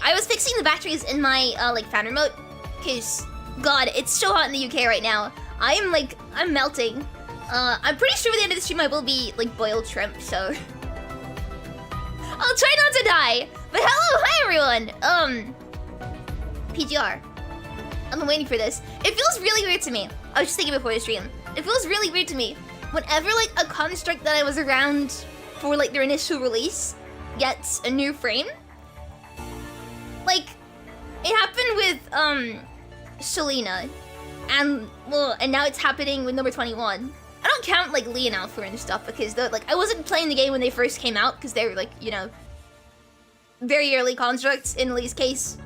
I was fixing the batteries in my like fan remote, cause God, it's so hot in the UK right now. I'm melting. I'm pretty sure by the end of the stream I will be like boiled shrimp, so I'll try not to die. But hello, hi everyone. PGR. I've been waiting for this. It feels really weird to me. I was just thinking before the stream. It feels really weird to me whenever like a construct that I was around for like their initial release gets a new frame. Like, it happened with Selena, and now it's happening with number 21. I don't count like Lee and Alpha and stuff because like I wasn't playing the game when they first came out because they were like, you know, very early constructs. In Lee's case,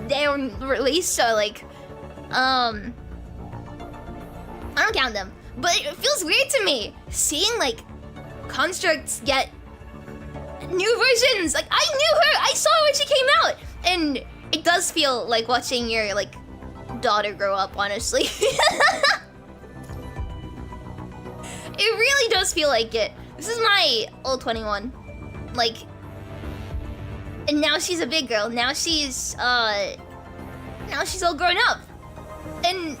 they were released, so like I don't count them. But it feels weird to me seeing like constructs get new versions. Like, I knew her, I saw her when she came out, and it does feel like watching your like daughter grow up, honestly. It really does feel like it. This is my old 21. Like, and now she's a big girl. Now she's all grown up. And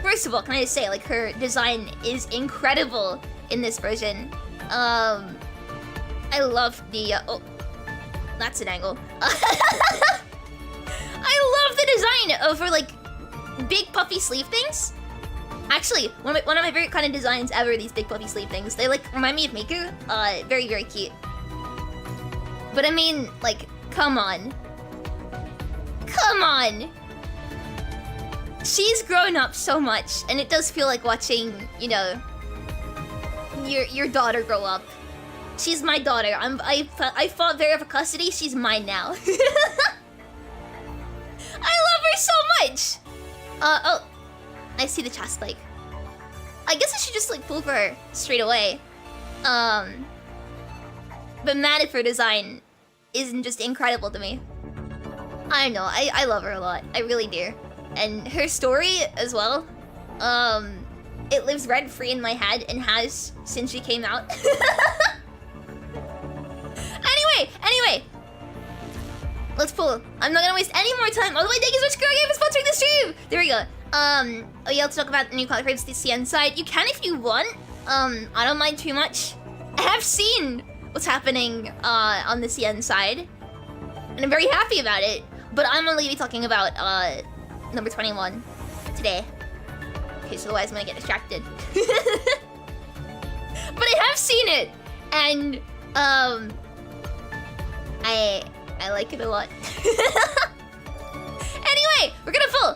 first of all, can I just say, like, her design is incredible in this version. I love the oh, that's an angle. I love the design of her like big puffy sleeve things. Actually, one of my favorite kind of designs ever, these big puffy sleeve things. They like remind me of Miku. Very, very cute. But I mean, like, come on. Come on! She's grown up so much, and it does feel like watching, you know, your daughter grow up. She's my daughter. I fought Vera for custody. She's mine now. I love her so much! Oh. I see the chest spike. I guess I should just like pull for her straight away. But mad if her design isn't just incredible to me. I don't know, I love her a lot. I really do. And her story as well. It lives rent-free in my head and has since she came out. Anyway. Let's pull. I'm not gonna waste any more time. All the way, thank you so much, Girl Game, for sponsoring the stream! There we go. Oh yeah, let's talk about the new color frames, the CN side. You can if you want. I don't mind too much. I have seen what's happening on the CN side, and I'm very happy about it. But I'm only be talking about number 21 today. Okay, so otherwise I'm gonna get distracted. But I have seen it, and I like it a lot. Anyway, we're gonna pull.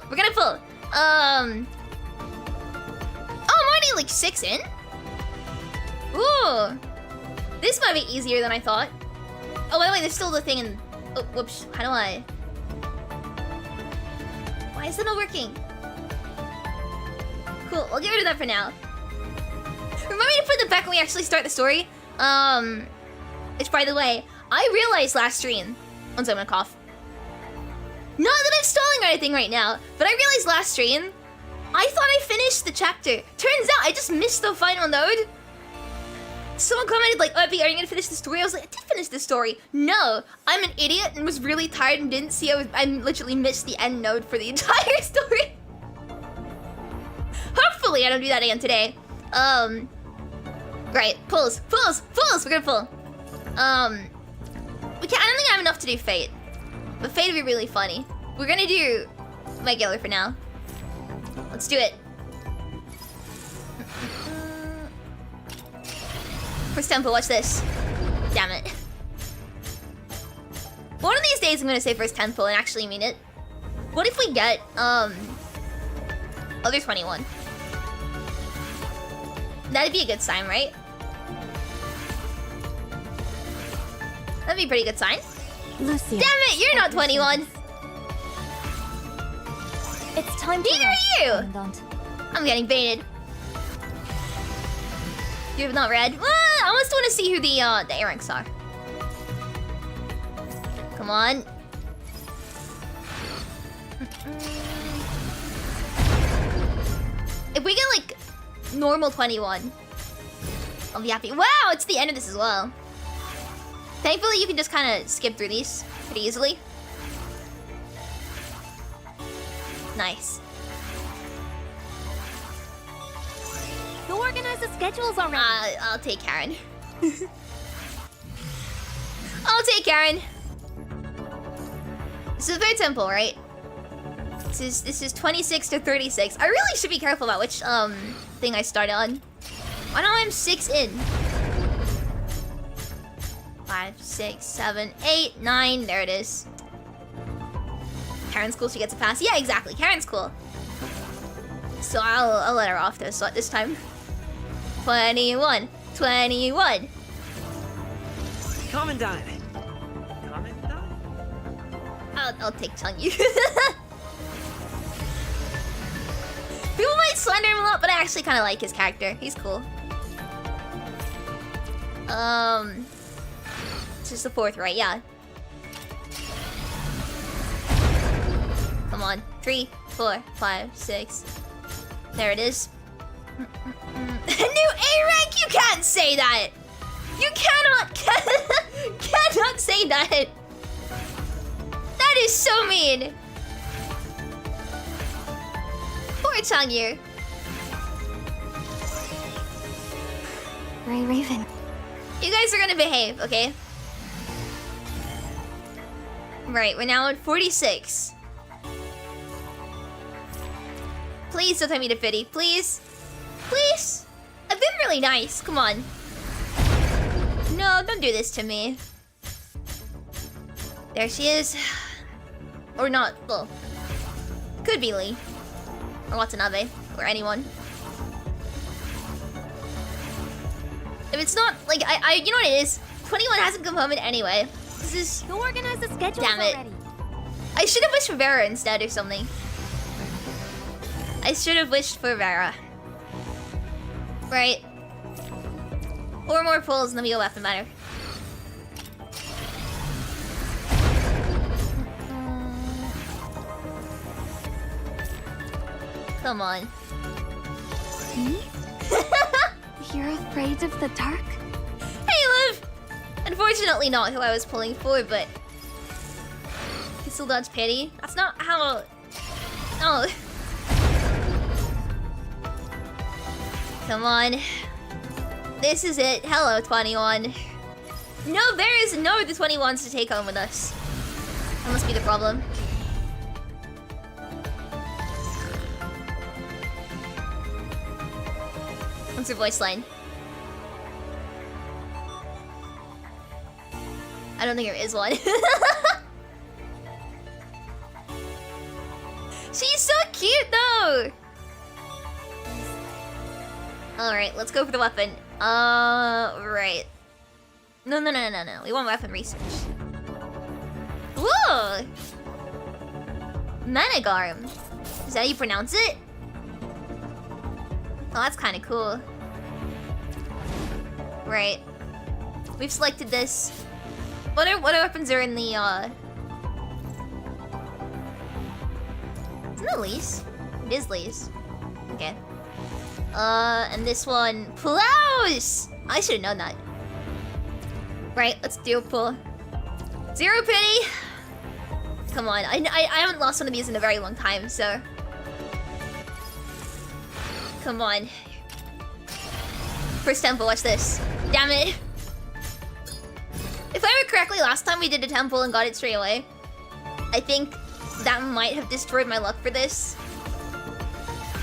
Oh, I'm already like 6 in? Ooh. This might be easier than I thought. Oh, by the way, there's still the thing in... Oh, whoops. How do I... Why is it not working? Cool, I'll get rid of that for now. Remind me to put it back when we actually start the story. Which, by the way, I realized last stream... One second, I'm gonna cough. Not that I'm stalling or anything right now, but I realized last stream, I thought I finished the chapter. Turns out I just missed the final node. Someone commented like, Epi, are you gonna finish the story? I was like, I did finish the story. No, I'm an idiot and was really tired and didn't see I literally missed the end node for the entire story. Hopefully I don't do that again today. Right, pulls. We're gonna pull. I don't think I have enough to do Fate. But Fate would be really funny. We're gonna do regular for now. Let's do it. First tempo, watch this. Damn it. One of these days I'm gonna say first tempo and actually mean it. What if we get, other 21? That'd be a good sign, right? That'd be a pretty good sign. Lucia. Damn it, you're not 21. It's time to Neither are you. Commandant. I'm getting baited. You've not read. I almost want to see who the A ranks are. Come on. If we get like normal 21, I'll be happy. Wow, it's the end of this as well. Thankfully, you can just kind of skip through these pretty easily. Nice. Who organized the schedules already? I'll take Karen. I'll take Karen. This is a third temple, right? This is 26 to 36. I really should be careful about which thing I start on. Why don't I'm 6 in? 5, 6, 7, 8, 9. There it is. Karen's cool. She gets a pass. Yeah, exactly. Karen's cool. So I'll let her off this time. 21. 21. Commandant. I'll take Chungyu. People might slander him a lot, but I actually kind of like his character. He's cool. It's just the 4th, right? Yeah. Come on. 3, 4, 5, 6. There it is. New A rank? You can't say that! You cannot say that! That is so mean! Poor Changyu. Ray Raven. You guys are gonna behave, okay? Right, we're now at 46. Please don't tell me to pity, please. Please? I've been really nice, come on. No, don't do this to me. There she is. Or not, well, could be Lee. Or Watanabe, or anyone. If it's not, like, you know what it is? 21 hasn't come home in anyway. This is... Who organized the schedules Damn it. already? I should have wished for Vera instead or something. I should have wished for Vera. Right. 4 more pulls and then we go weapon matter. Come on. Me? You're afraid of the dark? Hey, Liv! Unfortunately not who I was pulling for, but... You still dodge pity? That's not how... No. Come on. This is it. Hello, 21. No, there is no the 21s to take home with us. That must be the problem. What's your voice line? I don't think there is one. She's so cute though! Alright, let's go for the weapon. Right. No. We want weapon research. Whoa! Managarm. Is that how you pronounce it? Oh, that's kind of cool. Right. We've selected this. What other weapons are in the, Isn't it Lee's? It is Lee's. Okay. And this one... Plows! I should have known that. Right, let's do a pull. 0 pity! Come on, I haven't lost one of these in a very long time, so... Come on. First temple, watch this. Damn it. If I remember correctly, last time we did a temple and got it straight away. I think that might have destroyed my luck for this.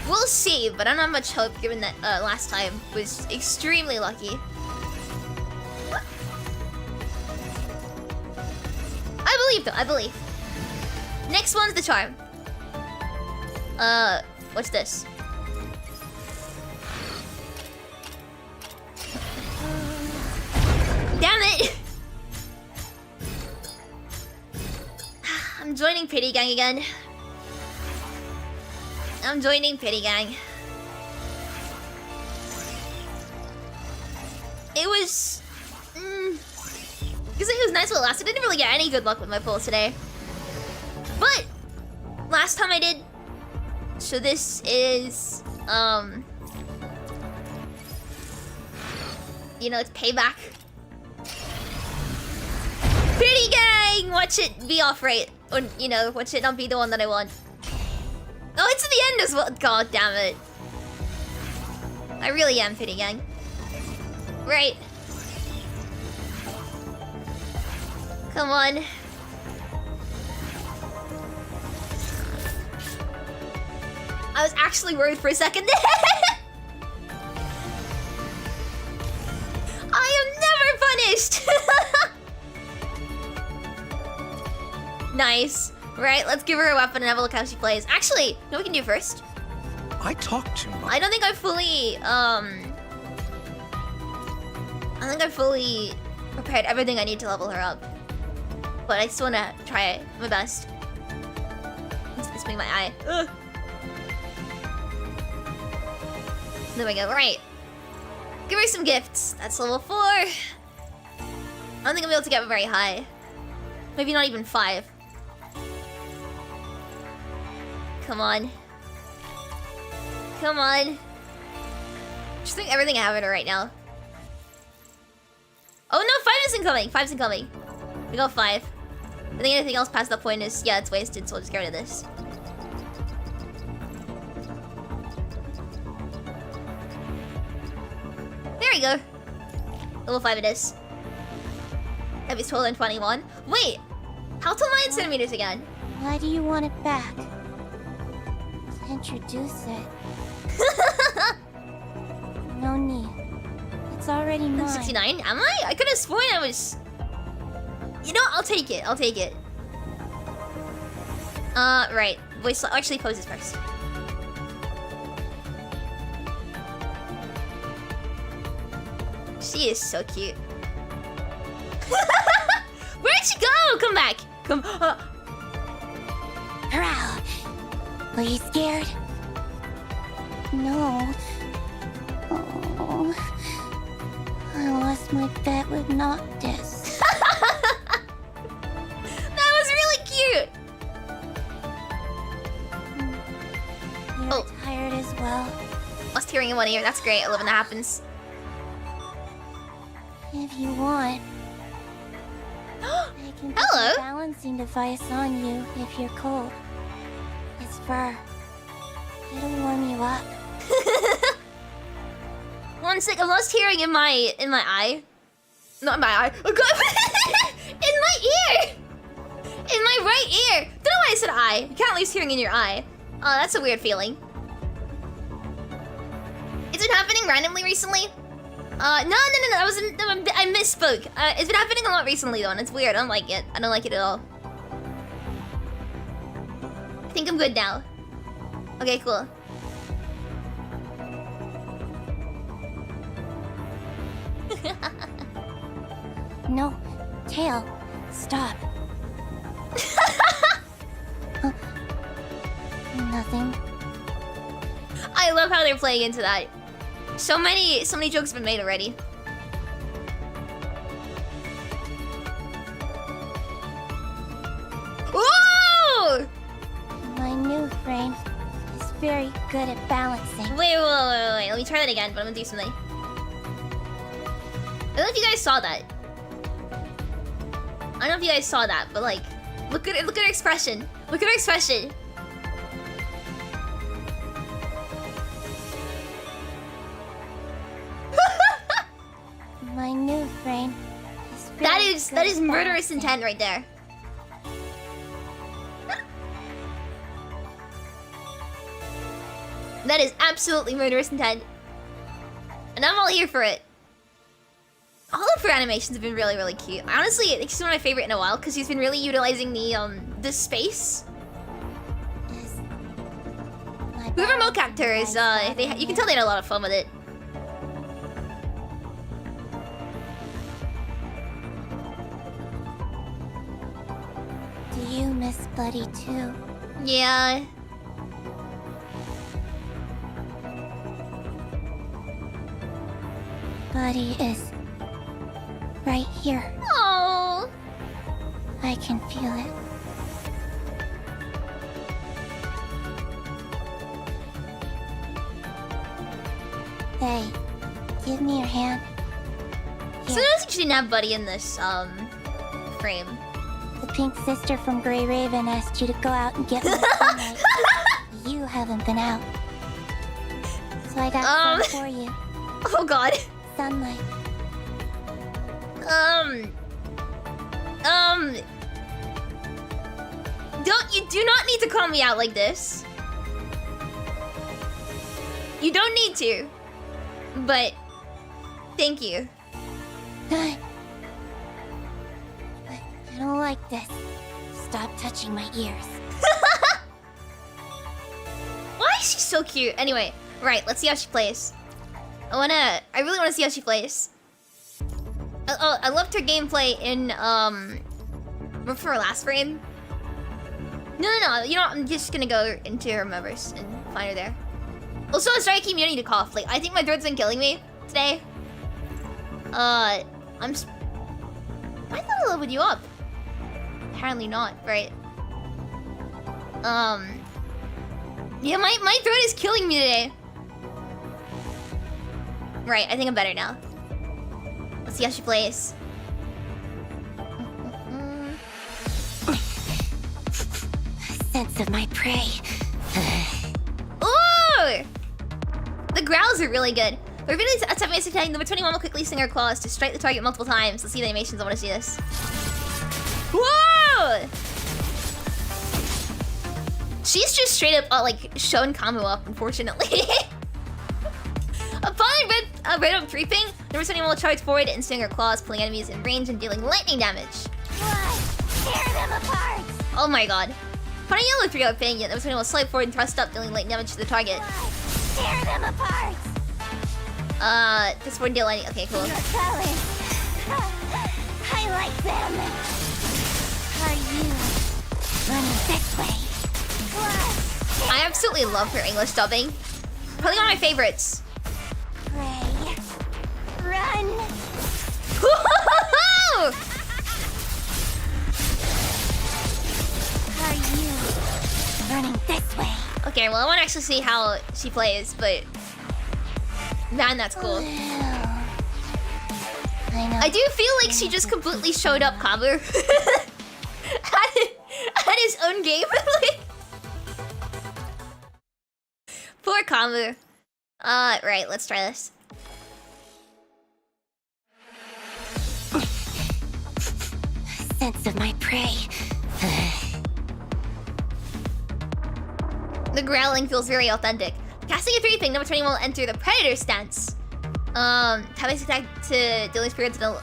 We'll see, but I don't have much hope given that last time was extremely lucky. I believe though, I believe. Next one's the charm. What's this? Damn it! I'm joining Pity Gang again. I'm joining Pity Gang. It was... Because it was nice while it lasted. I didn't really get any good luck with my pulls today. But... last time I did. So this is... you know, it's payback. Pity Gang! Watch it be off right. Or, you know, watch it not be the one that I want. Oh, it's at the end as well. God damn it. I really am fitting gang. Right. Come on. I was actually worried for a second. I am never punished. Nice. Right, let's give her a weapon and have a look how she plays. Actually, you know what we can do first? I talk too much. I don't think I've fully, prepared everything I need to level her up. But I still wanna try my best. Let's make my eye. Ugh. There we go, right. Give her some gifts. That's level 4. I don't think I'll be able to get very high. Maybe not even 5. Come on. Come on. Just think everything I have in her right now. Oh no, 5 isn't coming. 5 isn't coming. We got 5. I think anything else past that point is, yeah, it's wasted, so we'll just get rid of this. There we go. Level 5 it is. That was 12 and 21. Wait! How tall am I in centimeters again? Why do you want it back? To introduce it. No need. It's already mine. 69? Am I? I could have sworn I was... You know, I'll take it. I'll take it. Right. Voice... Actually, pose this first. She is so cute. Where'd she go? Come back. Come... Hurrah! Were you scared? No. Oh, I lost my bet with Noctis. That was really cute. You're tired as well. Lost hearing in one ear. That's great. I love when that happens. If you want, I can put Hello. a balancing device on you if you're cold. It's fur. It'll warm you up. One sec, I lost hearing in my eye. Not in my eye. Oh god! In my ear! In my right ear! Don't know why I said eye. You can't lose hearing in your eye. Oh, that's a weird feeling. Is it happening randomly recently? No. I wasn't. No, I misspoke. It's been happening a lot recently though, and it's weird. I don't like it. I don't like it at all. I think I'm good now. Okay, cool. No, Tail, stop. Nothing. I love how they're playing into that. So many jokes have been made already. Ooh! My new frame is very good at balancing. Wait. Let me try that again, but I'm gonna do something. I don't know if you guys saw that. I don't know if you guys saw that, but like, look at her expression. Look at her expression. My new frame is very That is good at murderous balancing. intent right there. That is absolutely murderous intent. And I'm all here for it. All of her animations have been really, really cute. Honestly, I think she's one of my favorite in a while because she's been really utilizing the space. Is my Whoever balancing mocaped her is device you can tell they had a lot of fun with it. Do you miss Buddy too? Yeah. Buddy is right here. Oh. I can feel it. Hey, give me your hand. So Here, I noticed she didn't have Buddy in this frame. the pink sister from Grey Raven asked you to go out and get my teammate. you haven't been out. So I got some for you. Oh god. Sunlight. You do not need to call me out like this. You don't need to. But thank you. I don't like this. Stop touching my ears. Why is she so cute? Anyway, right, let's see how she plays. I really wanna see how she plays. I loved her gameplay in remember her last frame? No, you know, I'm just gonna go into her members and find her there. Also, sorry I keep meaning to cough. Like, I think my throat's been killing me today. Am I not leveled you up? Apparently not, right? Yeah, my throat is killing me today. Right, I think I'm better now. Let's see how she plays. Sense of my prey. Ooh! The growls are really good. We're really attempting basic attack. Number 21 will quickly sing her claws to strike the target multiple times. Let's see the animations. I want to see this. Whoa! She's just straight up like shown combo up, unfortunately. Upon red up creeping, number 21 will charge forward and swing her claws, pulling enemies in range and dealing lightning damage. Tear them apart. Oh my god. Upon a yellow 3-up ping, number 21 will slide forward and thrust up, dealing lightning damage to the target. Tear them apart. This won't deal any. Okay, cool. Your talent. I like them. Are you running this way? I absolutely love her English dubbing. Probably one of my favorites. Pray. Run. Are you running this way? Okay, well I want to actually see how she plays, but man, that's cool. I know. I do feel like she just completely showed up Kabu at his own game. Poor Kamu. Right, let's try this. Sense of my prey. The growling feels very authentic. Casting a 3-ping, number 20 will enter the Predator stance. Tap basic attack to dealing spirits to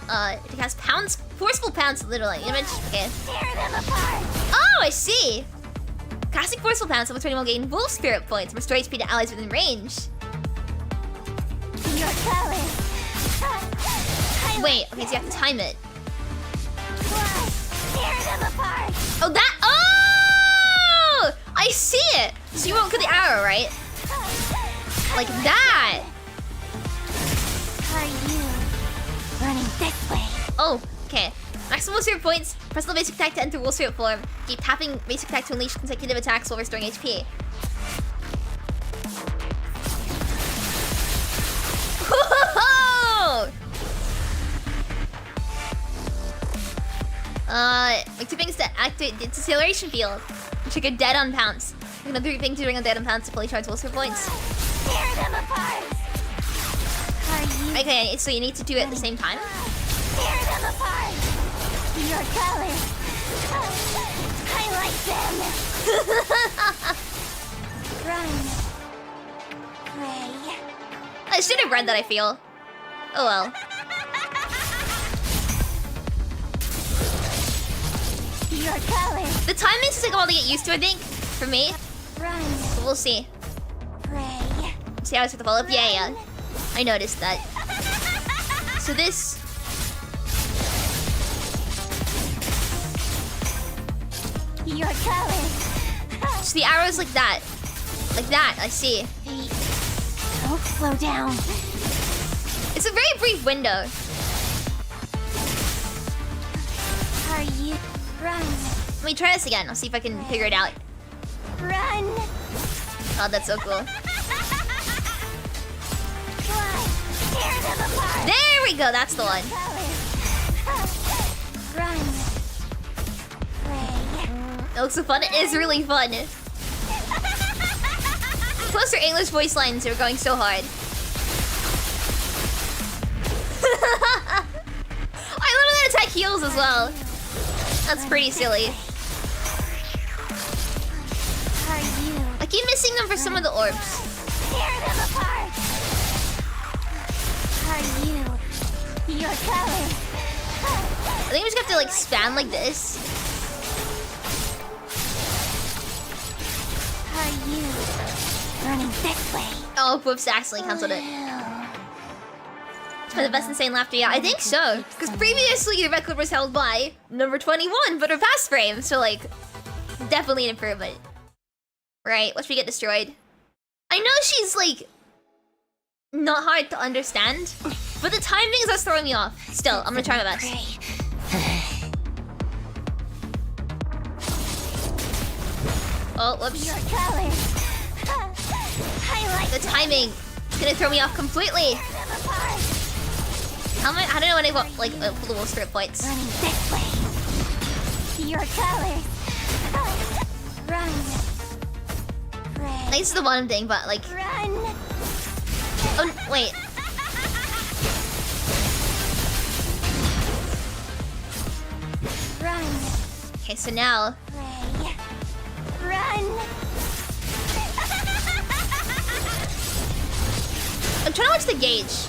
cast pounds, forceful pounds, literally. Image, okay. Tear them apart. Oh, I see. Casting forceful pounds, number 20 will gain wolf spirit points, restore HP to allies within range. Your talent. Wait, okay, so you have to time it. Tear them apart. Oh, that. Oh! I see it. So you won't get the arrow, right? Like that. Are you running this way? Oh, okay. Maximum wolf spirit points. Press the basic attack to enter wolf spirit form. Keep tapping basic attack to unleash consecutive attacks while restoring HP. Like 2 things to activate the acceleration field. Trigger dead on pounce. Another 3 things to bring on dead on pounce to fully charge wolf spirit points. Tear them apart. Are you Okay, so you need to do it at the same time. tear them apart? Your talent. I like them. Run. Pray. I should have read that, I feel. Oh well. Your talent. The timing is take a while to get used to, I think, for me. Run. But we'll see. Pray. See how it's with the follow-up? Yeah. I noticed that. So this... Your talent. So the arrow's like that. Like that, I see. Hey, don't slow down. It's a very brief window. Are you run? Let me try this again. I'll see if I can figure it out. Run. Oh, that's so cool. Tear them apart. There we go, that's the one. Run. Pray. It looks so fun. It is really fun. Plus, our English voice lines are going so hard. I love when that attack heals as well. That's pretty silly. I keep missing them for some of the orbs. Tear them apart. Are you your color? I think we just have to like spam like this. Are you running this way? Oh, whoops, accidentally cancelled it. For the best insane laughter, yeah, I think so. Because previously the record was held by number 21, but her past frame, so like, definitely an improvement. Right, watch me get destroyed. I know she's like, not hard to understand, but the timing is what's throwing me off. Still, I'm gonna try my best. Oh, whoops. Your color. I like The timing is gonna throw me off completely. them apart. How do I know when I got like pullable strip points? Running this way. Your colors. Run. Pray. This is the bottom thing, but like, Run. oh wait. Run. Okay, so now Pray. Run. I'm trying to watch the gauge.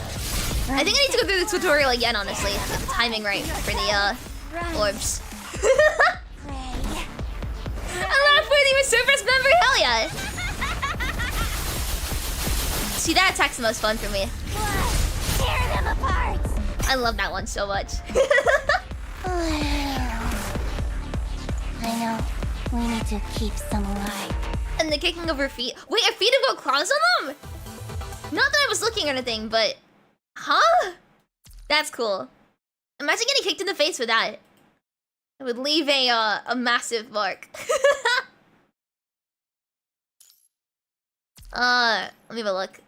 I think I need to go through the tutorial again, honestly, to get the timing right for the orbs. Pray. I love when he was Surface member, hell yeah! See, that attack's the most fun for me. Tear them apart. I love that one so much. I know. We need to keep some alive. And the kicking of her feet. Wait, her feet have got claws on them? Not that I was looking or anything, but... Huh? That's cool. Imagine getting kicked in the face with that. It would leave a massive mark. Let me have a look.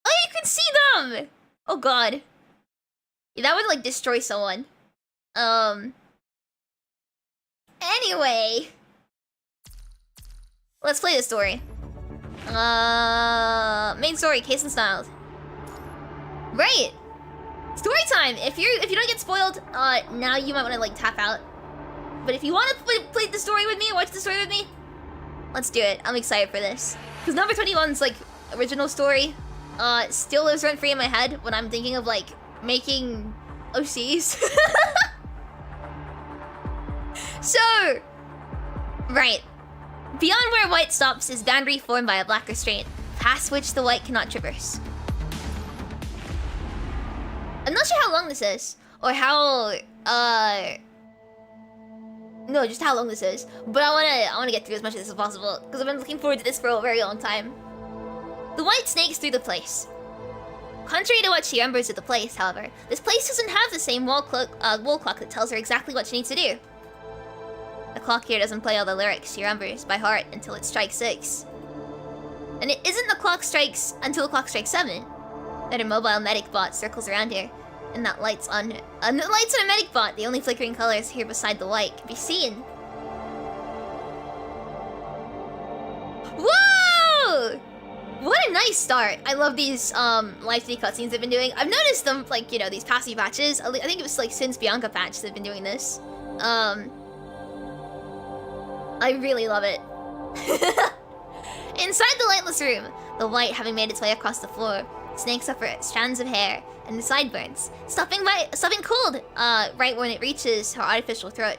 Oh, you can see them! Oh god. Yeah, that would like destroy someone. Anyway. Let's play the story. Main story, Case and Styled. Right. Story time. If you don't get spoiled, now you might want to like tap out. But if you want to play the story with me, watch the story with me, let's do it. I'm excited for this. Because number 21's like original story still lives rent free in my head when I'm thinking of like making OCs. So, right. Beyond where white stops is boundary formed by a black restraint, past which the white cannot traverse. I'm not sure how long this is, or how, no, just how long this is. But I wanna get through as much of this as possible, because I've been looking forward to this for a very long time. The white snakes through the place. Contrary to what she remembers of the place, however, this place doesn't have the same wall clock that tells her exactly what she needs to do. The clock here doesn't play all the lyrics she remembers by heart until it strikes 6. And it isn't the clock strikes until the clock strikes 7 that a mobile medic bot circles around here, and that lights on a medic bot. The only flickering colors here beside the white can be seen. Whoa! What a nice start. I love these live 3 cutscenes they've been doing. I've noticed them, like, you know, these passy patches. I think it was like since Bianca patch they've been doing this. I really love it. Inside the lightless room, the white having made its way across the floor, snakes up her strands of hair and the sideburns, stopping cold right when it reaches her artificial throat.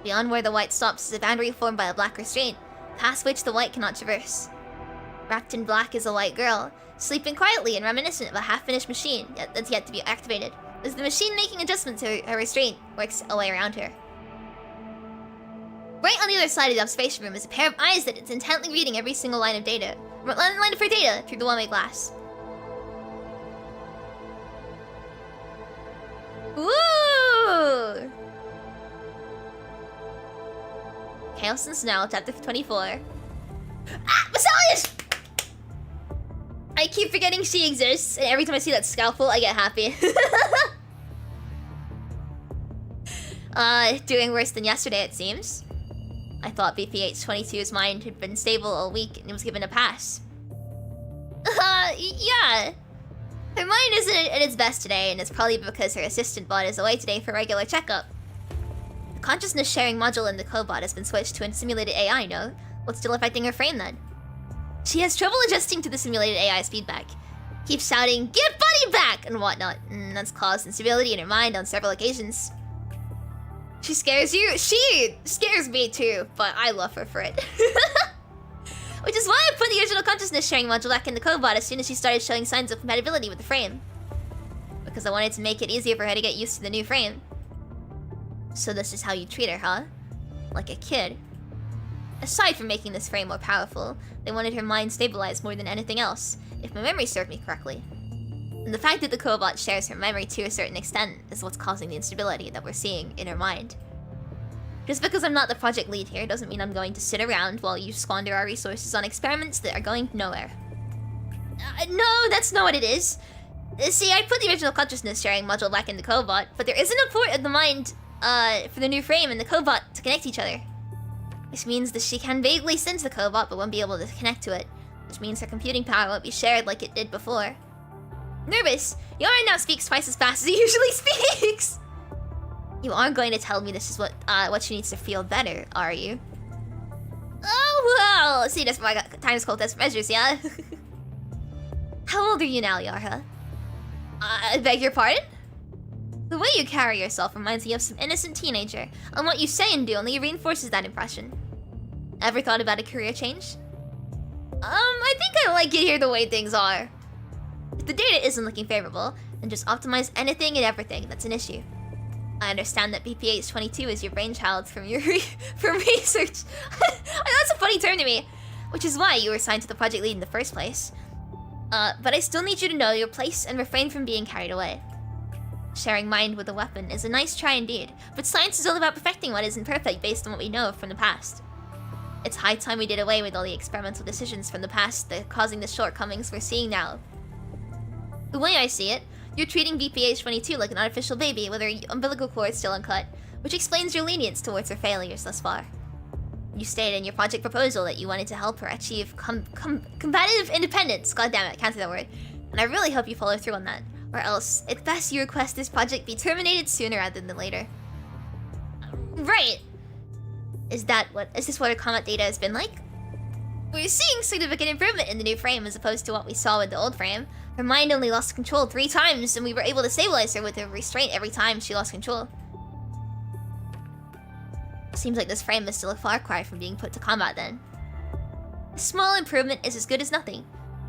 Beyond where the white stops is a boundary formed by a black restraint, past which the white cannot traverse. Wrapped in black is a white girl, sleeping quietly and reminiscent of a half-finished machine that's yet to be activated, as the machine making adjustments to her restraint works away around her. Right on the other side of the observation room is a pair of eyes that is intently reading every single line of her data through the one-way glass. Woo! Chaos and Snow, chapter 24. Ah! Basilius! I keep forgetting she exists, and every time I see that scalpel, I get happy. Doing worse than yesterday, it seems. I thought BPH-22's mind had been stable all week and it was given a pass. Yeah. Her mind isn't at its best today, and it's probably because her assistant bot is away today for regular checkup. The consciousness sharing module in the cobot has been switched to a simulated AI, no? What's still affecting her frame then? She has trouble adjusting to the simulated AI's feedback. Keeps shouting, "Get Buddy back!" and whatnot, and that's caused instability in her mind on several occasions. She scares you? She scares me too, but I love her for it. Which is why I put the original consciousness sharing module back in the cobot as soon as she started showing signs of compatibility with the frame. Because I wanted to make it easier for her to get used to the new frame. So this is how you treat her, huh? Like a kid. Aside from making this frame more powerful, they wanted her mind stabilized more than anything else, if my memory served me correctly. And the fact that the cobot shares her memory to a certain extent is what's causing the instability that we're seeing in her mind. Just because I'm not the project lead here doesn't mean I'm going to sit around while you squander our resources on experiments that are going nowhere. No, that's not what it is. See, I put the original consciousness sharing module back in the cobot, but there isn't a port of the mind for the new frame and the cobot to connect each other. This means that she can vaguely sense the cobot but won't be able to connect to it, which means her computing power won't be shared like it did before. Nervous, Yara now speaks twice as fast as he usually speaks! You aren't going to tell me this is what she needs to feel better, are you? Oh well, see, that's why I got times cold test measures, yeah? How old are you now, Yarha? I beg your pardon? The way you carry yourself reminds me of some innocent teenager, and what you say and do only reinforces that impression. Ever thought about a career change? I think I like it here the way things are. If the data isn't looking favorable, then just optimize anything and everything that's an issue. I understand that BPH-22 is your brainchild from your from research. That's a funny term to me, which is why you were assigned to the project lead in the first place. But I still need you to know your place and refrain from being carried away. Sharing mind with a weapon is a nice try indeed, but science is all about perfecting what isn't perfect based on what we know from the past. It's high time we did away with all the experimental decisions from the past that are causing the shortcomings we're seeing now. The way I see it, you're treating BPH-22 like an artificial baby with her umbilical cord still uncut, which explains your lenience towards her failures thus far. You stated in your project proposal that you wanted to help her achieve combative independence. God damn it, I can't say that word. And I really hope you follow through on that, or else it's best you request this project be terminated sooner rather than later. Right. Is this what her combat data has been like? We're seeing significant improvement in the new frame as opposed to what we saw with the old frame. Her mind only lost control 3 times, and we were able to stabilize her with a restraint every time she lost control. Seems like this frame is still a far cry from being put to combat then. A small improvement is as good as nothing.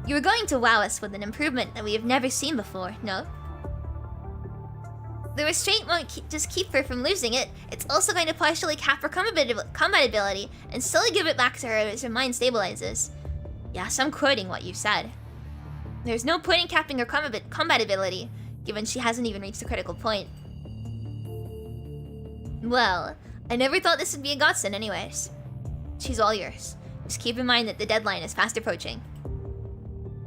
You were going to wow us with an improvement that we have never seen before, no? The restraint won't just keep her from losing it, it's also going to partially cap her compatibility and slowly give it back to her as her mind stabilizes. Yes, I'm quoting what you said. There's no point in capping her compatibility, given she hasn't even reached the critical point. Well, I never thought this would be a godsend anyways. She's all yours. Just keep in mind that the deadline is fast approaching.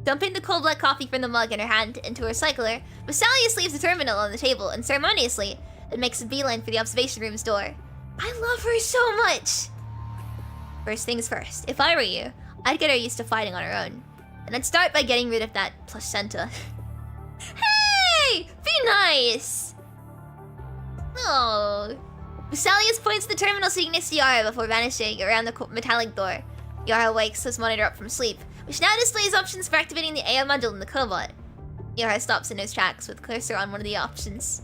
Dumping the cold black coffee from the mug in her hand into her recycler, Vesalius leaves the terminal on the table and ceremoniously makes a beeline for the observation room's door. I love her so much! First things first, if I were you, I'd get her used to fighting on her own. And I'd start by getting rid of that placenta. Hey! Be nice! Oh. Vesalius points the terminal next to Yara before vanishing around the metallic door. Yara wakes his monitor up from sleep, which now displays options for activating the AI module in the cobot. Yara stops in his tracks with cursor on one of the options.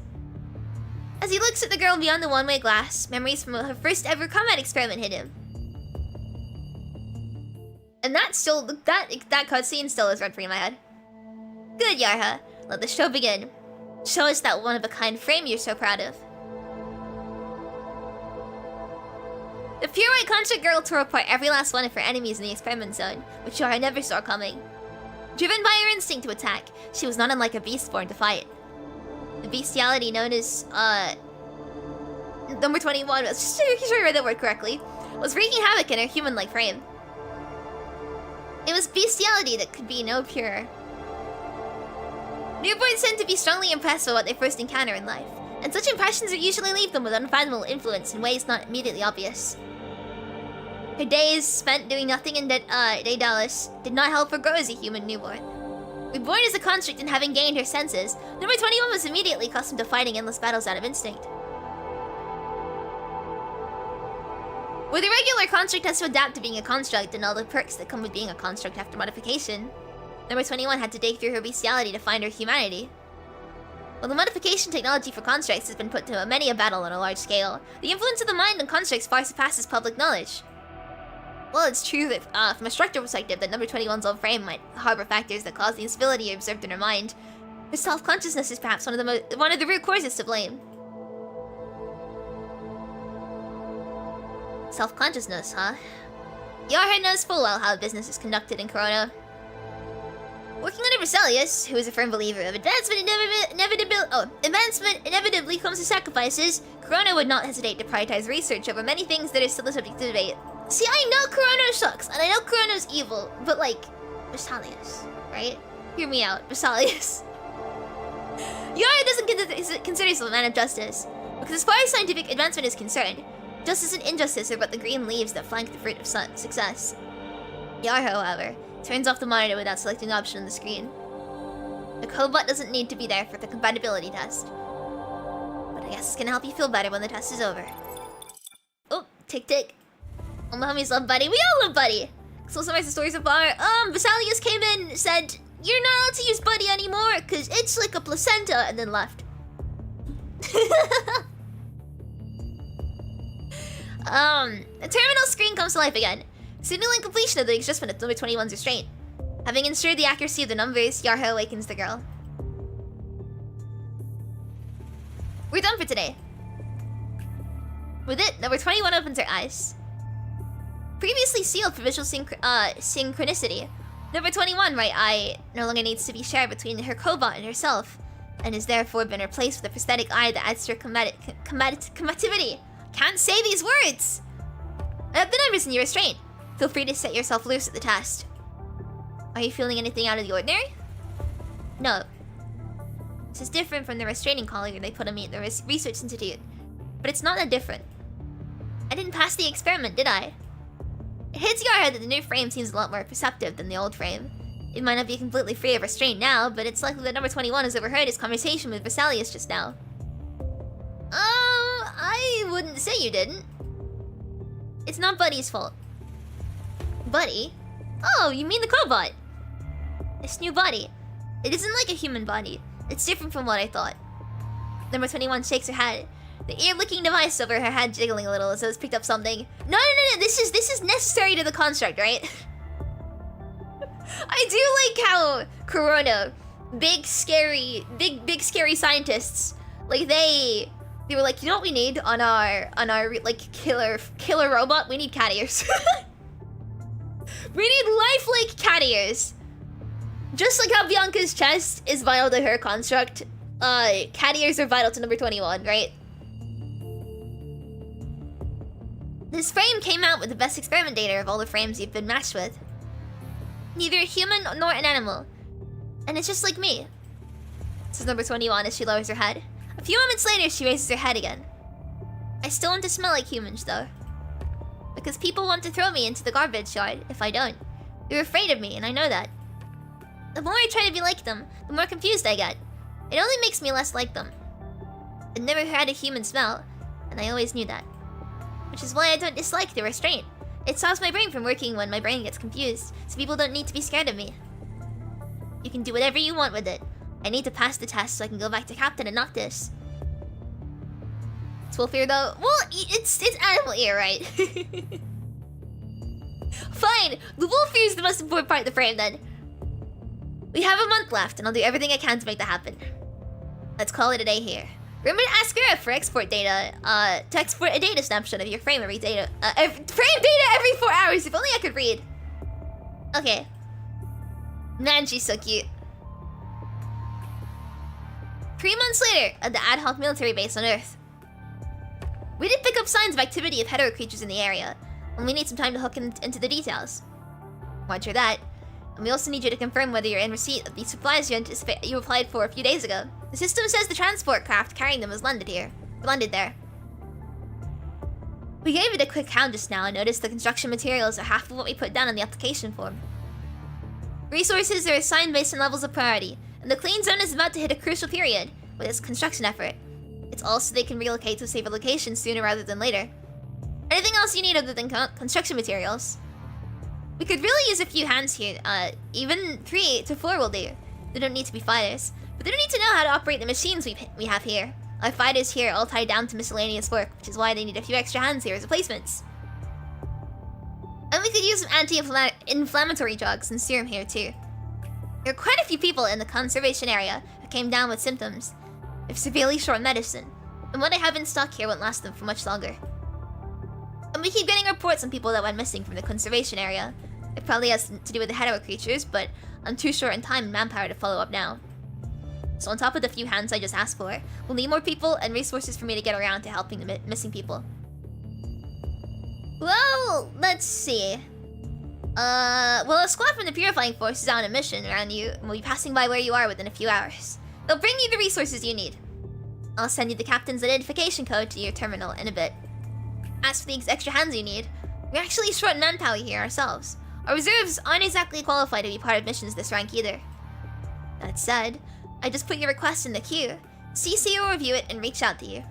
As he looks at the girl beyond the one-way glass, memories from her first ever combat experiment hit him. And that cutscene still is rent-free in my head. Good, Yarha. Let the show begin. Show us that one-of-a-kind frame you're so proud of. The pure white construct girl tore apart every last one of her enemies in the experiment zone, which Yarha never saw coming. Driven by her instinct to attack, she was not unlike a beast born to fight. The bestiality known as, number 21, just sure I read that word correctly, was wreaking havoc in her human-like frame. It was bestiality that could be no purer. Newborns tend to be strongly impressed by what they first encounter in life, and such impressions usually leave them with unfathomable influence in ways not immediately obvious. Her days spent doing nothing in Daedalus did not help her grow as a human newborn. Reborn as a construct and having gained her senses, number 21 was immediately accustomed to fighting endless battles out of instinct. Where the regular construct has to adapt to being a construct and all the perks that come with being a construct after modification, number 21 had to dig through her bestiality to find her humanity. While the modification technology for constructs has been put to many a battle on a large scale, the influence of the mind on constructs far surpasses public knowledge. Well, it's true that, from a structural perspective, that number 21's old frame might harbor factors that cause the instability observed in her mind. Her self-consciousness is perhaps one of the root causes to blame. Self-consciousness, huh? Yarhead knows full well how business is conducted in Corona. Working under Vesalius, who is a firm believer of advancement inevitably comes with sacrifices, Corona would not hesitate to prioritize research over many things that are still subject to debate. See, I know Corona sucks, and I know Corona's evil, but like, Vesalius, right? Hear me out, Vesalius. Yara doesn't consider himself a man of justice, because as far as scientific advancement is concerned, justice and injustice are but the green leaves that flank the fruit of success. Yara, however, turns off the monitor without selecting the option on the screen. The cobot doesn't need to be there for the compatibility test, but I guess it's gonna help you feel better when the test is over. Oh, tick tick. All my homies love Buddy. We all love Buddy. So summarize the story so far. Vesalius came in, said, "You're not allowed to use Buddy anymore, cause it's like a placenta," and then left. The terminal screen comes to life again, signaling completion of the adjustment of number 21's restraint. Having ensured the accuracy of the numbers, Yarha awakens the girl. We're done for today. With it, number 21 opens her eyes. Previously sealed for visual synchronicity, number 21 right eye no longer needs to be shared between her cobot and herself, and has therefore been replaced with a prosthetic eye that adds to her combativity. Can't say these words! I have the numbers in your restraint. Feel free to set yourself loose at the test. Are you feeling anything out of the ordinary? No. This is different from the restraining collar they put on me at the Research Institute, but it's not that different. I didn't pass the experiment, did I? It hits your head that the new frame seems a lot more perceptive than the old frame. It might not be completely free of restraint now, but it's likely that number 21 has overheard his conversation with Vesalius just now. I wouldn't say you didn't. It's not Buddy's fault. Buddy? Oh, you mean the cobot? This new body. It isn't like a human body. It's different from what I thought. Number 21 shakes her head. The ear-licking device over her head jiggling a little as though it's picked up something. No, this is necessary to the construct, right? I do like how Corona, big scary scientists, like they were like, you know what we need on our like killer robot? We need cat ears. We need lifelike cat ears. Just like how Bianca's chest is vital to her construct, cat ears are vital to number 21, right? This frame came out with the best experiment data of all the frames you've been matched with. Neither a human nor an animal. And it's just like me. Says number 21 as she lowers her head. A few moments later, she raises her head again. I still want to smell like humans, though. Because people want to throw me into the garbage yard if I don't. They're afraid of me, and I know that. The more I try to be like them, the more confused I get. It only makes me less like them. I've never had a human smell, and I always knew that. Which is why I don't dislike the restraint. It stops my brain from working when my brain gets confused, so people don't need to be scared of me. You can do whatever you want with it. I need to pass the test so I can go back to Captain and not this. It's wolf ear though. Well, it's animal ear, right? Fine, the wolf ear is the most important part of the frame then. We have a month left, and I'll do everything I can to make that happen. Let's call it a day here. Remember to ask her for export data, to export a data snapshot of your frame every 4 hours. If only I could read. Okay. Man, she's so cute. 3 months later, at the ad hoc military base on Earth. We did pick up signs of activity of hetero creatures in the area, and we need some time to hook into the details. Roger that. And we also need you to confirm whether you're in receipt of the supplies you applied for a few days ago. The system says the transport craft carrying them has landed there. We gave it a quick count just now and noticed the construction materials are half of what we put down on the application form. Resources are assigned based on levels of priority, and the clean zone is about to hit a crucial period with its construction effort. It's all so they can relocate to a safer location sooner rather than later. Anything else you need other than construction materials? We could really use a few hands here. Even 3 to 4 will do. They don't need to be fighters, but they don't need to know how to operate the machines we have here. Our fighters here are all tied down to miscellaneous work, which is why they need a few extra hands here as replacements. And we could use some anti-inflammatory drugs and serum here too. There are quite a few people in the conservation area who came down with symptoms. They're severely short on medicine, and what I have in stock here won't last them for much longer. And we keep getting reports on people that went missing from the conservation area. It probably has to do with the hetero creatures, but I'm too short in time and manpower to follow up now. So on top of the few hands I just asked for, we'll need more people and resources for me to get around to helping the missing people. Well, let's see. Well, a squad from the Purifying Force is on a mission around you and will be passing by where you are within a few hours. They'll bring you the resources you need. I'll send you the captain's identification code to your terminal in a bit. As for the extra hands you need, we're actually short in manpower here ourselves. Our reserves aren't exactly qualified to be part of missions this rank either. That said, I just put your request in the queue. CC will review it and reach out to you.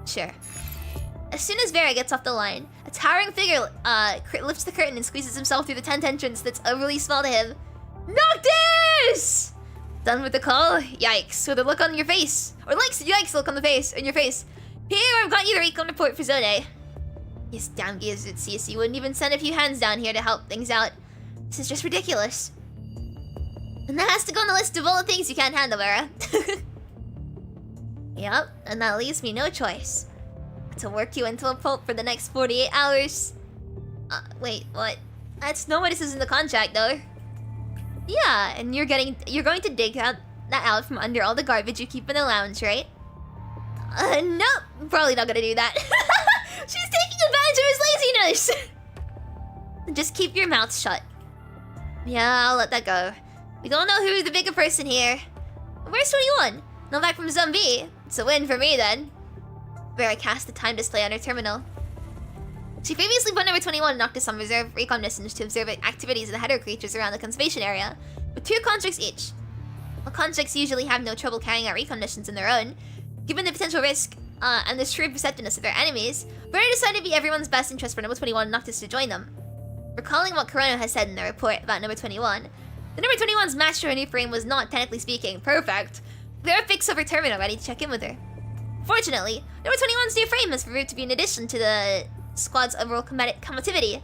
Sure. As soon as Vera gets off the line, a towering figure lifts the curtain and squeezes himself through the tent entrance that's overly small to him. Noctis! Done with the call? Yikes, with a look on your face. Or yikes look on the face, in your face. Here, I've got you the recon report for Zode. Yes, damn gears at CSC wouldn't even send a few hands down here to help things out. This is just ridiculous. And that has to go on the list of all the things you can't handle, Vera. Yep, and that leaves me no choice. To work you into a pulp for the next 48 hours. Wait, what? That's not what this is in the contract, though. Yeah, and you're going to dig that out from under all the garbage you keep in the lounge, right? Nope, probably not gonna do that. She's taking advantage of his laziness! Just keep your mouth shut. Yeah, I'll let that go. We don't know who's the bigger person here. Where's 21? Not back from Zombie. It's a win for me, then. Vera cast the time display on her terminal. She previously put number 21 Noctis on reserve recon missions to observe activities of the hetero creatures around the conservation area, with 2 contracts each. While contracts usually have no trouble carrying out recon missions on their own, given the potential risk and the shrewd perceptiveness of their enemies, Vera decided to be everyone's best interest for number 21 Noctis to join them. Recalling what Corona has said in the report about number 21, the number 21's match to her new frame was not, technically speaking, perfect. Vera fixed up her terminal ready to check in with her. Fortunately, number 21's new frame has proved to be an addition to the squad's overall combativity,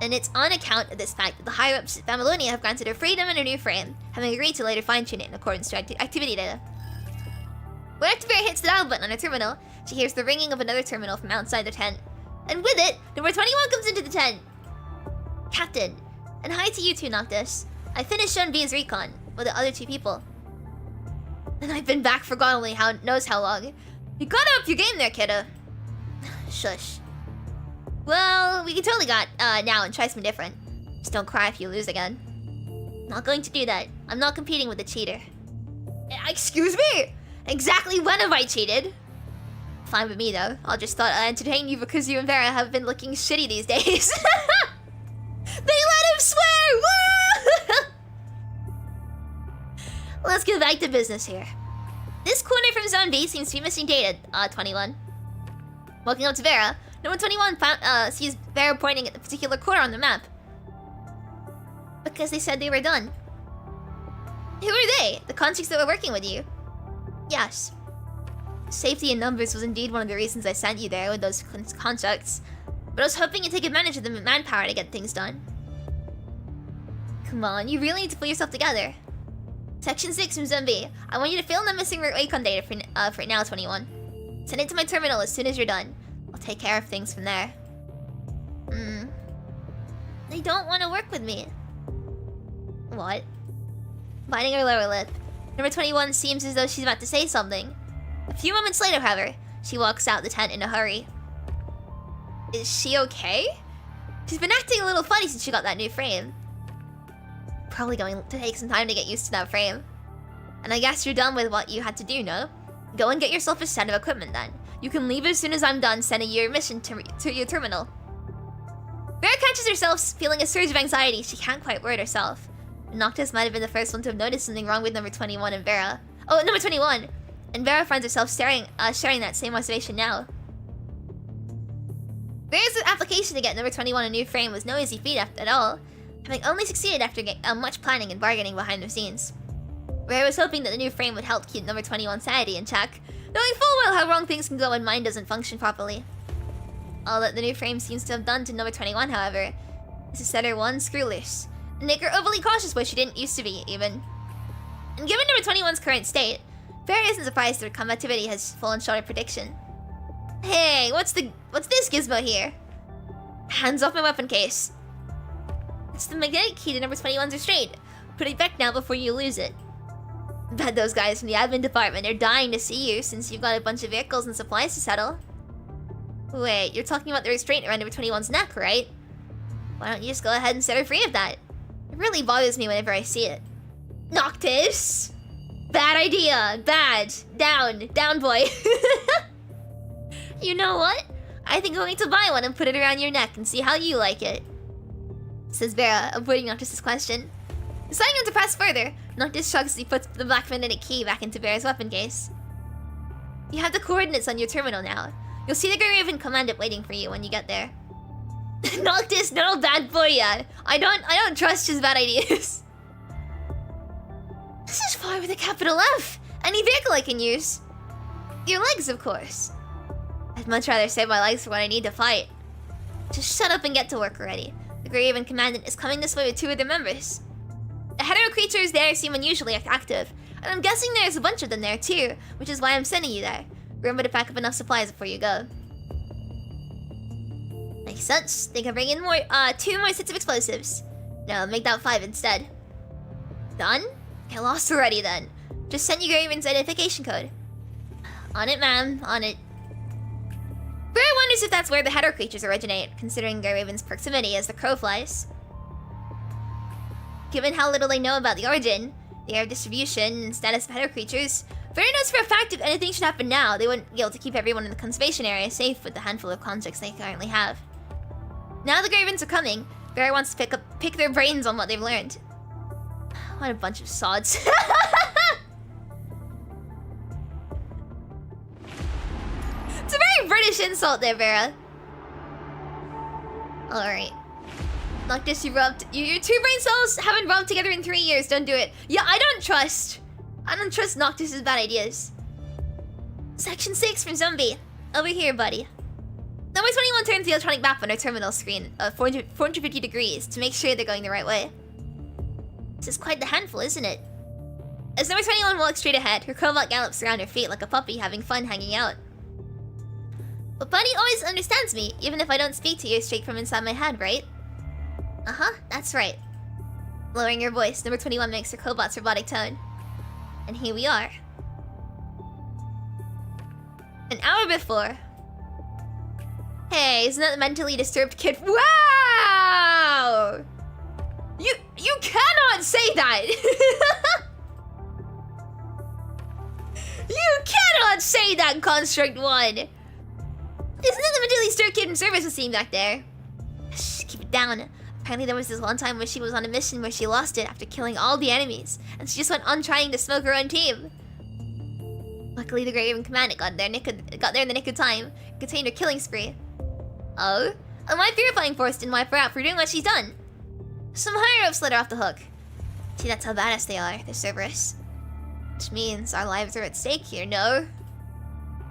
and it's on account of this fact that the higher-ups at Familionia have granted her freedom in her new frame, having agreed to later fine-tune it in accordance to activity data. Whenever Vera hits the dial button on her terminal, she hears the ringing of another terminal from outside the tent. And with it, number 21 comes into the tent. Captain, and hi to you too, Noctis. I finished Shun V's recon with the other 2 people. And I've been back for God only knows how long. You got up your game there, kiddo. Shush. Well, we can totally now and try something different. Just don't cry if you lose again. Not going to do that. I'm not competing with a cheater. Excuse me? Exactly when have I cheated? Fine with me, though. I just thought I'd entertain you because you and Vera have been looking shitty these days. They let him swear! Woo! Let's get back to business here. This corner from Zone B seems to be missing data, 21. Walking up to Vera, number 21 sees Vera pointing at the particular corner on the map. Because they said they were done. Who are they? The contracts that were working with you? Yes. Safety in numbers was indeed one of the reasons I sent you there with those contracts. But I was hoping you'd take advantage of the manpower to get things done. Come on, you really need to pull yourself together. Section 6 from Zone B. I want you to fill in the missing recon data for now, 21. Send it to my terminal as soon as you're done. I'll take care of things from there. They don't want to work with me. What? Biting her lower lip. Number 21 seems as though she's about to say something. A few moments later, however, she walks out the tent in a hurry. Is she okay? She's been acting a little funny since she got that new frame. Probably going to take some time to get used to that frame. And I guess you're done with what you had to do, no? Go and get yourself a set of equipment then. You can leave as soon as I'm done sending your mission to your terminal. Vera catches herself feeling a surge of anxiety. She can't quite word herself. Noctis might have been the first one to have noticed something wrong with number 21 and Vera. Oh, number 21! And Vera finds herself sharing that same observation now. Vera's application to get number 21 a new frame was no easy feat at all, having only succeeded after much planning and bargaining behind the scenes. Vera was hoping that the new frame would help keep number 21's sanity in check, knowing full well how wrong things can go when mind doesn't function properly. All that the new frame seems to have done to number 21, however, is to set her one screw loose, and make her overly cautious where she didn't used to be, even. And given number 21's current state, Vera isn't surprised that her combativity has fallen short of prediction. Hey, what's this gizmo here? Hands off my weapon case. It's the magnetic key to number 21's restraint. Put it back now before you lose it. Bet those guys from the admin department are dying to see you since you've got a bunch of vehicles and supplies to settle. Wait, you're talking about the restraint around number 21's neck, right? Why don't you just go ahead and set her free of that? It really bothers me whenever I see it. Noctis! Bad idea! Bad! Down boy! You know what? I think I'm going to buy one and put it around your neck and see how you like it. Says Vera, avoiding Noctis' question. Deciding not to press further, Noctis shrugs as he puts the black magnetic key back into Vera's weapon case. You have the coordinates on your terminal now. You'll see the Grey Raven commandant waiting for you when you get there. Noctis, no bad boy yet. I don't trust his bad ideas. This is far with a capital F. Any vehicle I can use. Your legs, of course. I'd much rather save my legs for when I need to fight. Just shut up and get to work already. The Grey Raven commandant is coming this way with 2 of their members. The hetero creatures there seem unusually active, and I'm guessing there's a bunch of them there too, which is why I'm sending you there. Remember to pack up enough supplies before you go. Makes sense. They can bring in 2 more sets of explosives. No, make that 5 instead. Done? Get lost already then. Just send you Grey Raven's identification code. On it, ma'am. On it. Vera wonders if that's where the hetero creatures originate, considering Grey Raven's proximity as the crow flies. Given how little they know about the origin, the area of distribution, and status of hetero creatures, Vera knows for a fact if anything should happen now, they wouldn't be able to keep everyone in the conservation area safe with the handful of constructs they currently have. Now the Grey Ravens are coming, Vera wants to pick their brains on what they've learned. What a bunch of sods. It's a very British insult there, Vera. Alright. Noctis, your 2 brain cells haven't rubbed together in 3 years, don't do it. Yeah, I don't trust Noctis' bad ideas. Section 6 from Zombie. Over here, buddy. Number 21 turns the electronic map on her terminal screen 450 degrees to make sure they're going the right way. This is quite the handful, isn't it? As number 21 walks straight ahead, her cobalt gallops around her feet like a puppy having fun hanging out. But Bunny always understands me, even if I don't speak to you straight from inside my head, right? Uh-huh, that's right. Lowering her voice, number 21 makes her cobot's robotic tone. And here we are. An hour before. Hey, isn't that the mentally disturbed kid? Wow! You cannot say that! You cannot say that, Construct 1! Isn't that the mentally disturbed kid in service was seen back there? Shh, keep it down. Apparently there was this one time where she was on a mission where she lost it after killing all the enemies, and she just went on trying to smoke her own team. Luckily the Grey Raven commandant got there in the nick of time, and contained her killing spree. Oh? And my purifying force didn't wipe her out for doing what she's done. Some higher-ups let her off the hook. See, that's how badass they are, they're Cerberus. Which means our lives are at stake here, no?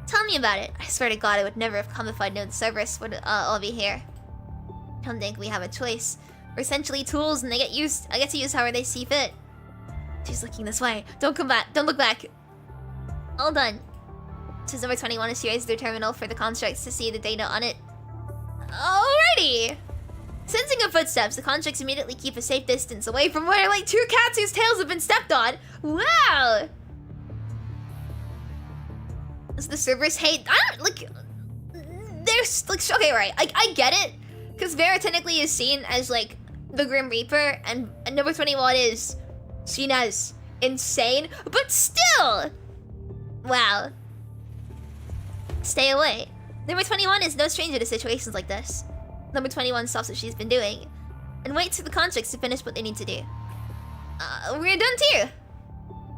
Tell me about it. I swear to God I would never have come if I'd known the Cerberus would all be here. I don't think we have a choice. We're essentially tools and I get to use however they see fit. She's looking this way. Don't come back. Don't look back. All done. Says number 21 as she raises their terminal for the constructs to see the data on it. Alrighty! Sensing her footsteps, the constructs immediately keep a safe distance away from where like 2 cats whose tails have been stepped on. Wow! Does the Cerberus hate? I don't like. There's like okay, right? I get it, because Vera technically is seen as like the Grim Reaper, and number 21 is seen as insane, but still, wow. Stay away. Number 21 is no stranger to situations like this. Number 21 stops what she's been doing and waits for the constructs to finish what they need to do. We're done too!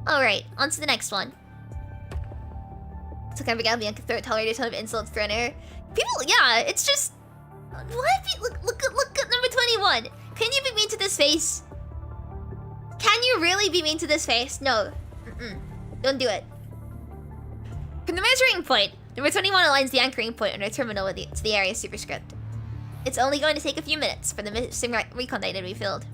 Alright, on to the next one. So can Bianca tolerate a ton of insults thrown at her. People, yeah, it's just... What? Look at number 21. Can you be mean to this face? Can you really be mean to this face? No. Don't do it. From the measuring point, number 21 aligns the anchoring point on our terminal with to the area superscript. It's only going to take a few minutes for the missing recon data to be filled.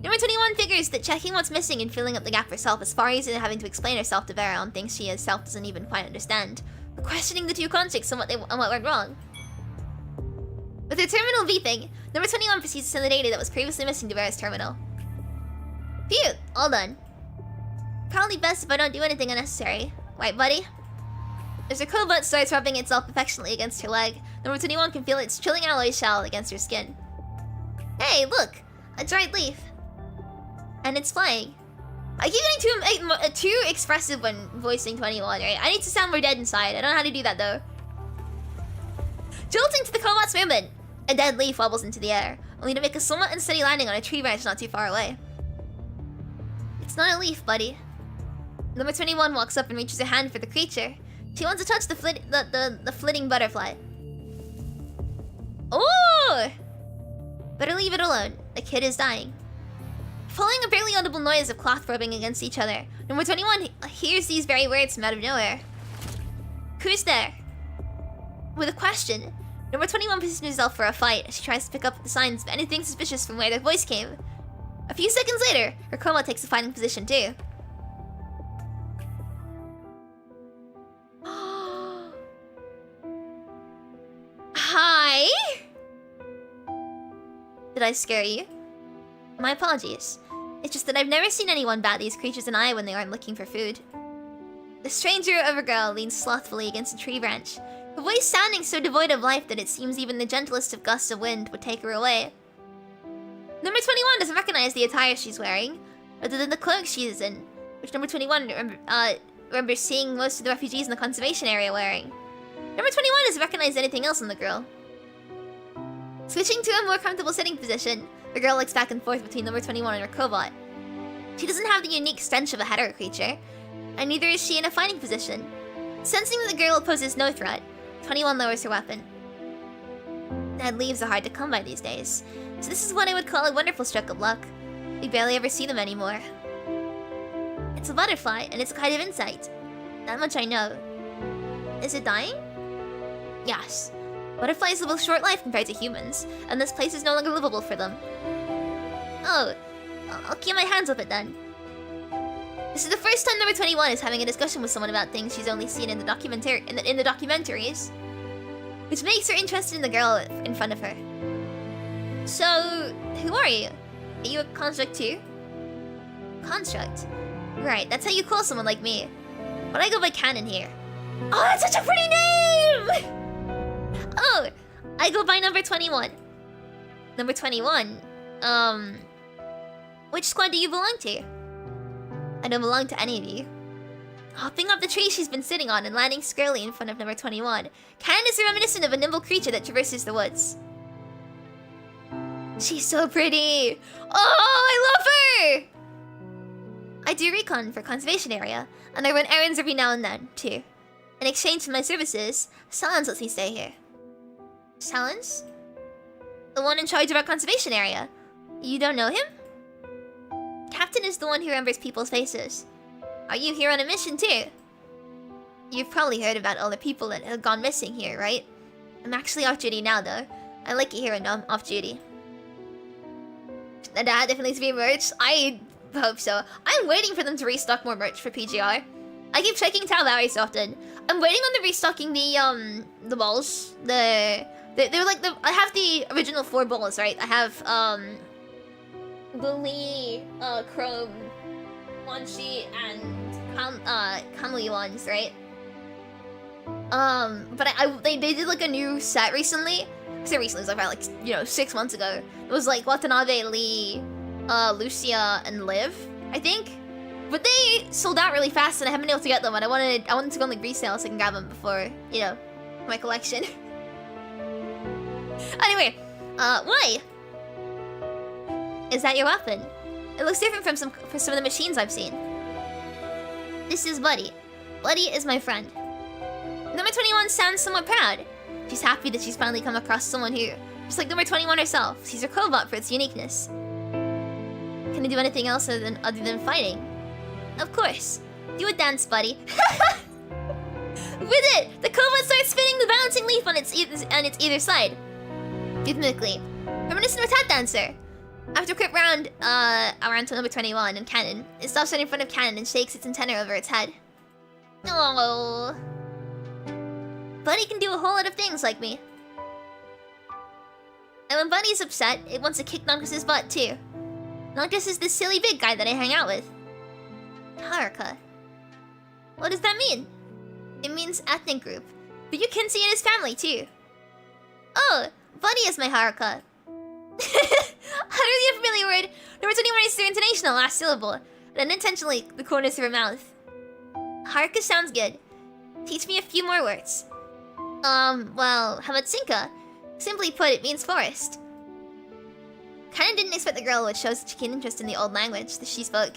Number 21 figures that checking what's missing and filling up the gap herself is far easier than having to explain herself to Vera on things she herself doesn't even quite understand, or questioning the two conchicks on what went wrong. With her terminal beeping, number 21 proceeds to send the data that was previously missing to Vera's terminal. Phew, all done. Probably best if I don't do anything unnecessary. Right, buddy? As her cobot starts rubbing itself affectionately against her leg, number 21 can feel its chilling alloy shell against her skin. Hey, look! A dried leaf. And it's flying. I keep getting too expressive when voicing 21, right? I need to sound more dead inside. I don't know how to do that, though. Jolting to the cobot's movement, a dead leaf wobbles into the air, only to make a somewhat unsteady landing on a tree branch not too far away. It's not a leaf, buddy. Number 21 walks up and reaches her hand for the creature. She wants to touch the flitting butterfly. Oh! Better leave it alone. The kid is dying. Following a barely audible noise of cloth rubbing against each other, number 21 hears these very words from out of nowhere. Who's there? With a question, number 21 positions herself for a fight as she tries to pick up the signs of anything suspicious from where their voice came. A few seconds later, her coma takes a fighting position too. Hi? Did I scare you? My apologies. It's just that I've never seen anyone bat these creatures an eye when they aren't looking for food. The stranger of a girl leans slothfully against a tree branch, her voice sounding so devoid of life that it seems even the gentlest of gusts of wind would take her away. Number 21 doesn't recognize the attire she's wearing, other than the cloak she is in, which number 21 remembers seeing most of the refugees in the conservation area wearing. Number 21 doesn't recognize anything else in the girl. Switching to a more comfortable sitting position, the girl looks back and forth between number 21 and her cobot. She doesn't have the unique stench of a hetero creature, and neither is she in a fighting position. Sensing that the girl poses no threat, 21 lowers her weapon. Dead leaves are hard to come by these days, so this is what I would call a wonderful stroke of luck. We barely ever see them anymore. It's a butterfly, and it's a kind of insect. That much I know. Is it dying? Yes. Butterflies live a short life compared to humans, and this place is no longer livable for them. Oh, I'll keep my hands off it then. This is the first time number 21 is having a discussion with someone about things she's only seen in the documentaries, which makes her interested in the girl in front of her. So, who are you? Are you a construct too? Construct? Right, that's how you call someone like me. But I go by Canon here. Oh, that's such a pretty name! Oh, I go by number 21. Number 21? Which squad do you belong to? I don't belong to any of you. Hopping up the tree she's been sitting on and landing squarely in front of number 21, Canon is reminiscent of a nimble creature that traverses the woods. She's so pretty! Oh, I love her! I do recon for conservation area, and I run errands every now and then, too. In exchange for my services, Salans lets me stay here. Salans? The one in charge of our conservation area. You don't know him? Captain is the one who remembers people's faces. Are you here on a mission too? You've probably heard about all the people that have gone missing here, right? I'm actually off duty now though. I like it here when I'm off duty. That definitely needs to be merch. I hope so. I'm waiting for them to restock more merch for PGR. I keep checking Taobao very so often. I'm waiting on the restocking the balls. They're like I have the original 4 balls, right? I have the Lee, Chrome, Wanshi, and Kamui ones, right? But they did like a new set recently. I say recently, it was about 6 months ago. It was like Watanabe, Lee, Lucia, and Liv, I think. But they sold out really fast and I haven't been able to get them, and I wanted to go on like resale so I can grab them before, you know, my collection. Anyway, why? Is that your weapon? It looks different from some of the machines I've seen. This is Buddy. Buddy is my friend. Number 21 sounds somewhat proud. She's happy that she's finally come across someone who, just like number 21 herself, sees her cobot for its uniqueness. Can I do anything else other than fighting? Of course. Do a dance, Buddy. With it, the cobot starts spinning the balancing leaf on its either side. Rhythmically, reminiscent of a tap dancer. After a quick round, around to number 21 and Canon, it stops right in front of Canon and shakes its antenna over its head. Oh. Buddy can do a whole lot of things like me. And when Buddy's upset, it wants to kick Noctis's butt too. Noctis is this silly big guy that I hang out with. Haruka. What does that mean? It means ethnic group, but you can see it as family too. Oh, Buddy is my Haruka. Utterly unfamiliar word. Number 21 is their intonation on the last syllable, and unintentionally the corners of her mouth. Haruka sounds good. Teach me a few more words. Well, how about Sinka? Simply put, it means forest. Kinda didn't expect the girl would show such a keen interest in the old language that she spoke.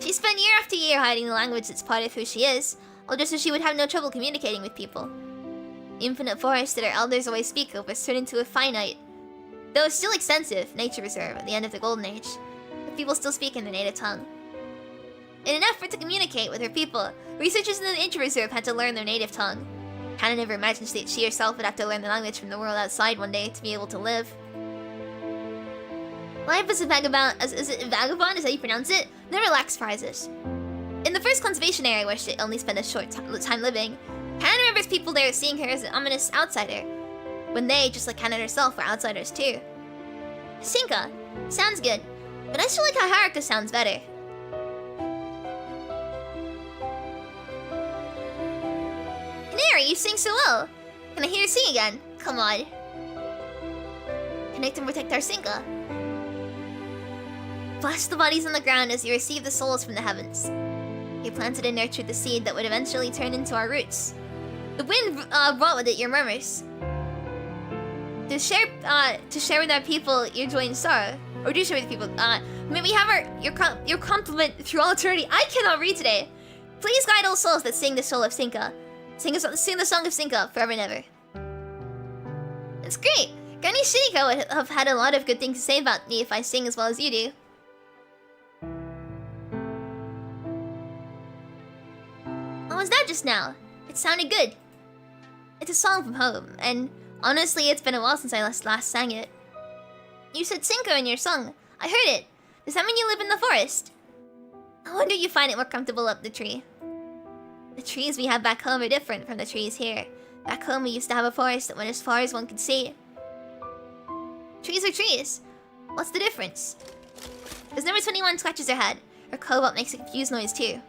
She spent year after year hiding the language that's part of who she is, all just so she would have no trouble communicating with people. The infinite forest that our elders always speak of was turned into a finite, though still extensive, nature reserve at the end of the Golden Age, but people still speak in their native tongue. In an effort to communicate with her people, researchers in the nature reserve had to learn their native tongue. Hannah never imagined that she herself would have to learn the language from the world outside one day to be able to live. Life as a vagabond, is it vagabond, is how you pronounce it, never lacks prizes. In the first conservation area where she only spent a short time living, Hannah remembers people there seeing her as an ominous outsider, when they, just like Hannah herself, were outsiders too. Sinka. Sounds good, but I still like how Haruka sounds better. Canary, you sing so well. Can I hear you sing again? Come on. Connect and protect our Sinka. Bless the bodies on the ground as you receive the souls from the heavens. You planted and nurtured the seed that would eventually turn into our roots. The wind brought with it your murmurs. To share with our people your joy and sorrow, or do share with people. May we have your compliment through all eternity. I cannot read today. Please guide all souls that sing the soul of Sinka. Sing the song of Sinka forever and ever. That's great. Granny Shiriko would have had a lot of good things to say about me if I sing as well as you do. What was that just now? It sounded good. It's a song from home, and honestly, it's been a while since I last sang it. You said Sinka in your song. I heard it. Does that mean you live in the forest? I wonder you find it more comfortable up the tree. The trees we have back home are different from the trees here. Back home we used to have a forest that went as far as one could see. Trees are trees. What's the difference? As number 21 scratches her head, her cobalt makes a confused noise too.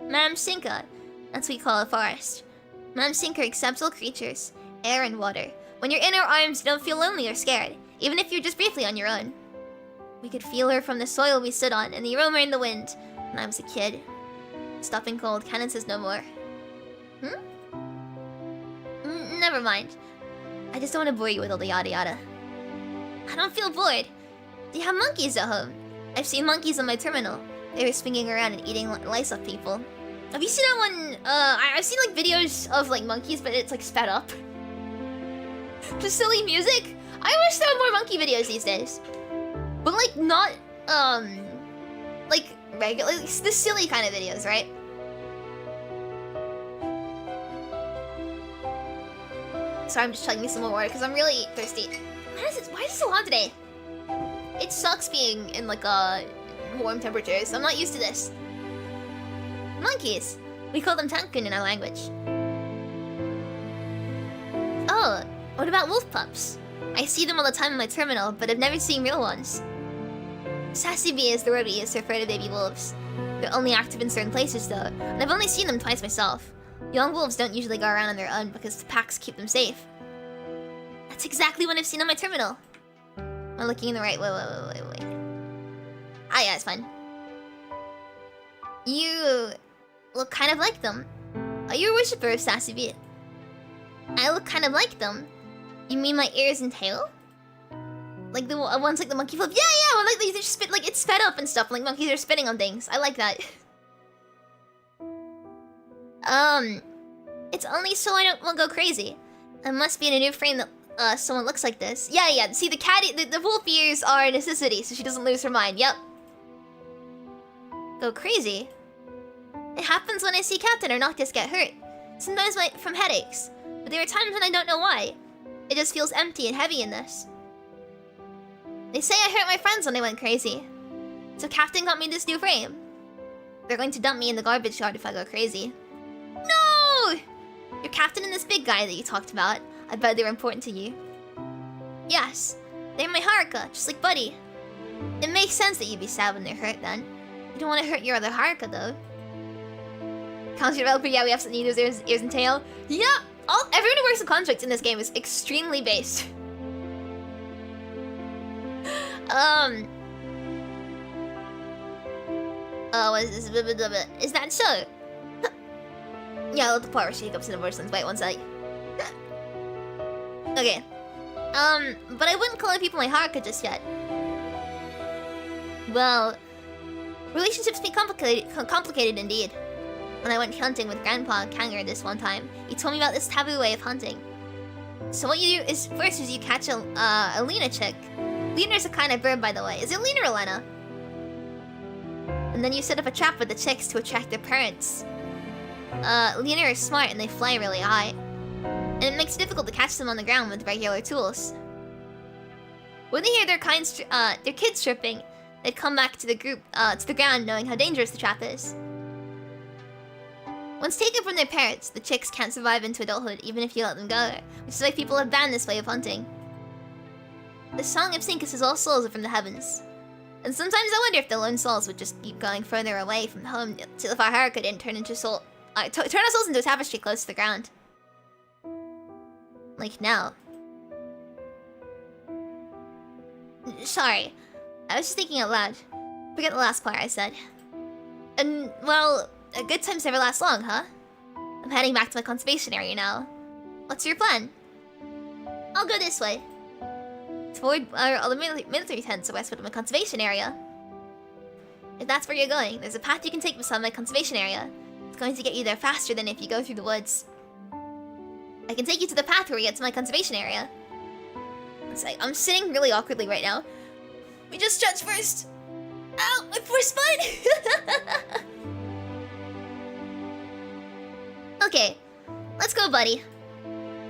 Mam Sinka. That's what we call a forest. Mam Sinka accepts all creatures, air and water. When you're in her arms, you don't feel lonely or scared, even if you're just briefly on your own. We could feel her from the soil we stood on and the aroma in the wind when I was a kid. Stopping cold, Canon says no more. Never mind. I just don't want to bore you with all the yada yada. I don't feel bored. Do you have monkeys at home? I've seen monkeys on my terminal. They were swinging around and eating lice off people. Have you seen that one? I've seen like videos of like monkeys, but it's like sped up. Just silly music. I wish there were more monkey videos these days, but like not like regular, like the silly kind of videos, right? Sorry, I'm just chugging some more water because I'm really thirsty. Why is it so hot today? It sucks being in like warm temperatures. I'm not used to this. Monkeys. We call them tankun in our language. Oh, what about wolf pups? I see them all the time in my terminal, but I've never seen real ones. Sassy bee is the word we use to refer to baby wolves. They're only active in certain places though, and I've only seen them twice myself. Young wolves don't usually go around on their own because the packs keep them safe. That's exactly what I've seen on my terminal. I'm looking in the right way. Ah yeah, it's fine. You look kind of like them. Are you a worshipper of Sassy? I look kind of like them. You mean my ears and tail? Like the ones like the monkey flip? Yeah, well, like they just spit, like it's sped up and stuff. Like monkeys are spitting on things. I like that. It's only so I won't go crazy. It must be in a new frame that someone looks like this. Yeah. See, the wolf ears are a necessity, so she doesn't lose her mind. Yep. Go crazy. It happens when I see Captain or Noctis get hurt. Sometimes from headaches, but there are times when I don't know why. It just feels empty and heavy in this. They say I hurt my friends when I went crazy. So Captain got me this new frame. They're going to dump me in the garbage yard if I go crazy. No! Your Captain and this big guy that you talked about, I bet they're important to you. Yes, they're my Haruka, just like Buddy. It makes sense that you'd be sad when they're hurt then. You don't want to hurt your other Haruka though. Council developer, yeah, we absolutely need those ears and tail. Yep! Everyone who works in contracts in this game is extremely based. What is this? Is that so? Yeah, I love the part where she hiccups in the voice. Wait one sec. Okay. But I wouldn't call people my Haruka just yet. Well, relationships be complicated indeed. When I went hunting with Grandpa Kanger this one time, he told me about this taboo way of hunting. So what you do is, first you catch a Lena chick. Lena's a kind of bird, by the way. Is it Lena or Lena? And then you set up a trap with the chicks to attract their parents. Lena are smart and they fly really high. And it makes it difficult to catch them on the ground with regular tools. When they hear their kids chirping, they'd come back to the ground knowing how dangerous the trap is. Once taken from their parents, the chicks can't survive into adulthood even if you let them go, which is why people have banned this way of hunting. The Song of Sync is all souls are from the heavens. And sometimes I wonder if the lone souls would just keep going further away from home till if our Haruka didn't turn our souls into a tapestry close to the ground. Like now. Sorry, I was just thinking out loud. Forget the last part I said. And, well, good times never last long, huh? I'm heading back to my conservation area now. What's your plan? I'll go this way. Toward all the military tents are westward of my conservation area. If that's where you're going, there's a path you can take beside my conservation area. It's going to get you there faster than if you go through the woods. I can take you to the path where we get to my conservation area. It's like, I'm sitting really awkwardly right now. We just stretch first. Ow, my poor spine! Okay, let's go, buddy.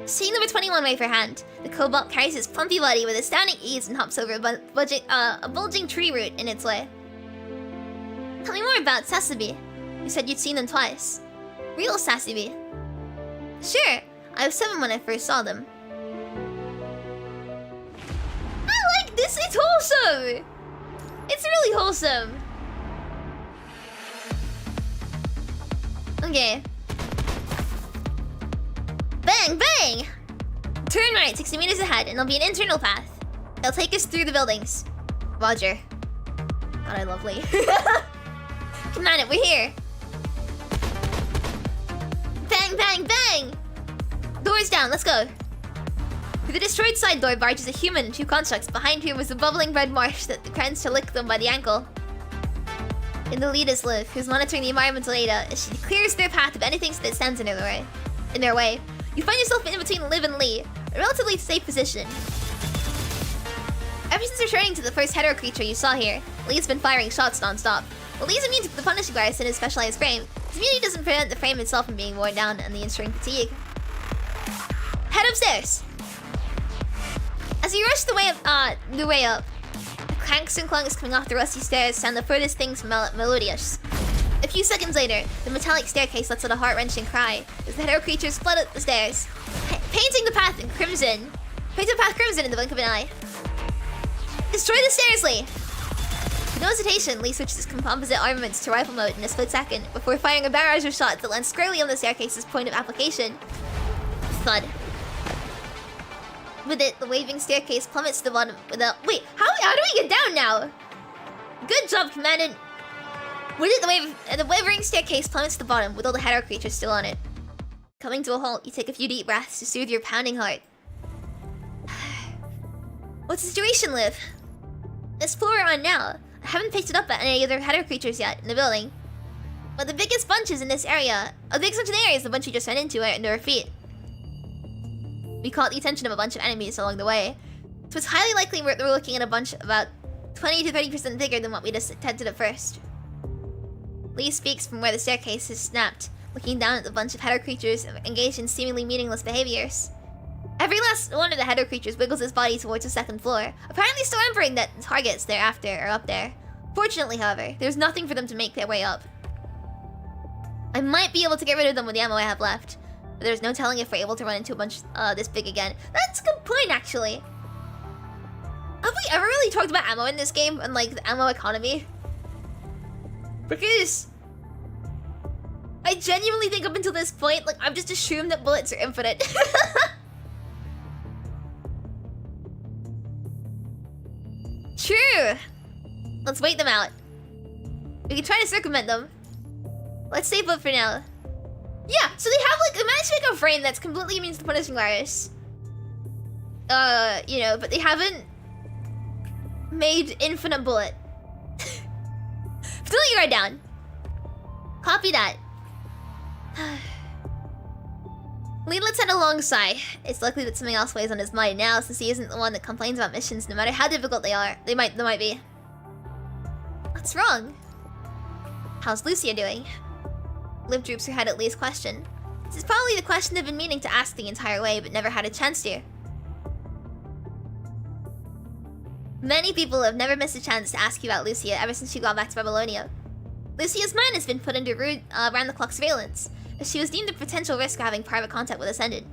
Seeing number 21 wave her hand, the Cobalt carries his plumpy body with astounding ease and hops over a bulging tree root in its way. Tell me more about Sasabi. You said you'd seen them twice. Real Sasabi. Sure, I was 7 when I first saw them. I like this, it's wholesome! It's really wholesome. Okay. Bang, bang! Turn right 60 meters ahead and there'll be an internal path. It'll take us through the buildings. Roger. God, I love Lee. Command it, we're here. Bang, bang, bang! Doors down, let's go. Through the destroyed side door barges a human and 2 constructs, behind whom was a bubbling red marsh that threatens to lick them by the ankle. In the lead is Liv, who's monitoring the environmental data as she clears their path of anything that stands in their way. You find yourself in between Liv and Lee, a relatively safe position. Ever since returning to the first hetero creature you saw here, Lee's been firing shots non-stop. While Lee's immune to the punishing virus in his specialized frame, his immunity doesn't prevent the frame itself from being worn down and the ensuing fatigue. Head upstairs! As you rush the way up, the clanks and clunks coming off the rusty stairs sound the furthest things from melodious. A few seconds later, the metallic staircase lets out a heart-wrenching cry as the hetero creatures flood up the stairs, painting the path crimson in the blink of an eye. Destroy the stairs, Lee! With no hesitation, Lee switches his composite armaments to rifle mode in a split second before firing a barrage of shots that land squarely on the staircase's point of application. Thud. With it, the waving staircase plummets to the bottom without— Wait, how do we get down now? Good job, Commandant. The wavering staircase plummets to the bottom with all the hetero creatures still on it. Coming to a halt, you take a few deep breaths to soothe your pounding heart. What's the situation, Liv? Let's pull her on now. I haven't picked it up at any other hetero creatures yet in the building. But the biggest bunches in this area... the biggest bunch in the area is the bunch we just ran into right under our feet. We caught the attention of a bunch of enemies along the way. So it's highly likely we're looking at a bunch about 20 to 30% bigger than what we just detected at first. Lee speaks from where the staircase is snapped, looking down at the bunch of hetero creatures engaged in seemingly meaningless behaviors. Every last one of the hetero creatures wiggles his body towards the second floor, apparently still remembering that the targets thereafter are up there. Fortunately, however, there's nothing for them to make their way up. I might be able to get rid of them with the ammo I have left, but there's no telling if we're able to run into a bunch this big again. That's a good point, actually. Have we ever really talked about ammo in this game and like the ammo economy? Because I genuinely think up until this point, like I've just assumed that bullets are infinite. True. Let's wait them out. We can try to circumvent them. Let's stay put for now. Yeah, so they have like, they managed to make a frame that's completely immune to the punishing virus. You know, but they haven't made infinite bullet. Still you right down. Copy that. Lee lets out a long sigh. It's likely that something else weighs on his mind now, since he isn't the one that complains about missions, no matter how difficult they are. They might be. What's wrong? How's Lucia doing? Liv droops her head at Lee's question. This is probably the question they've been meaning to ask the entire way, but never had a chance to. Many people have never missed a chance to ask you about Lucia ever since she got back to Babylonia. Lucia's mind has been put under round-the-clock surveillance, as she was deemed a potential risk of having private contact with Ascendant.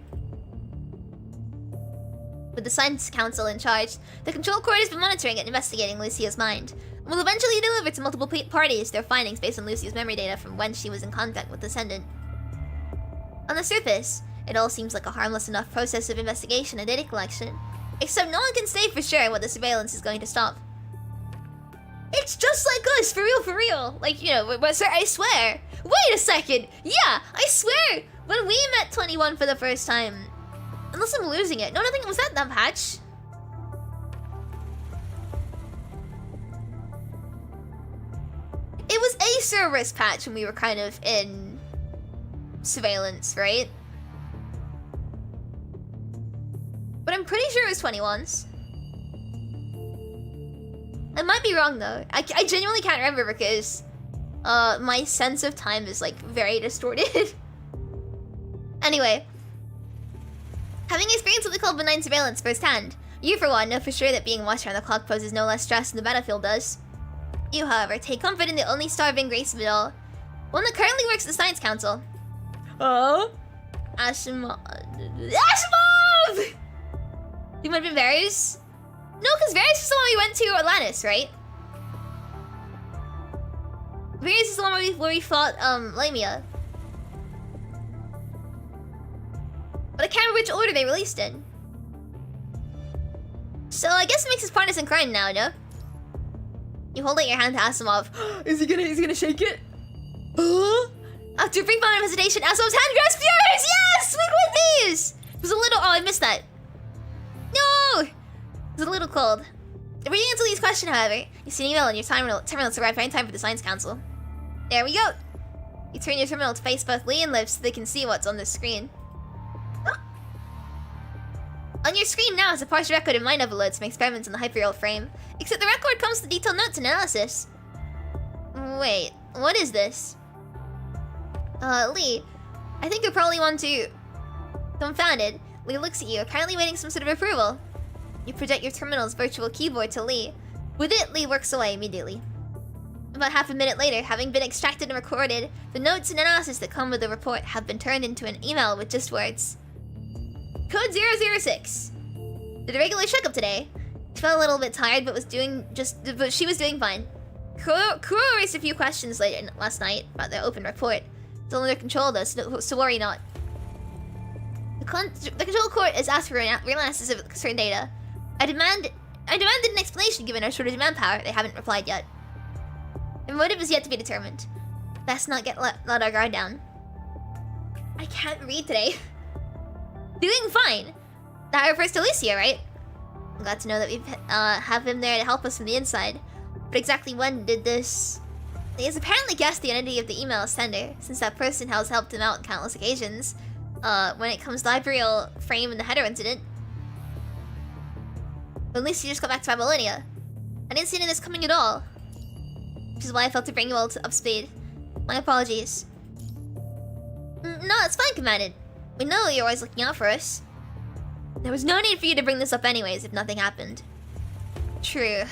With the Science Council in charge, the Control Court has been monitoring and investigating Lucia's mind, and will eventually deliver to multiple parties their findings based on Lucia's memory data from when she was in contact with Ascendant. On the surface, it all seems like a harmless enough process of investigation and data collection, except no one can say for sure what the surveillance is going to stop. It's just like us, for real. Like, you know, but sir, I swear. Wait a second. Yeah, I swear. When we met 21 for the first time, unless I'm losing it. No, nothing. Was that patch? It was a Cerberus patch when we were kind of in surveillance, right? But I'm pretty sure it was 21's. I might be wrong though. I genuinely can't remember because my sense of time is like very distorted. Anyway, having experienced what we call benign surveillance firsthand, you for one know for sure that being watched around the clock poses no less stress than the battlefield does. You, however, take comfort in the only starving grace of it all, one that currently works at the Science Council. Oh? Ashimov! You might have been Varys? No, because Varys is the one we went to Atlantis, right? Varys is the one where we fought, Lamia. But I can't remember which order they released in. So I guess it makes us partners in crime now, no? You hold out your hand to Asimov. Is he gonna shake it? After a brief moment of hesitation, Asimov's hand grasps yours! Yes! Make with these! It was a little... Oh, I missed that. No! It was a little cold. Reading into Lee's question, however, you see an email on your terminal to arrive right in time for the Science Council. There we go! You turn your terminal to face both Lee and Liv so they can see what's on the screen. On your screen now is a partial record of mind overloads from experiments in the hyperreal frame, except the record comes with detailed notes and analysis. Wait, what is this? Lee, I think you'll probably want to... Dumbfounded, Lee looks at you, apparently waiting some sort of approval. You project your terminal's virtual keyboard to Lee. With it, Lee works away immediately. About half a minute later, having been extracted and recorded, the notes and analysis that come with the report have been turned into an email with just words. Code 006. Did a regular checkup today. She felt a little bit tired, but she was doing fine. Kuro raised a few questions last night about the open report. It's under control though, so worry not. The control court has asked for real analysis of certain data. I demanded an explanation given our shortage of manpower. They haven't replied yet. Their motive is yet to be determined. Best not let our guard down. I can't read today. Doing fine. That refers to Ushio, right? I'm glad to know that we have him there to help us from the inside. But exactly when did this... He has apparently guessed the identity of the email sender, since that person has helped him out on countless occasions. When it comes to the hyperreal frame and the hetero incident. But at least you just got back to Babylonia. I didn't see any of this coming at all. Which is why I felt to bring you all up speed. My apologies. No, it's fine, Commandant. We know you're always looking out for us. There was no need for you to bring this up anyways if nothing happened. True.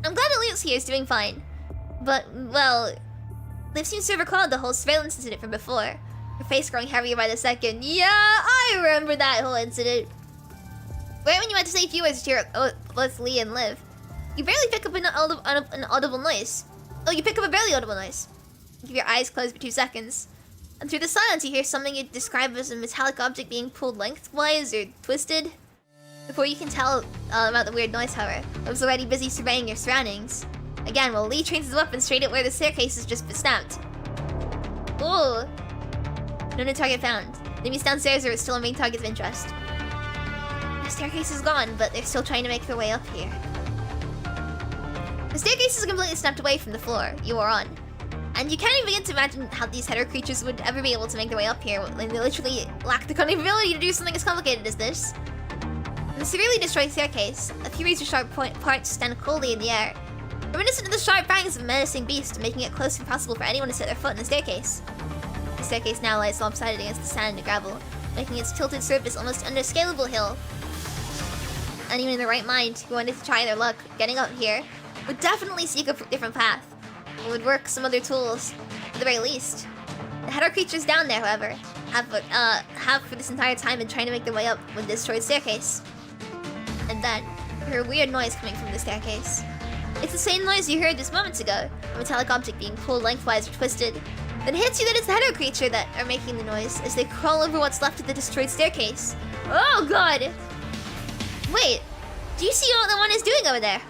I'm glad that Leo's here is doing fine. But, well... Liv seems to have recalled the whole surveillance incident from before. Her face growing heavier by the second. Yeah, I remember that whole incident. Right when you had to say a few words to your both Lee and Liv, you barely pick up an audible noise. Oh, you pick up a barely audible noise. You keep your eyes closed for 2 seconds. And through the silence, you hear something you describe as a metallic object being pulled lengthwise or twisted. Before you can tell about the weird noise, however, I was already busy surveying your surroundings. Again, while Lee trains his weapon straight at where the staircase has just been snapped. Ooh. No new target found. Maybe it's downstairs or it's still a main target of interest. The staircase is gone, but they're still trying to make their way up here. The staircase is completely snapped away from the floor you are on. And you can't even begin to imagine how these hetero creatures would ever be able to make their way up here when they literally lack the cognitive ability to do something as complicated as this. In the severely destroyed staircase, a few razor-sharp parts stand coldly in the air, reminiscent of the sharp fangs of a menacing beast, making it close to impossible for anyone to set their foot in the staircase. The staircase now lies lopsided against the sand and gravel, making its tilted surface almost an unscalable hill. Anyone in their right mind who wanted to try their luck getting up here would definitely seek a different path. It would work some other tools, at the very least. The hetero creatures down there, however, have for this entire time been trying to make their way up with this destroyed staircase. And then, you hear a weird noise coming from the staircase. It's the same noise you heard just moments ago, a metallic object being pulled lengthwise or twisted. Then it hits you that it's the hetero creature that are making the noise as they crawl over what's left of the destroyed staircase. Oh god! Wait, do you see what the one is doing over there?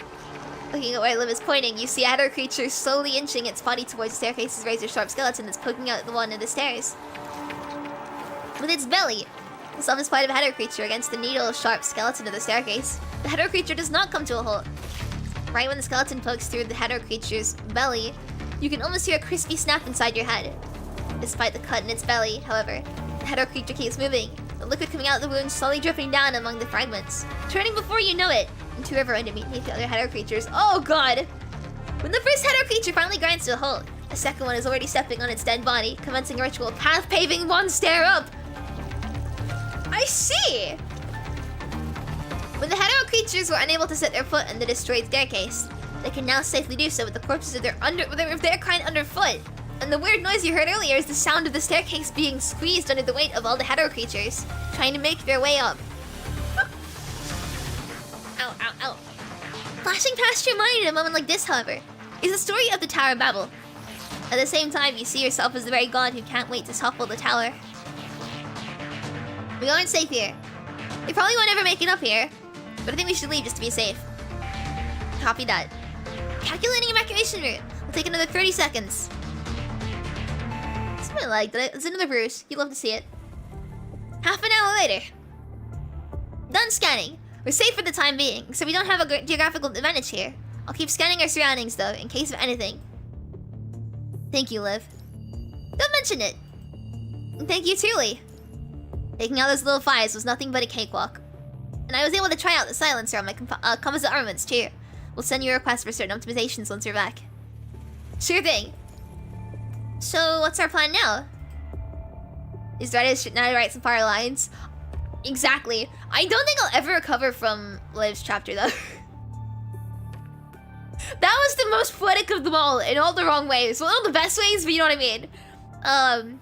Looking at where Liv is pointing, you see a hetero creature slowly inching its body towards the staircase's razor-sharp skeleton that's poking out the one of the stairs. With its belly, the toughest part of a hetero creature against the needle-sharp skeleton of the staircase, the hetero creature does not come to a halt. Right when the skeleton pokes through the hetero creature's belly, you can almost hear a crispy snap inside your head. Despite the cut in its belly, however, the hetero creature keeps moving, the liquid coming out of the wound slowly dripping down among the fragments, turning before you know it into a river underneath the other hetero creatures. Oh god! When the first hetero creature finally grinds to a halt, a second one is already stepping on its dead body, commencing a ritual path paving one stair up! I see! When the hetero creatures were unable to set their foot in the destroyed staircase, they can now safely do so with the corpses of their kind underfoot. And the weird noise you heard earlier is the sound of the staircase being squeezed under the weight of all the hetero creatures, trying to make their way up. Ow, ow, ow. Flashing past your mind in a moment like this, however, is the story of the Tower of Babel. At the same time, you see yourself as the very god who can't wait to topple the tower. We aren't safe here. We probably won't ever make it up here, but I think we should leave just to be safe. Copy that. Calculating evacuation route. We'll take another 30 seconds. It's my leg. It's another bruise. You'd love to see it. Half an hour later. Done scanning. We're safe for the time being, so we don't have a geographical advantage here. I'll keep scanning our surroundings, though, in case of anything. Thank you, Liv. Don't mention it. And thank you, truly. Taking out those little fires was nothing but a cakewalk. And I was able to try out the silencer on my composite armaments, too. We'll send you a request for certain optimizations once you're back. Sure thing. So, what's our plan now? Is to now write some fire lines? Exactly. I don't think I'll ever recover from Liv's chapter, though. That was the most poetic of them all, in all the wrong ways. Well, not the best ways, but you know what I mean.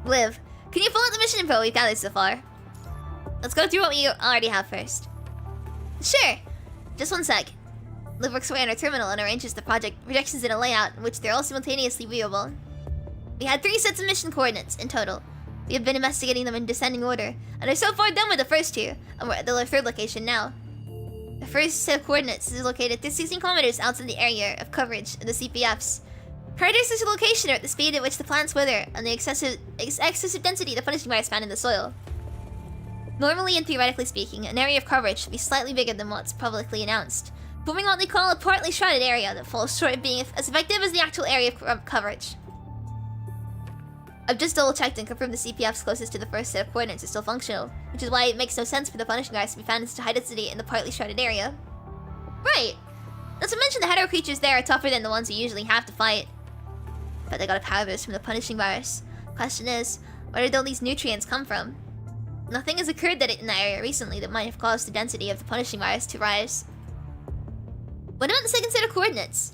Liv, can you pull out the mission info we've gathered so far? Let's go through what we already have first. Sure. Just one sec. Liv works away on our terminal and arranges the projections in a layout in which they're all simultaneously viewable. We had 3 sets of mission coordinates in total. We have been investigating them in descending order, and are so far done with the first 2, and we're at the 3rd location now. The first set of coordinates is located 16 kilometers outside the area of coverage of the CPFs. Prior to this location are at the speed at which the plants wither and the excessive density the punishing virus found in the soil. Normally and theoretically speaking, an area of coverage should be slightly bigger than what's publicly announced, forming what they call a partly shrouded area that falls short of being as effective as the actual area of coverage. I've just double-checked and confirmed the CPFs closest to the first set of coordinates is still functional, which is why it makes no sense for the punishing virus to be found in such a high density in the partly shrouded area. Right! Not to mention the hetero creatures there are tougher than the ones you usually have to fight. But they got a power boost from the punishing virus. Question is, where did all these nutrients come from? Nothing has occurred in that area recently that might have caused the density of the punishing virus to rise. What about the second set of coordinates?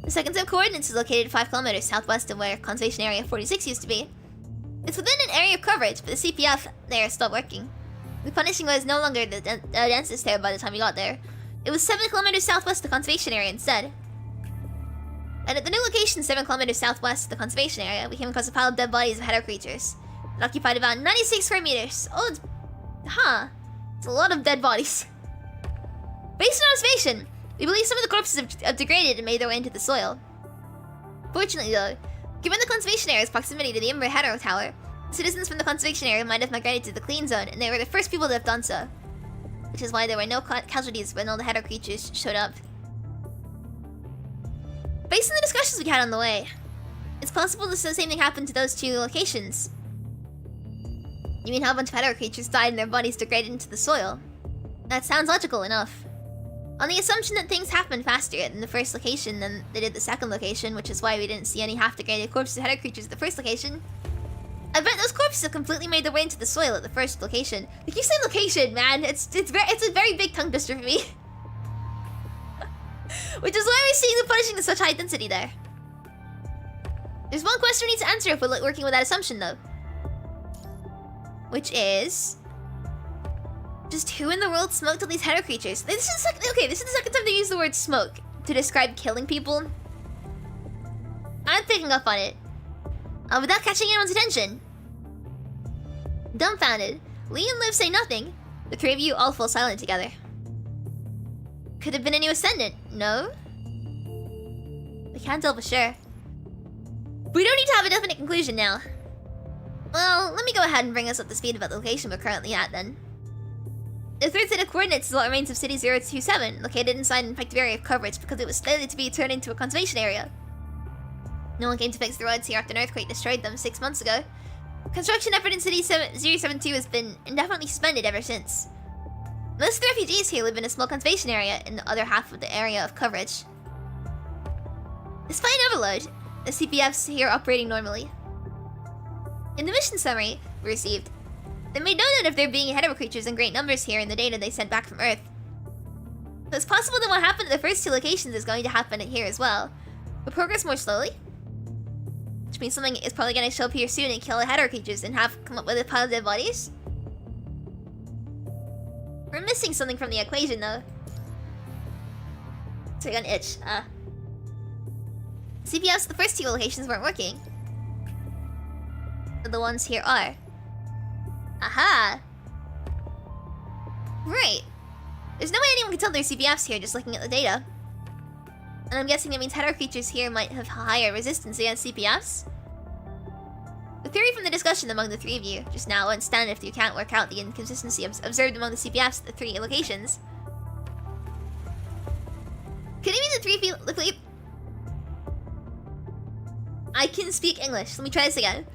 The second set of coordinates is located 5 kilometers southwest of where Conservation Area 46 used to be. It's within an area of coverage, but the CPF there stopped working. The punishing was no longer the densest there by the time we got there. It was 7 kilometers southwest of the Conservation Area instead. And at the new location 7 kilometers southwest of the Conservation Area, we came across a pile of dead bodies of hetero creatures. It occupied about 96 square meters. Oh, it's a lot of dead bodies. Based on observation, we believe some of the corpses have degraded and made their way into the soil. Fortunately though, given the conservation area's proximity to the Ember Hetero Tower, citizens from the conservation area might have migrated to the clean zone, and they were the first people to have done so. Which is why there were no casualties when all the hetero creatures showed up. Based on the discussions we had on the way, it's possible the same thing happened to those 2 locations. You mean how a bunch of hetero creatures died and their bodies degraded into the soil? That sounds logical enough. On the assumption that things happened faster in the first location than they did the second location, which is why we didn't see any half-degraded corpses of hetero creatures at the first location, I bet those corpses have completely made their way into the soil at the first location. Like, you say location, man. It's a very big tongue twister for me. Which is why we're seeing the punishing in such high density there. There's one question we need to answer if we're working with that assumption, though. Which is... just who in the world smoked all these hetero creatures? This is the second time they use the word smoke to describe killing people. I'm picking up on it. Without catching anyone's attention. Dumbfounded, Lee and Liv say nothing. The 3 of you all fall silent together. Could have been a new ascendant, no? We can't tell for sure. We don't need to have a definite conclusion now. Well, let me go ahead and bring us up to speed about the location we're currently at then. The third set of coordinates is what remains of City 027, located inside an infected area of coverage because it was slated to be turned into a conservation area. No one came to fix the roads here after an earthquake destroyed them 6 months ago. Construction effort in City 072 has been indefinitely suspended ever since. Most of the refugees here live in a small conservation area in the other half of the area of coverage. Despite an overload, the CPFs here are operating normally. In the mission summary we received, they made no note of there being hetero creatures in great numbers here in the data they sent back from Earth. So it's possible that what happened at the first 2 locations is going to happen here as well, but progress more slowly. Which means something is probably going to show up here soon and kill the hetero creatures and have come up with a pile of dead bodies. We're missing something from the equation though. So I got an itch. CPFs, the first 2 locations weren't working. But the ones here are. Aha! Right. There's no way anyone can tell there's CPFs here just looking at the data. And I'm guessing that means hetero creatures here might have higher resistance against CPFs. The theory from the discussion among the 3 of you just now won't stand if you can't work out the inconsistency observed among the CPFs at the 3 locations. Could it be the 3 I can speak English. Let me try this again.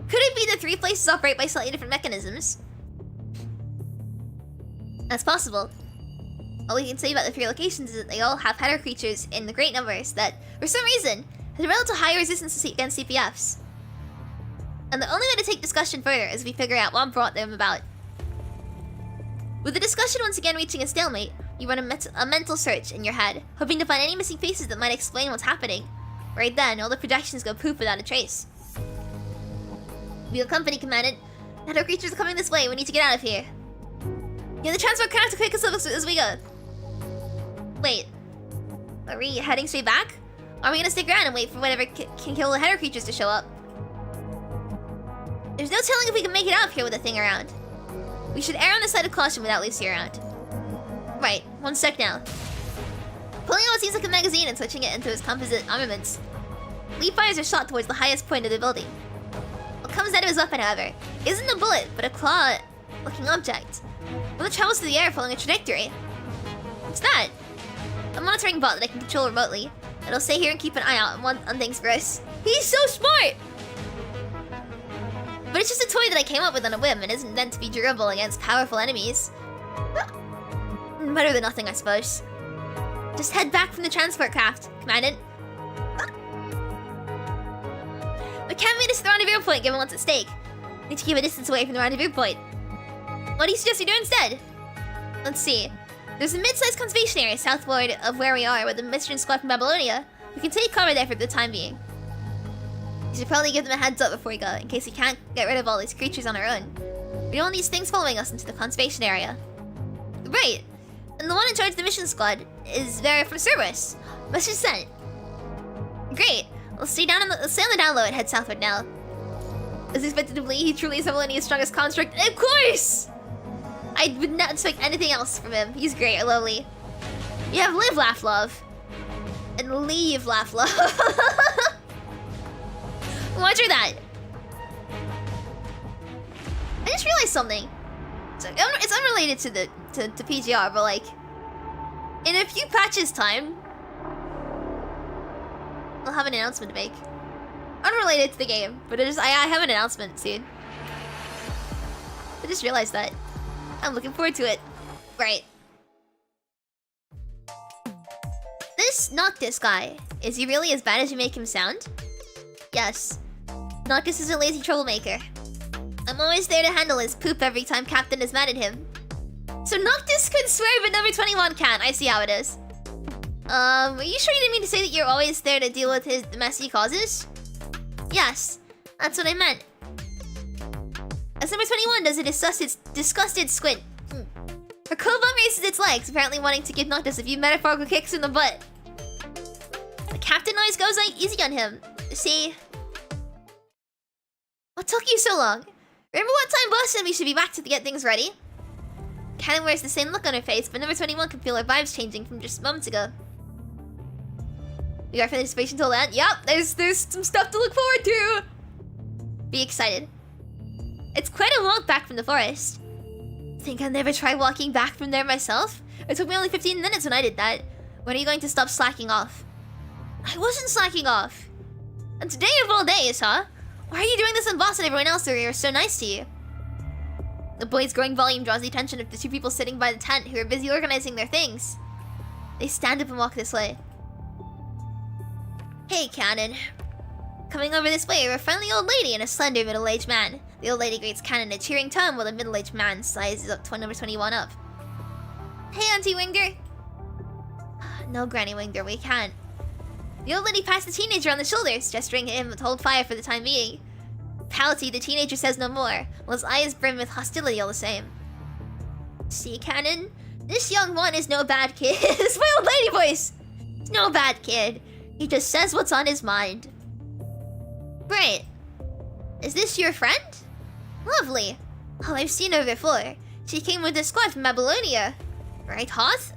Could it be the 3 places operate by slightly different mechanisms? That's possible. All we can say about the 3 locations is that they all have hetero creatures in the great numbers that, for some reason, have developed a higher resistance against CPFs. And the only way to take discussion further is if we figure out what brought them about. With the discussion once again reaching a stalemate, you run a mental search in your head, hoping to find any missing pieces that might explain what's happening. Right then, all the projections go poof without a trace. Wheel Company commanded, hetero creatures are coming this way, we need to get out of here. Get the transport craft to quick us as we go. Wait, are we heading straight back? Or are we gonna stick around and wait for whatever can kill the hetero creatures to show up? There's no telling if we can make it out of here with the thing around. We should err on the side of caution without Lucy around. Right, one sec now. Pulling out what seems like a magazine and switching it into his composite armaments. Lee fires a shot towards the highest point of the building. What comes out of his weapon, however, isn't a bullet, but a claw-looking object. One that travels through the air following a trajectory. What's that? A monitoring bot that I can control remotely. It'll stay here and keep an eye out on things for us. He's so smart! But it's just a toy that I came up with on a whim and isn't meant to be durable against powerful enemies. Better than nothing, I suppose. Just head back from the transport craft, Commandant. We can't meet us at the rendezvous point given what's at stake. Need to keep a distance away from the rendezvous point. What do you suggest we do instead? Let's see. There's a mid-sized conservation area southward of where we are with the mission squad from Babylonia. We can take cover there for the time being. You should probably give them a heads up before we go, in case we can't get rid of all these creatures on our own. We don't want these things following us into the conservation area. Right. And the one in charge of the mission squad is Vera from Cerberus. Message sent. Great. Let's stay on the down low and head southward now. As expected to believe, he truly is Babylonia's strongest construct. Of course! I would not expect anything else from him. He's great. I love Lee. You have live, laugh, love. And leave, laugh, love. Roger that. I just realized something. It's unrelated to PGR, but like, in a few patches time, I'll have an announcement to make. Unrelated to the game, but I have an announcement soon. I just realized that. I'm looking forward to it. Right. This Noctis guy, is he really as bad as you make him sound? Yes. Noctis is a lazy troublemaker. I'm always there to handle his poop every time Captain is mad at him. So Noctis can swear, but number 21 can't. I see how it is. Are you sure you didn't mean to say that you're always there to deal with the mess he causes? Yes, that's what I meant. As number 21 does a disgusted squint. Her Cobalt raises its legs, apparently wanting to give Noctis a few metaphorical kicks in the butt. The Captain always goes easy on him. See? What took you so long? Remember what time Boss said we should be back to get things ready? Canon wears the same look on her face, but number 21 can feel her vibes changing from just moments ago. We are for the anticipation till then. Yup, there's some stuff to look forward to. Be excited. It's quite a walk back from the forest. Think I'll never try walking back from there myself? It took me only 15 minutes when I did that. When are you going to stop slacking off? I wasn't slacking off. And today of all days, huh? Why are you doing this when Boss and everyone else are so nice to you? The boy's growing volume draws the attention of the two people sitting by the tent who are busy organizing their things. They stand up and walk this way. Hey, Canon. Coming over this way are a friendly old lady and a slender middle-aged man. The old lady greets Canon in a cheering tone while the middle-aged man sizes up number 21 up. Hey, Auntie Winger. No, Granny Winger, we can't. The old lady pats the teenager on the shoulders, gesturing at him to hold fire for the time being. Pouty, the teenager says no more, while his eyes brim with hostility all the same. See, Canon? This young one is no bad kid. It's my old lady voice! He's no bad kid. He just says what's on his mind. Right. Is this your friend? Lovely. Oh, I've seen her before. She came with the squad from Babylonia. Right, Hoth?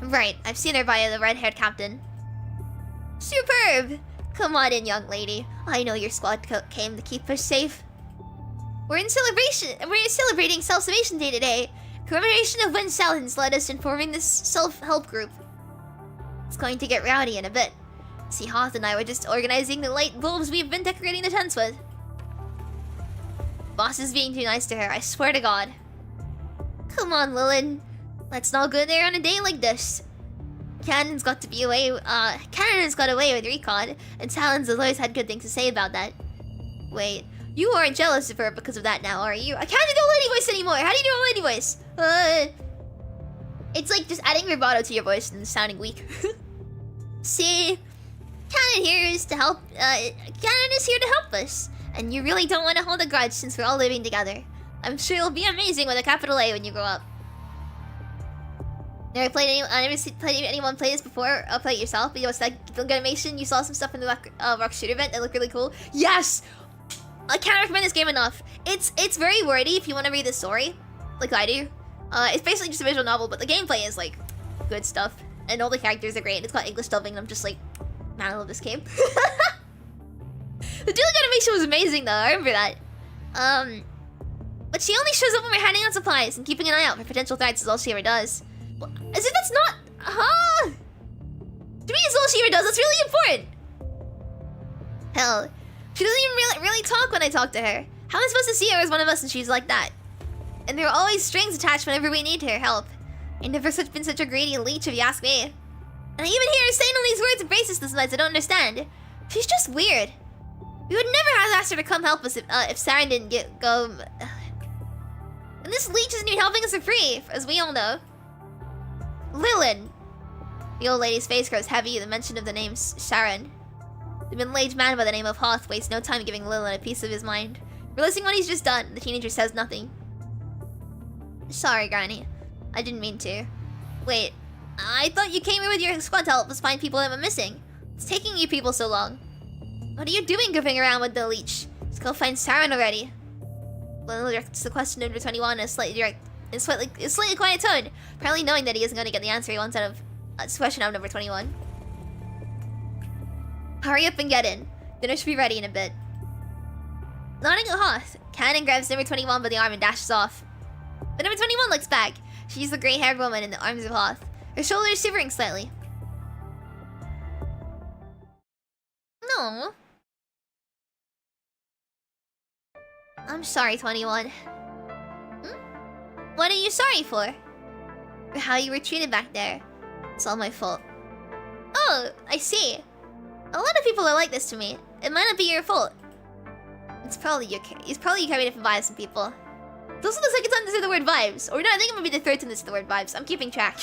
Right, I've seen her via the red-haired captain. Superb! Come on in, young lady. I know your squad came to keep us safe. We're celebrating Self-Summation Day today. Commemoration of when Salins led us in forming this self-help group. It's going to get rowdy in a bit. See, Hoth and I were just organizing the light bulbs we've been decorating the tents with. Boss is being too nice to her, I swear to God. Come on, Lilin. Let's not go there on a day like this. Canon's got away with Recon, and Talons has always had good things to say about that. Wait, you aren't jealous of her because of that now, are you? I can't do the lady voice anymore! How do you do a lady voice? It's like just adding vibrato to your voice and sounding weak. See, Canon here is to help, Canon is here to help us. And you really don't want to hold a grudge since we're all living together. I'm sure you'll be amazing with a capital A when you grow up. Never played anyone play this before? I'll play it yourself. But you know, it's like the animation. You saw some stuff in the Rock Shooter event that looked really cool. Yes! I can't recommend this game enough. It's very wordy if you want to read the story, like I do. It's basically just a visual novel, but the gameplay is like good stuff, and all the characters are great. It's got English dubbing, and I'm just like, man, I love this game. The dueling animation was amazing, though. I remember that. But she only shows up when we're handing out supplies and keeping an eye out for potential threats is all she ever does. Well, as if that's not... Huh? To me, it's all she ever does. That's really important. Hell, she doesn't even really talk when I talk to her. How am I supposed to see her as one of us and she's like that? And there are always strings attached whenever we need her help. I've never been such a greedy leech, if you ask me. And I even hear her saying all these words of racist lies I don't understand. She's just weird. We would never have asked her to come help us if Saren didn't go... And this leech isn't even helping us for free, as we all know. Lilin. The old lady's face grows heavy at the mention of the name Sharon. The middle-aged man by the name of Hoth wastes no time giving Lilin a piece of his mind. Realizing what he's just done, the teenager says nothing. Sorry, Granny. I didn't mean to. Wait, I thought you came here with your squad to help us find people that went missing. It's taking you people so long. What are you doing goofing around with the leech? Let's go find Saren already. Lilin directs the question to number 21 in a slightly quiet tone, apparently knowing that he isn't going to get the answer he wants out of this question out of number 21. Hurry up and get in. Dinner should be ready in a bit. Nodding at Hoth, Canon grabs number 21 by the arm and dashes off. But number 21 looks back. She's the gray-haired woman in the arms of Hoth, her shoulders shivering slightly. No. I'm sorry, 21. What are you sorry for? For how you were treated back there. It's all my fault. Oh, I see. A lot of people are like this to me. It might not be your fault. It's probably carrying different vibes from people. Those are the second time to say the word vibes. Or no, I think it might be the third time to say the word vibes. I'm keeping track.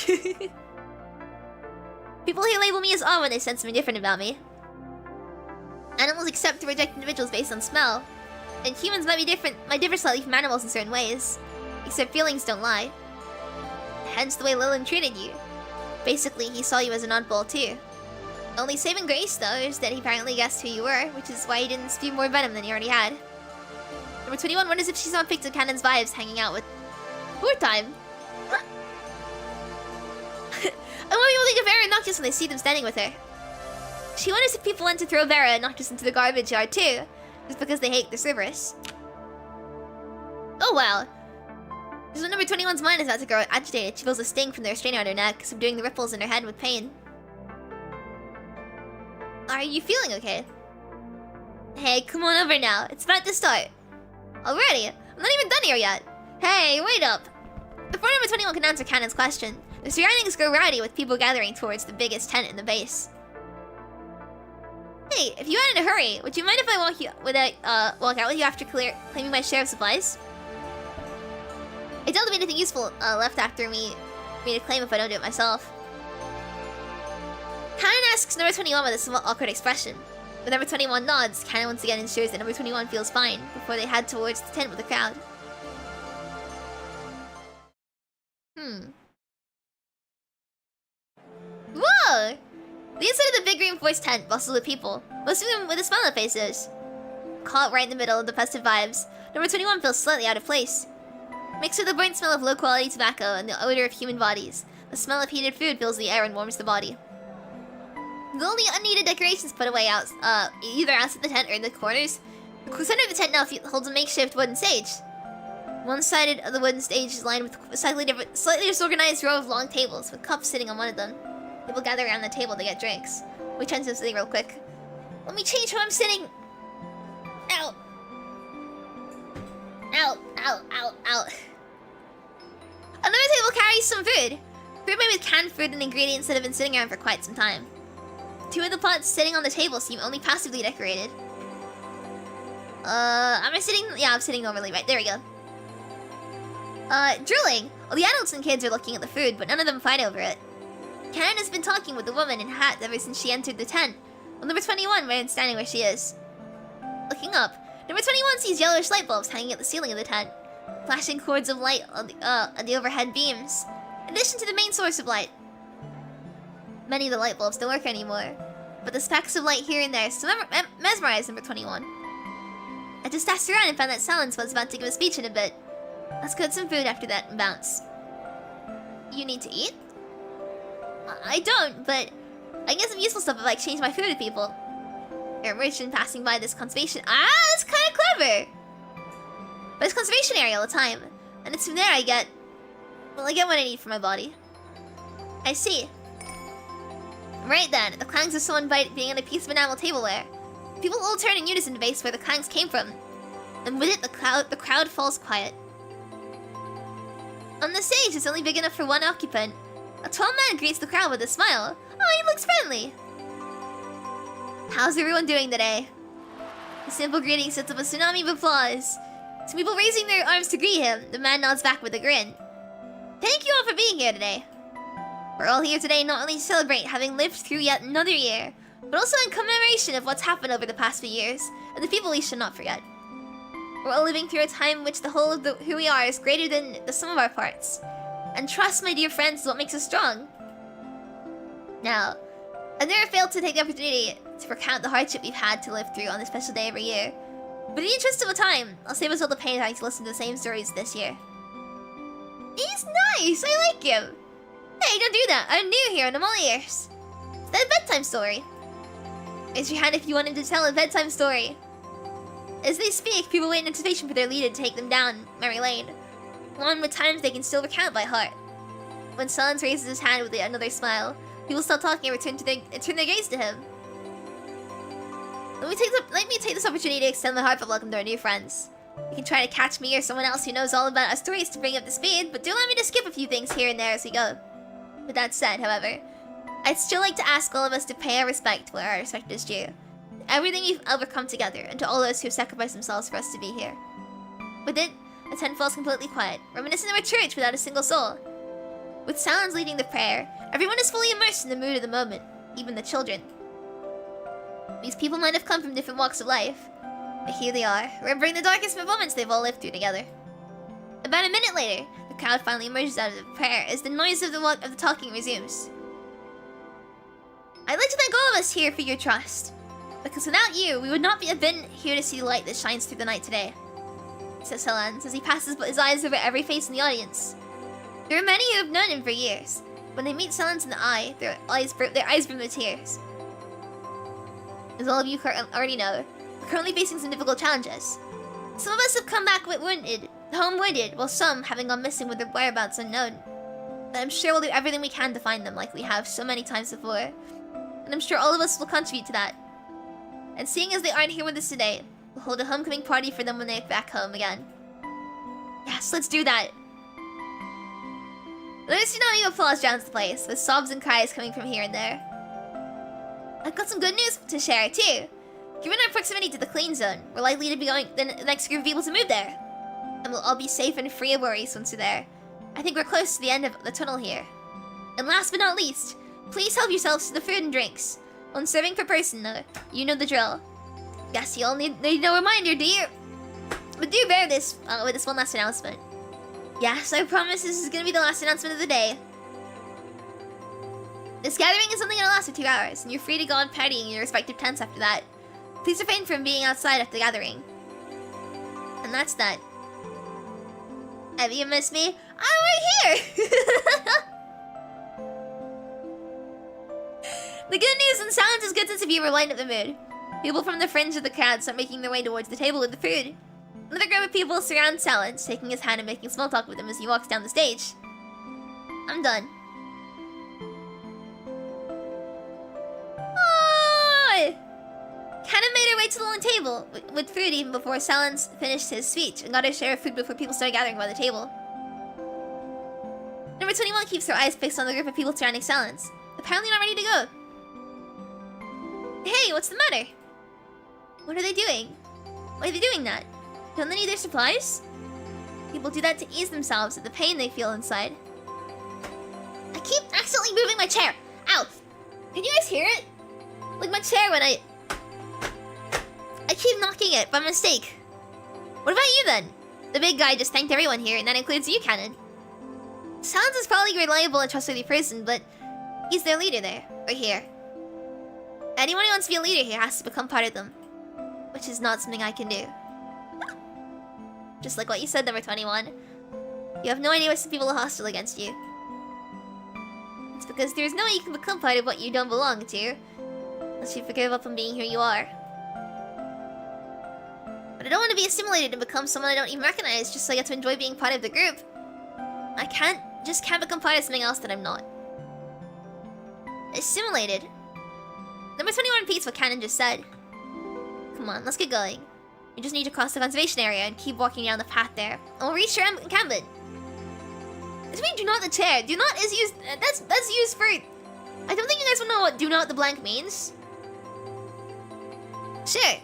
People here label me as odd when they sense something different about me. Animals accept to reject individuals based on smell. And humans might differ slightly from animals in certain ways. Except feelings don't lie. Hence the way Lilin treated you. Basically, he saw you as an oddball too. Only saving grace, though, is that he apparently guessed who you were, which is why he didn't spew more venom than he already had. Number 21 wonders if she's not picked up Canon's vibes hanging out with... Poor time. I want people to think of Vera and Noctis when they see them standing with her. She wonders if people want to throw Vera and Noctis into the garbage yard too, just because they hate the Cerberus. Oh wow. Just when number 21's mind is about to grow agitated, she feels a sting from the restrainer on her neck, subduing the ripples in her head with pain. Are you feeling okay? Hey, come on over now. It's about to start. Already? I'm not even done here yet. Hey, wait up. Before number 21 can answer Canon's question, the surroundings grow rowdy with people gathering towards the biggest tent in the base. Hey, if you aren't in a hurry, would you mind if I walk out with you after claiming my share of supplies? I doubt there'll be anything useful left after me to claim if I don't do it myself. Canon asks number 21 with a somewhat awkward expression. When number 21 nods, Canon once again ensures that number 21 feels fine before they head towards the tent with the crowd. Whoa! The inside of the big reinforced tent bustles with people, most of them with a smile on faces. Caught right in the middle of the festive vibes, number 21 feels slightly out of place. Mixed with the burnt smell of low-quality tobacco and the odor of human bodies, the smell of heated food fills the air and warms the body. The only unneeded decorations put away either outside the tent or in the corners. The center of the tent now holds a makeshift wooden stage. One side of the wooden stage is lined with a slightly disorganized row of long tables, with cups sitting on one of them. People gather around the table to get drinks. We try to sit real quick. Let me change how I'm sitting! Ow! Ow, ow, ow, ow. Another table carries some food. Food made with canned food and ingredients that have been sitting around for quite some time. Two of the pots sitting on the table seem only passively decorated. Am I sitting? Yeah, I'm sitting normally. Right, there we go. Drilling. All the adults and kids are looking at the food, but none of them fight over it. Canon has been talking with the woman in hat ever since she entered the tent, while number 21 remains standing where she is. Looking up, number 21 sees yellowish light bulbs hanging at the ceiling of the tent, flashing cords of light on the overhead beams, in addition to the main source of light. Many of the light bulbs don't work anymore, but the specks of light here and there still mesmerize number 21. I just asked around and found that Silence was about to give a speech in a bit. Let's go get some food after that and bounce. You need to eat? I don't, but I get some useful stuff if I exchange my food with people. You're a merchant passing by this conservation. That's kind of clever! But it's conservation area all the time. And it's from there I get... Well, I get what I need for my body. I see. Right then, the clangs of someone being on a piece of enamel tableware. People all turn in unison to base where the clangs came from. And with it, the crowd falls quiet. On the stage, it's only big enough for one occupant. A tall man greets the crowd with a smile. Oh, he looks friendly. How's everyone doing today? The simple greeting sets up a tsunami of applause. Some people raising their arms to greet him. The man nods back with a grin. Thank you all for being here today. We're all here today not only to celebrate having lived through yet another year, but also in commemoration of what's happened over the past few years, and the people we should not forget. We're all living through a time in which the whole of who we are is greater than the sum of our parts. And trust, my dear friends, is what makes us strong. Now, I've never failed to take the opportunity to recount the hardship we've had to live through on this special day every year. But in the interest of time, I'll save us all the pain of having to listen to the same stories this year. He's nice! I like him! Hey, don't do that! I'm new here and I'm all ears. It's that bedtime story. Raise your hand if you want him to tell a bedtime story. As they speak, people wait in anticipation for their leader to take them down memory lane. One with times they can still recount by heart. When Silence raises his hand with another smile, people stop talking and turn their gaze to him. Let me take this opportunity to extend my heartfelt welcome to our new friends. You can try to catch me or someone else who knows all about our stories to bring up to speed, but do allow me to skip a few things here and there as we go. With that said, however, I'd still like to ask all of us to pay our respect where our respect is due. To everything we've overcome together, and to all those who have sacrificed themselves for us to be here. With it, the tent falls completely quiet, reminiscent of a church without a single soul. With Silence leading the prayer, everyone is fully immersed in the mood of the moment, even the children. These people might have come from different walks of life, but here they are, remembering the darkest moments they've all lived through together. About a minute later, the crowd finally emerges out of the prayer as the noise of the talking resumes. I'd like to thank all of us here for your trust, because without you, we would not have been here to see the light that shines through the night today, says Silence as he passes his eyes over every face in the audience. There are many who have known him for years. When they meet Silence in the eye, their eyes brim with tears. As all of you already know, we're currently facing some difficult challenges. Some of us have come back home wounded, while some having gone missing with their whereabouts unknown. But I'm sure we'll do everything we can to find them like we have so many times before. And I'm sure all of us will contribute to that. And seeing as they aren't here with us today, we'll hold a homecoming party for them when they're back home again. Yes, let's do that! Another tsunami of applause drowns the place, with sobs and cries coming from here and there. I've got some good news to share, too. Given our proximity to the clean zone, we're likely to be the next group of people to move there. And we'll all be safe and free of worries once we're there. I think we're close to the end of the tunnel here. And last but not least, please help yourselves to the food and drinks. One serving per person, though. You know the drill. Guess you all need no reminder, do you? But do bear this with this one last announcement. Yes, I promise this is gonna be the last announcement of the day. This gathering is only gonna last for 2 hours, and you're free to go on partying in your respective tents after that. Please refrain from being outside after the gathering. And that's that. Have you missed me? I'm right here! The good news and Silence is good sense of humor lighten up the mood. People from the fringe of the crowd start making their way towards the table with the food. Another group of people surround Silence, taking his hand and making small talk with him as he walks down the stage. I'm done. Oh! Canon made her way to the long table with food even before Silence finished his speech and got her share of food before people started gathering by the table. Number 21 keeps her eyes fixed on the group of people surrounding Silence, apparently not ready to go. Hey, what's the matter? What are they doing? Why are they doing that? Don't they need their supplies? People do that to ease themselves of the pain they feel inside. I keep accidentally moving my chair! Ow! Can you guys hear it? Like my chair when I keep knocking it by mistake. What about you then? The big guy just thanked everyone here, and that includes you, Canon. Silence is probably a reliable and trustworthy person, but he's their leader there, or here. Anyone who wants to be a leader here has to become part of them, which is not something I can do. Just like what you said, number 21. You have no idea what some people are hostile against you. It's because there's no way you can become part of what you don't belong to. Unless you forgive up on being who you are. But I don't want to be assimilated and become someone I don't even recognize just so I get to enjoy being part of the group. I can't become part of something else that I'm not. Assimilated. Number 21 repeats what Canon just said. Come on, let's get going. You just need to cross the conservation area and keep walking down the path there. And we'll reach your encampment. Does mean do not the chair? Do not is used. That's used for. I don't think you guys will know what do not the blank means. Sure.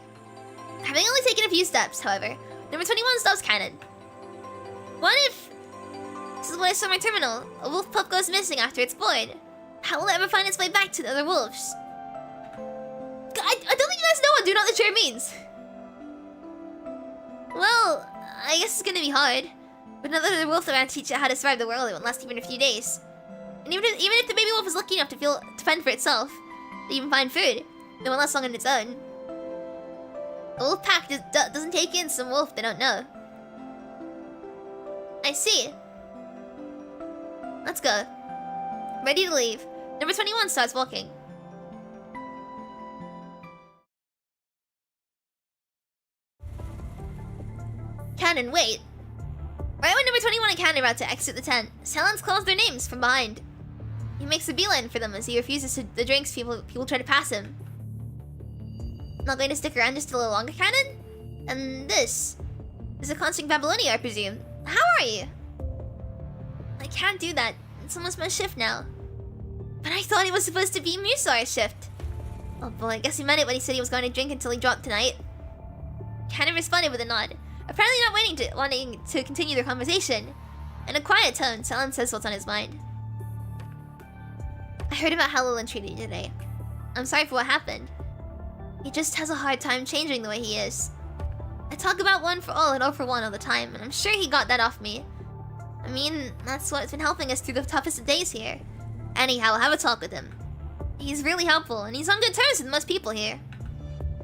Having only taken a few steps, however, number 21 stops Canon. What if this is what I saw in my terminal? A wolf pup goes missing after it's born. How will it ever find its way back to the other wolves? I don't think you guys know what do not the chair means. Well, I guess it's gonna be hard. But another wolf around to teach it how to survive the world, it won't last even a few days. And even if the baby wolf is lucky enough to fend for itself, to even find food, it won't last long on its own. A wolf pack doesn't take in some wolf they don't know. I see. Let's go. Ready to leave. Number 21 starts walking. Canon, wait. Right when number 21 and Canon are about to exit the tent, Silence calls their names from behind. He makes a beeline for them as he refuses the drinks people try to pass him. Not going to stick around just a little longer, Canon? And this is a constant Babylonia, I presume. How are you? I can't do that. It's almost my shift now. But I thought it was supposed to be Musar's shift. Oh boy, I guess he meant it when he said he was going to drink until he dropped tonight. Canon responded with a nod, apparently not wanting to continue their conversation. In a quiet tone, Silence says what's on his mind. I heard about how Lilin treated you today. I'm sorry for what happened. He just has a hard time changing the way he is. I talk about one for all and all for one all the time, and I'm sure he got that off me. I mean, that's what's been helping us through the toughest of days here. Anyhow, I'll have a talk with him. He's really helpful, and he's on good terms with most people here.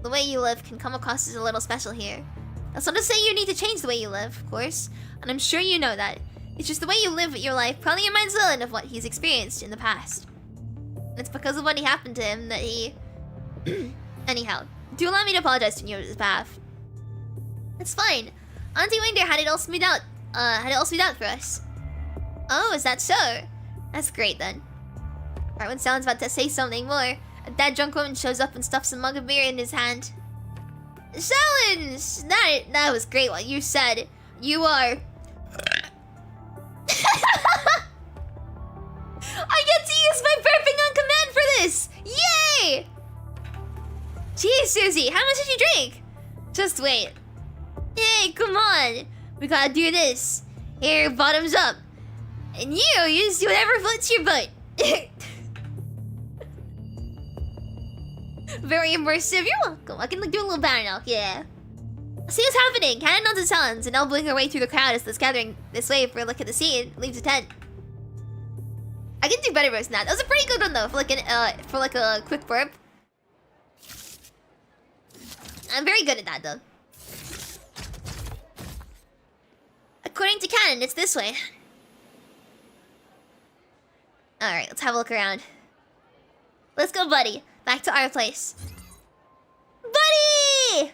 The way you live can come across as a little special here. That's not to say you need to change the way you live, of course, and I'm sure you know that. It's just the way you live your life probably reminds Lilin of what he's experienced in the past. It's because of what happened to him that he... Anyhow, do allow me to apologize to you on his behalf. It's fine. Auntie Reindeer had it all smoothed out for us. Oh, is that so? That's great then. Right when Silent's about to say something more, a dead drunk woman shows up and stuffs a mug of beer in his hand. Silence! That was great what you said. You are... I get to use my burping on command for this! Yay! Jeez, Susie, how much did you drink? Just wait. Hey, come on. We gotta do this. Here, bottoms up. And you use whatever floats your butt. Very immersive. You're welcome. I can do a little banner now. Yeah. See what's happening. Canon nods to Silence and elbowing her way through the crowd as that's gathering this way for a look at the scene. Leaves the tent. I can do better versus that. That was a pretty good one though for like a quick burp. I'm very good at that though. According to Canon, it's this way. Alright, let's have a look around. Let's go, buddy. Back to our place. Buddy!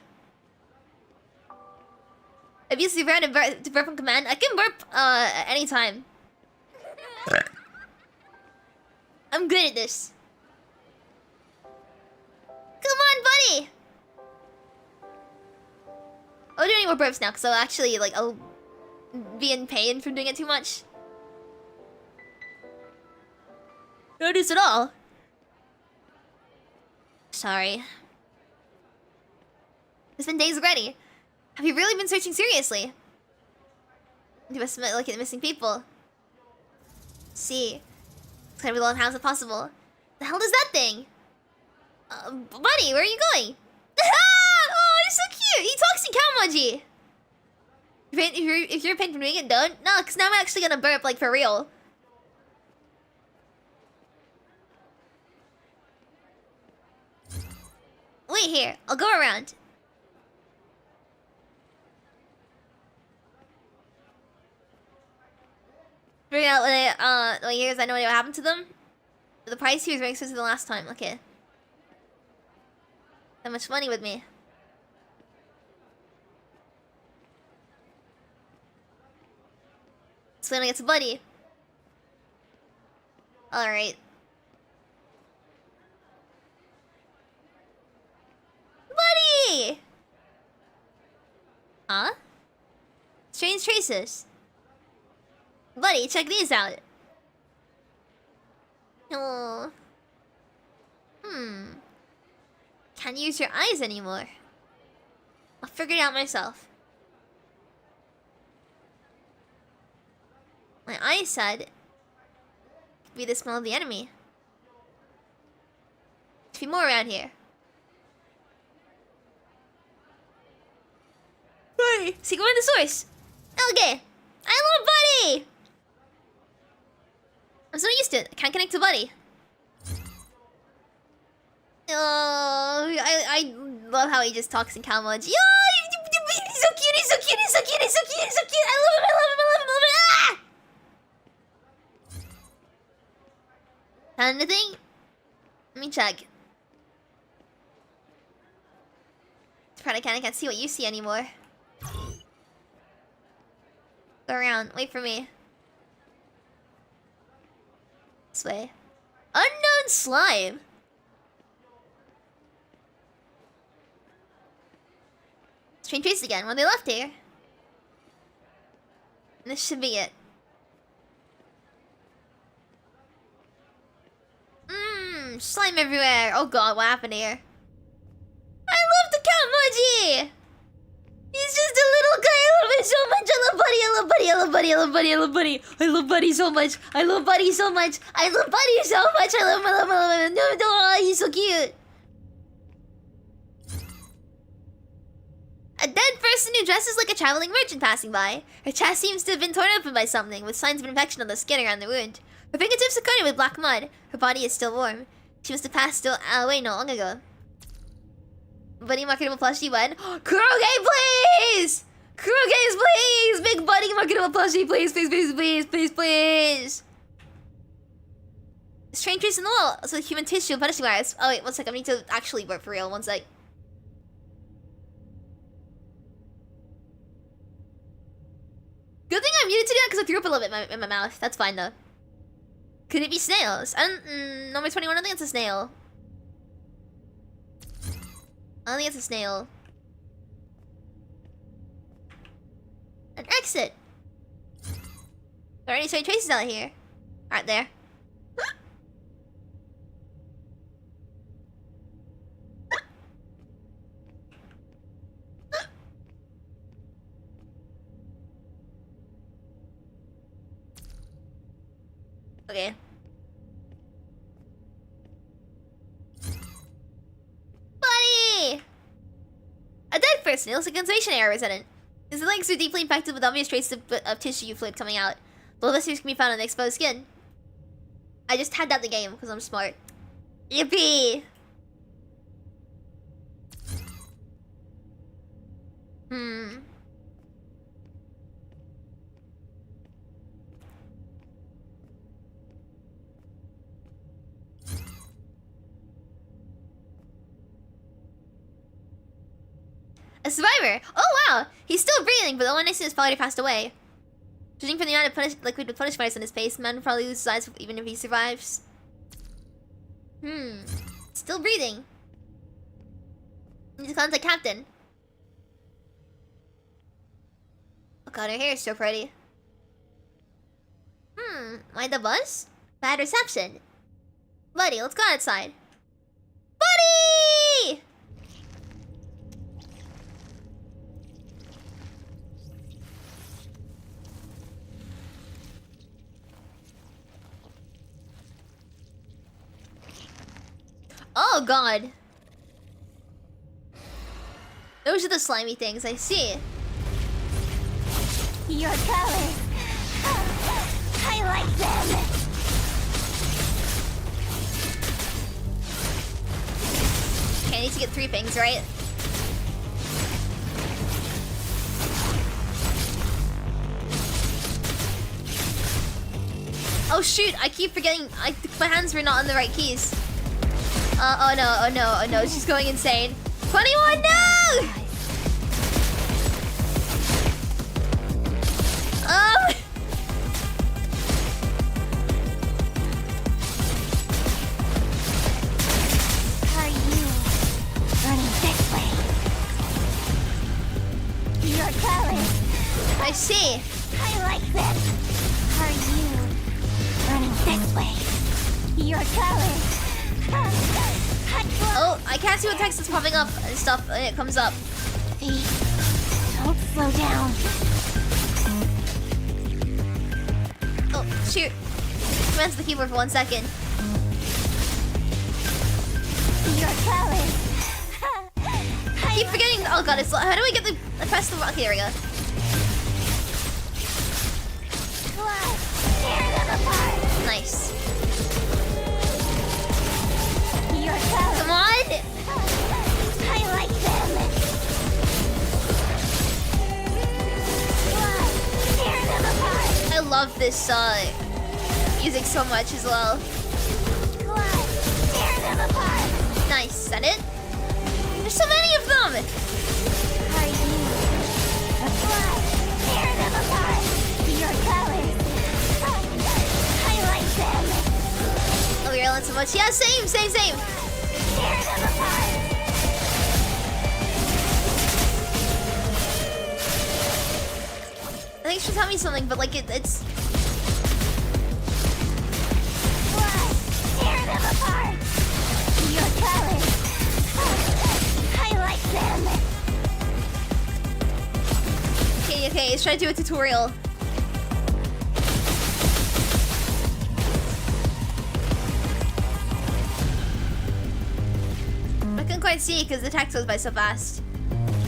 I've used the round to burp on command. I can burp at any time. I'm good at this. Come on, buddy! I won't do any more burps now, because I'll be in pain from doing it too much. Don't do this at all. Sorry. It's been days already. Have you really been searching seriously? You must look at missing people. See. It's gonna be long as possible. The hell is that thing? Buddy, where are you going? Oh, you're so cute! He talks in cow emoji! If you're pained from doing it, don't. No, because now I'm actually gonna burp, like, for real. Wait here, I'll go around. Figure out what here's I know what happened to them. The price here is very expensive than last time. Okay. That much money with me. So when I get to Buddy. Alright. Buddy! Huh? Strange traces. Buddy, check these out. Oh. Can't use your eyes anymore. I'll figure it out myself. My eyes said could be the smell of the enemy. There's be more around here. Buddy! See, go in the source! Okay! I love Buddy! I'm so used to it. I can't connect to Buddy. Oh, I love how he just talks in cow mods. Yo, he's so cute, he's so cute, he's so cute, he's so cute, he's so cute. I love him, I love him, I love him, I love him. Ah! Found anything? Let me check. It's probably I can't see what you see anymore. Go around, wait for me. This way. Unknown slime. Strange trace again. When they left here. And this should be it. Slime everywhere. Oh god, what happened here? I love the cat emoji! He's just a little guy. I love him so much. I love Buddy. I love Buddy. I love Buddy. I love Buddy. I love Buddy. I love Buddy so much. I love Buddy so much. I love Buddy so much. I love him. I love him. I love him. No, no, he's so cute. A dead person who dresses like a traveling merchant passing by. Her chest seems to have been torn open by something, with signs of infection on the skin around the wound. Her fingertips are coated with black mud. Her body is still warm. She must have passed away not long ago. Buddy marketable plushie bud. Kuroge, please! Kuroge, please! Big Buddy marketable plushie, please, please, please, please, please, please! Strange trace in the wall. So human tissue and punishing virus. Oh wait, one sec. I need to actually work for real. One sec. Good thing I'm muted to do that because I threw up a little bit in my mouth. That's fine though. Could it be snails? Number 21, I think it's a snail. I don't think it's a snail. An exit! There are any strange traces out here? Aren't there? Okay. Buddy! A dead person. It looks like a concentration area resident. His legs are deeply infected with obvious traces of tissue fluid coming out. Blood vessels can be found on the exposed skin. I just had that in the game because I'm smart. Yippee! A survivor! Oh wow! He's still breathing, but the one I see is probably passed away. Judging from the amount of liquid with punish marks on his face, the man will probably lose his eyes even if he survives. Still breathing. Need to contact Captain. Oh god, her hair is so pretty. Mind the bus? Bad reception. Buddy, let's go outside. Buddy! Oh god. Those are the slimy things, I see. Your colors. I like them. Okay, I need to get 3 things, right? Oh shoot, I keep forgetting. My hands were not on the right keys. Oh no, oh no, oh no, she's going insane. 21, no! Oh! Are you running this way? You're coward. I see. I like this. Are you running this way? You're coward. Oh, I can't see what text is popping up and stuff, and it comes up. V, don't slow down. Oh, shoot. Commands the keyboard for 1 second. You're coward. I keep forgetting. Oh god, it's. How do I get the. I press the. Okay, there we go. Tear them apart. Nice. You're coward. Come on! I like them. Tear them apart. I love this music so much as well. Tear them apart. Nice. Is that it? There's so many of them! Are you? Tear them apart. You're coward. I like them. Oh, you're yelling so much. Yeah, same. Tear them apart. I think she'll tell me something, but like it's. Tear them apart. You're coward. I like them. Okay, let's try to do a tutorial. I couldn't quite see because the text goes by so fast.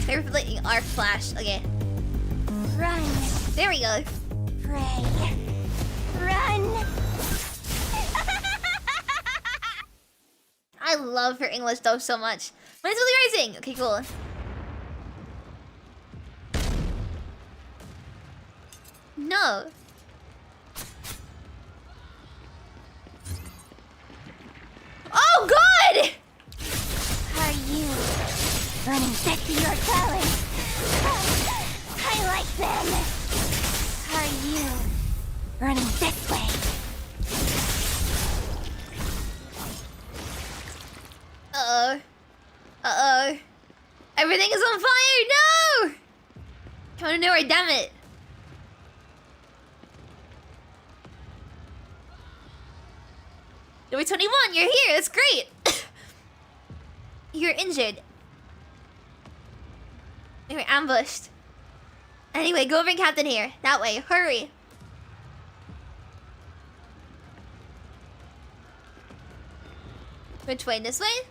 They were like arc flash. Okay, Run. there we go. Pray. Run. I love her English dub so much. Mine's really rising. Okay, cool. No. Oh God! Are you running back to your coward? I like them. Are you running this way? Uh-oh. Uh-oh. Everything is on fire! No! Come on, nowhere, damn it. Number 21, you're here, that's great! You're injured. You're ambushed. Anyway, go bring Captain here. That way, hurry. Which way? This way?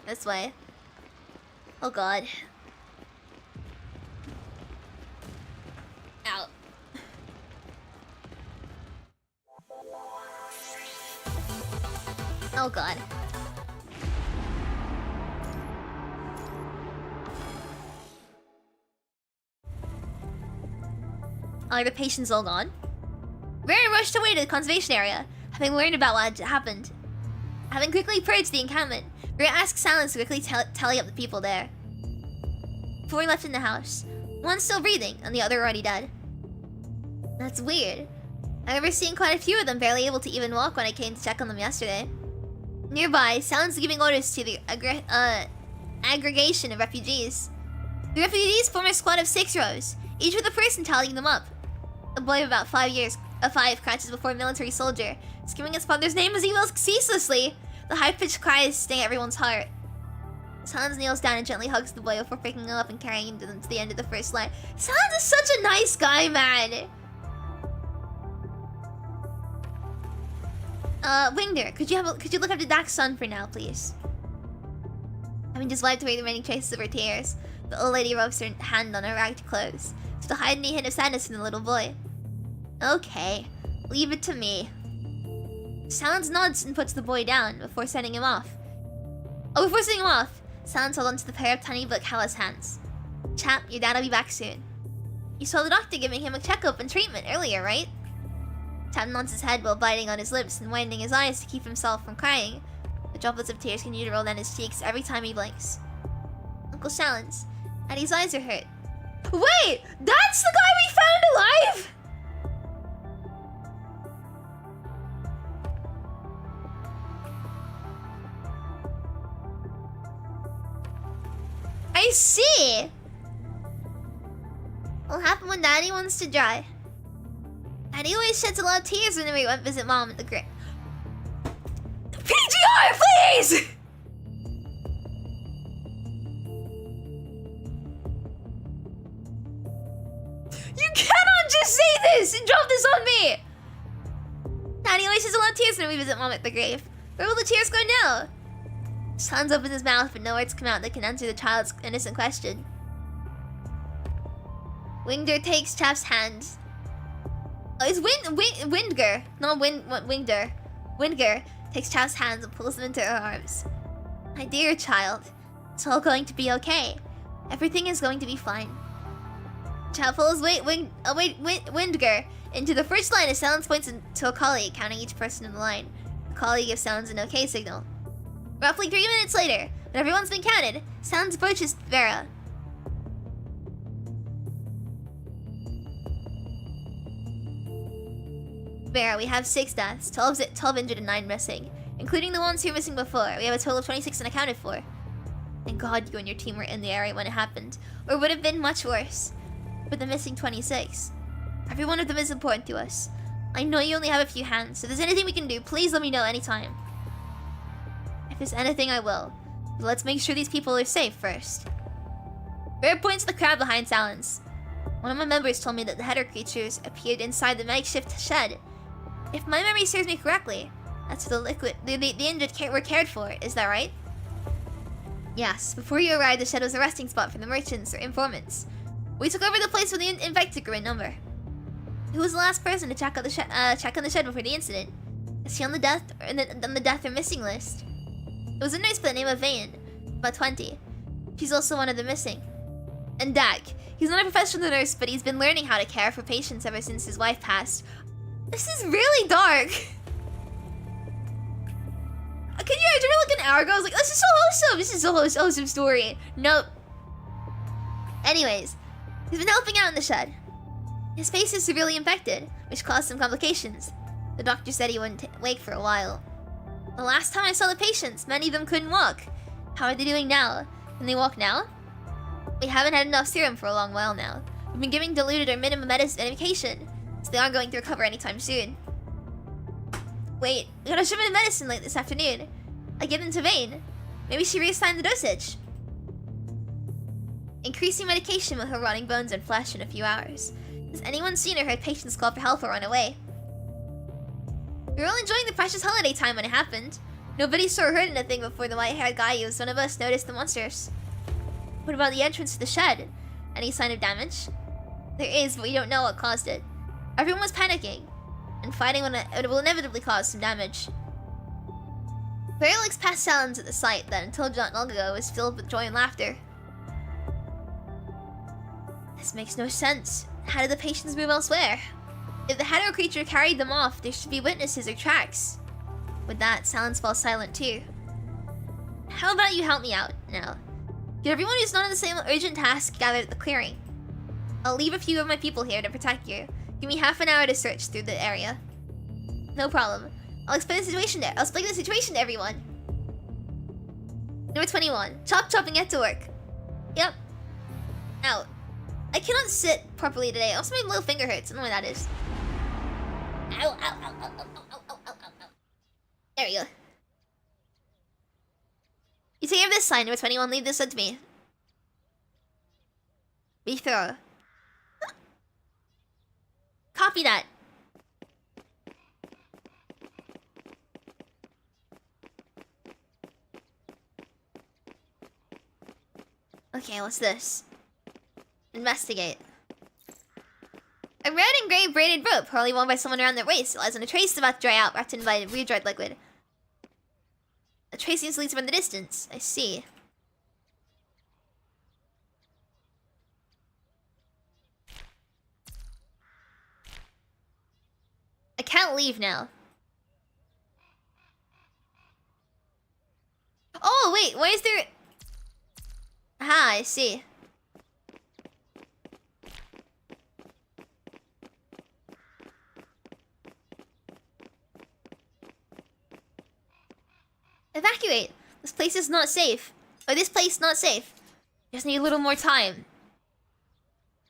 This way. Oh God. Ow. Oh God. Are the patients all gone? We're rushed away to the conservation area, having learned about what had happened. Having quickly purged the encampment, we asked Silence to quickly tally up the people there. Before we left in the house, one's still breathing and the other already dead. That's weird. I remember seeing quite a few of them barely able to even walk when I came to check on them yesterday. Nearby, Silence is giving orders to the aggregation of refugees. The refugees form a squad of 6 rows, each with a person tallying them up. A boy of about 5 crouches before a military soldier, screaming his father's name as he wails ceaselessly. The high-pitched cries sting everyone's heart. Silence kneels down and gently hugs the boy before picking him up and carrying him to the end of the first line. Silence is such a nice guy, man! Wingder, could you look after Dak's son for now, please? Having just wiped away the remaining traces of her tears, the old lady rubs her hand on her ragged clothes, to hide any hint of sadness in the little boy. Okay, leave it to me. Silence nods and puts the boy down before sending him off. Silence holds onto the pair of tiny but callous hands. Chap, your dad'll be back soon. You saw the doctor giving him a checkup and treatment earlier, right? Tapping on his head while biting on his lips and widening his eyes to keep himself from crying. The droplets of tears continue to roll down his cheeks every time he blinks. Uncle Shallons, Eddie's eyes are hurt. Wait! That's the guy we found alive?! I see! What'll happen when Daddy wants to dry? Daddy always sheds a lot of tears whenever we went visit Mom at the grave. PGR, please! You cannot just say this and drop this on me! Daddy always sheds a lot of tears whenever we visit Mom at the grave. Where will the tears go now? Sans opens his mouth, but no words come out that can answer the child's innocent question. Wingder takes Chap's hand. Oh, it's Windger, not Wingder. Windger takes Chap's hands and pulls them into her arms. My dear child, it's all going to be okay. Everything is going to be fine. Chap pulls Windger into the first line as Silence points to a colleague, counting each person in the line. The colleague gives Silence an okay signal. Roughly 3 minutes later, when everyone's been counted, Silence approaches Vera. Vera, we have 6 deaths, 12 injured and 9 missing. Including the ones who were missing before, we have a total of 26 unaccounted for. Thank God you and your team were in the area when it happened, or it would have been much worse. With the missing 26. Every one of them is important to us. I know you only have a few hands, so if there's anything we can do, please let me know anytime. If there's anything, I will. But let's make sure these people are safe first. Vera points to the crowd behind Silence. One of my members told me that the hetero creatures appeared inside the makeshift shed. If my memory serves me correctly, that's where the injured were cared for, is that right? Yes, before you arrived, the shed was a resting spot for the merchants or informants. We took over the place with the infected grew in number. Who was the last person to check on the shed before the incident? Is she on the death or missing list? It was a nurse by the name of Vane, about 20. She's also one of the missing. And Dak. He's not a professional nurse, but he's been learning how to care for patients ever since his wife passed. This is really dark. Can you imagine like an hour ago? I was like, this is so wholesome. This is a wholesome story. Nope. Anyways, he's been helping out in the shed. His face is severely infected, which caused some complications. The doctor said he wouldn't wake for a while. The last time I saw the patients, many of them couldn't walk. How are they doing now? Can they walk now? We haven't had enough serum for a long while now. We've been giving diluted or minimum medication, so they aren't going to recover anytime soon. Wait, we got a shipment of medicine late this afternoon. I give them to Vane. Maybe she reassigned the dosage. Increasing medication will heal rotting bones and flesh in a few hours. Has anyone seen or heard patients call for help or run away? We were all enjoying the precious holiday time when it happened. Nobody saw or heard anything before the white-haired guy who was one of us noticed the monsters. What about the entrance to the shed? Any sign of damage? There is, but we don't know what caused it. Everyone was panicking, and fighting will inevitably cause some damage. Vera looks past Silence at the sight that until not long ago was filled with joy and laughter. This makes no sense. How did the patients move elsewhere? If the hetero creature carried them off, there should be witnesses or tracks. With that, Silence falls silent too. How about you help me out now? Get everyone who's not on the same urgent task gathered at the clearing. I'll leave a few of my people here to protect you. Give me half an hour to search through the area. No problem. I'll explain the situation to everyone. Number 21. Chop and get to work. Yep. Out. I cannot sit properly today. Also, my little finger hurts. I don't know what that is. Ow, ow, ow, ow, ow, ow, ow, ow, ow, ow. There we go. You take care of this sign, number 21. Leave this one to me. Be thorough. Copy that. Okay, what's this? Investigate. A red and gray braided rope, probably worn by someone around their waist, lies on a trace about to dry out, wrapped in by re-dried liquid. A trace seems to lead from the distance. I see. A can't leave now. Oh, wait, why is there... Ah, I see. Evacuate! This place is not safe. Or this place not safe. Just need a little more time.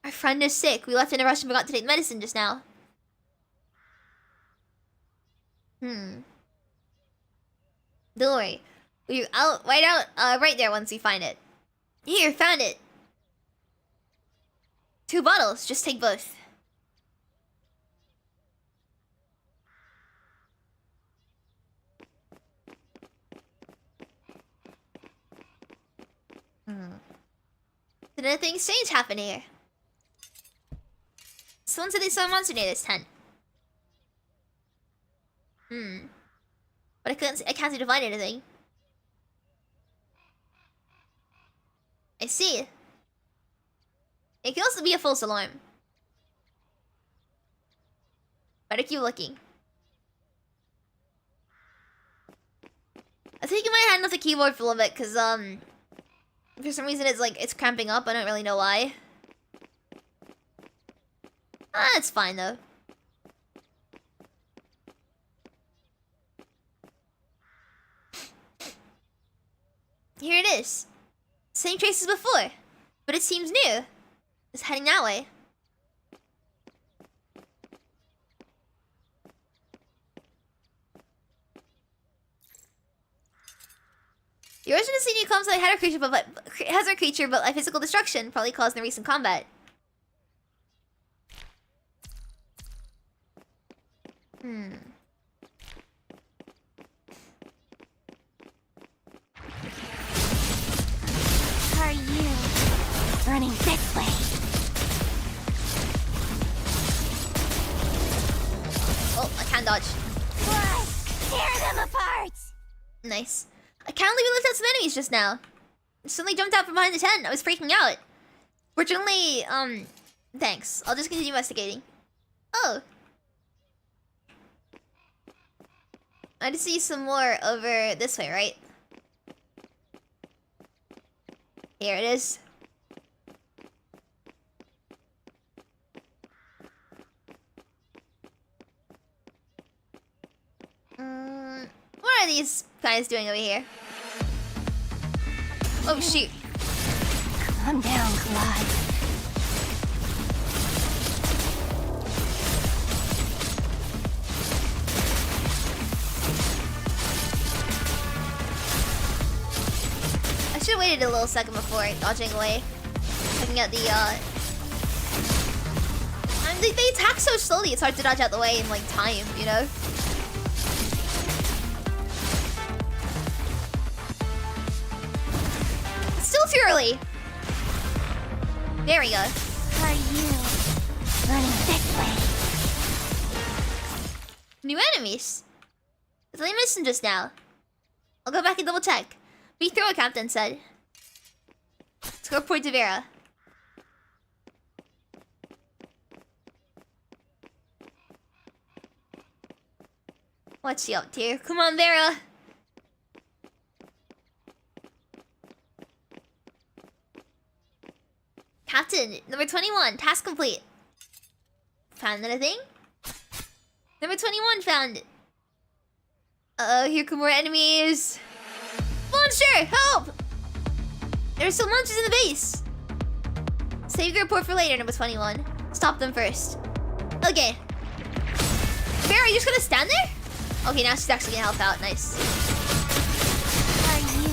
Our friend is sick. We left in a rush and forgot to take medicine just now. Don't worry. Right there once we find it. Here, found it. 2 bottles. Just take both. Did anything strange happen here? Someone said they saw a monster near this tent. But I can't seem to find anything. I see. It could also be a false alarm. Better keep looking. I think you might handle the keyboard for a little bit, because, for some reason it's cramping up. I don't really know why. Ah, it's fine, though. Here it is. Same trace as before, but it seems new. It's heading that way. The origin of the comes like hetero creature, but like physical destruction, probably caused in the recent combat. Are you running this way? Oh, I can't dodge. What? Tear them apart! Nice. I can't believe we left out some enemies just now. It suddenly jumped out from behind the tent. I was freaking out. Fortunately, thanks. I'll just continue investigating. Oh. I just see some more over this way, right? Here it is. What are these guys doing over here? Oh shoot. Calm down, Clyde. I should have waited a little second before dodging away. Looking at the they attack so slowly, it's hard to dodge out the way in like time, you know? It's still too early. There we go. Are you running this way? New enemies. It's only missing just now. I'll go back and double check. Be thorough, Captain said. Let's go report to Vera. What's she up to? Come on, Vera. Captain, number 21, task complete. Found anything? Number 21 found. Uh-oh, here come more enemies. Monster, help! There are still monsters in the base. Save your report for later, number 21. Stop them first. Okay. Vera, are you just gonna stand there? Okay, now she's actually gonna help out. Nice. Are you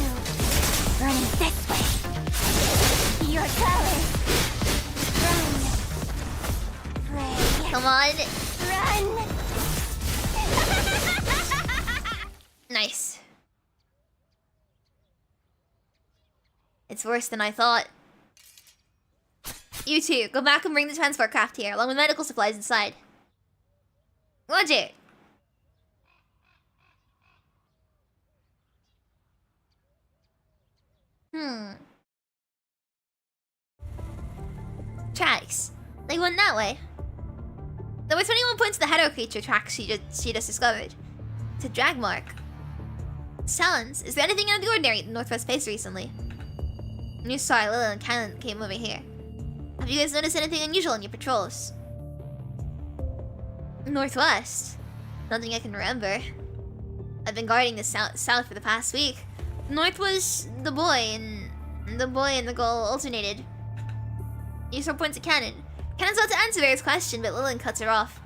running this way? Your color. Run. Pray. Come on. Run. Nice. It's worse than I thought. You two, go back and bring the transport craft here, along with medical supplies inside. Roger. Tracks. They went that way. Number 21 Someone points to the hetero creature tracks she just discovered. It's a drag mark. Sounds. Is there anything out of the ordinary in the Northwest Base recently? You saw Lila and Canon came over here. Have you guys noticed anything unusual in your patrols? Northwest? Nothing I can remember. I've been guarding the south for the past week. North was the boy, and the boy and the girl alternated. Ushio points at Canon. Canon's about to answer Vera's question, but Lillian cuts her off.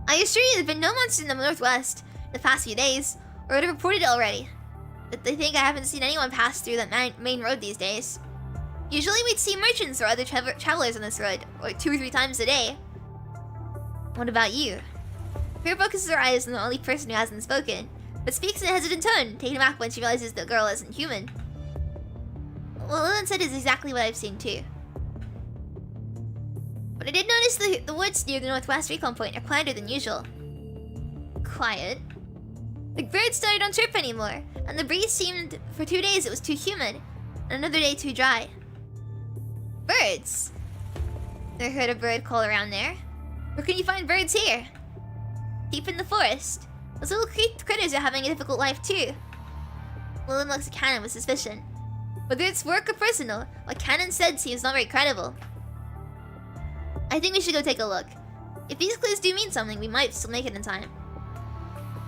I assure you, there've been no monsters in the Northwest the past few days, or would have reported it already. But they think I haven't seen anyone pass through that main road these days. Usually we'd see merchants or other travelers on this road, or 2 or 3 times a day. What about you? Vera focuses her eyes on the only person who hasn't spoken, but speaks in a hesitant tone, taken aback when she realizes the girl isn't human. What Lillian said is exactly what I've seen too. But I did notice the woods near the Northwest recon point are quieter than usual. Quiet? The birds don't chirp anymore, and the breeze seemed, for 2 days it was too humid, and another day too dry. Birds? Never heard a bird call around there. Where can you find birds here? Deep in the forest. Those little critters are having a difficult life too. Lillian looks at Canon with suspicion. Whether it's work or personal, what Canon said seems not very credible. I think we should go take a look. If these clues do mean something, we might still make it in time.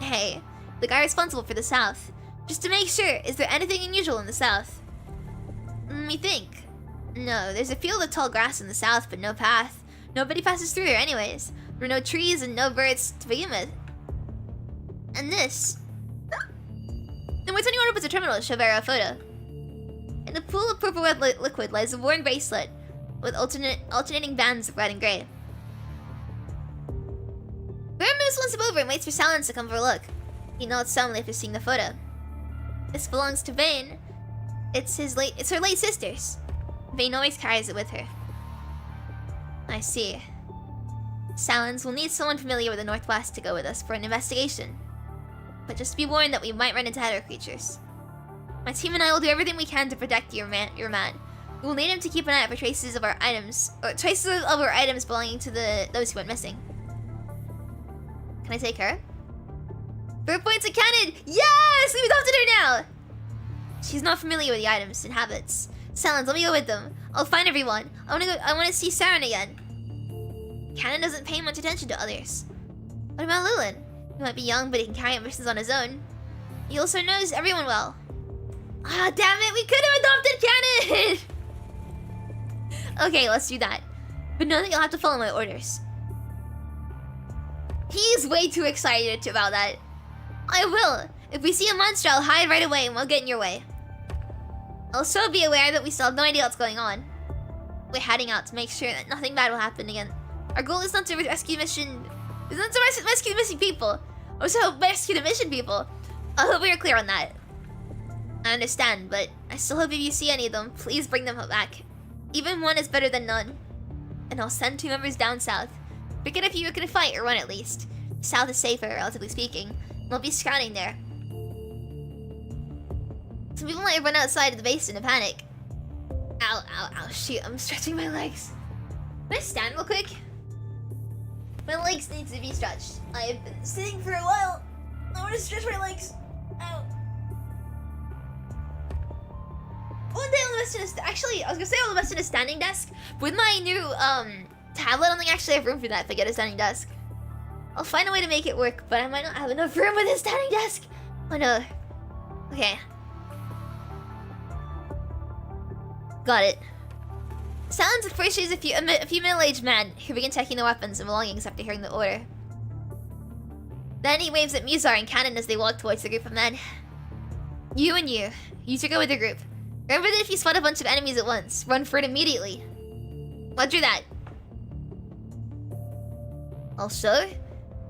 Hey, the guy responsible for the south. Just to make sure, is there anything unusual in the south? Let me think. No, there's a field of tall grass in the south, but no path. Nobody passes through there anyways. There are no trees and no birds to begin with. And this. Then what's anyone opens a terminal to show Vera a photo? In a pool of purple red liquid lies a worn bracelet with alternating bands of red and gray. Vera moves one step over and waits for Silence to come for a look. He nods solemnly after seeing the photo. This belongs to Vane. It's her late sister's. Vane always carries it with her. I see. Silence will need someone familiar with the Northwest to go with us for an investigation. But just be warned that we might run into hetero creatures. My team and I will do everything we can to protect your man. We will need him to keep an eye out for traces of our items belonging to those who went missing. Can I take her? Bird points at Canon! Yes! We've adopted her now! She's not familiar with the items and habits. Silence, let me go with them. I'll find everyone. I want to see Saren again. Canon doesn't pay much attention to others. What about Lillian? He might be young, but he can carry out missions on his own. He also knows everyone well. Ah, damn it! We could have adopted Canon! Okay, let's do that. But know that you'll have to follow my orders. He's way too excited about that. I will. If we see a monster, I'll hide right away and we'll get in your way. Also, be aware that we still have no idea what's going on. We're heading out to make sure that nothing bad will happen again. Our goal is not to rescue missing people. Also, rescue the mission people. I hope we are clear on that. I understand, but I still hope if you see any of them, please bring them back. Even one is better than none. And I'll send 2 members down south. Forget if you can fight or run at least. South is safer, relatively speaking. We'll be scouting there. Some people might run outside of the base in a panic. Ow, ow, ow, shoot, I'm stretching my legs. Can I stand real quick? My legs need to be stretched. I have been sitting for a while. I want to stretch my legs. Ow. One day I'll invest in actually, I was gonna say I'll invest in a standing desk. With my new tablet, I don't think I actually have room for that if I get a standing desk. I'll find a way to make it work, but I might not have enough room with a standing desk. Oh no. Okay. Got it. Silence at first shows a few middle-aged men who begin checking their weapons and belongings after hearing the order. Then he waves at Muzar and Canon as they walk towards the group of men. You and you two go with the group. Remember that if you spot a bunch of enemies at once, run for it immediately. Roger that. Also,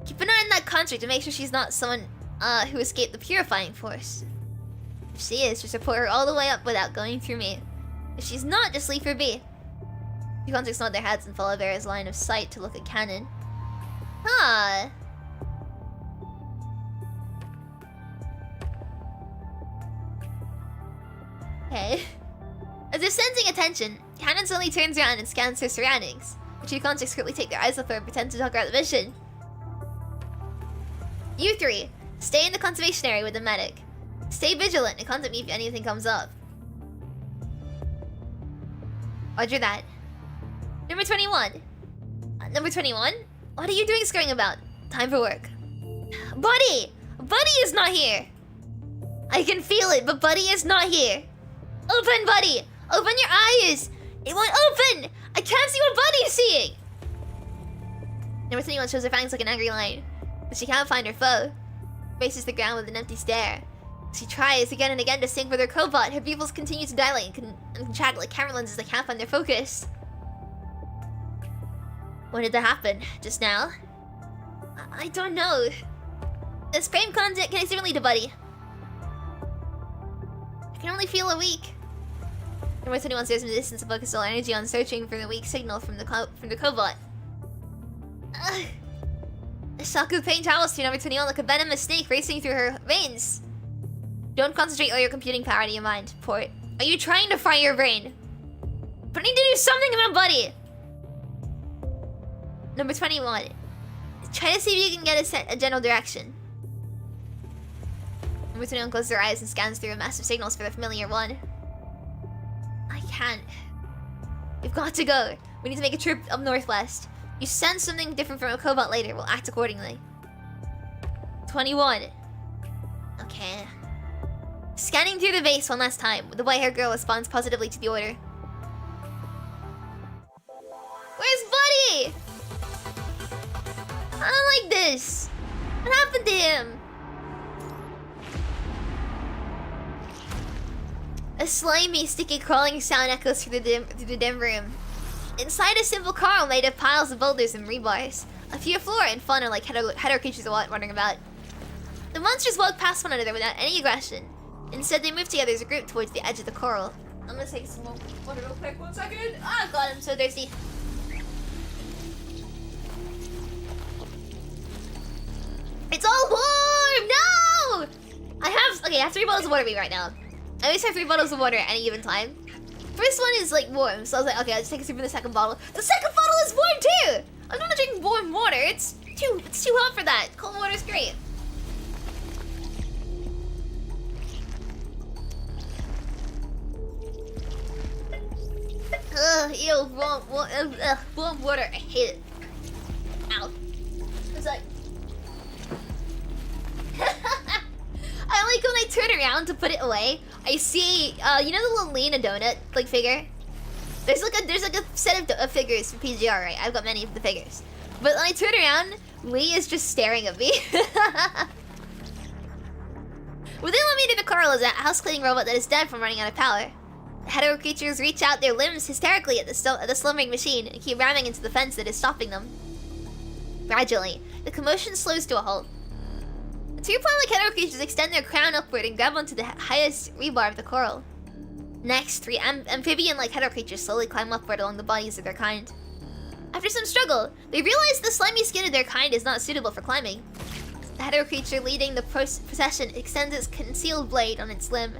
keep an eye on that contract to make sure she's not someone who escaped the purifying force. If she is, just report her all the way up without going through me. If she's not, just leave her be. The contracts nod their heads and follow Vera's line of sight to look at Canon. Huh. Okay. As if sensing attention, Canon suddenly turns around and scans her surroundings. Two contacts quickly take their eyes off her and pretend to talk about the mission. You three, stay in the conservation area with the medic. Stay vigilant and contact me if anything comes up. Roger that. Number 21. Number 21? What are you doing scurrying about? Time for work. Buddy! Buddy is not here! I can feel it, but Buddy is not here. Open, Buddy! Open your eyes! It won't open! I can't see what Buddy is seeing! Number 21 shows her fangs like an angry lion, but she can't find her foe. Faces the ground with an empty stare. She tries again and again to sync with her cobot. Her pupils continue to dilate and contract like camera lenses that can't find their focus. When did that happen? Just now? I don't know. This frame contact connects differently to Buddy. I can only feel a weak. Number 21 stares from the distance and focuses all energy on searching for the weak signal from the cobot. A shock of pain travels through number 21 like a venomous snake racing through her veins. Don't concentrate all your computing power to your mind, Port. Are you trying to fry your brain? But I need to do something about Buddy! Number 21. Try to see if you can get a general direction. Number 21 closes her eyes and scans through a massive signals for the familiar one. I can't. We've got to go. We need to make a trip up northwest. You sense something different from a cobot later, we'll act accordingly. 21. Okay. Scanning through the base one last time, the white-haired girl responds positively to the order. Where's Buddy? I don't like this. What happened to him? A slimy, sticky, crawling sound echoes through the dim room. Inside a simple car made of piles of boulders and rebars. A few flora and fauna like hetero creatures wandering about. The monsters walk past one another without any aggression. Instead, they move together as a group towards the edge of the coral. I'm gonna take some more water real quick. 1 second. Oh god, I'm so thirsty. It's all warm! No! I have 3 bottles of water with me right now. I always have 3 bottles of water at any given time. First one is like warm, so I was like, okay, I'll just take a sip of the second bottle. The second bottle is warm too! I'm not drinking warm water. It's too hot for that. Cold water is great. Ugh, ew, warm water. I hate it. Ow. It's like... I like when I turn around to put it away, I see, you know the little Lena donut, like, figure? There's like a set of figures from PGR, right? I've got many of the figures. But when I turn around, Lee is just staring at me. Within 1 meter of the coral is a house cleaning robot that is dead from running out of power. The hetero creatures reach out their limbs hysterically at the slumbering machine and keep ramming into the fence that is stopping them. Gradually, the commotion slows to a halt. The 2 like hetero creatures extend their crown upward and grab onto the highest rebar of the coral. Next, 3 amphibian-like hetero creatures slowly climb upward along the bodies of their kind. After some struggle, they realize the slimy skin of their kind is not suitable for climbing. The hetero creature leading the procession extends its concealed blade on its limb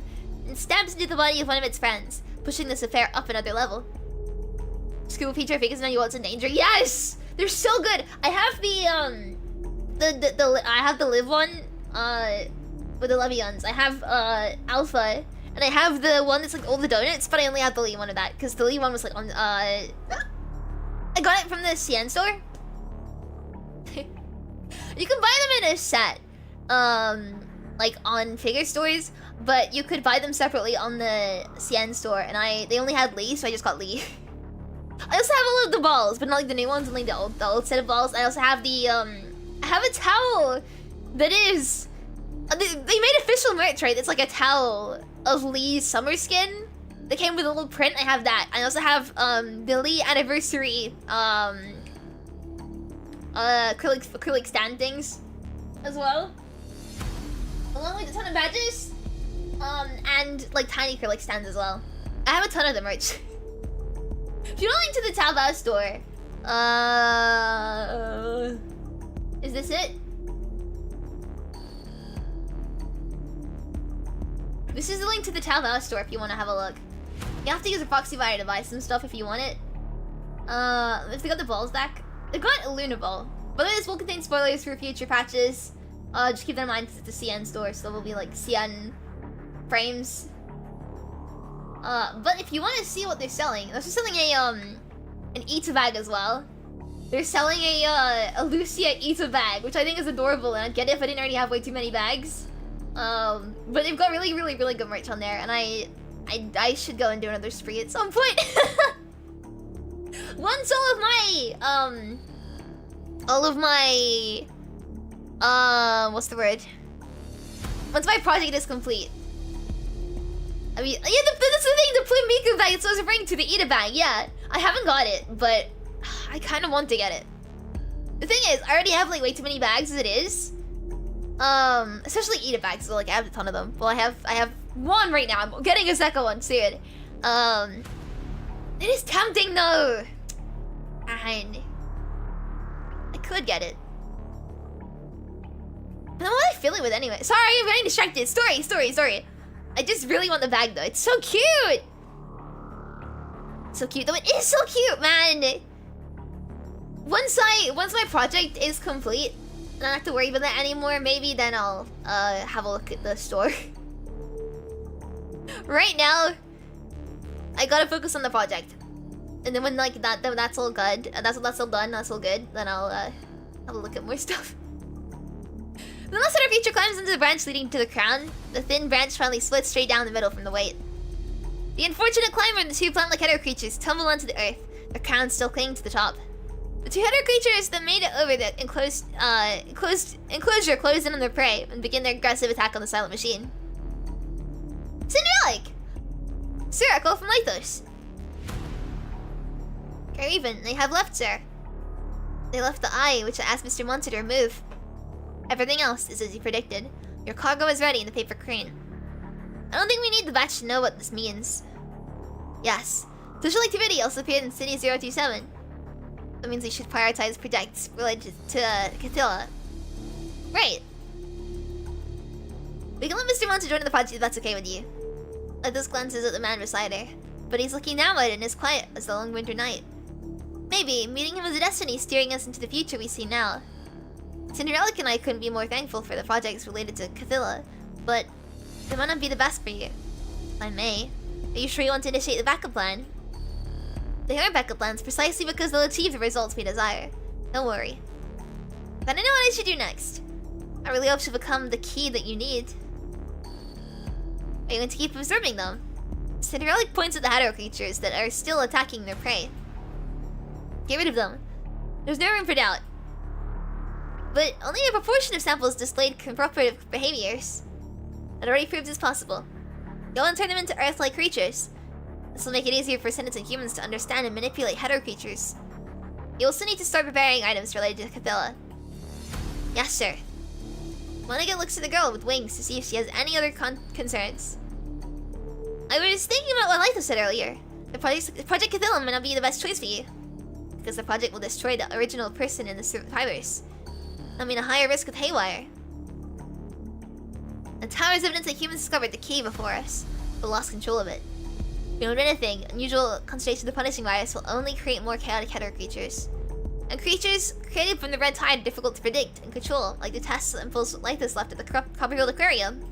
and stabs into the body of one of its friends, pushing this affair up another level. Scuba feature figures know you what's in danger. Yes! They're so good! I have I have the live one, with the Levions. I have, Alpha, and I have the one that's like all the donuts, but I only have the Lee one of that, because the Lee one was like on, I got it from the CN store. You can buy them in a set, like on figure stores, but you could buy them separately on the CN store, and they only had Lee, so I just got Lee. I also have all of the balls, but not like the new ones, only the old set of balls. I also have the, I have a towel that is... They made official merch, right? It's like a towel of Lee's summer skin. That came with a little print. I have that. I also have the Lee anniversary acrylic stand things as well. Along with a ton of badges. And like tiny acrylic stands as well. I have a ton of the merch. If you don't link to the Taobao store, is this it? This is the link to the Taobao store if you want to have a look. You have to use a proxy buyer to buy some stuff if you want it. If they got the balls back, they got a Luna Ball. By the way, this will contain spoilers for future patches. Just keep that in mind. It's the CN store, so there will be like CN frames. But if you want to see what they're selling selling an Ita bag as well. They're selling a Lucia Ita bag, which I think is adorable, and I'd get it if I didn't already have way too many bags. But they've got really good merch on there, and I should go and do another spree at some point. Once all of my what's the word? Once my project is complete. I mean, yeah, that's the thing, the Plumiku bag, it's what I was referring to, the Ita bag, yeah. I haven't got it, but I kind of want to get it. The thing is, I already have like way too many bags as it is. Especially Ita bags, so like I have a ton of them. Well, I have one right now, I'm getting a second one soon. It is tempting though. And I could get it. But what am I feeling with anyway? Sorry, I'm getting distracted. Story. I just really want the bag though. It's so cute. So cute though. It is so cute, man. Once my project is complete, I don't have to worry about that anymore. Maybe then I'll have a look at the store. Right now, I gotta focus on the project, and then when like that's all good, that's all done, that's all good, then I'll have a look at more stuff. The last set of future climbs into the branch leading to the crown. The thin branch finally splits straight down the middle from the weight. The unfortunate climber and the two plant-like hetero creatures tumble onto the earth, their crowns still clinging to the top. The two hetero creatures then made it over the enclosure closed in on their prey and begin their aggressive attack on the silent machine. Cinderelic! Sir, I call from Lythos. Or even, they have left, sir. They left the eye, which I asked Mr. Monster to remove. Everything else is as you predicted. Your cargo is ready in the paper crane. I don't think we need the batch to know what this means. Yes. Social activity also appeared in City 027. That means we should prioritize projects related to Cathilla. Right. We can let Mr. Monster join the project if that's okay with you. Lythos glances at the man beside her, but he's looking downward and is quiet as the long winter night. Maybe meeting him as a destiny steering us into the future we see now. Cinderelic and I couldn't be more thankful for the projects related to Cathilla, but they might not be the best for you. If I may, are you sure you want to initiate the backup plan? They are backup plans precisely because they'll achieve the results we desire. Don't worry. Then I know what I should do next. I really hope she'll become the key that you need. Are you going to keep absorbing them? Cinderelic points at the hetero creatures that are still attacking their prey. Get rid of them. There's no room for doubt. But only a proportion of samples displayed cooperative behaviors. It already proves it's possible. Go and turn them into Earth-like creatures. This will make it easier for sentient humans to understand and manipulate hetero creatures. You also need to start preparing items related to Cathilla. Yes, sir. Want to get looks at the girl with wings to see if she has any other concerns. I was thinking about what Lythos said earlier. The Project Cathilla might not be the best choice for you, because the project will destroy the original person in the survivors. I mean, a higher risk with haywire. The tower's evidence that humans discovered the key before us, but lost control of it. Beyond anything, unusual concentration of the punishing virus will only create more chaotic hetero creatures. And creatures created from the red tide are difficult to predict and control, like the tests that impulse Lythos left at the Copperfield Aquarium.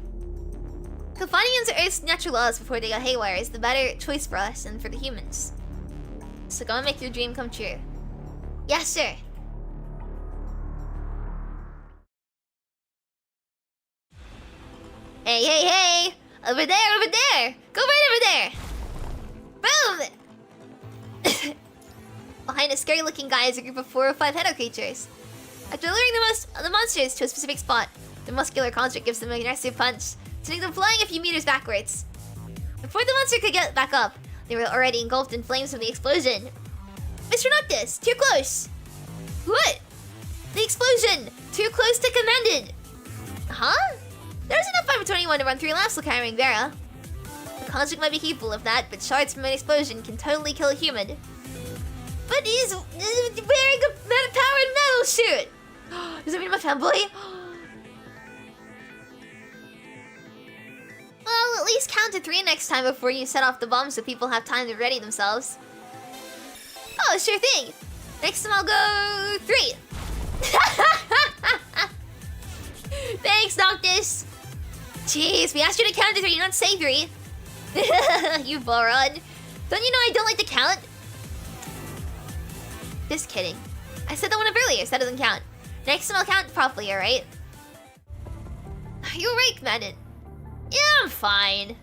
Confining into Earth's natural laws before they got haywire is the better choice for us and for the humans. So go and make your dream come true. Yes, sir. Hey, hey, hey! Over there, over there! Go right over there! Boom! Behind a scary-looking guy is a group of 4 or 5 hetero creatures. After luring the monsters to a specific spot, the muscular construct gives them an aggressive punch, sending them flying a few meters backwards. Before the monster could get back up, they were already engulfed in flames from the explosion. Mr. Noctis, too close! What? The explosion! Too close to commanded! Huh? There's enough time for 21 to run 3 laps while carrying Vera. The construct might be capable of that, but shards from an explosion can totally kill a human. But he's wearing a powered metal suit! Does that mean I'm a fanboy? Well, at least count to 3 next time before you set off the bomb so people have time to ready themselves. Oh, sure thing. Next time I'll go 3. Thanks, Noctis. Jeez, we asked you to count to 3, not say 3. You moron. Don't you know I don't like to count? Just kidding. I said that one up earlier, so that doesn't count. Next time I'll count properly, alright? You're right, Commandant. Yeah, I'm fine.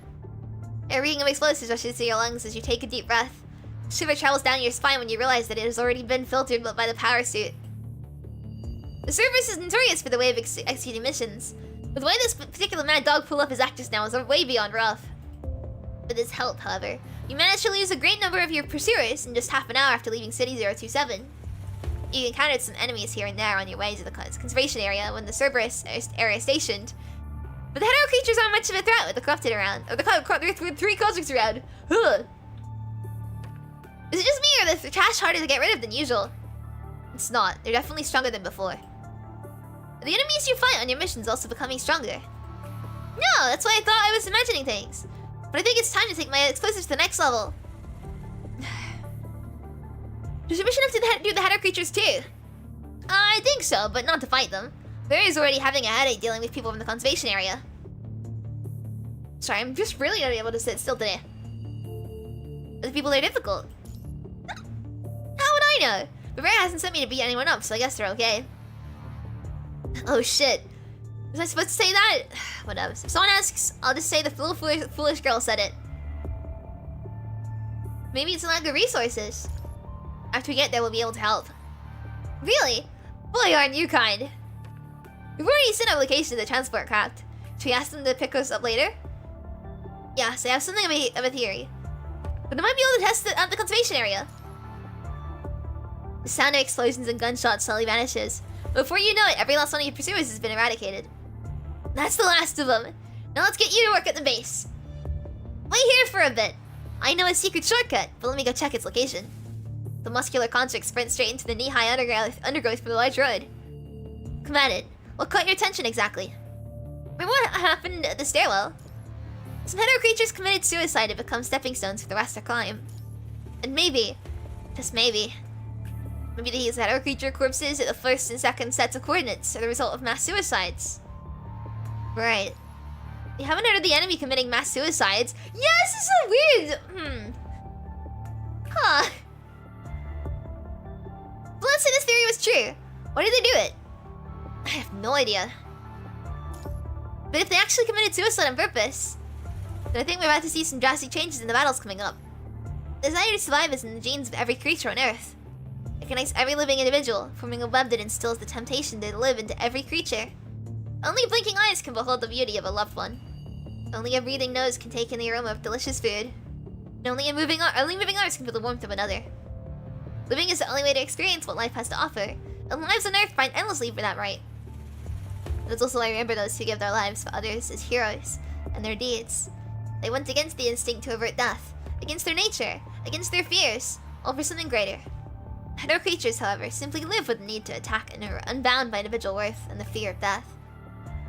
A reeking of explosives rushes through your lungs as you take a deep breath. Shiver travels down your spine when you realize that it has already been filtered by the power suit. The Cerberus is notorious for the way of executing missions, but the way this particular mad dog pulled up his act just now is way beyond rough. With his help, however, you managed to lose a great number of your pursuers in just half an hour after leaving City 027. You encountered some enemies here and there on your way to the conservation area when the Cerberus area stationed. But the hetero creatures aren't much of a threat with the corrupted around, or the 3 cosmics around. Ugh. Is it just me, or the trash harder to get rid of than usual? It's not. They're definitely stronger than before. The enemies you fight on your missions also becoming stronger. No, that's why I thought I was imagining things. But I think it's time to take my explosives to the next level. Does your mission have to do the hetero creatures too? I think so, but not to fight them. Barry's already having a headache dealing with people from the conservation area. Sorry, I'm just really not able to sit still today. The people are difficult. How would I know? But Barry hasn't sent me to beat anyone up, so I guess they're okay. Oh shit. Was I supposed to say that? Whatever. If someone asks, I'll just say the little foolish girl said it. Maybe it's a lack of resources. After we get there, we'll be able to help. Really? Boy, aren't you kind. We've already sent our location to the transport craft. Should we ask them to pick us up later? Yes, I have something of a theory. But I might be able to test it at the conservation area. The sound of explosions and gunshots slowly vanishes. Before you know it, every last one of your pursuers has been eradicated. That's the last of them. Now let's get you to work at the base. Wait here for a bit. I know a secret shortcut, but let me go check its location. The muscular construct sprints straight into the knee-high undergrowth from the large road. Commandant, what caught your attention exactly? Remember what happened at the stairwell? Some hetero creatures committed suicide to become stepping stones for the rest to climb. And maybe, just maybe these hetero creature corpses at the first and second sets of coordinates are the result of mass suicides. Right. You haven't heard of the enemy committing mass suicides? Yes, this is so weird. Huh. Well, let's say this theory was true. Why did they do it? I have no idea. But if they actually committed suicide on purpose, then I think we're about to see some drastic changes in the battles coming up. The desire to survive is in the genes of every creature on Earth. It connects every living individual, forming a web that instills the temptation to live into every creature. Only blinking eyes can behold the beauty of a loved one. Only a breathing nose can take in the aroma of delicious food. And only moving arms can feel the warmth of another. Living is the only way to experience what life has to offer, and lives on Earth find endlessly for that right. It's also why I remember those who give their lives for others as heroes, and their deeds. They went against the instinct to avert death, against their nature, against their fears, all for something greater. Hetero creatures, however, simply live with the need to attack and are unbound by individual worth and the fear of death.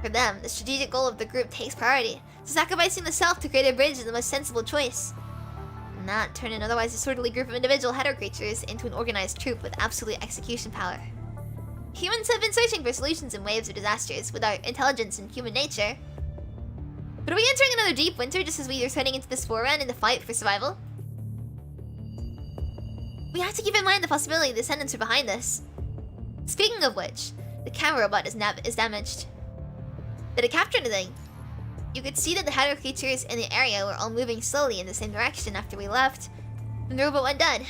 For them, the strategic goal of the group takes priority, so sacrificing the self to create a bridge is the most sensible choice. And that turned an otherwise disorderly group of individual hetero creatures into an organized troop with absolute execution power. Humans have been searching for solutions in waves of disasters with our intelligence and human nature. But are we entering another deep winter just as we are heading into this forerun in the fight for survival? We have to keep in mind the possibility the descendants are behind this. Speaking of which, the camera robot is damaged. Did it capture anything? You could see that the hetero creatures in the area were all moving slowly in the same direction after we left, and the robot went dead.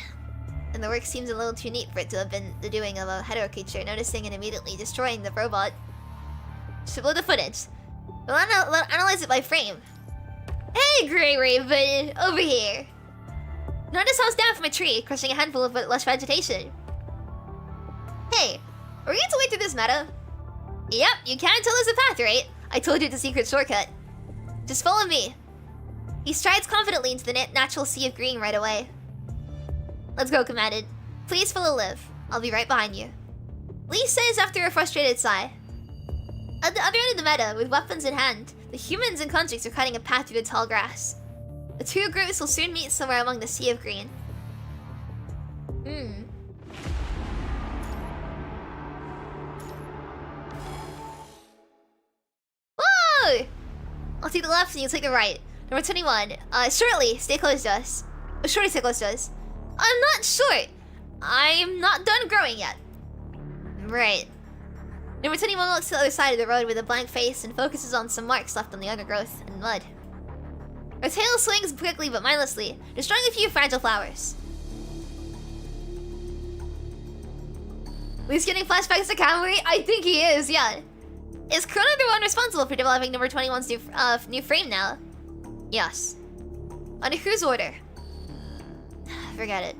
And the work seems a little too neat for it to have been the doing of a hetero creature noticing and immediately destroying the robot. Just upload the footage. We'll analyze it by frame. Hey, Grey Raven, over here. Notice how I was down from a tree, crushing a handful of lush vegetation. Hey, are we going to wait through this meadow? Yep, you can't tell us the path, right? I told you it's a secret shortcut. Just follow me. He strides confidently into the natural sea of green right away. Let's go, Commandant. Please follow Liv. I'll be right behind you. Lee says after a frustrated sigh. At the other end of the meadow, with weapons in hand, the humans and constructs are cutting a path through the tall grass. The two groups will soon meet somewhere among the sea of green. Hmm. Whoa! I'll take the left and you take the right. Number 21. Shortly, stay close to us. Shortly, stay close to us. I'm not short. I'm not done growing yet. Right. Number 21 looks to the other side of the road with a blank face and focuses on some marks left on the undergrowth and mud. Her tail swings quickly but mindlessly, destroying a few fragile flowers. He's getting flashbacks to Camry? I think he is, yeah. Is Chrono the one responsible for developing number 21's new frame now? Yes. Under whose order? Forget it.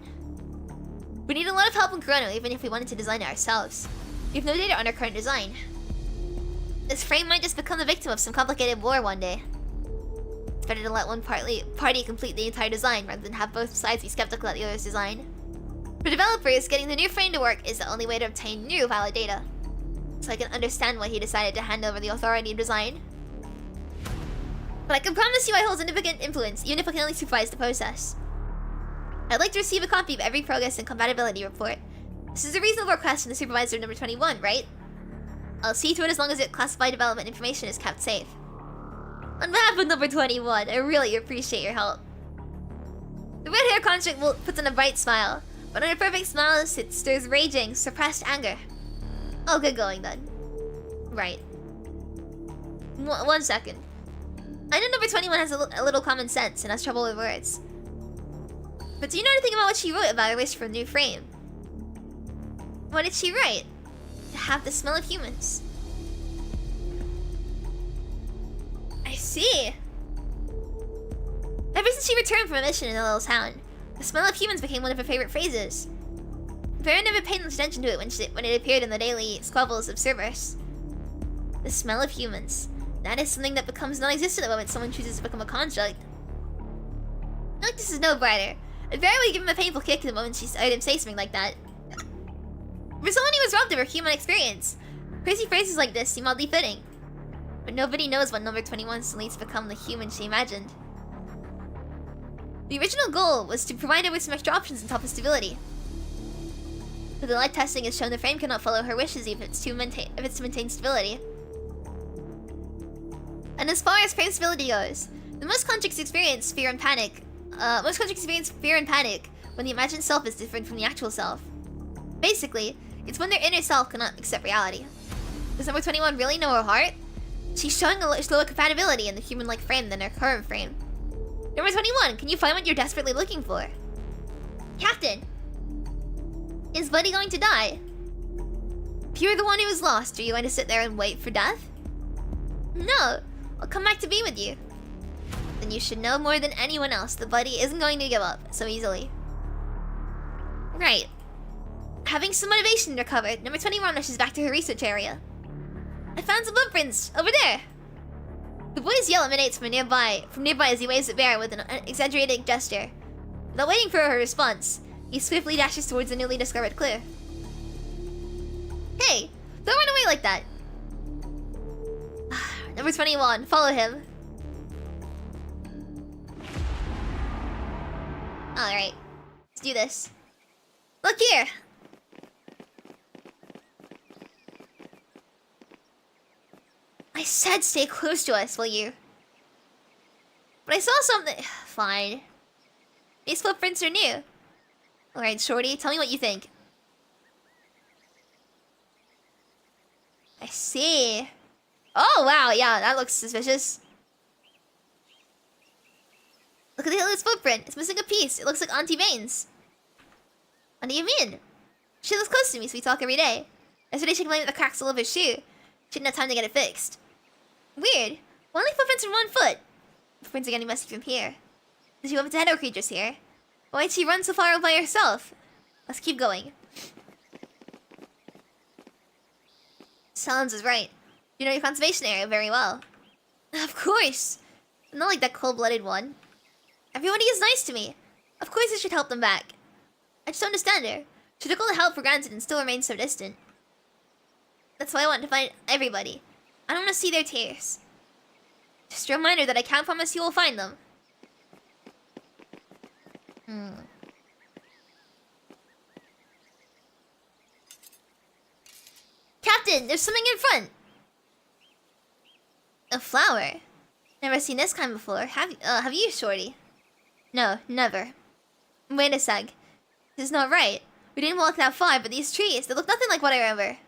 We need a lot of help in Chrono, even if we wanted to design it ourselves. We have no data on our current design. This frame might just become the victim of some complicated war one day. It's better to let one party complete the entire design rather than have both sides be skeptical at the other's design. For developers, getting the new frame to work is the only way to obtain new valid data. So I can understand why he decided to hand over the authority of design. But I can promise you I hold significant influence, even if I can only supervise the process. I'd like to receive a copy of every progress and compatibility report. This is a reasonable request from the supervisor of number 21, right? I'll see to it as long as the classified development information is kept safe. On behalf of number 21, I really appreciate your help. The red hair construct puts on a bright smile, but on a perfect smile it stirs raging, suppressed anger. Oh, good going then. Right. 1 second. I know number 21 has a little common sense and has trouble with words. But do you know anything about what she wrote about her wish for a new frame? What did she write? To have the smell of humans. I see. Ever since she returned from a mission in the little town, the smell of humans became one of her favorite phrases. Vera never paid much attention to it when it appeared in the daily squabbles of Cerberus. The smell of humans. That is something that becomes non-existent the moment someone chooses to become a construct. Noctis is no brighter. It very would give him a painful kick the moment she heard him say something like that. For someone who was robbed of her human experience, crazy phrases like this seem oddly fitting. But nobody knows what number 21 still needs to become the human she imagined. The original goal was to provide her with some extra options on top of stability. But the light testing has shown the frame cannot follow her wishes even if it's to maintain stability. And as far as frame stability goes, most constructs experience fear and panic. When the imagined self is different from the actual self. Basically, it's when their inner self cannot accept reality. Does number 21 really know her heart? She's showing a slower compatibility in the human-like frame than her current frame. Number 21, can you find what you're desperately looking for? Captain! Is Buddy going to die? If you're the one who was lost, are you going to sit there and wait for death? No, I'll come back to be with you. Then you should know more than anyone else that Buddy isn't going to give up so easily. Right. Having some motivation recovered, number 21 rushes back to her research area. I found some footprints over there. The boy's yell emanates from nearby as he waves at Bear with an exaggerated gesture. Without waiting for her response, he swiftly dashes towards the newly discovered clue. Hey, don't run away like that. Number 21, follow him. Alright, let's do this. Look here! I said stay close to us, will you? But I saw something... Fine. These footprints are new. Alright, Shorty, tell me what you think. I see. Oh, wow, yeah, that looks suspicious. Look at this footprint. It's missing a piece. It looks like Auntie Bane's. What do you mean? She lives close to me, so we talk every day. Yesterday she complained that the cracks all over her shoe. She didn't have time to get it fixed. Weird. Why only footprints from 1 foot? Footprints are getting messy from here. Does she bump into hetero creatures here? Why'd she run so far out by herself? Let's keep going. Sans is right. You know your conservation area very well. Of course. I'm not like that cold-blooded one. Everybody is nice to me. Of course I should help them back. I just don't understand her. She took all the help for granted and still remains so distant. That's why I want to find everybody. I don't want to see their tears. Just a reminder that I can't promise you will find them. Captain, there's something in front. A flower. Never seen this kind before. Have you, Shorty? No, never. Wait a sec. This is not right. We didn't walk that far, but these trees, they look nothing like what I remember.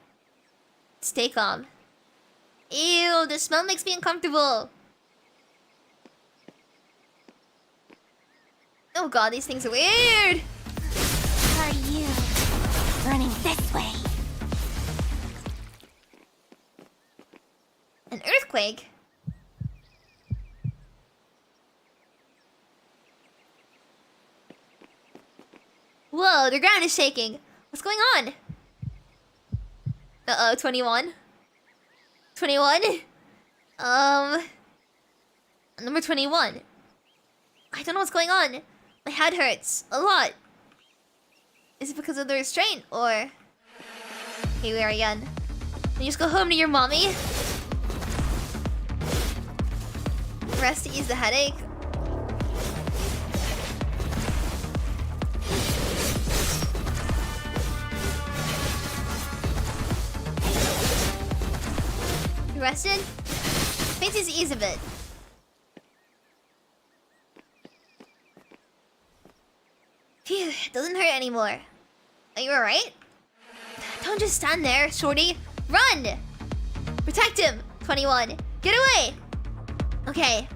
Stay calm. Ew, the smell makes me uncomfortable. Oh god, these things are weird. Are you running this way? An earthquake? Whoa, the ground is shaking. What's going on? Uh-oh, 21. 21? Number 21. I don't know what's going on. My head hurts a lot. Is it because of the restraint, or... Here we are again. Can you just go home to your mommy? Rest to ease the headache. You rested? Pain seems to ease a bit. Phew, it doesn't hurt anymore. Are you alright? Don't just stand there, Shorty. Run! Protect him, 21. Get away! Okay.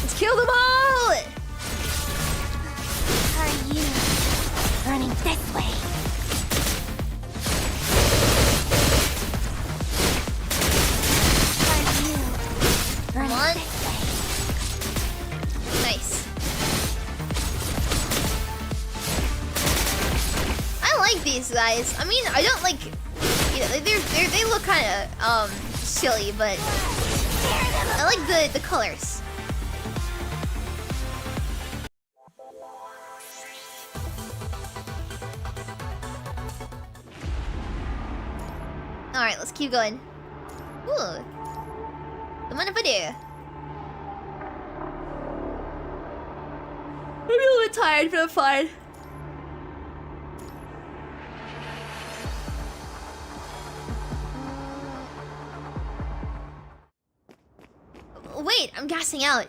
Let's kill them all! Are you running this way? Are you running One. this way? Nice. I like these guys. I mean, I don't like... You know, they look kind of, silly, but... I like the colors. Alright, let's keep going. Ooh. I'm on a video. I'm a little bit tired, but I'm fine. Wait, I'm gassing out.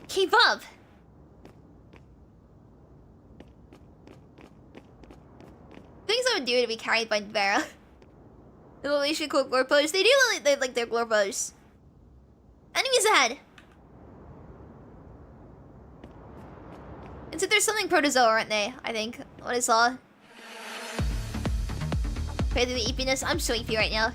Keep up. Things I would do to be carried by Vera. The Malaysian cool glory pose. They do they like their glory pose. Enemies ahead. And so there's something protozoa, aren't they? I think. What I saw. Pray through the eepiness. I'm so eepy right now.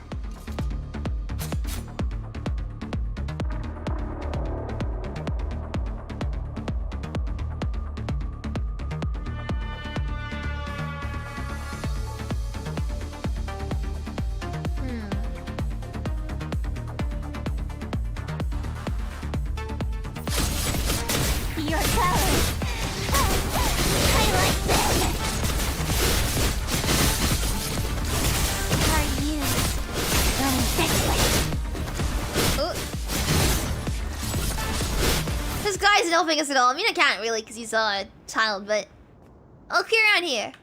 Your colors. I like them. Are you running this way? Oh. This guy isn't helping us at all. I mean, I can't really because he's a child, but I'll clear around here.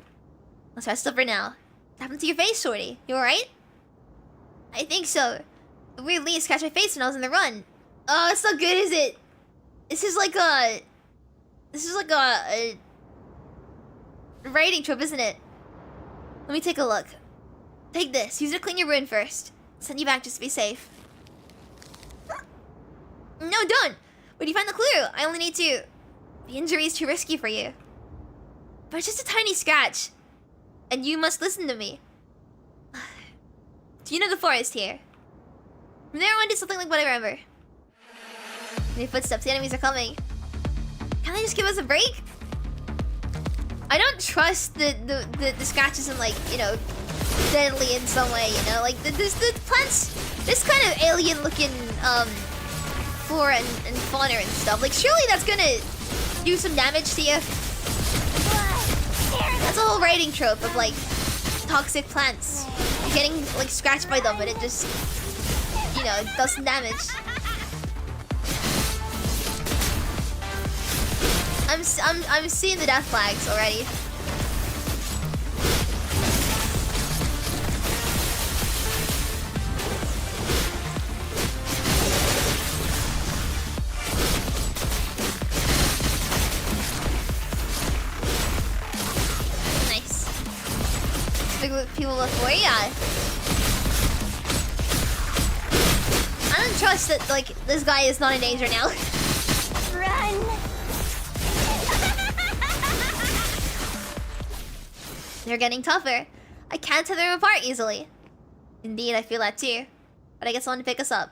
Let's rest up for now. What happened to your face, Shorty? You alright? I think so. The weird leaves scratched my face when I was in the run. Oh, it's not good, is it? This is like a writing trip, isn't it? Let me take a look. Take this. Use it to clean your wound first. Send you back just to be safe. No, don't! Where do you find the clue? I only need to... The injury is too risky for you. But it's just a tiny scratch. And you must listen to me. Do you know the forest here? From there on, did something like what I remember. Any footsteps, the enemies are coming. Can they just give us a break? I don't trust the scratches and like, you know, deadly in some way, you know? Like the plants, this kind of alien looking flora and fauna and stuff. Like surely that's gonna do some damage to you. That's a whole writing trope of like toxic plants. You're getting like scratched by them, but it just, you know, does some damage. I'm seeing the death flags already. the people before, yeah. I don't trust that, like, this guy is not in danger now. Run! They're getting tougher. I can't tear them apart easily. Indeed, I feel that too. But I get someone to pick us up.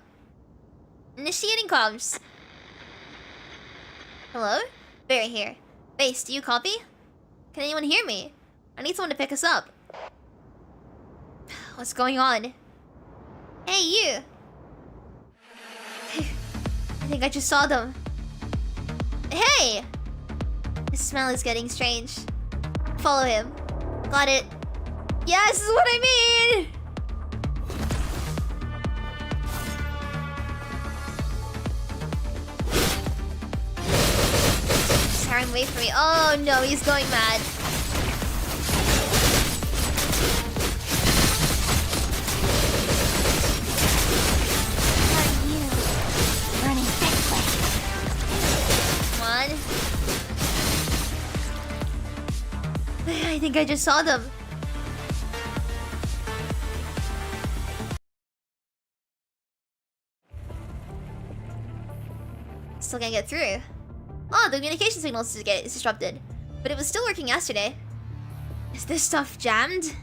Initiating comms. Hello? Barry here. Base, do you copy? Can anyone hear me? I need someone to pick us up. What's going on? Hey, you! I think I just saw them. Hey! The smell is getting strange. Follow him. Got it. Yeah, this is what I mean! Siren, wait for me. Oh no, he's going mad. Are you running this way? Come on. I think I just saw them. Still can't get through. Oh, the communication signal is disrupted. But it was still working yesterday. Is this stuff jammed?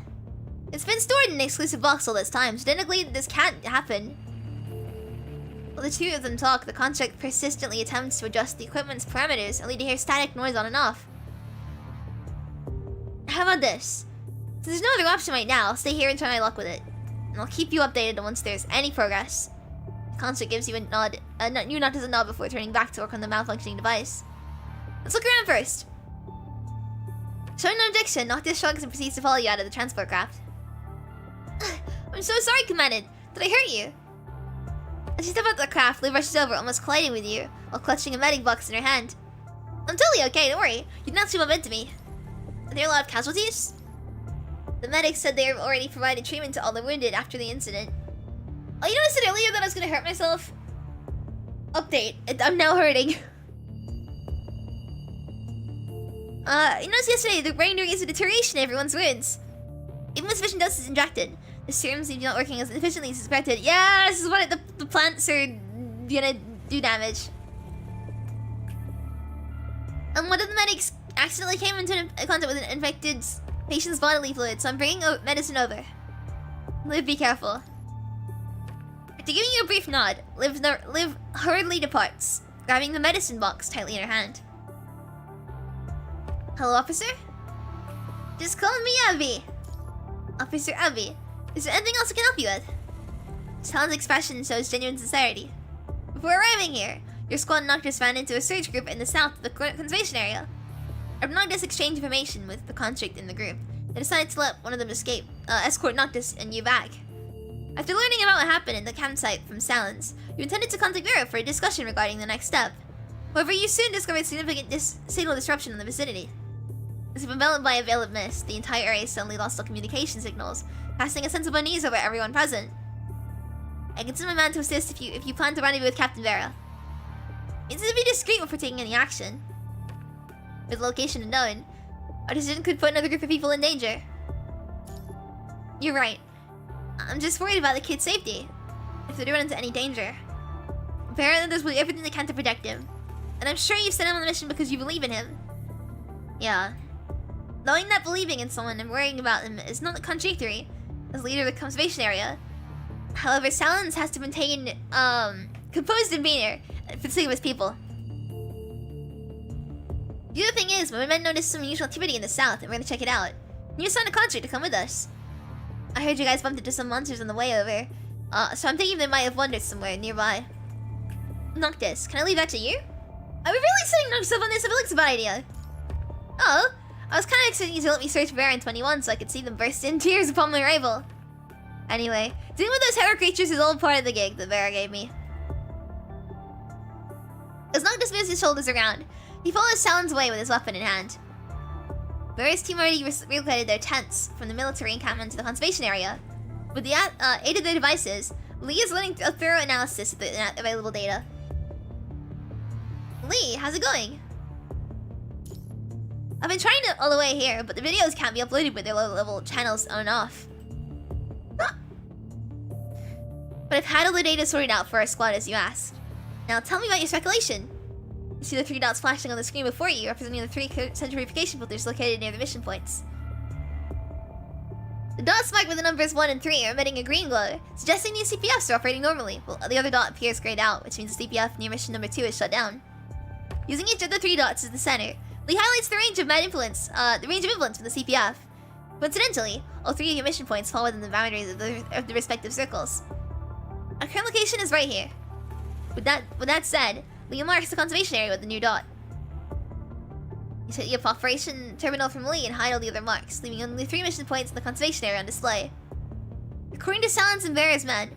It's been stored in an exclusive box all this time, so technically this can't happen. While the two of them talk, the construct persistently attempts to adjust the equipment's parameters, only to hear static noise on and off. How about this? Since there's no other option right now, I'll stay here and try my luck with it. And I'll keep you updated once there's any progress. The construct gives you a nod, you nod as a nod before turning back to work on the malfunctioning device. Let's look around first. Showing no objection, Noctis shrugs and proceeds to follow you out of the transport craft. I'm so sorry, Commandant. Did I hurt you? As you step out the craft, Liv rushes over, almost colliding with you, while clutching a medic box in her hand. I'm totally okay, don't worry. You did not swim up into me. Are there a lot of casualties? The medics said they have already provided treatment to all the wounded after the incident. Oh, you noticed it earlier that I was gonna hurt myself? Update. I'm now hurting. You noticed yesterday the brain is a deterioration in everyone's wounds. Even with sufficient doses injected, the serum seems not working as efficiently as expected. Yeah, this is what the plants are gonna do damage. And one of the medics accidentally came into contact with an infected patient's bodily fluid, so I'm bringing medicine over. Liv, be careful. After giving you a brief nod, Liv hurriedly departs, grabbing the medicine box tightly in her hand. Hello, officer? Just call me Abby. Officer Abby. Is there anything else I can help you with? Talon's expression shows genuine sincerity. Before arriving here, your squad Noctis ran into a search group in the south of the conservation area. Noctis exchanged information with the construct in the group. They decided to let one of them escape, escort Noctis and you back. After learning about what happened in the campsite from Salons, you intended to contact Vera for a discussion regarding the next step. However, you soon discovered significant signal disruption in the vicinity. As if enveloped by a veil of mist, the entire area suddenly lost all communication signals, casting a sense of unease over everyone present. I can send my man to assist if you plan to rendezvous with Captain Vera. It's to be discreet before taking any action. With location unknown, our decision could put another group of people in danger. You're right. I'm just worried about the kid's safety. If they run into any danger. Apparently there's everything they can to protect him. And I'm sure you sent him on the mission because you believe in him. Yeah. Knowing that believing in someone and worrying about them is not contradictory as leader of the conservation area. However, Salons has to maintain, composed demeanor for the sake of his people. The other thing is, my men noticed some unusual activity in the south and we're gonna check it out. You assigned a contract to come with us. I heard you guys bumped into some monsters on the way over. So I'm thinking they might have wandered somewhere nearby. Noctis, can I leave that to you? Are we really setting Noctis up on this? I feel like it's a bad idea. Oh, I was kind of expecting you to let me search Vera in 21 so I could see them burst in tears upon my arrival. Anyway, dealing with those hetero creatures is all part of the gig that Vera gave me. As Noctis moves his shoulders around, he follows Salon's way with his weapon in hand. Vera's team already relocated their tents from the military encampment to the conservation area. With the aid of their devices, Lee is running a thorough analysis of the available data. Lee, how's it going? I've been trying to all the way here, but the videos can't be uploaded with their low-level channels on and off. Ah. But I've had all the data sorted out for our squad as you asked. Now tell me about your speculation. You see the 3 dots flashing on the screen before you, representing the 3 central verification filters located near the mission points. The dots marked with the numbers 1 and 3 are emitting a green glow, suggesting these CPFs are operating normally, while the other dot appears grayed out, which means the CPF near mission number 2 is shut down. Using each of the 3 dots as the center, Lee highlights the range of influence for the CPF. Coincidentally, all 3 of your mission points fall within the boundaries of the respective circles. Our current location is right here. With that said, Lee marks the conservation area with the new dot. You set the operation terminal from Lee and hide all the other marks, leaving only 3 mission points in the conservation area on display. According to Silence and Bear's men,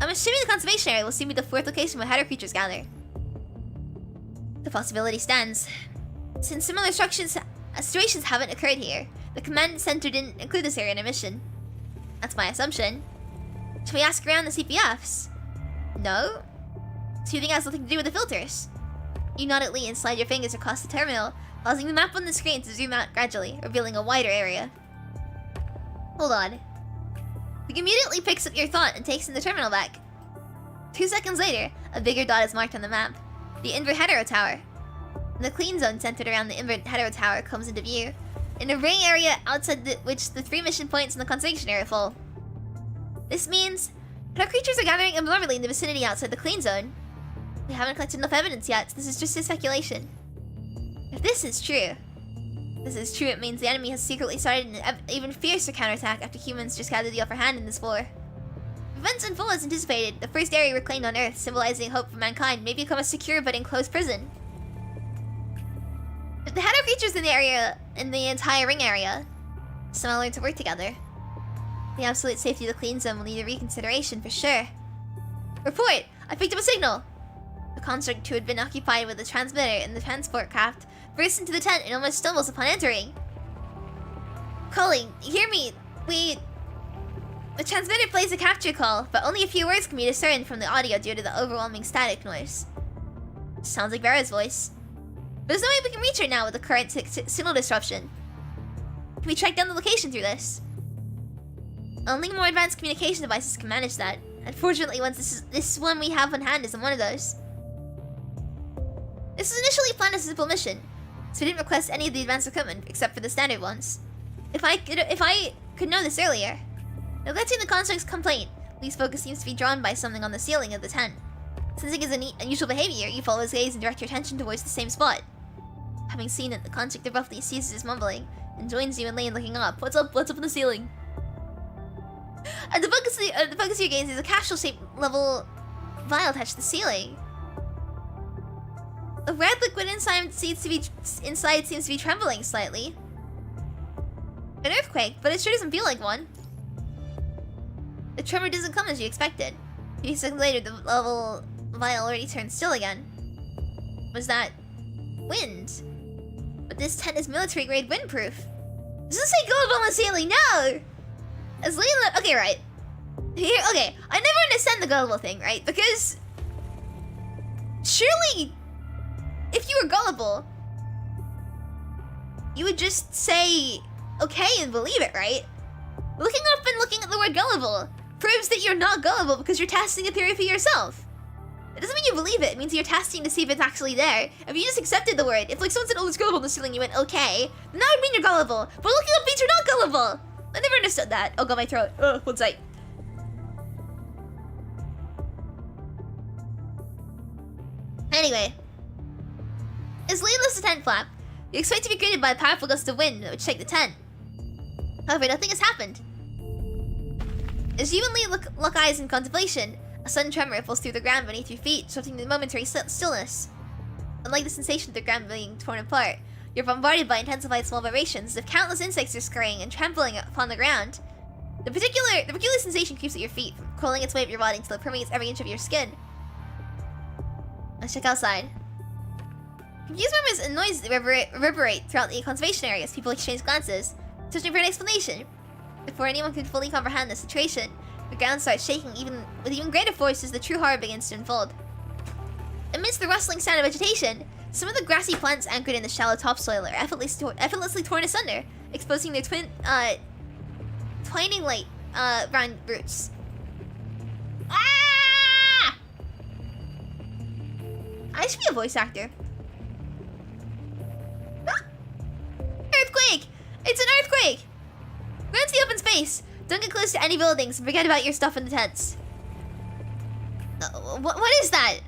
I'm assuming the conservation area will soon be the 4th location where hetero creatures gather. The possibility stands. Since similar situations haven't occurred here, the command center didn't include this area in a mission. That's my assumption. Should we ask around the CPFs? No? So you think it has nothing to do with the filters? You nod at Lee and slide your fingers across the terminal, causing the map on the screen to zoom out gradually, revealing a wider area. Hold on. He immediately picks up your thought and takes in the terminal back. 2 seconds later, a bigger dot is marked on the map. The Inver Hetero Tower. The clean zone centered around the Inver Hetero Tower comes into view, in a ring area outside which the 3 mission points in the conservation area fall. This means hetero creatures are gathering abnormally in the vicinity outside the clean zone. We haven't collected enough evidence yet, so this is just a speculation. If this is true, it means the enemy has secretly started an even fiercer counterattack after humans just gathered the upper hand in this war. If events unfold as anticipated, the first area reclaimed on Earth, symbolizing hope for mankind, may become a secure but enclosed prison. If the hetero creatures in the entire ring area somehow learn to work together, the absolute safety of the clean zone will need a reconsideration for sure. Report! I picked up a signal! The construct who had been occupied with the transmitter in the transport craft bursts into the tent and almost stumbles upon entering. Calling, you hear me? The transmitter plays a capture call, but only a few words can be discerned from the audio due to the overwhelming static noise. Sounds like Vera's voice. There's no way we can reach her now with the current signal disruption. Can we track down the location through this? Only more advanced communication devices can manage that. Unfortunately, this one we have on hand isn't one of those. This was initially planned as a simple mission, so we didn't request any of the advanced equipment except for the standard ones. If I could know this earlier. Neglecting the construct's complaint, Lee's focus seems to be drawn by something on the ceiling of the tent. Sensing his unusual behavior, you follow his gaze and direct your attention towards the same spot. Having seen it, the construct abruptly ceases his mumbling and joins you in Lee looking up. What's up on the ceiling? At the focus of your gaze is a capsule-shaped level vial attached to the ceiling. The red liquid inside seems to be trembling slightly. An earthquake, but it sure doesn't feel like one. The tremor doesn't come as you expected. A few seconds later, the level vial already turned still again. Was that wind? But this tent is military-grade windproof. Does this say gold on the ceiling? No! As Layla, okay, right. Here, okay, I never understand the gullible thing, right? Because surely, if you were gullible, you would just say okay and believe it, right? Looking up and looking at the word gullible proves that you're not gullible because you're testing a theory for yourself. It doesn't mean you believe it, it means you're testing to see if it's actually there. If you just accepted the word, if like someone said, oh, it's gullible on the ceiling, you went, okay, then that would mean you're gullible. But looking up means you're not gullible. I never understood that. Oh, got my throat. Ugh, one sec. Anyway. As Lee lifts the tent flap, you expect to be greeted by a powerful gust of wind which shake the tent. However, nothing has happened. As you and Lee lock eyes in contemplation, a sudden tremor falls through the ground beneath your feet, disrupting the momentary stillness. Unlike the sensation of the ground being torn apart, you're bombarded by intensified small vibrations as if countless insects are scurrying and trampling upon the ground. The peculiar sensation creeps at your feet, crawling its way up your body until it permeates every inch of your skin. Let's check outside. Confused murmurs and noises reverberate throughout the conservation area as people exchange glances, searching for an explanation. Before anyone can fully comprehend the situation, the ground starts shaking with even greater force as the true horror begins to unfold. Amidst the rustling sound of vegetation, Some of the grassy plants anchored in the shallow topsoil are effortlessly torn asunder, exposing their twining light round roots. Ah! I should be a voice actor. Ah! Earthquake! It's an earthquake! Run to the open space. Don't get close to any buildings and forget about your stuff in the tents. What is that?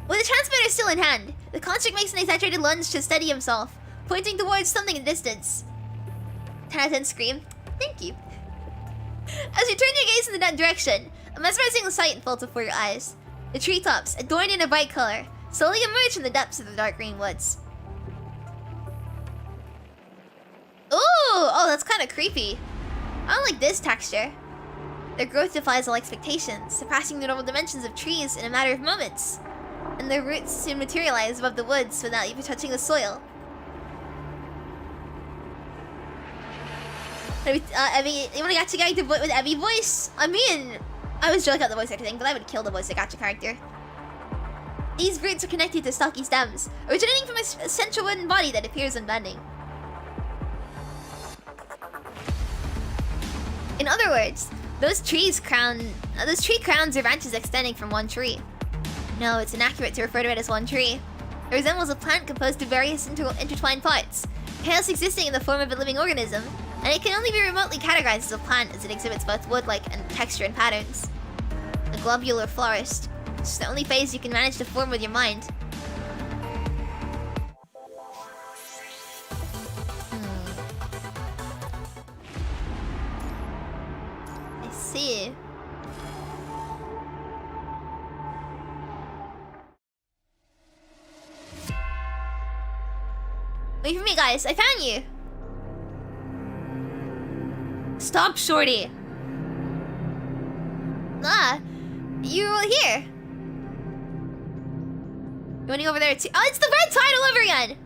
With the transmitter still in hand, the construct makes an exaggerated lunge to steady himself, pointing towards something in the distance. 10 out of 10 scream. Thank you. As you turn your gaze in that direction, a mesmerizing sight unfolds before your eyes. The treetops, adorned in a bright color, slowly emerge from the depths of the dark green woods. Ooh! Oh, that's kind of creepy. I don't like this texture. Their growth defies all expectations, surpassing the normal dimensions of trees in a matter of moments. And their roots soon materialize above the woods without even touching the soil. Evie, you wanna gacha character with Evie voice? I mean, I was joking about the voice actor thing, but I would kill the voice gacha character. These roots are connected to stocky stems, originating from a central wooden body that appears unbending. In other words, those tree crowns are branches extending from one tree. No, it's inaccurate to refer to it as one tree. It resembles a plant composed of various intertwined parts, chaos existing in the form of a living organism, and it can only be remotely categorized as a plant as it exhibits both wood-like and texture and patterns. A globular florist. It's the only phase you can manage to form with your mind. I see. Wait for me, guys. I found you. Stop, shorty. Ah, you're here. You running over there too? Oh, it's the red tide all over again.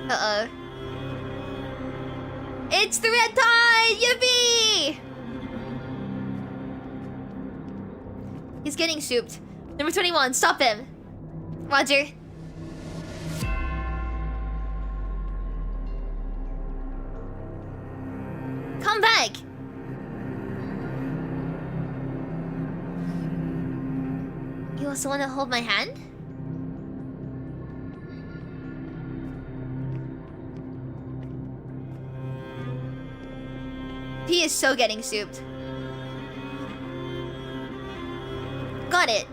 Uh-oh. It's the red tide! Yippee! He's getting souped. Number 21, stop him. Roger. Come back! You also want to hold my hand? He is so getting souped. Got it.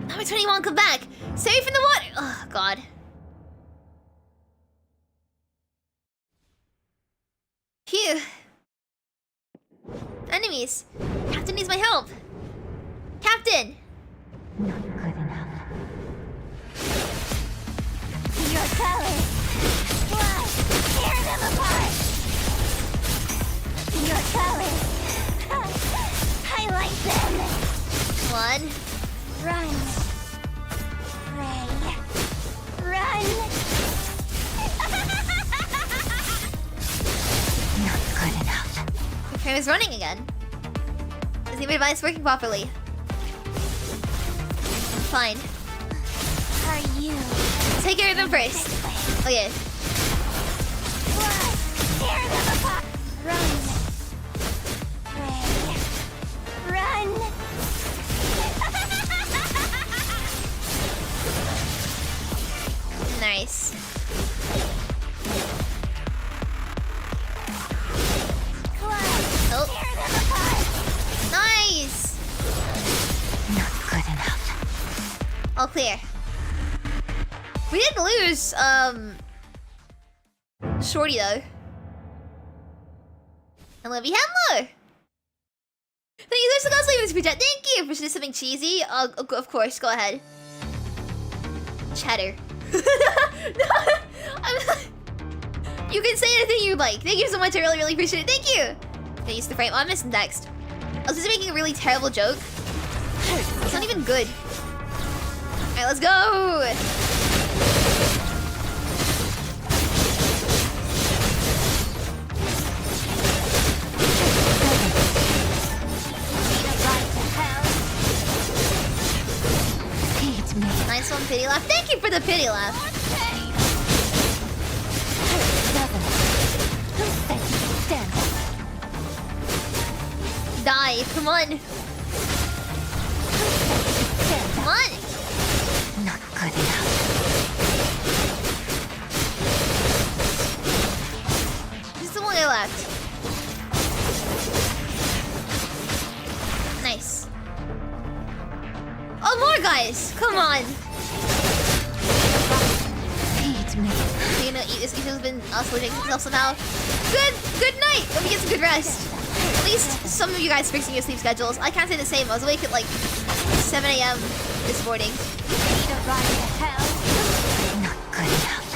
Number 21, come back! Safe in the water! Oh, God. Phew. Enemies. Captain needs my help. Captain! Not good enough. Your colors. Why? Tear them apart. Your colors. I like them. One. Run. Pray. Run. Not good enough. The frame is running again. Is the device working properly? Fine. Are you? Take care of them first. Okay. Why? Tear them apart. Run. Pray. Run. Nice. Oh. Tear them apart. Nice! Not good enough. All clear. We didn't lose, Shorty, though. I love you, Henlo! Thank you so much for this project. Thank you for something cheesy. Of course, go ahead. Cheddar. You can say anything you like. Thank you so much. I really, really appreciate it. Thank you. I used the frame. Oh, I'm missing text. I was just making a really terrible joke. It's not even good. Alright, let's go. pity laugh. Thank you for the pity laugh. Die, come on. Come on. Not good enough. Just the one guy left. Nice. Oh, more guys! Come on! Feed me. You know, Ushio's been sleeping himself somehow. Good night! Let me get some good rest. At least some of you guys fixing your sleep schedules. I can't say the same. I was awake at like 7 a.m. this morning. Need a ride to hell. Not good enough.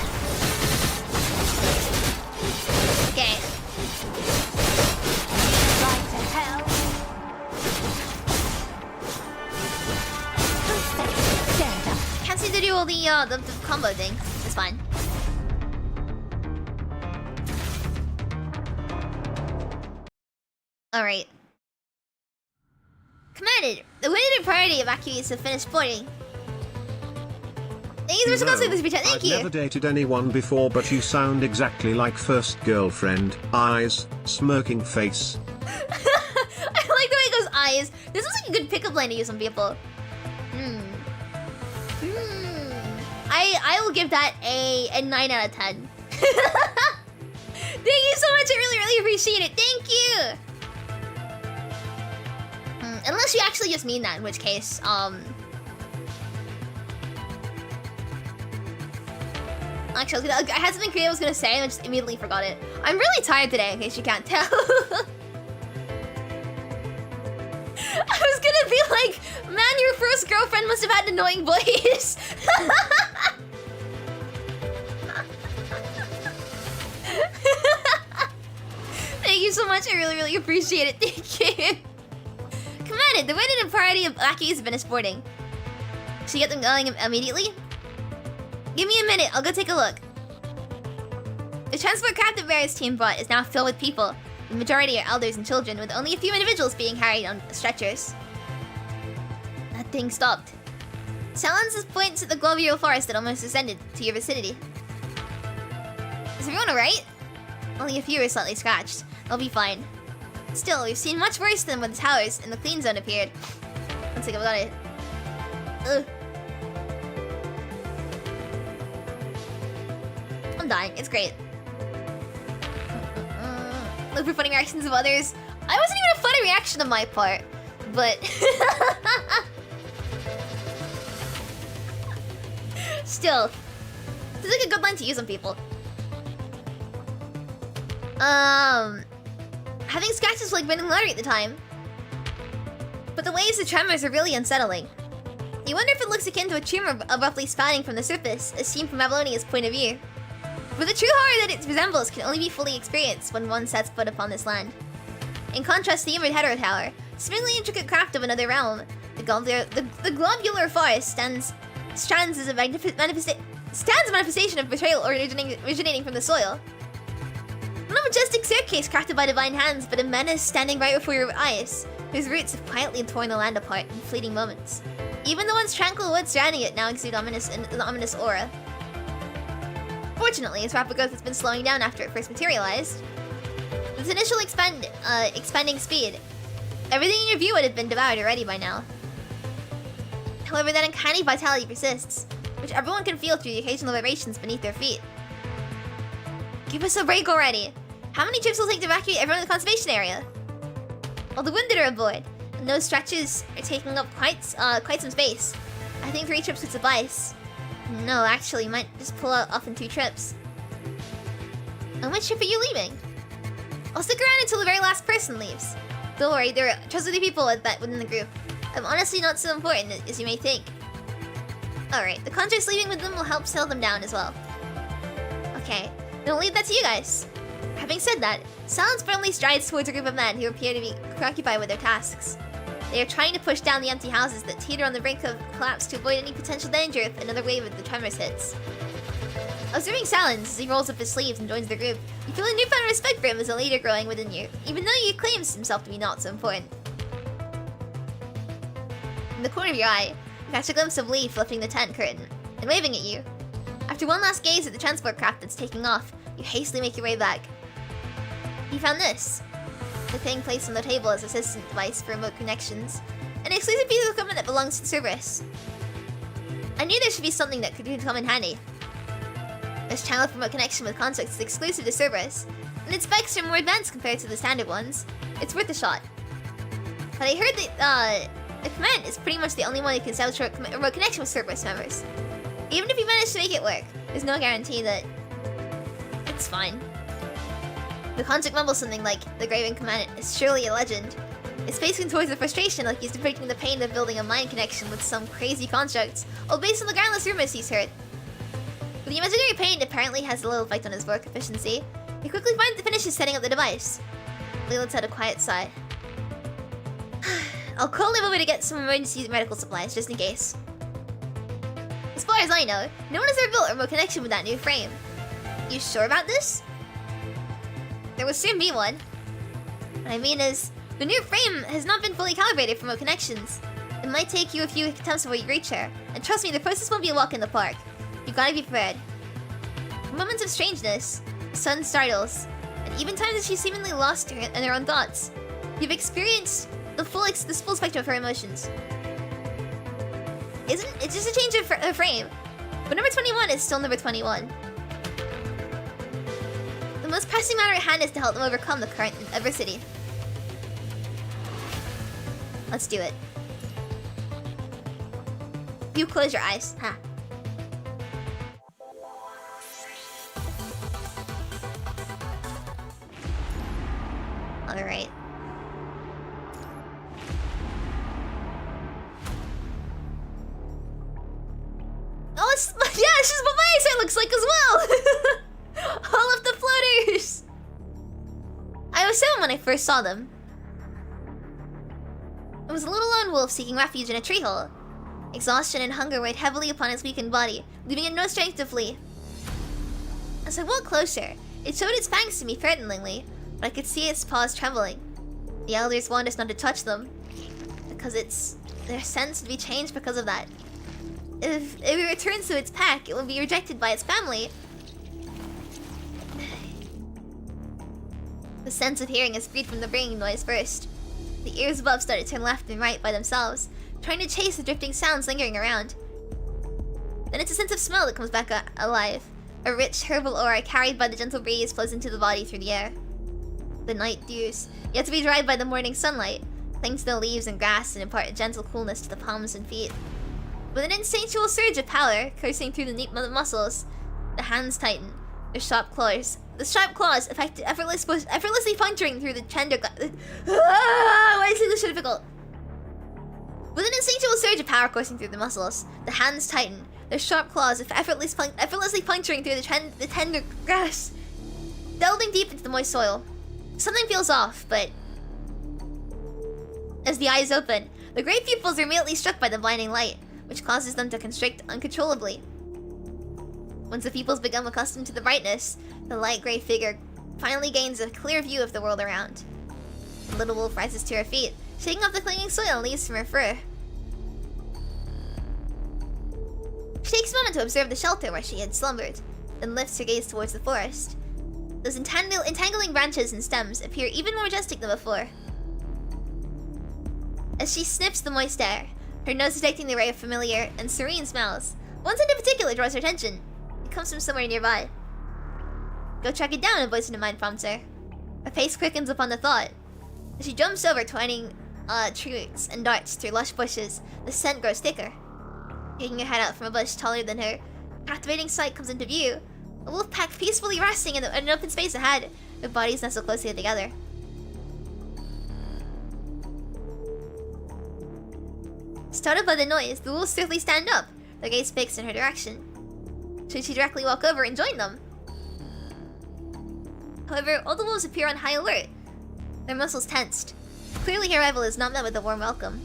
Okay. Ride to hell. Stand up. Can't seem to do all the combo thing. It's fine. Alright. Commanded, the winning party evacuates have finished boarding. Thank you so much for this return. Thank you. I've never dated anyone before, but you sound exactly like first girlfriend. Eyes, smirking face. I like the way it goes eyes. This is like a good pickup line to use on people. I will give that a 9 out of 10. Thank you so much. I really appreciate it. Thank you. Unless you actually just mean that, in which case, actually, I had something creative I was gonna say, and I just immediately forgot it. I'm really tired today, in case you can't tell. I was gonna be like, man, your first girlfriend must have had an annoying voice. Thank you so much. I really appreciate it. Thank you. Commanded, the winning party of Blackies has been sporting. Should you get them going immediately? Give me a minute, I'll go take a look. The transport craft that Varys' team brought is now filled with people. The majority are elders and children, with only a few individuals being carried on stretchers. That thing stopped. Silence points at the globular forest that almost descended to your vicinity. Is everyone alright? Only a few are slightly scratched. They'll be fine. Still, we've seen much worse than when the towers and the clean zone appeared. One second, we got it. Ugh. I'm dying. It's great. Look for funny reactions of others. I wasn't even a funny reaction on my part, but still, this is like a good line to use on people. Having scratches was like winning lottery at the time. But the waves of tremors are really unsettling. You wonder if it looks akin to a tumor abruptly spouting from the surface, as seen from Avalonia's point of view. But the true horror that it resembles can only be fully experienced when one sets foot upon this land. In contrast to the humored hetero tower, seemingly intricate craft of another realm, the globular forest stands as a manifestation of betrayal originating from the soil. Not a majestic staircase crafted by divine hands, but a menace standing right before your eyes, whose roots have quietly torn the land apart in fleeting moments. Even the once tranquil woods surrounding it now exude an ominous aura. Fortunately, its rapid growth has been slowing down after it first materialized. With its initial expanding speed, everything in your view would have been devoured already by now. However, that uncanny vitality persists, which everyone can feel through the occasional vibrations beneath their feet. Give us a break already! How many trips will it take to evacuate everyone in the conservation area? All the wounded are aboard, and those stretches are taking up quite some space. I think 3 trips would suffice. No, actually, you might just pull out off in 2 trips. On which trip are you leaving? I'll stick around until the very last person leaves. Don't worry, there are trustworthy people within the group. I'm honestly not so important as you may think. Alright, the contracts leaving with them will help settle them down as well. Okay, then I'll leave that to you guys. Having said that, Silence firmly strides towards a group of men who appear to be preoccupied with their tasks. They are trying to push down the empty houses that teeter on the brink of collapse to avoid any potential danger if another wave of the tremors hits. Observing Silence as he rolls up his sleeves and joins the group, you feel a newfound respect for him as a leader growing within you, even though he claims himself to be not so important. In the corner of your eye, you catch a glimpse of Leaf lifting the tent curtain. and waving at you. After one last gaze at the transport craft that's taking off, you hastily make your way back. You found this. The thing placed on the table as an assistant device for remote connections. An exclusive piece of equipment that belongs to the Cerberus. I knew there should be something that could come in handy. This channel for remote connection with constructs is exclusive to Cerberus, and its specs are more advanced compared to the standard ones. It's worth a shot. But I heard that, the command is pretty much the only one who can establish a remote connection with Cerberus members. Even if you manage to make it work, there's no guarantee that it's fine. The construct mumbles something like, the Graven Commandant is surely a legend. It's facing towards the frustration like he's depicting the pain of building a mind connection with some crazy constructs, all based on the groundless rumors he's heard. But the imaginary pain apparently has a little effect on his work efficiency. He quickly finishes setting up the device. Lee lets out a quiet sigh. I'll call him over to get some emergency medical supplies, just in case. As far as I know, no one has ever built a remote connection with that new frame. You sure about this? There will soon be one. What I mean is, the new frame has not been fully calibrated for remote connections. It might take you a few attempts before you reach her, and trust me, the process won't be a walk in the park. You gotta be prepared. In moments of strangeness, the sun startles, and even times that she's seemingly lost in her own thoughts, you've experienced the full spectrum of her emotions. It's just a change of her frame, but number 21 is still number 21. The most pressing matter at hand is to help them overcome the current adversity. Let's do it. You close your eyes, huh? Alright. Oh, it's, yeah, it's just what my eyesight looks like as well! All of the floaters! I was 7 when I first saw them. It was a little lone wolf seeking refuge in a tree hole. Exhaustion and hunger weighed heavily upon its weakened body, leaving it no strength to flee. As I walked closer, it showed its fangs to me threateningly, but I could see its paws trembling. The elders warned us not to touch them, because their sense would be changed because of that. If it returns to its pack, it will be rejected by its family. The sense of hearing is freed from the ringing noise first. The ears above started to turn left and right by themselves, trying to chase the drifting sounds lingering around. Then it's a sense of smell that comes back alive. A rich herbal aura carried by the gentle breeze flows into the body through the air. The night dews, yet to be dried by the morning sunlight, cling to the leaves and grass and impart a gentle coolness to the palms and feet. With an instinctual surge of power coursing through the neat muscles, the hands tighten, the sharp claws effortlessly puncturing through the tender why is this so difficult? With an instinctual surge of power coursing through the muscles, the hands tighten, their sharp claws effortlessly puncturing through the tender grass, delving deep into the moist soil. Something feels off, but as the eyes open, the gray pupils are immediately struck by the blinding light, which causes them to constrict uncontrollably. Once the pupils become accustomed to the brightness, the light gray figure finally gains a clear view of the world around. The little wolf rises to her feet, shaking off the clinging soil and leaves from her fur. She takes a moment to observe the shelter where she had slumbered, then lifts her gaze towards the forest. Those entangling branches and stems appear even more majestic than before. As she sniffs the moist air, her nose detecting the array of familiar and serene smells, one scent in particular draws her attention. It comes from somewhere nearby. Go track it down, a voice in her mind prompts her. Her pace quickens upon the thought. As she jumps over twining tree roots and darts through lush bushes, the scent grows thicker. Taking her head out from a bush taller than her, captivating sight comes into view. A wolf pack peacefully resting in an open space ahead, their bodies nestled closely together. Startled by the noise, the wolves swiftly stand up, their gaze fixed in her direction. Should she directly walk over and join them? However, all the wolves appear on high alert, their muscles tensed. Clearly her arrival is not met with a warm welcome.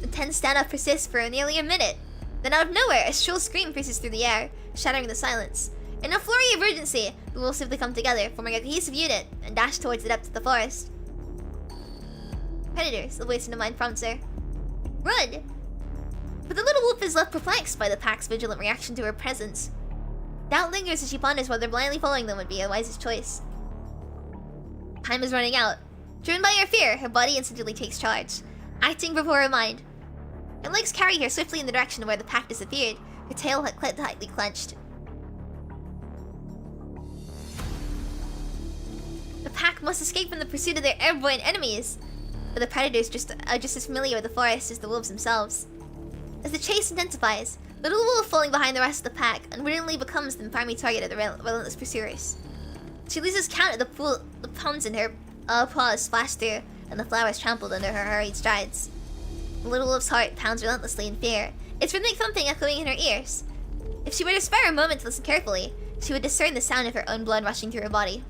The tense standoff persists for nearly a minute. Then out of nowhere, a shrill scream pierces through the air, shattering the silence. In a flurry of urgency, the wolves simply come together, forming a cohesive unit, and dash towards the depths of the forest. Predators, the voice in the mind prompts her. Run! But the little wolf is left perplexed by the pack's vigilant reaction to her presence. Doubt lingers as she ponders whether blindly following them would be a wisest choice. Time is running out. Driven by her fear, her body instinctively takes charge, acting before her mind. Her legs carry her swiftly in the direction of where the pack disappeared, her tail tightly clenched. The pack must escape from the pursuit of their airborne enemies, but the predators are just as familiar with the forest as the wolves themselves. As the chase intensifies, the little wolf falling behind the rest of the pack unwittingly becomes the primary target of the relentless pursuers. She loses count of the palms in her paws splashed through and the flowers trampled under her hurried strides. The little wolf's heart pounds relentlessly in fear, its rhythmic thumping echoing in her ears. If she were to spare a moment to listen carefully, she would discern the sound of her own blood rushing through her body.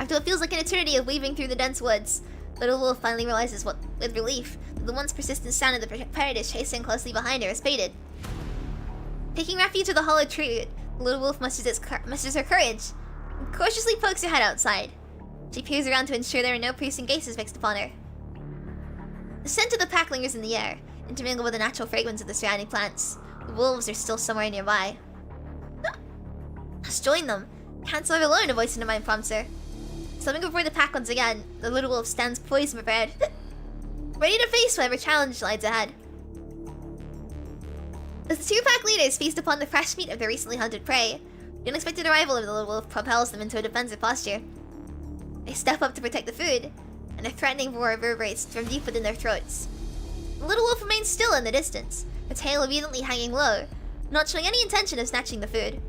After what feels like an eternity of weaving through the dense woods, little wolf finally realizes with relief that the once persistent sound of the predators chasing closely behind her has faded. Taking refuge with a hollow tree, the little wolf musters her courage and cautiously pokes her head outside. She peers around to ensure there are no piercing gazes fixed upon her. The scent of the pack lingers in the air, intermingled with the natural fragrance of the surrounding plants. The wolves are still somewhere nearby. Let's join them. Can't survive alone, a voice in her mind prompts her. Slipping before the pack once again, the little wolf stands poised and prepared, ready to face whatever challenge lies ahead. As the two pack leaders feast upon the fresh meat of their recently hunted prey, the unexpected arrival of the little wolf propels them into a defensive posture. They step up to protect the food, and a threatening roar reverberates from deep within their throats. The little wolf remains still in the distance, her tail obediently hanging low, not showing any intention of snatching the food.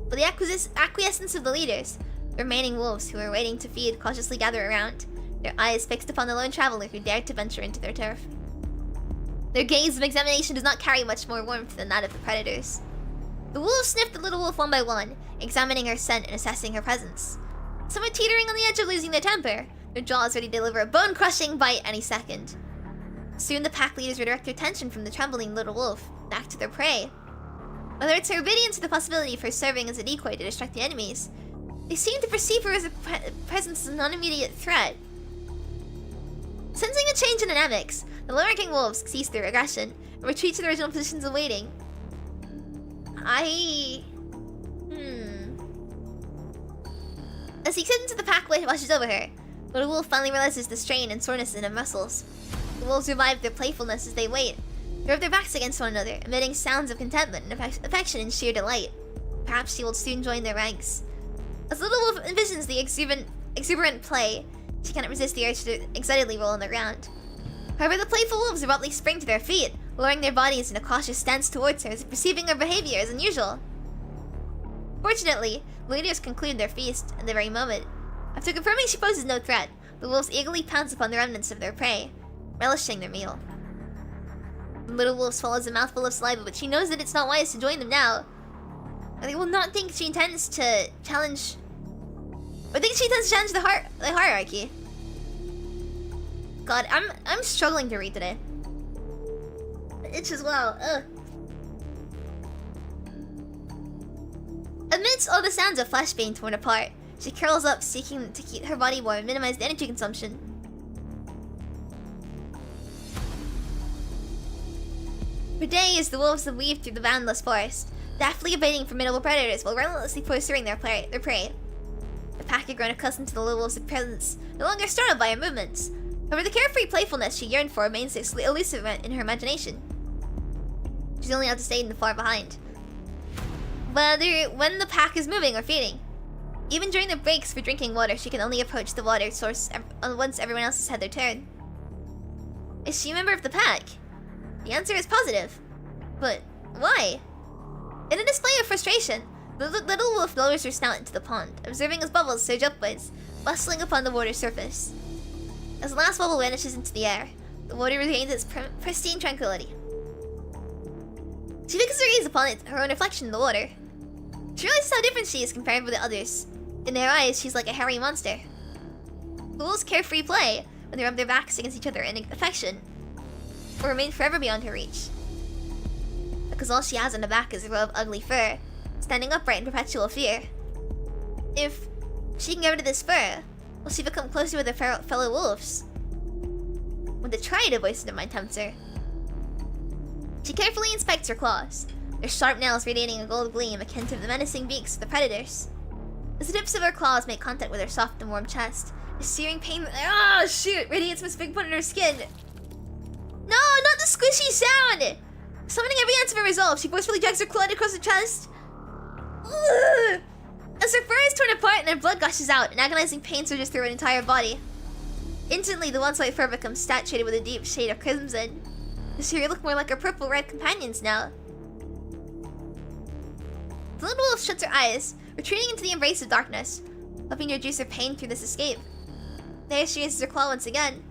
But the acquiescence of the leaders, the remaining wolves who are waiting to feed cautiously gather around, their eyes fixed upon the lone traveler who dared to venture into their turf. Their gaze of examination does not carry much more warmth than that of the predators. The wolves sniffed the little wolf one by one, examining her scent and assessing her presence. Some are teetering on the edge of losing their temper, their jaws ready to deliver a bone-crushing bite any second. Soon the pack leaders redirect their attention from the trembling little wolf back to their prey. Whether it's her obedience or the possibility of her serving as a decoy to distract the enemies, they seem to perceive her as a presence as a non-immediate threat. Sensing a change in dynamics, the lower-ranking wolves cease their aggression and retreat to their original positions of waiting. As he gets into the pack washes over her, little wolf finally realizes the strain and soreness in her muscles. The wolves revive their playfulness as they wait. They rub their backs against one another, emitting sounds of contentment and affection and sheer delight. Perhaps she will soon join their ranks. As little wolf envisions the exuberant play, she cannot resist the urge to excitedly roll on the ground. However, the playful wolves abruptly spring to their feet, lowering their bodies in a cautious stance towards her as if perceiving her behavior as unusual. Fortunately, the leaders conclude their feast at the very moment. After confirming she poses no threat, the wolves eagerly pounce upon the remnants of their prey, relishing their meal. The little wolf swallows a mouthful of saliva, but she knows that it's not wise to join them now. They will not think she intends to challenge... the hierarchy. God, I'm struggling to read today. The itch as well. Ugh. Amidst all the sounds of flesh being torn apart, she curls up, seeking to keep her body warm and minimize the energy consumption. For days, the wolves weave through the boundless forest, deftly evading formidable predators while relentlessly pursuing their prey. The pack had grown accustomed to the little wolf's presence, no longer startled by her movements. However, the carefree playfulness she yearned for remains elusive in her imagination. She's only outstayed and far behind. Whether when the pack is moving or feeding. Even during the breaks for drinking water, she can only approach the water source once everyone else has had their turn. Is she a member of the pack? The answer is positive. But why? In a display of frustration, the little wolf lowers her snout into the pond, observing as bubbles surge upwards, bustling upon the water's surface. As the last bubble vanishes into the air, the water regains its pristine tranquility. She fixes her gaze upon her own reflection in the water. She realizes how different she is compared with the others. In their eyes, she's like a hairy monster. The wolves carefree play when they rub their backs against each other in affection, will remain forever beyond her reach. Because all she has on her back is a row of ugly fur, standing upright in perpetual fear. If she can get rid of this fur, will she become closer with her fellow wolves? When the try to voice in mind tempts her. She carefully inspects her claws, their sharp nails radiating a gold gleam akin to the menacing beaks of the predators. As the tips of her claws make contact with her soft and warm chest, a searing pain radiates from its big point in her skin. No, not the squishy sound! Summoning every ounce of her resolve, she forcefully drags her claw across her chest. Ugh. As her fur is torn apart and her blood gushes out, an agonizing pain surges through her entire body. Instantly, the once white fur becomes saturated with a deep shade of crimson. Does she look more like her purple-red companions now? The little wolf shuts her eyes, retreating into the embrace of darkness, hoping to reduce her pain through this escape. There she raises her claw once again.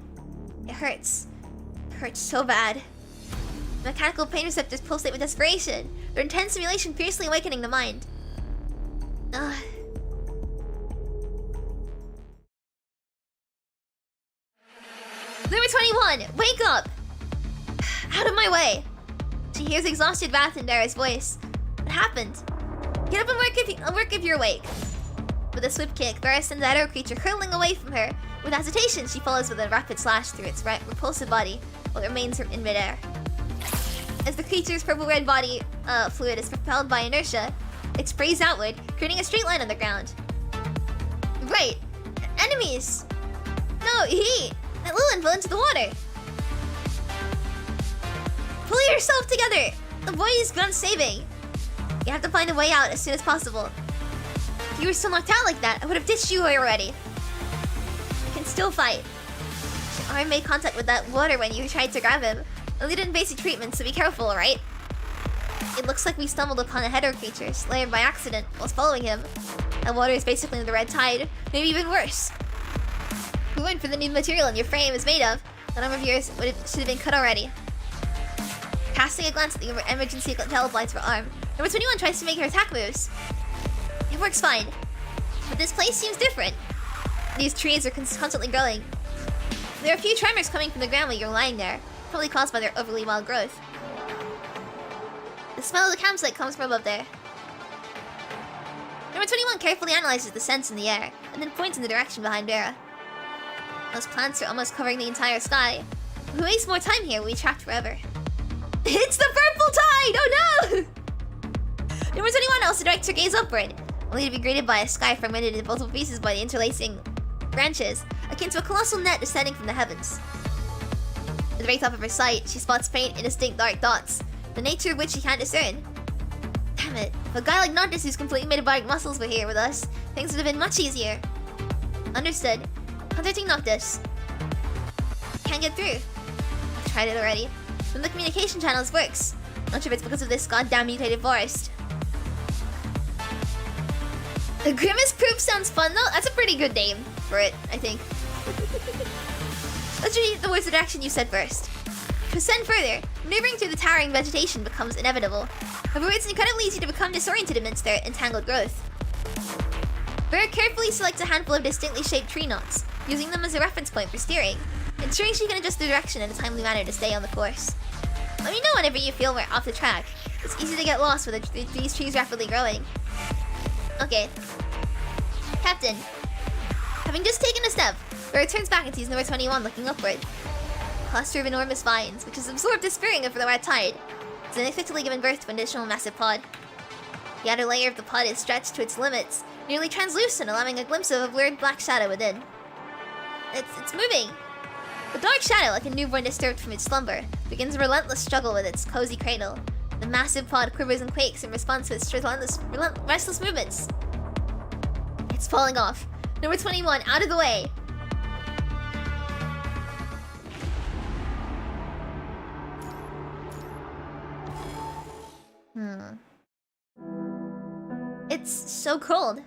It hurts. It hurts so bad. The mechanical pain receptors pulsate with desperation, their intense simulation fiercely awakening the mind. Ugh. Number 21, wake up! Out of my way! She hears exhausted wrath in Dara's voice. What happened? Get up and work if you're awake. With a swift kick, Dara sends the hetero creature hurtling away from her. With hesitation, she follows with a rapid slash through its repulsive body, while it remains in midair. As the creature's purple-red body fluid is propelled by inertia, it sprays outward, creating a straight line on the ground. Right! Enemies! No, that Lilin fell into the water! Pull yourself together! The boy is beyond saving! You have to find a way out as soon as possible. If you were still knocked out like that, I would have ditched you already. You can still fight. Your arm made contact with that water when you tried to grab him. Only did basic treatment, so be careful, alright? It looks like we stumbled upon a hetero creature, slain by accident, whilst following him. That water is basically the red tide, maybe even worse. We went for the new material and your frame is made of. That arm of yours should have been cut already. Casting a glance at the emergency teleplights for arm, number 21 tries to make her attack moves. It works fine, but this place seems different. These trees are constantly growing. There are a few tremors coming from the ground while you're lying there, probably caused by their overly wild growth. The smell of the campsite comes from above there. Number 21 carefully analyzes the scents in the air, and then points in the direction behind Vera. Those plants are almost covering the entire sky. If we waste more time here, we'll be trapped forever. It's the purple tide! Oh no! Number 21 also directs her gaze upward, only to be greeted by a sky fragmented into multiple pieces by the interlacing branches, akin to a colossal net descending from the heavens. At the very top of her sight, she spots faint, indistinct dark dots, the nature of which she can't discern. Damn it, if a guy like Noctis who's completely made of body muscles were here with us, things would have been much easier. Understood. Contacting Noctis. Can't get through. I've tried it already. One of the communication channels works. Not sure if it's because of this goddamn mutated forest. The Grimace Poop sounds fun though. That's a pretty good name for it, I think. Let's read the words of action you said first. To ascend further, maneuvering through the towering vegetation becomes inevitable. However, it's incredibly easy to become disoriented amidst their entangled growth. Vera carefully selects a handful of distinctly shaped tree knots, using them as a reference point for steering, ensuring she can adjust the direction in a timely manner to stay on the course. Let me know whenever you feel we're off the track. It's easy to get lost with these trees rapidly growing. Okay. Captain. Having just taken a step, Vera turns back and sees number 21 looking upward. A cluster of enormous vines, which has absorbed the spearing of the red tide, has unexpectedly given birth to an additional massive pod. The outer layer of the pod is stretched to its limits, nearly translucent, allowing a glimpse of a blurred black shadow within. It's moving. The dark shadow, like a newborn disturbed from its slumber, begins a relentless struggle with its cozy cradle. The massive pod quivers and quakes in response to its restless movements. It's falling off. Number 21, out of the way. It's so cold.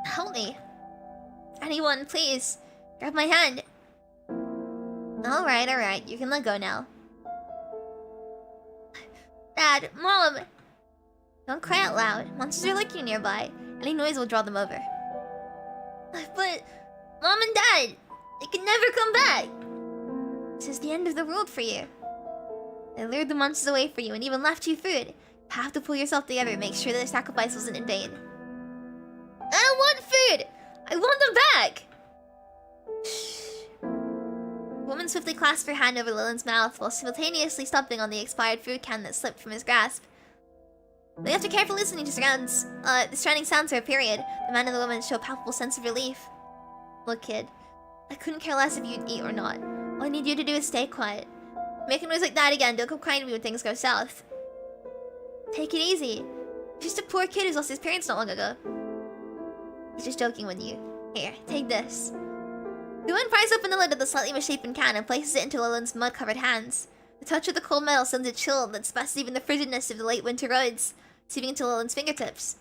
Help me. Anyone, please. Grab my hand. Alright. You can let go now. Dad, Mom! Don't cry out loud. Monsters are lurking nearby. Any noise will draw them over. But... Mom and Dad! They can never come back! This is the end of the world for you. They lured the monsters away for you and even left you food. You have to pull yourself together and make sure that the sacrifice wasn't in vain. I don't want food! I want them back! Shh. The woman's woman swiftly clasped her hand over Lillian's mouth while simultaneously stomping on the expired food can that slipped from his grasp. But after carefully listening to the surrounding sounds for a period, the man and the woman show a palpable sense of relief. Look, kid, I couldn't care less if you'd eat or not. All I need you to do is stay quiet. Make a noise like that again, don't come crying to me when things go south. Take it easy. You're just a poor kid who's lost his parents not long ago. He's just joking with you. Here, take this. The woman pries open the lid of the slightly misshapen can and places it into Lillian's mud-covered hands. The touch of the cold metal sends a chill that surpasses even the frigidness of the late winter roads, seeping into Lillian's fingertips.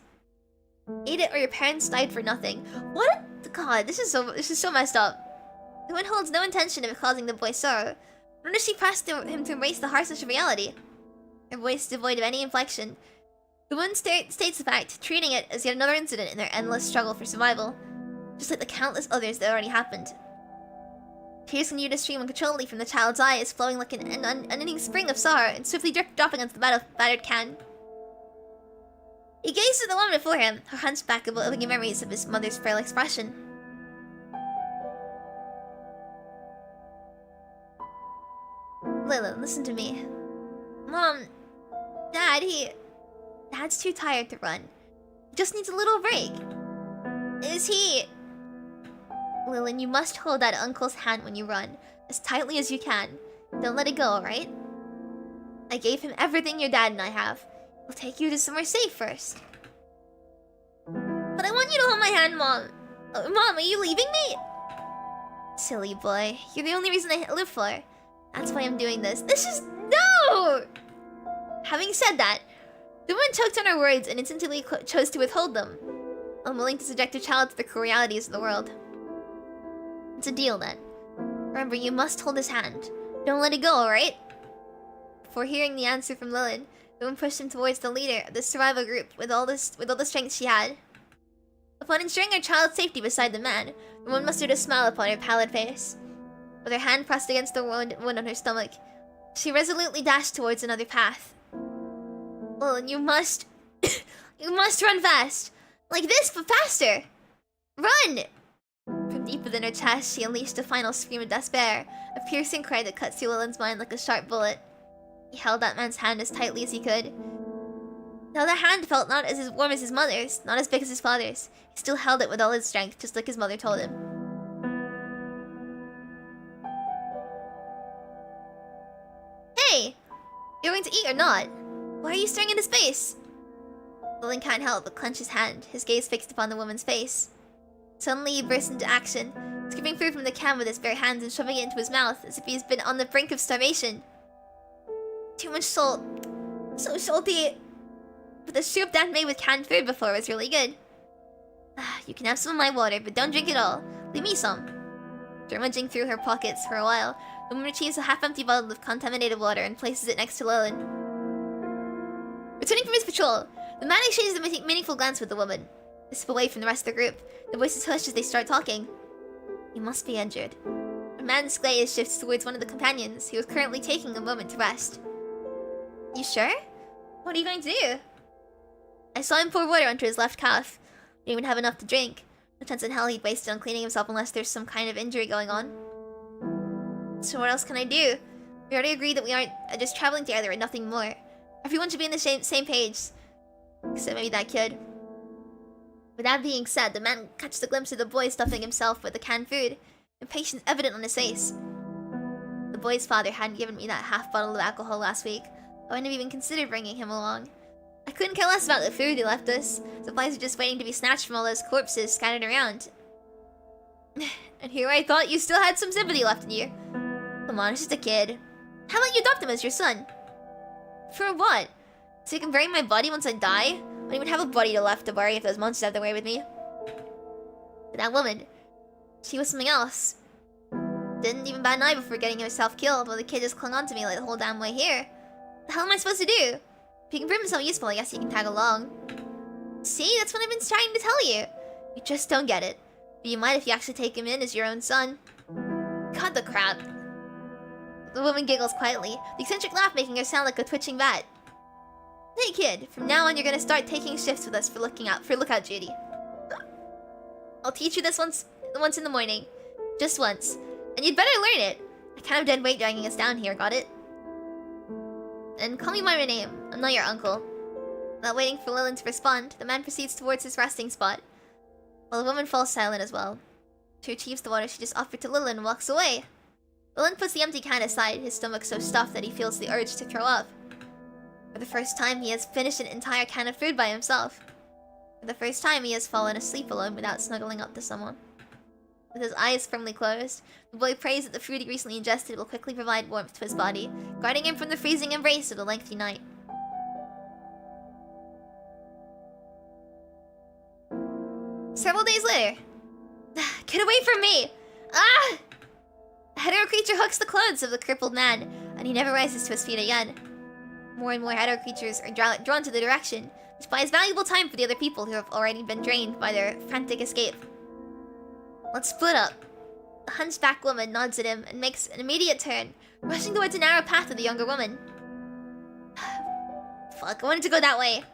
Eat it or your parents died for nothing. What? God, this is so messed up. The woman holds no intention of causing the boy sorrow, nor does she press him to embrace the harshness of reality. Her voice devoid of any inflection. The woman states the fact, treating it as yet another incident in their endless struggle for survival, just like the countless others that already happened. Tears continue to stream uncontrollably from the child's eyes, flowing like an unending spring of sorrow and swiftly dropping onto the battered can. He gazes at the woman before him, her hunchback evoking memories of his mother's frail expression. Lillian, listen to me. Mom, Dad's too tired to run. He just needs a little break. Is he... Lillian, you must hold that uncle's hand when you run, as tightly as you can. Don't let it go, alright? I gave him everything your dad and I have. We'll take you to somewhere safe first. But I want you to hold my hand, Mom. Mom, are you leaving me? Silly boy. You're the only reason I live for. That's why I'm doing this. This is... No! Having said that, the woman choked on her words and instinctively chose to withhold them, unwilling to subject her child to the cruel realities of the world. It's a deal, then. Remember, you must hold his hand. Don't let it go, alright? Before hearing the answer from Lillian, the woman pushed him towards the leader of the survival group with all the strength she had. Upon ensuring her child's safety beside the man, the woman mustered a smile upon her pallid face. With her hand pressed against the wound on her stomach, she resolutely dashed towards another path. Lillian, you must... you must run fast! Like this, but faster! Run! From deep within her chest, she unleashed a final scream of despair, a piercing cry that cut through Lillian's mind like a sharp bullet. He held that man's hand as tightly as he could. The other hand felt not as warm as his mother's, not as big as his father's. He still held it with all his strength, just like his mother told him. Hey! You're going to eat or not? Why are you staring into space? Lillian can't help but clench his hand, his gaze fixed upon the woman's face. Suddenly he burst into action, scooping food from the can with his bare hands and shoving it into his mouth as if he's been on the brink of starvation. Too much salt. So salty. But the soup Dad made with canned food before was really good. You can have some of my water, but don't drink it all. Leave me some. Rummaging through her pockets for a while, the woman retrieves a half-empty bottle of contaminated water and places it next to Lillian. Returning from his patrol, the man exchanges a meaningful glance with the woman. They step away from the rest of the group. The voices hush as they start talking. He must be injured. The man's gaze shifts towards one of the companions, who is currently taking a moment to rest. You sure? What are you going to do? I saw him pour water onto his left calf. Didn't even have enough to drink. No chance in hell he'd waste it on cleaning himself unless there's some kind of injury going on. So what else can I do? We already agreed that we aren't just traveling together and nothing more. Everyone should be on the same page. Except maybe that kid. With that being said, the man catches a glimpse of the boy stuffing himself with the canned food, impatience evident on his face. The boy's father hadn't given me that half bottle of alcohol last week. I wouldn't have even considered bringing him along. I couldn't care less about the food he left us. Supplies are just waiting to be snatched from all those corpses scattered around. And here I thought you still had some sympathy left in you. Come on, it's just a kid. How about you adopt him as your son? For what? So you can bury my body once I die? I don't even have a body left to bury if those monsters have their way with me. But that woman, she was something else. Didn't even bat an eye before getting herself killed, while the kid just clung on to me like the whole damn way here. What the hell am I supposed to do? If he can prove himself useful, I guess he can tag along. See, that's what I've been trying to tell you. You just don't get it. But you might if you actually take him in as your own son. Cut the crap. The woman giggles quietly, the eccentric laugh making her sound like a twitching bat. Hey kid, from now on you're gonna start taking shifts with us for lookout duty. I'll teach you this once in the morning. Just once. And you'd better learn it. I kind of dead weight dragging us down here, got it? And call me by my name. I'm not your uncle. Without waiting for Lillian to respond, the man proceeds towards his resting spot, while the woman falls silent as well. She retrieves the water she just offered to Lillian and walks away. Lillian puts the empty can aside, his stomach so stuffed that he feels the urge to throw up. For the first time, he has finished an entire can of food by himself. For the first time, he has fallen asleep alone without snuggling up to someone. With his eyes firmly closed, the boy prays that the food he recently ingested will quickly provide warmth to his body, guarding him from the freezing embrace of the lengthy night. Several days later. Get away from me! Ah! A hetero creature hooks the clothes of the crippled man, and he never rises to his feet again. More and more hetero creatures are drawn to the direction, which buys valuable time for the other people who have already been drained by their frantic escape. Let's split up. The hunchback woman nods at him and makes an immediate turn, rushing towards a narrow path of the younger woman. Fuck, I wanted to go that way.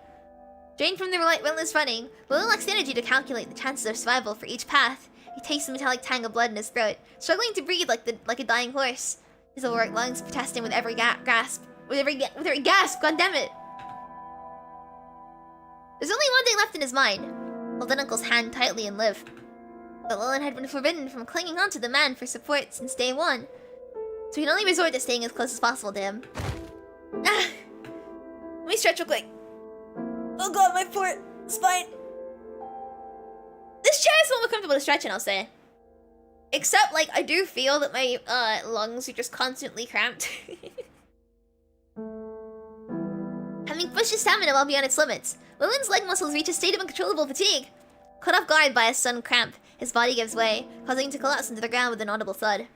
Drained from the relentless running, Lillian lacks the energy to calculate the chances of survival for each path. He tastes the metallic tang of blood in his throat, struggling to breathe like a dying horse. His overworked lungs protesting with every gasp. With every gasp, goddammit! There's only one thing left in his mind. Hold an uncle's hand tightly and live. But Lillian had been forbidden from clinging onto the man for support since day one, so he'd only resort to staying as close as possible to him. Ah! Let me stretch real quick. Oh god, my poor spine. This chair is a little comfortable to stretch in, I'll say. Except, like, I do feel that my lungs are just constantly cramped. Having pushed his stamina well beyond its limits, Lillian's leg muscles reach a state of uncontrollable fatigue. Caught off guard by a sudden cramp, his body gives way, causing him to collapse into the ground with an audible thud.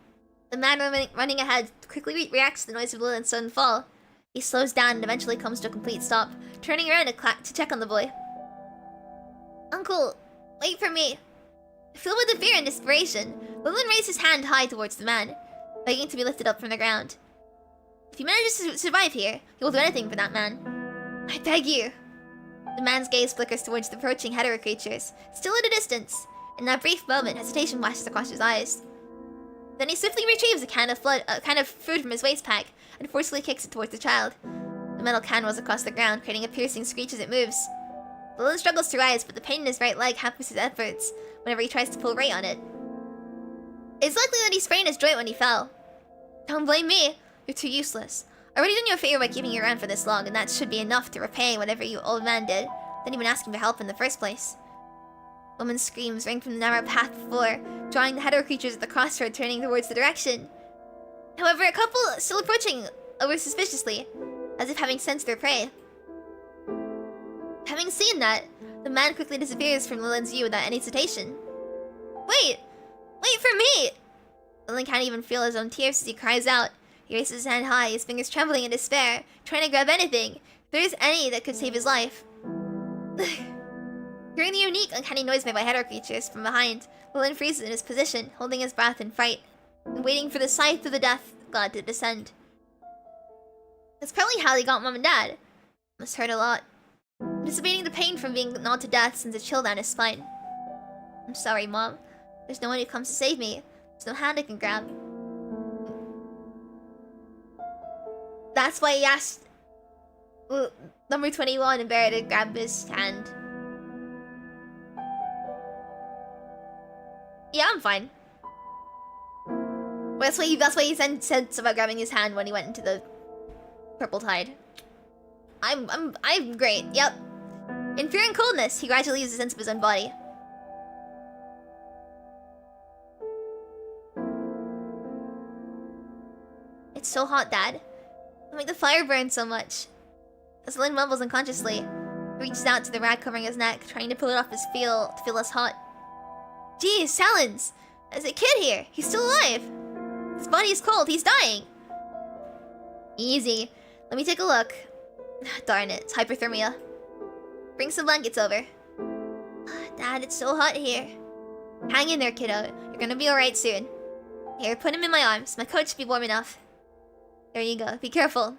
The man running ahead quickly reacts to the noise of Lillian's sudden fall. He slows down and eventually comes to a complete stop, turning around to check on the boy. Uncle, wait for me. Filled with the fear and desperation, Lillian raised his hand high towards the man, begging to be lifted up from the ground. If he manages to survive here, he will do anything for that man. I beg you. The man's gaze flickers towards the approaching hetero creatures, still at a distance. In that brief moment, hesitation flashes across his eyes. Then he swiftly retrieves a can of food from his waist pack and forcefully kicks it towards the child. The metal can rolls across the ground, creating a piercing screech as it moves. Lillian struggles to rise, but the pain in his right leg hampers his efforts whenever he tries to pull right on it. It's likely that he sprained his joint when he fell. Don't blame me. You're too useless. I already done you a favor by keeping you around for this long, and that should be enough to repay whatever you old man did. Didn't even ask him for help in the first place. Woman's screams rang from the narrow path before, drawing the hetero creatures at the crossroad turning towards the direction. However, a couple still approaching over suspiciously, as if having sensed their prey. Having seen that, the man quickly disappears from Lillian's view without any hesitation. Wait! Wait for me! Lillian can't even feel his own tears as he cries out. He raises his hand high, his fingers trembling in despair, trying to grab anything, if there is any that could save his life. Hearing the unique, uncanny noise made by hetero creatures from behind, Lillian freezes in his position, holding his breath in fright, and waiting for the scythe of the death god to descend. That's probably how they got Mom and Dad. Must hurt a lot. Anticipating the pain from being gnawed to death sends a chill down his spine. I'm sorry, Mom. There's no one who comes to save me. There's no hand I can grab. That's why he asked number 21 and Barrett to grab his hand. Yeah, I'm fine. Well, that's why he said something about grabbing his hand when he went into the purple tide. I'm great. Yep. In fear and coldness, he gradually loses a sense of his own body. It's so hot, Dad. Don't make the fire burn so much. As Lynn mumbles unconsciously, he reaches out to the rag covering his neck, trying to pull it off to feel less hot. Geez, Talons! There's a kid here. He's still alive. His body is cold. He's dying. Easy. Let me take a look. Darn it, it's hypothermia. Bring some blankets over. Dad, it's so hot here. Hang in there, kiddo. You're gonna be alright soon. Here, put him in my arms. My coat should be warm enough. There you go. Be careful.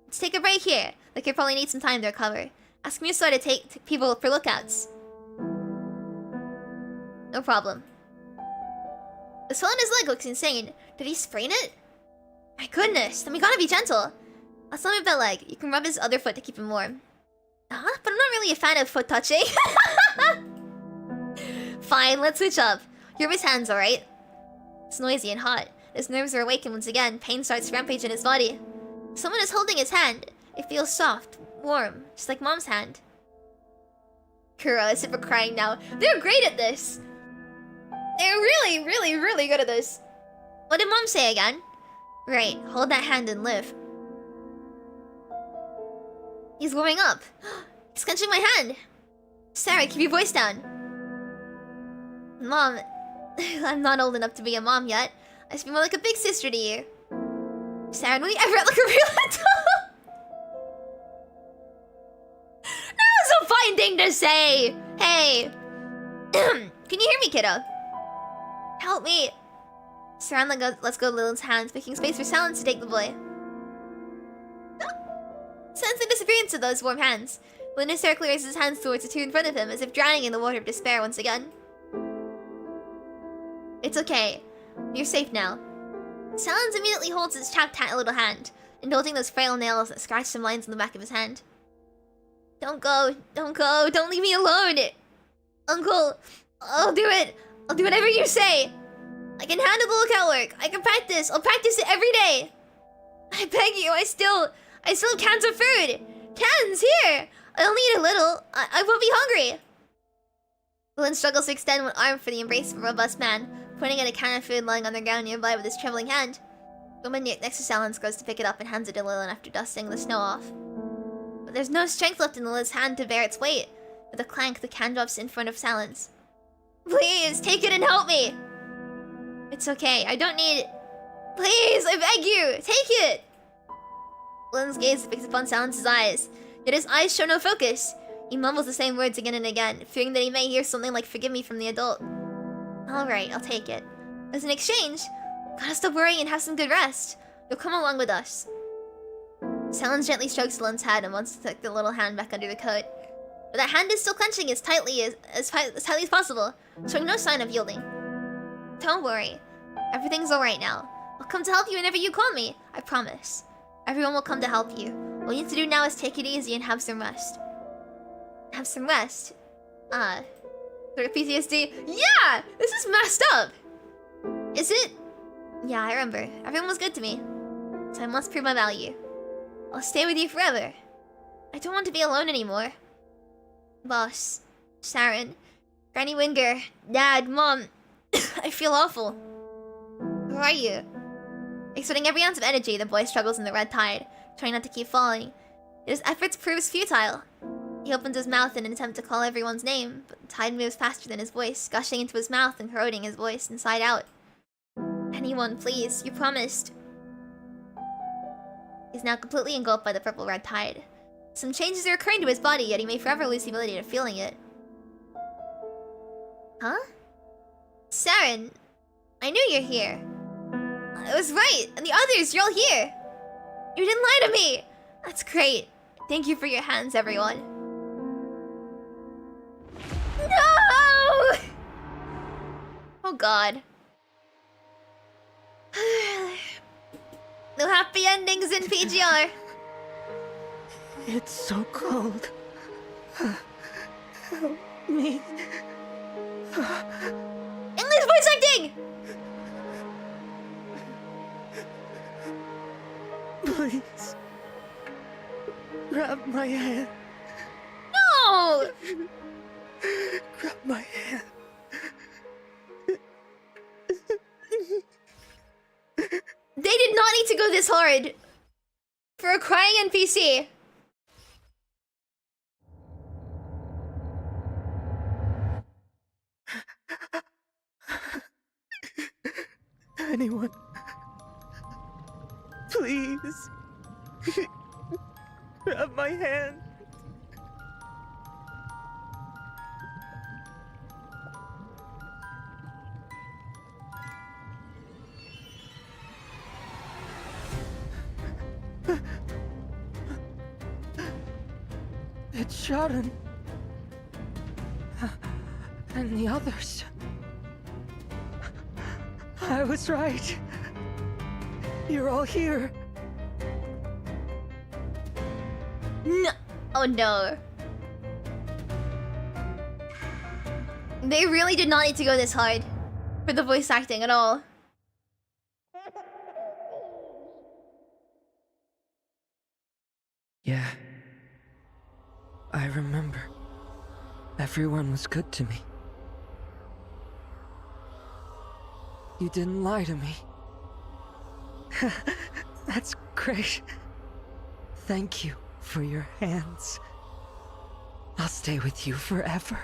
Let's take a break here. The kid probably needs some time to recover. Ask Muso to take people for lookouts. No problem. The swell in his leg looks insane. Did he sprain it? My goodness, then we gotta be gentle. I'll slam your belt leg. You can rub his other foot to keep him warm. But I'm not really a fan of foot touching. Fine, let's switch up. You rub his hands, alright? It's noisy and hot. His nerves are awakened once again. Pain starts to rampage in his body. Someone is holding his hand. It feels soft, warm, just like Mom's hand. Kuro is super crying now. They're great at this. They're really, really, really good at this. What did Mom say again? Right, hold that hand and live. He's warming up. He's clenching my hand. Sarah, keep your voice down. Mom, I'm not old enough to be a mom yet. I should be more like a big sister to you. Sarah, will you ever look a real adult? That was a fine thing to say. Hey. Can you hear me, kiddo? Help me. Surround let's go Lilith's hands, making space for Silence to take the boy. Sense the disappearance of those warm hands. Lynn hysterically raises his hands towards the two in front of him, as if drowning in the water of despair once again. It's okay. You're safe now. Silence immediately holds his chapped little hand, indulging those frail nails that scratch some lines on the back of his hand. Don't go. Don't go. Don't leave me alone. Uncle, I'll do it. I'll do whatever you say. I can handle the lookout work. I can practice. I'll practice it every day. I beg you, I still have cans of food. Cans, here. I only eat a little. I won't be hungry. Lynn struggles to extend one arm for the embrace of a robust man, pointing at a can of food lying on the ground nearby with his trembling hand. The woman next to Silence goes to pick it up and hands it to Lilith after dusting the snow off. But there's no strength left in Lilith's hand to bear its weight. With a clank, the can drops in front of Silence. Please, take it and help me. It's okay, I don't need it. Please, I beg you, take it. Lynn's gaze fixes upon Silence's eyes, yet his eyes show no focus. He mumbles the same words again and again, fearing that he may hear something like "forgive me" from the adult. Alright, I'll take it. As an exchange, gotta stop worrying and have some good rest. You'll come along with us. Silence gently strokes Lynn's head and wants to tuck the little hand back under the coat. But that hand is still clenching as tightly as possible, showing no sign of yielding. Don't worry. Everything's alright now. I'll come to help you whenever you call me. I promise. Everyone will come to help you. All you need to do now is take it easy and have some rest. Have some rest? Sort of PTSD? Yeah! This is messed up! Is it? Yeah, I remember. Everyone was good to me. So I must prove my value. I'll stay with you forever. I don't want to be alone anymore. Boss, Sharon, Granny Winger, Dad, Mom, I feel awful. Who are you? Exerting every ounce of energy, the boy struggles in the red tide, trying not to keep falling. His efforts proves futile. He opens his mouth in an attempt to call everyone's name, but the tide moves faster than his voice, gushing into his mouth and corroding his voice inside out. Anyone, please, you promised. He's now completely engulfed by the purple-red tide. Some changes are occurring to his body, yet he may forever lose the ability to feeling it. Huh? Saren, I knew you're here. I was right, and the others, you're all here. You didn't lie to me. That's great. Thank you for your hands, everyone. No! Oh God. No happy endings in PGR. It's so cold. Help me. English voice acting! Please. Grab my hand. No! Grab my hand. They did not need to go this hard for a crying NPC. Anyone, please. Grab my hand. It's Sharon. And the others. I was right. You're all here. No. Oh no. They really did not need to go this hard for the voice acting at all. Yeah. I remember. Everyone was good to me. You didn't lie to me. That's great. Thank you for your hands. I'll stay with you forever.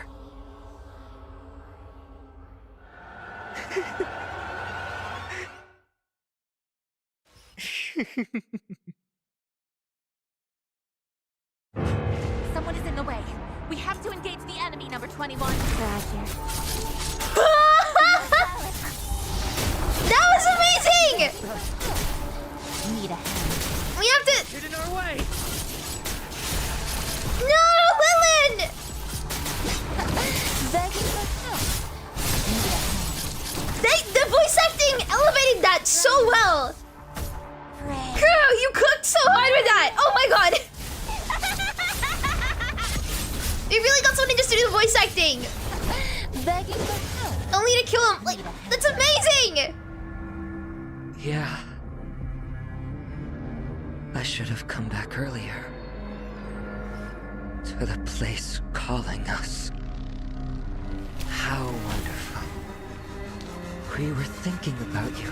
Someone is in the way. We have to engage the enemy, number 21. That was amazing! Need a hand. We have to... Get in our way! No, Lilin! Begging for help. Need a hand. The voice acting elevated that so well. Pray. Girl, you cooked so hard with that. Oh my god. You really got someone just to do the voice acting. Begging for help. Only to kill him. Like, that's amazing. Yeah. I should have come back earlier. To the place calling us. How wonderful. We were thinking about you.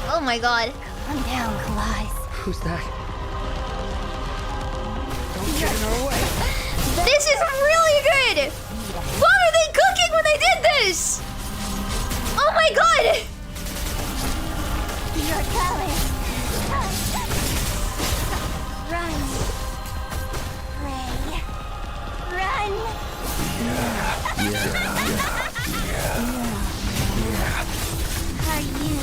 Oh my god. Calm down, Kalais. Who's that? Don't get in our way. This is really good. What are they cooking when they did this? Oh my god. Your Kalais. Run. Pray. Run. Are you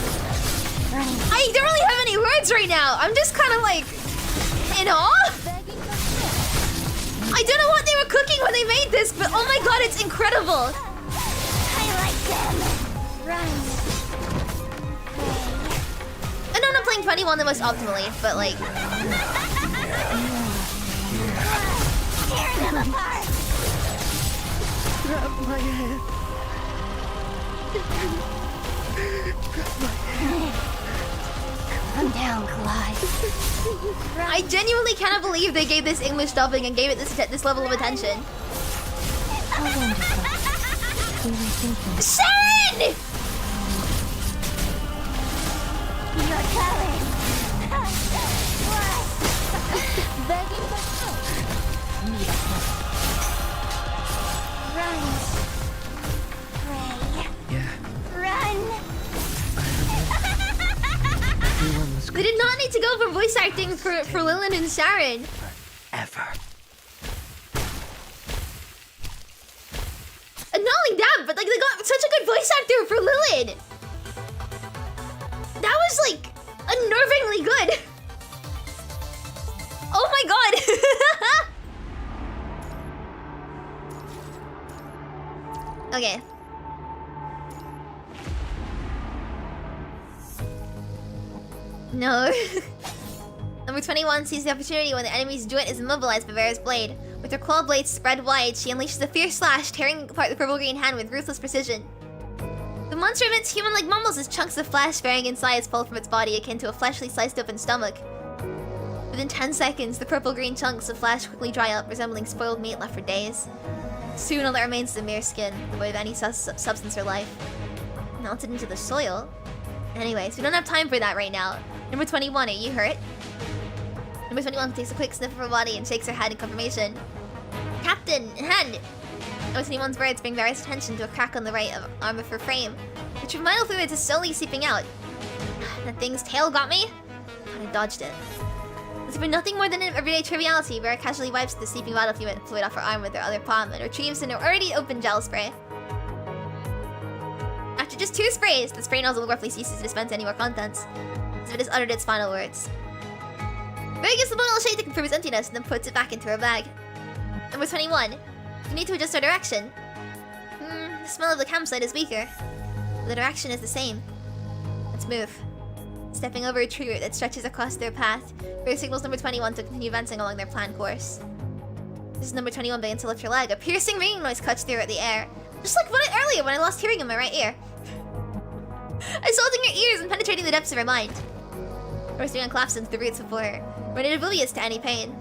running? I don't really have any words right now. I'm just kind of like in awe. Begging for help. I don't know what they were cooking when they made this, but oh my god, it's incredible. I like them. Run. Pray. I know I'm not playing 21 the most optimally, but like... Tear them apart. Grab my hand. Calm down, Kalais. I genuinely cannot believe they gave this English dubbing and gave it this level of attention. How wonderful. We were thinking. Sharon! Your Kalais. What? Begging for help. Need a hand. Run. Pray. Yeah, Run. everyone was They did not need to go from voice acting for Lilin and Sharon. ever. And not only that, but like they got such a good voice actor for Lilin. That was like unnervingly good. Oh my god. Okay. No. Number 21 sees the opportunity when the enemy's joint is immobilized by Vera's blade. With her claw blades spread wide, she unleashes a fierce slash, tearing apart the purple-green hand with ruthless precision. The monster emits human-like mumbles as chunks of flesh varying in size fall from its body, akin to a fleshly sliced-open stomach. Within 10 seconds, the purple-green chunks of flesh quickly dry up, resembling spoiled meat left for days. Soon, all that remains is a mere skin, devoid of any substance or life. Melted into the soil? Anyways, we don't have time for that right now. Number 21, are you hurt? Number 21 takes a quick sniff of her body and shakes her head in confirmation. Captain, hand! Number 21's words bring Vera's attention to a crack on the right arm of her frame, which with vital fluids is slowly seeping out. That thing's tail got me? I dodged it. As if for nothing more than an everyday triviality, Vera casually wipes the seeping vital fluid off her arm with her other palm and retrieves an already open gel spray. After just 2 sprays, the spray nozzle roughly ceases to dispense any more contents, as if it has uttered its final words. Vera gives the bottle a shake to confirm its emptiness and then puts it back into her bag. Number 21. We need to adjust our direction. The smell of the campsite is weaker. The direction is the same. Let's move. Stepping over a tree root that stretches across their path, Bear signals number 21 to continue advancing along their planned course. This is number 21 begins to lift her leg. A piercing ringing noise cuts through the air. Just like earlier when I lost hearing in my right ear. Assaulting her ears and penetrating the depths of her mind. Number 21 collapses into the roots before her, rendered oblivious to any pain.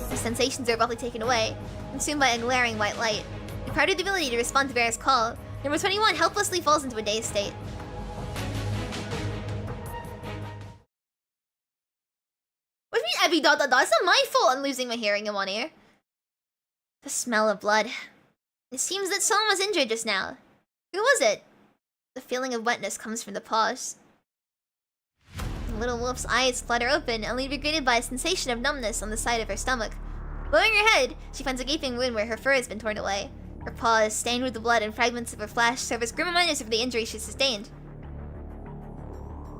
Her sensations are abruptly taken away, consumed by a glaring white light. Deprived of the ability to respond to Bear's call, number 21 helplessly falls into a dazed state. What do you mean, Abby ... It's not my fault I'm losing my hearing in one ear. The smell of blood. It seems that someone was injured just now. Who was it? The feeling of wetness comes from the paws. The little wolf's eyes flutter open, only greeted by a sensation of numbness on the side of her stomach. Lowering her head, she finds a gaping wound where her fur has been torn away. Her paws, stained with the blood and fragments of her flesh, serve as grim reminders of the injury she sustained.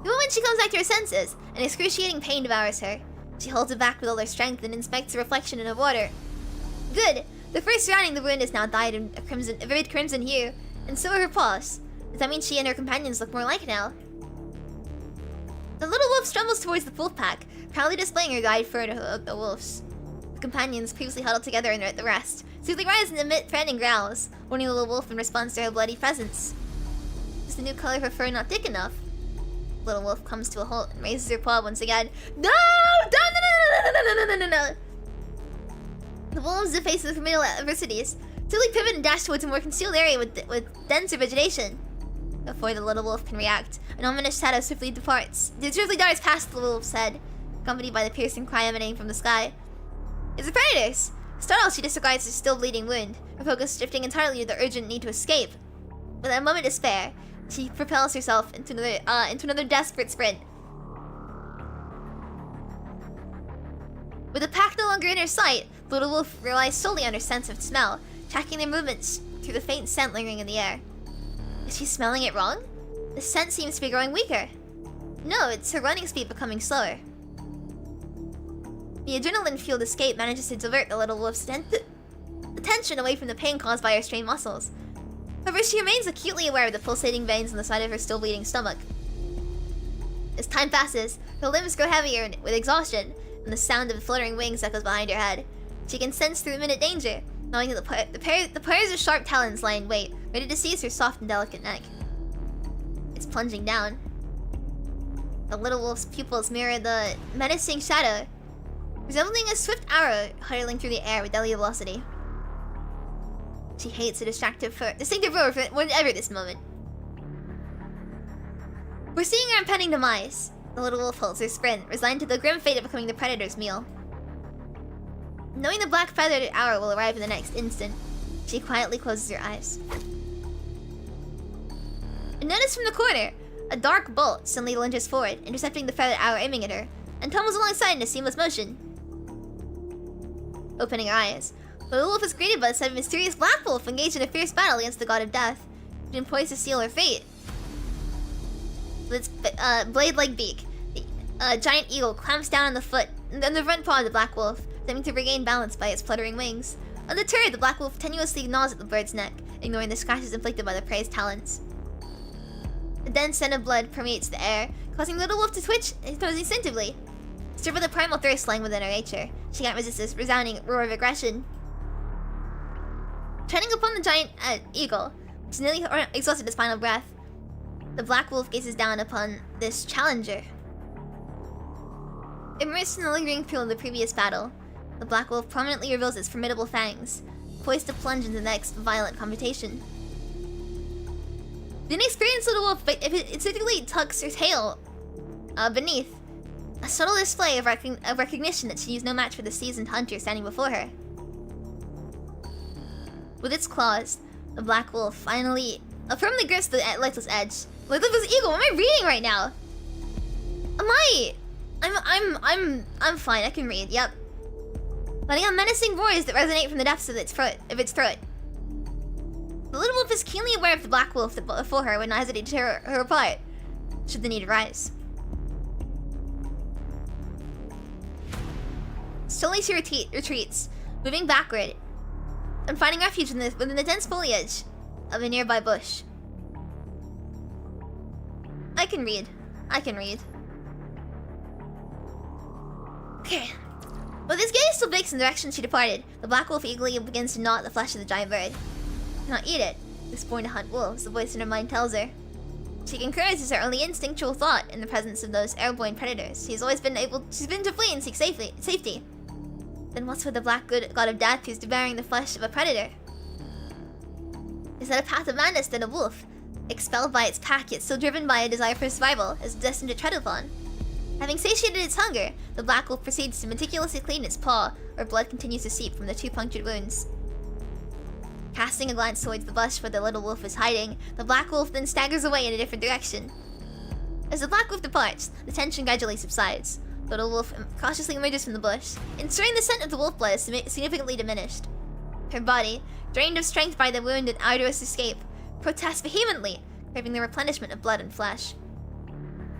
The moment she comes back to her senses, an excruciating pain devours her. She holds it back with all her strength and inspects the reflection in the water. Good! The fur surrounding the wound is now dyed in a vivid crimson hue, and so are her paws. Does that mean she and her companions look more alike now? The little wolf stumbles towards the wolf pack, proudly displaying her dyed fur to the wolves. The companions, previously huddled together and at the rest, swiftly rise and emit threatening growls, warning the little wolf in response to her bloody presence. Is the new color of her fur not thick enough? The little wolf comes to a halt and raises her paw once again. No! No! The wolves, the face of the formidable adversities, swiftly pivot and dash towards a more concealed area with denser vegetation. Before the little wolf can react, an ominous shadow swiftly darts past the wolf's head, accompanied by the piercing cry emanating from the sky. It's the predators! Startled, she disregards the still bleeding wound, her focus shifting entirely to the urgent need to escape. Without a moment to spare, she propels herself into another desperate sprint. With the pack no longer in her sight, the little wolf relies solely on her sense of smell, tracking their movements through the faint scent lingering in the air. Is she smelling it wrong? The scent seems to be growing weaker. No, it's her running speed becoming slower. The adrenaline-fueled escape manages to divert the little wolf's attention away from the pain caused by her strained muscles. However, she remains acutely aware of the pulsating veins on the side of her still bleeding stomach. As time passes, her limbs grow heavier with exhaustion, and the sound of fluttering wings echoes behind her head. She can sense through imminent danger, knowing that the pairs of sharp talons lie in wait, ready to seize her soft and delicate neck. It's plunging down. The little wolf's pupils mirror the menacing shadow, resembling a swift arrow hurtling through the air with deadly velocity. She hates the distinctive roar more than ever this moment. Foreseeing her impending demise, the little wolf holds her sprint, resigned to the grim fate of becoming the predator's meal. Knowing the black feathered arrow will arrive in the next instant, she quietly closes her eyes. And notice from the corner, a dark bolt suddenly lunges forward, intercepting the feathered arrow aiming at her, and tumbles alongside in a seamless motion. Opening her eyes, the little wolf is greeted by the sight of a mysterious black wolf engaged in a fierce battle against the god of death, and poised to seal her fate. With its blade-like beak, the giant eagle clamps down on the front paw of the black wolf, attempting to regain balance by its fluttering wings. Undeterred, the black wolf tenuously gnaws at the bird's neck, ignoring the scratches inflicted by the prey's talons. A dense scent of blood permeates the air, causing the little wolf to twitch instinctively. Stirred by the primal thirst lying within her nature, she can't resist this resounding roar of aggression. Treading upon the giant eagle, which nearly exhausted its final breath, the black wolf gazes down upon this challenger. Immersed in the lingering fuel of the previous battle, the black wolf prominently reveals its formidable fangs, poised to plunge into the next violent confrontation. The inexperienced little wolf instinctively tucks her tail beneath, a subtle display of recognition that she's no match for the seasoned hunter standing before her. With its claws, the black wolf finally firmly grips the lifeless edge. Look at this eagle. What am I reading right now? I'm fine. I can read. Yep. Letting out menacing roars that resonate from the depths of its throat. The little wolf is keenly aware of the black wolf before her, would not hesitate to tear her apart, should the need arise. Slowly she retreats, moving backward and finding refuge within the dense foliage of a nearby bush. I can read. Okay. But this gaze still bakes in the direction she departed. The black wolf eagerly begins to gnaw at the flesh of the giant bird. "Do not eat it. It's born to hunt wolves," the voice in her mind tells her. She concurs it's her only instinctual thought in the presence of those airborne predators. She's been to flee and seek safety. Then what's with the black god of death who's devouring the flesh of a predator? Is that a path of madness than a wolf, expelled by its pack yet still driven by a desire for survival, is destined to tread upon? Having satiated its hunger, the black wolf proceeds to meticulously clean its paw, where blood continues to seep from the 2 punctured wounds. Casting a glance towards the bush where the little wolf is hiding, the black wolf then staggers away in a different direction. As the black wolf departs, the tension gradually subsides. The little wolf cautiously emerges from the bush, ensuring the scent of the wolf blood is significantly diminished. Her body, drained of strength by the wound and arduous escape, protests vehemently, craving the replenishment of blood and flesh.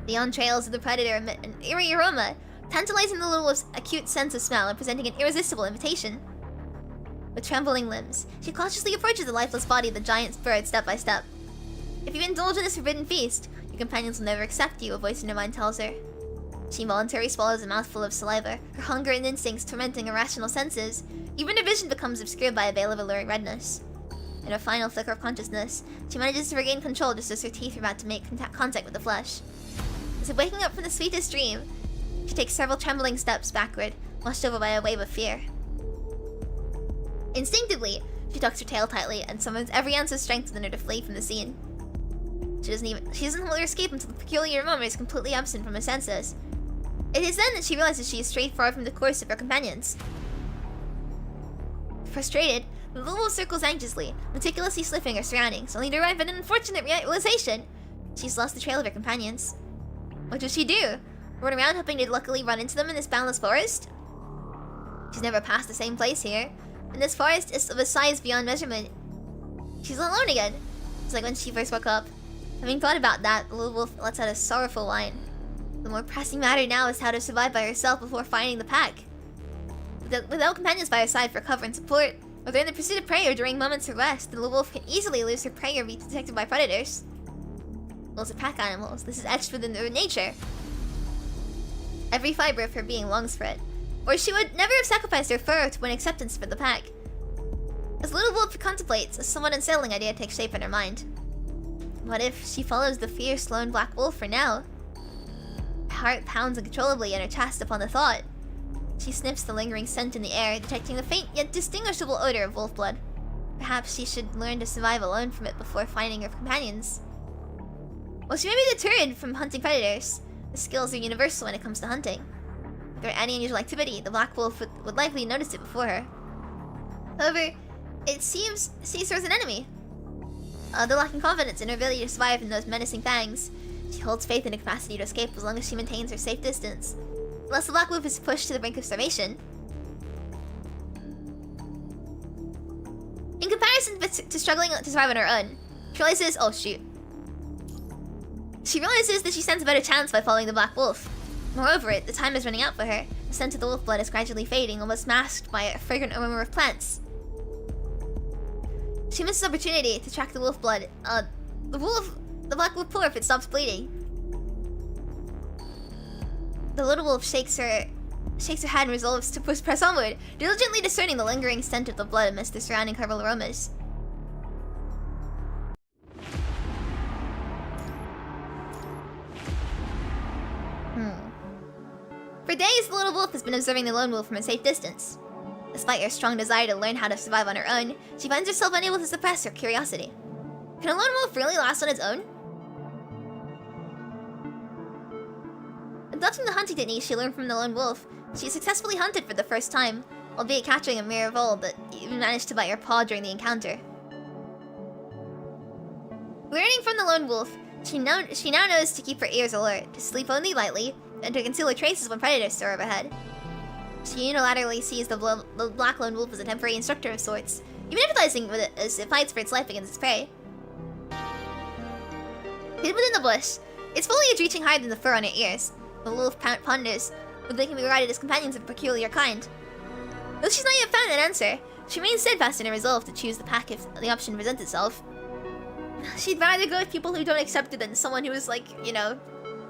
The entrails of the predator emit an eerie aroma, tantalizing the little wolf's acute sense of smell and presenting an irresistible invitation. With trembling limbs, she cautiously approaches the lifeless body of the giant bird step by step. "If you indulge in this forbidden feast, your companions will never accept you," a voice in her mind tells her. She involuntarily swallows a mouthful of saliva, her hunger and instincts tormenting her rational senses. Even her vision becomes obscured by a veil of alluring redness. In a final flicker of consciousness, she manages to regain control just as her teeth are about to make contact with the flesh. As if waking up from the sweetest dream, she takes several trembling steps backward, washed over by a wave of fear. Instinctively, she tucks her tail tightly and summons every ounce of strength within her to flee from the scene. She doesn't hold her escape until the peculiar aroma is completely absent from her senses. It is then that she realizes she is strayed far from the course of her companions. Frustrated, the little wolf circles anxiously, meticulously sniffing her surroundings, only to arrive at an unfortunate realization. She's lost the trail of her companions. What does she do? Run around hoping to luckily run into them in this boundless forest? She's never passed the same place here, and this forest is of a size beyond measurement. She's alone again. It's like when she first woke up. Having thought about that, the little wolf lets out a sorrowful whine. The more pressing matter now is how to survive by herself before finding the pack. Without companions by her side for cover and support, whether in the pursuit of prey or during moments of rest, the little wolf can easily lose her prey or be detected by predators. Wolves are pack animals. This is etched within their nature. Every fiber of her being longs for it, or she would never have sacrificed her fur to win acceptance for the pack. As the little wolf contemplates, a somewhat unsettling idea takes shape in her mind. What if she follows the fierce lone black wolf for now? Her heart pounds uncontrollably in her chest upon the thought. She sniffs the lingering scent in the air, detecting the faint yet distinguishable odor of wolf blood. Perhaps she should learn to survive alone from it before finding her companions. While she may be deterred from hunting predators, the skills are universal when it comes to hunting. If there were any unusual activity, the black wolf would likely notice it before her. However, it seems sees her as an enemy. Though lacking confidence in her ability to survive in those menacing fangs, she holds faith in her capacity to escape as long as she maintains her safe distance. Unless the black wolf is pushed to the brink of starvation. In comparison to struggling to survive on her own, she realizes, She realizes that she stands a better chance by following the black wolf. Moreover, the time is running out for her. The scent of the wolf blood is gradually fading, almost masked by a fragrant aroma of plants. She misses opportunity to track the wolf blood. The black wolf pull her if it stops bleeding. The little wolf shakes her head and resolves to press onward, diligently discerning the lingering scent of the blood amidst the surrounding herbal aromas. For days, the little wolf has been observing the lone wolf from a safe distance. Despite her strong desire to learn how to survive on her own, she finds herself unable to suppress her curiosity. Can a lone wolf really last on its own? Adopting the hunting techniques she learned from the lone wolf, she successfully hunted for the first time, albeit capturing a mere vole that even managed to bite her paw during the encounter. Learning from the lone wolf, she now knows to keep her ears alert, to sleep only lightly, and to conceal her traces when predators soar overhead. She unilaterally sees the black lone wolf as a temporary instructor of sorts, even empathizing with it as it fights for its life against its prey. Hidden within the bush, its foliage reaching higher than the fur on her ears, the wolf ponders whether they can be regarded as companions of a peculiar kind. Though she's not yet found an answer, she remains steadfast in her resolve to choose the pack if the option presents itself. She'd rather go with people who don't accept her than someone who is like, you know,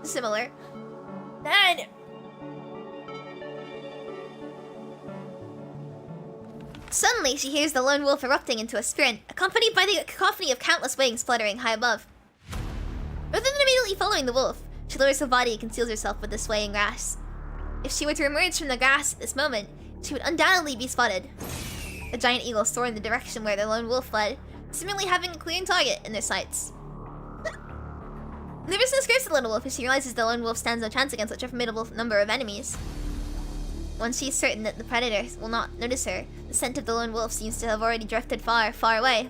similar. Then... Suddenly, she hears the lone wolf erupting into a sprint, accompanied by the cacophony of countless wings fluttering high above. Rather than immediately following the wolf, she lowers her body and conceals herself with the swaying grass. If she were to emerge from the grass at this moment, she would undoubtedly be spotted. A giant eagle soared in the direction where the lone wolf fled, seemingly having a clear target in their sights. Nervousness grips the lone wolf as she realizes the lone wolf stands no chance against such a formidable number of enemies. Once she is certain that the predator will not notice her, the scent of the lone wolf seems to have already drifted far, far away.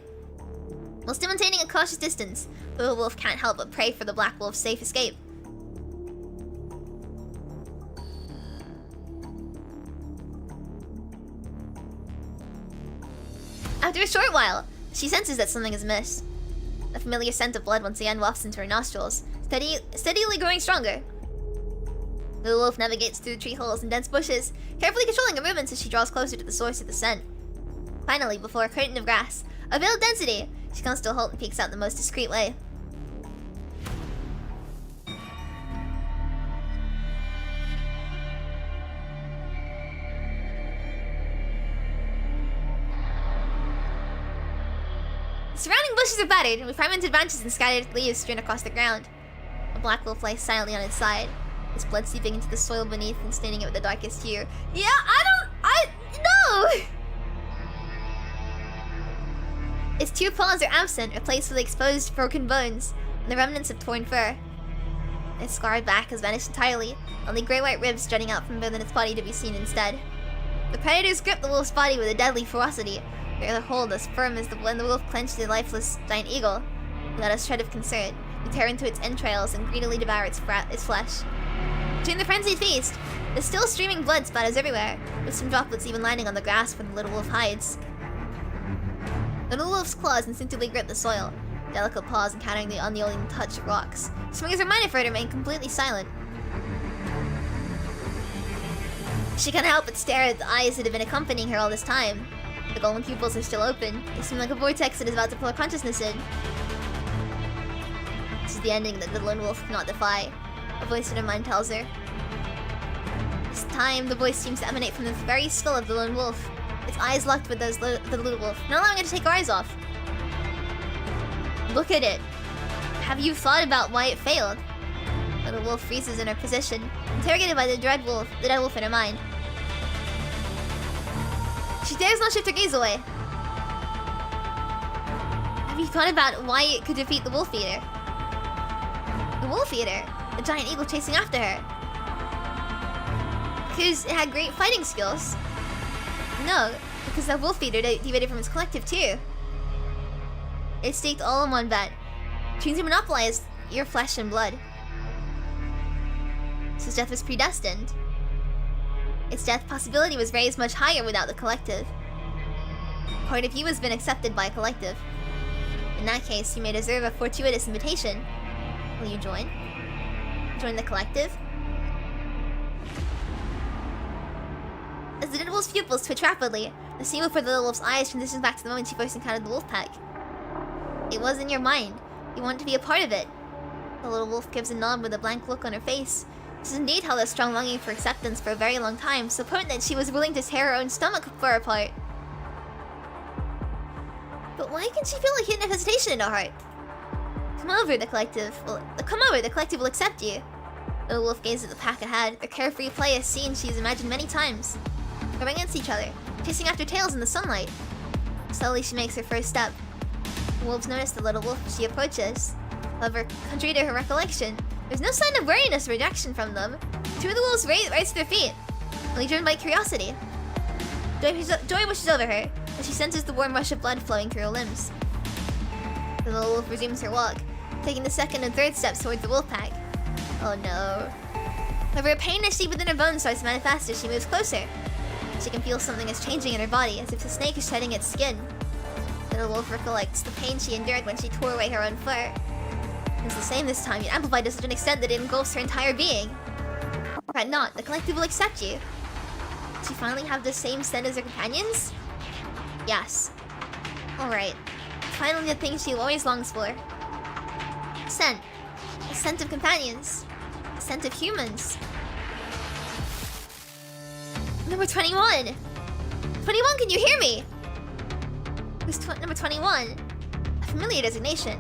While still maintaining a cautious distance, the little wolf can't help but pray for the black wolf's safe escape. After a short while, she senses that something is amiss. The familiar scent of blood once again wafts into her nostrils, steadily growing stronger. The little wolf navigates through tree holes and dense bushes, carefully controlling her movements as she draws closer to the source of the scent. Finally, before a curtain of grass, a veiled density, she comes to a halt and peeks out in the most discreet way. The surrounding bushes are battered, with fragmented branches and scattered leaves strewn across the ground. A black wolf lies silently on its side, its blood seeping into the soil beneath and staining it with the darkest hue. Yeah, no! Its two paws are absent, replaced with exposed, broken bones, and the remnants of torn fur. Its scarred back has vanished entirely, only grey-white ribs jutting out from within its body to be seen instead. The predators grip the wolf's body with a deadly ferocity, their hold as firm as when the wolf clenched the lifeless giant eagle. Without a shred of concern, they tear into its entrails and greedily devour its flesh. During the frenzied feast, the still streaming blood spatters everywhere, with some droplets even landing on the grass where the little wolf hides. The little wolf's claws instinctively grip the soil, delicate paws encountering the unyielding touch of rocks. Swingers reminded her to remain completely silent. She can't help but stare at the eyes that have been accompanying her all this time. The golden pupils are still open. They seem like a vortex that is about to pull her consciousness in. This is the ending that the lone wolf cannot defy, a voice in her mind tells her. This time, the voice seems to emanate from the very skull of the lone wolf, its eyes locked with those the little wolf, not allowing her to take her eyes off. Look at it. Have you thought about why it failed? The little wolf freezes in her position, interrogated by the dead wolf in her mind. She dares not shift her gaze away. Have you thought about why it could defeat the wolf eater? The wolf eater? The giant eagle chasing after her? Because it had great fighting skills? No, because the wolf eater deviated from its collective too. It staked all in one bet, trying to monopolize your flesh and blood. So its death was predestined. Its death possibility was raised much higher without the collective. Part of you has been accepted by a collective. In that case, you may deserve a fortuitous invitation. Will you join? Join the collective? As the dead wolf's pupils twitch rapidly, the scene before the little wolf's eyes transitions back to the moment she first encountered the wolf pack. It was in your mind. You want to be a part of it. The little wolf gives a nod with a blank look on her face. This is indeed held a strong longing for acceptance for a very long time, so potent that she was willing to tear her own stomach far apart. But why can she feel a hidden hesitation in her heart? Come over, the collective will accept you. The wolf gazes at the pack ahead, their carefree play a scene she's imagined many times. Rubbing against each other, chasing after tails in the sunlight. Slowly she makes her first step. The wolves notice the little wolf as she approaches. However, contrary to her recollection, there's no sign of wariness or rejection from them. Two of the wolves rise to their feet, only driven by curiosity. Joy washes over her, as she senses the warm rush of blood flowing through her limbs. The little wolf resumes her walk, taking the second and third steps toward the wolf pack. Oh no. However, a pain as deep within her bones starts to manifest as she moves closer. She can feel something is changing in her body, as if the snake is shedding its skin. The little wolf recollects the pain she endured when she tore away her own fur. It's the same this time, yet amplified to such an extent that it engulfs her entire being. Fret not, the collective will accept you. She finally have the same scent as her companions? Yes. Alright. Finally the thing she always longs for. Scent. A scent of companions. A scent of humans. Number 21! 21, can you hear me? Who's number 21? A familiar designation.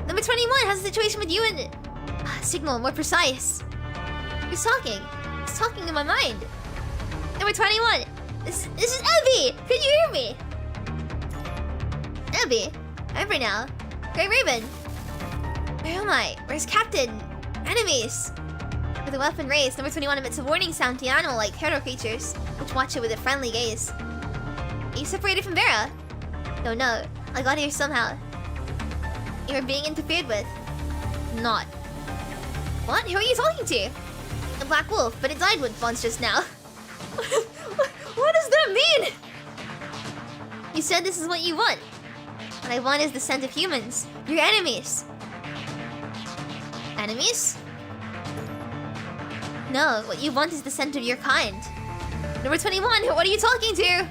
Number 21 has a situation with you and... signal, more precise. Who's talking? Who's talking in my mind? Number 21! This is Abby! Can you hear me? Abby? I remember now. Grey Raven. Where am I? Where's Captain? Enemies! With a weapon raised, number 21 emits a warning sound to the animal-like hetero creatures, which watch it with a friendly gaze. Are you separated from Vera? No, I got here somehow. You are being interfered with. Not. What? Who are you talking to? A black wolf, but it died once just now. What does that mean? You said this is what you want. What I want is the scent of humans. Your enemies. Enemies? No, what you want is the scent of your kind. Number 21, what are you talking to?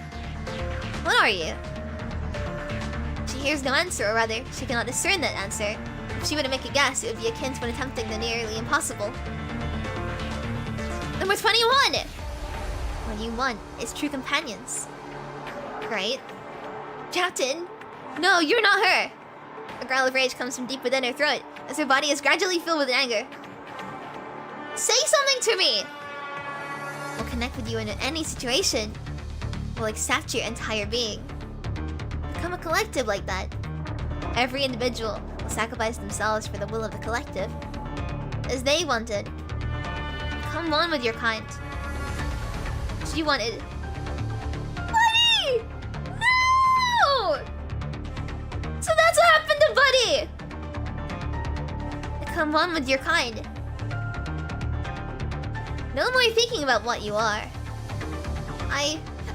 What are you? She hears no answer, or rather, she cannot discern that answer. If she were to make a guess, it would be akin to an attempting the nearly impossible. Number 21! What you want is true companions. Right? Captain! No, you're not her! A growl of rage comes from deep within her throat, as her body is gradually filled with anger. Say something to me! We'll connect with you in any situation. We'll accept your entire being. Become a collective like that. Every individual will sacrifice themselves for the will of the collective. As they wanted. Come on with your kind. She wanted... Buddy! No! So that's what happened to Buddy! Come on with your kind. No more thinking about what you are.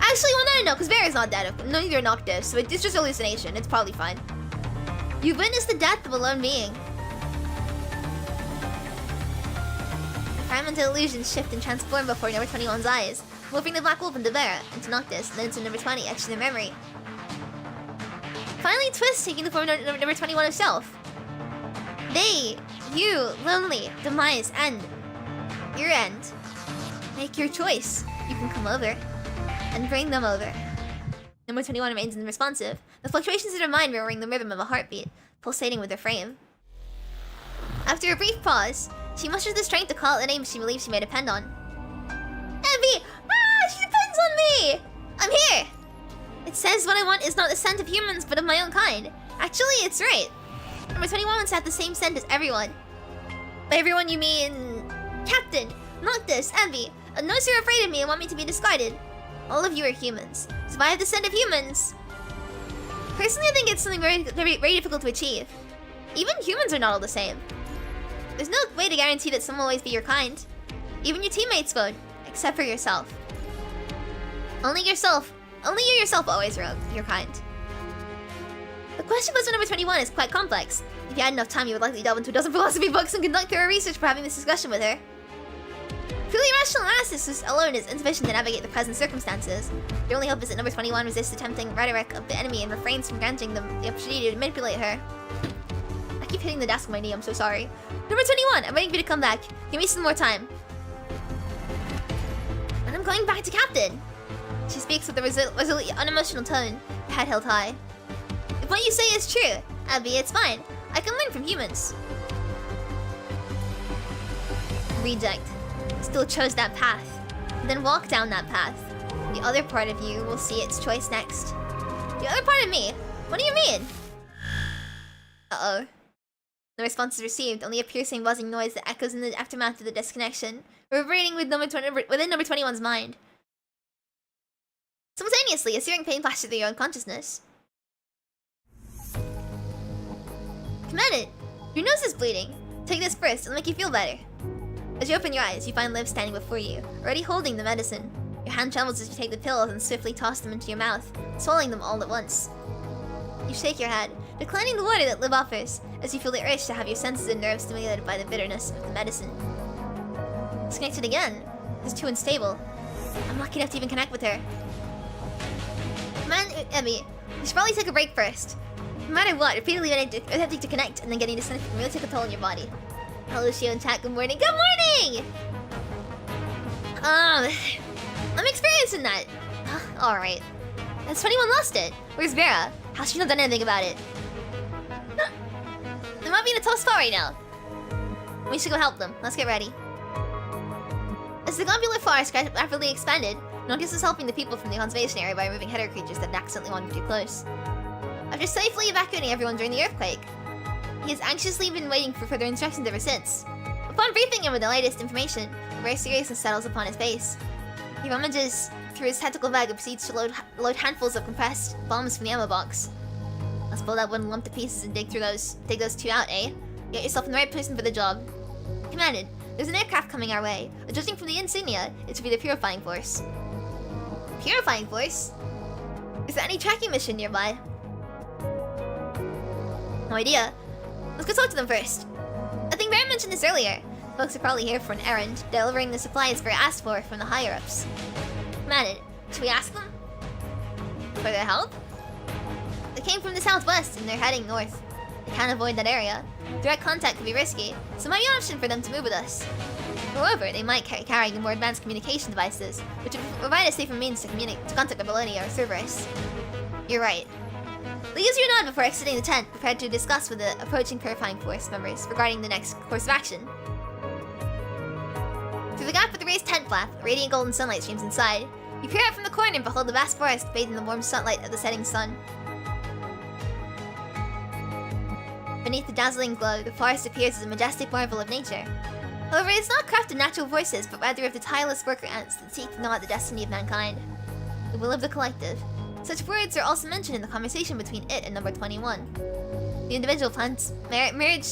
Actually, well, no, because Vera's not dead. Neither are Noctis, so it's just hallucination. It's probably fine. You witnessed the death of a lone being. The fragmented illusions shift and transform before number 21's eyes, morphing the black wolf into Vera, into Noctis, and then into number 20, etched in their memory. Finally, Twist taking the form of number 21 herself. They, you, lonely, demise, end. Your end. Make your choice. You can come over. And bring them over. Number 21 remains unresponsive, the fluctuations in her mind mirroring the rhythm of a heartbeat, pulsating with her frame. After a brief pause, she musters the strength to call out the name she believes she may depend on. Evie! Ah! She depends on me! I'm here! It says what I want is not the scent of humans, but of my own kind. Actually, it's right. Number 21 wants to have the same scent as everyone. By everyone, you mean... Captain, Noctis, Evie. Those who are afraid of me and want me to be discarded. All of you are humans. So if I have the scent of humans... Personally, I think it's something very difficult to achieve. Even humans are not all the same. There's no way to guarantee that someone will always be your kind. Even your teammates won't, except for yourself. Only you yourself always are your kind. The question posed by number 21 is quite complex. If you had enough time, you would likely delve into a dozen philosophy books and conduct thorough research for having this discussion with her. Purely rational analysis alone is insufficient to navigate the present circumstances. The only hope is that number 21 resists the tempting rhetoric of the enemy and refrains from granting them the opportunity to manipulate her. I keep hitting the desk with my knee, I'm so sorry. Number 21, I'm waiting for you to come back. Give me some more time. And I'm going back to Captain. She speaks with a resolute, unemotional tone, her head held high. If what you say is true, Abby, it's fine. I can learn from humans. Reject. Still chose that path. Then walk down that path. The other part of you will see its choice next. The other part of me? What do you mean? Uh-oh. No response is received, only a piercing buzzing noise that echoes in the aftermath of the disconnection, reverberating within number 21's mind. Simultaneously, a searing pain flashes through your unconsciousness. Command it! Your nose is bleeding. Take this first, it'll make you feel better. As you open your eyes, you find Liv standing before you, already holding the medicine. Your hand trembles as you take the pills and swiftly toss them into your mouth, swallowing them all at once. You shake your head, declining the water that Liv offers, as you feel the urge to have your senses and nerves stimulated by the bitterness of the medicine. Disconnected again. It's too unstable. I'm lucky enough to even connect with her. Man, Emmy, you should probably take a break first. No matter what, repeatedly attempting to connect and then getting disconnected can really take a toll on your body. Hello, Ushio and chat. Good morning. Good morning! I'm experiencing that. Alright. Has 21 lost it? Where's Vera? How's she not done anything about it? They might be in a tough spot right now. We should go help them. Let's get ready. As the globular forest rapidly expanded, Noctis is helping the people from the conservation area by removing hetero creatures that accidentally wandered too close. After safely evacuating everyone during the earthquake, he has anxiously been waiting for further instructions ever since. Upon briefing him with the latest information, a rare seriousness settles upon his face. He rummages through his tentacle bag and proceeds to load handfuls of compressed bombs from the ammo box. Let's pull that one lump to pieces and dig those two out, eh? Get yourself in the right person for the job. Commanded, there's an aircraft coming our way. Judging from the insignia, it should be the Purifying Force. Purifying Force? Is there any tracking mission nearby? No idea. Let's go talk to them first. I think Baron mentioned this earlier. Folks are probably here for an errand, delivering the supplies Vera asked for from the higher-ups. Commanded, should we ask them? For their help? They came from the southwest and they're heading north. They can't avoid that area. Direct contact could be risky, so it might be an option for them to move with us. Moreover, they might carry more advanced communication devices, which would provide a safer means to contact the Belonia or Cerberus. You're right. They use your nod before exiting the tent, prepared to discuss with the approaching Purifying Force members regarding the next course of action. Through the gap of the raised tent flap, radiant golden sunlight streams inside. You peer out from the corner and behold the vast forest bathed in the warm sunlight of the setting sun. Beneath the dazzling glow, the forest appears as a majestic marvel of nature. However, it's not crafted natural forces, but rather of the tireless worker ants that seek to gnaw at the destiny of mankind. The will of the collective. Such words are also mentioned in the conversation between it and number 21. The individual plants merge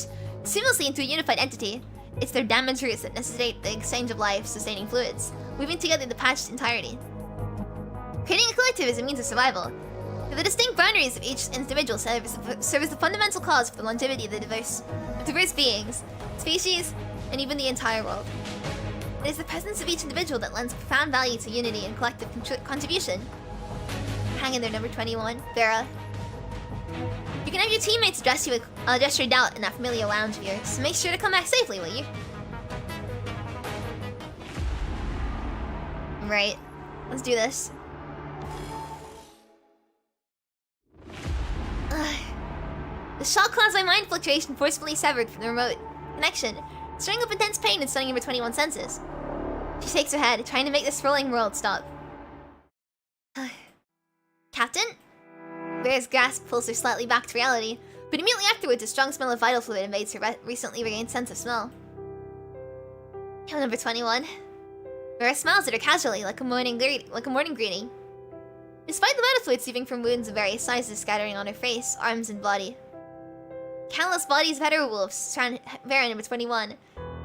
seamlessly into a unified entity. It's their damaged roots that necessitate the exchange of life-sustaining fluids, weaving together the patched entirety. Creating a collective is a means of survival. The distinct boundaries of each individual serve as the fundamental cause for the longevity of the diverse beings, species, and even the entire world. It is the presence of each individual that lends profound value to unity and collective contribution. Hang in there, number 21, Vera. You can have your teammates address your doubt in that familiar lounge of yours, so make sure to come back safely, will you? Right. Let's do this. The shock caused by mind fluctuation forcefully severed from the remote connection, stirring up intense pain and stunning number 21's senses. She shakes her head, trying to make this rolling world stop. Captain? Vera's grasp pulls her slightly back to reality, but immediately afterwards a strong smell of vital fluid invades her recently regained sense of smell. Hello, number 21. Vera smiles at her casually, like a morning greeting. Despite the vital fluid seeping from wounds of various sizes scattering on her face, arms, and body. Countless bodies of hetero wolves surround Vera number 21.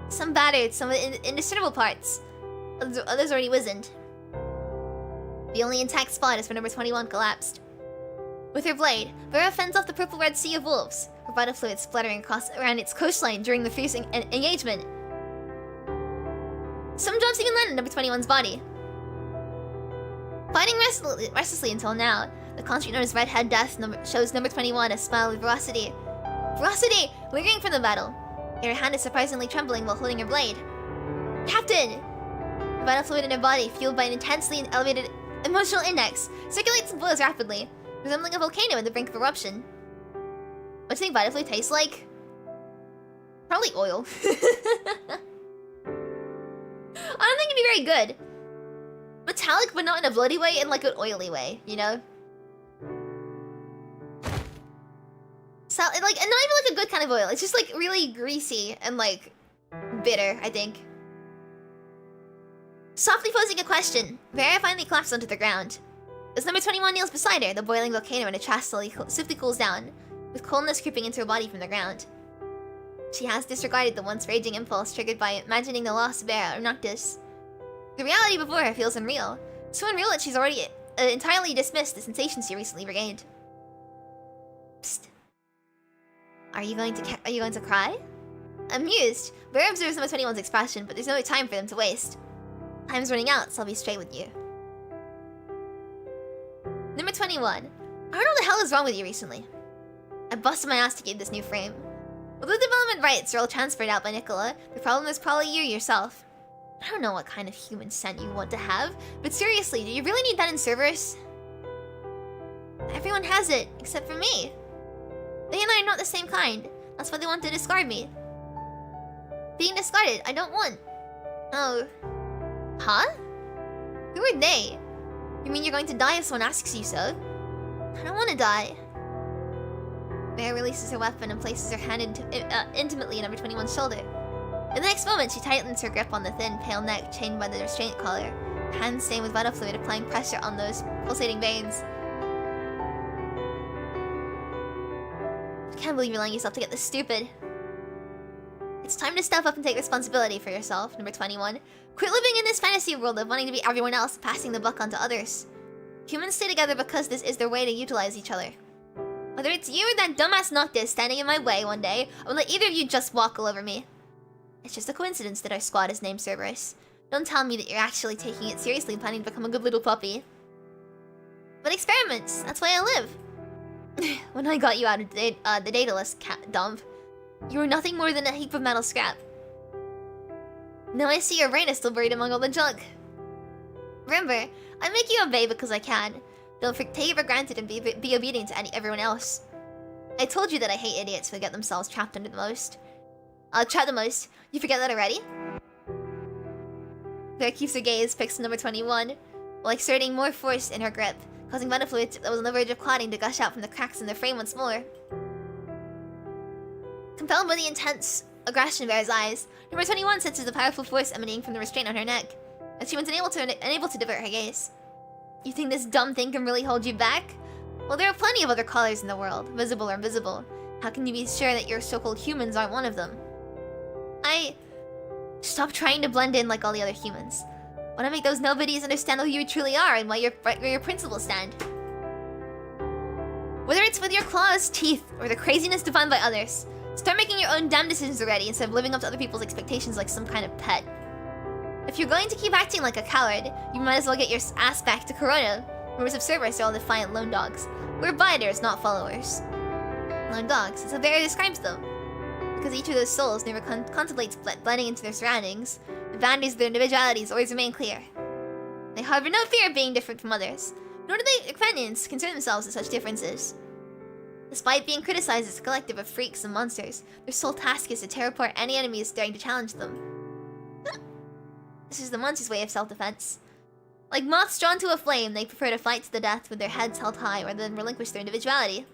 Some battered, some with indiscernible parts. Others already wizened. The only intact spot is where number 21 collapsed. With her blade, Vera fends off the purple-red sea of wolves, her vital fluid splattering around its coastline during the fierce engagement. Some drops even land on number 21's body. Fighting restlessly until now, the construct known as Redhead Death shows number 21 a smile of ferocity. Ferocity lingering from the battle. Yet her hand is surprisingly trembling while holding her blade. Captain! The vital fluid in her body, fueled by an intensely elevated emotional index, circulates and flows rapidly, resembling a volcano at the brink of eruption. What do you think vital fluid tastes like? Probably oil. I don't think it'd be very good. Metallic, but not in a bloody way, in like an oily way, you know? So, like, not even like a good kind of oil. It's just like really greasy and like bitter, I think. Softly posing a question, Vera finally collapses onto the ground. As number 21 kneels beside her, the boiling volcano in her chest swiftly cools down, with coldness creeping into her body from the ground. She has disregarded the once raging impulse triggered by imagining the lost Vera or Noctis. The reality before her feels unreal. So unreal that she's already entirely dismissed the sensations she recently regained. Psst. Are you going to cry? Amused, Vera observes number 21's expression, but there's no time for them to waste. Time's running out, so I'll be straight with you. Number 21. I don't know what the hell is wrong with you recently. I busted my ass to get this new frame. Although the development rights are all transferred out by Nicola, the problem is probably you yourself. I don't know what kind of human scent you want to have, but seriously, do you really need that in Cerberus? Everyone has it, except for me. They and I are not the same kind. That's why they want to discard me. Being discarded, I don't want. Oh. Huh? Who are they? You mean you're going to die if someone asks you so? I don't want to die. Bear releases her weapon and places her hand intimately on number 21's shoulder. In the next moment, she tightens her grip on the thin, pale neck chained by the restraint collar, her hands stained with vital fluid, applying pressure on those pulsating veins. I can't believe you're allowing yourself to get this stupid. It's time to step up and take responsibility for yourself, number 21. Quit living in this fantasy world of wanting to be everyone else, passing the buck on to others. Humans stay together because this is their way to utilize each other. Whether it's you or that dumbass Noctis standing in my way one day, I will let either of you just walk all over me. It's just a coincidence that our squad is named Cerberus. Don't tell me that you're actually taking it seriously and planning to become a good little puppy. But experiments, that's why I live. When I got you out of the data list dump, you were nothing more than a heap of metal scrap. Now I see your brain is still buried among all the junk. Remember, I make you obey because I can. Don't take it for granted and be obedient to everyone else. I told you that I hate idiots who get themselves trapped the most. You forget that already? Claire keeps her gaze fixed on number 21, while exerting more force in her grip, causing vital fluid that was on the verge of clotting to gush out from the cracks in the frame once more. Compelled by the intense aggression of Bear's eyes, number 21 senses the powerful force emanating from the restraint on her neck, and she was unable to divert her gaze. You think this dumb thing can really hold you back? Well, there are plenty of other collars in the world, visible or invisible. How can you be sure that your so-called humans aren't one of them? Stop trying to blend in like all the other humans. Want to make those nobodies understand who you truly are and where your principles stand. Whether it's with your claws, teeth, or the craziness defined by others, start making your own damn decisions already instead of living up to other people's expectations like some kind of pet. If you're going to keep acting like a coward, you might as well get your ass back to Corona. Members of Cerberus are all defiant lone dogs. We're abiders, not followers. Lone dogs, that's how Bear describes them. Because each of those souls never contemplates blending into their surroundings, the boundaries of their individualities always remain clear. They harbor no fear of being different from others, nor do their companions concern themselves with such differences. Despite being criticized as a collective of freaks and monsters, their sole task is to tear apart any enemies daring to challenge them. This is the monster's way of self-defense. Like moths drawn to a flame, they prefer to fight to the death with their heads held high rather than relinquish their individuality.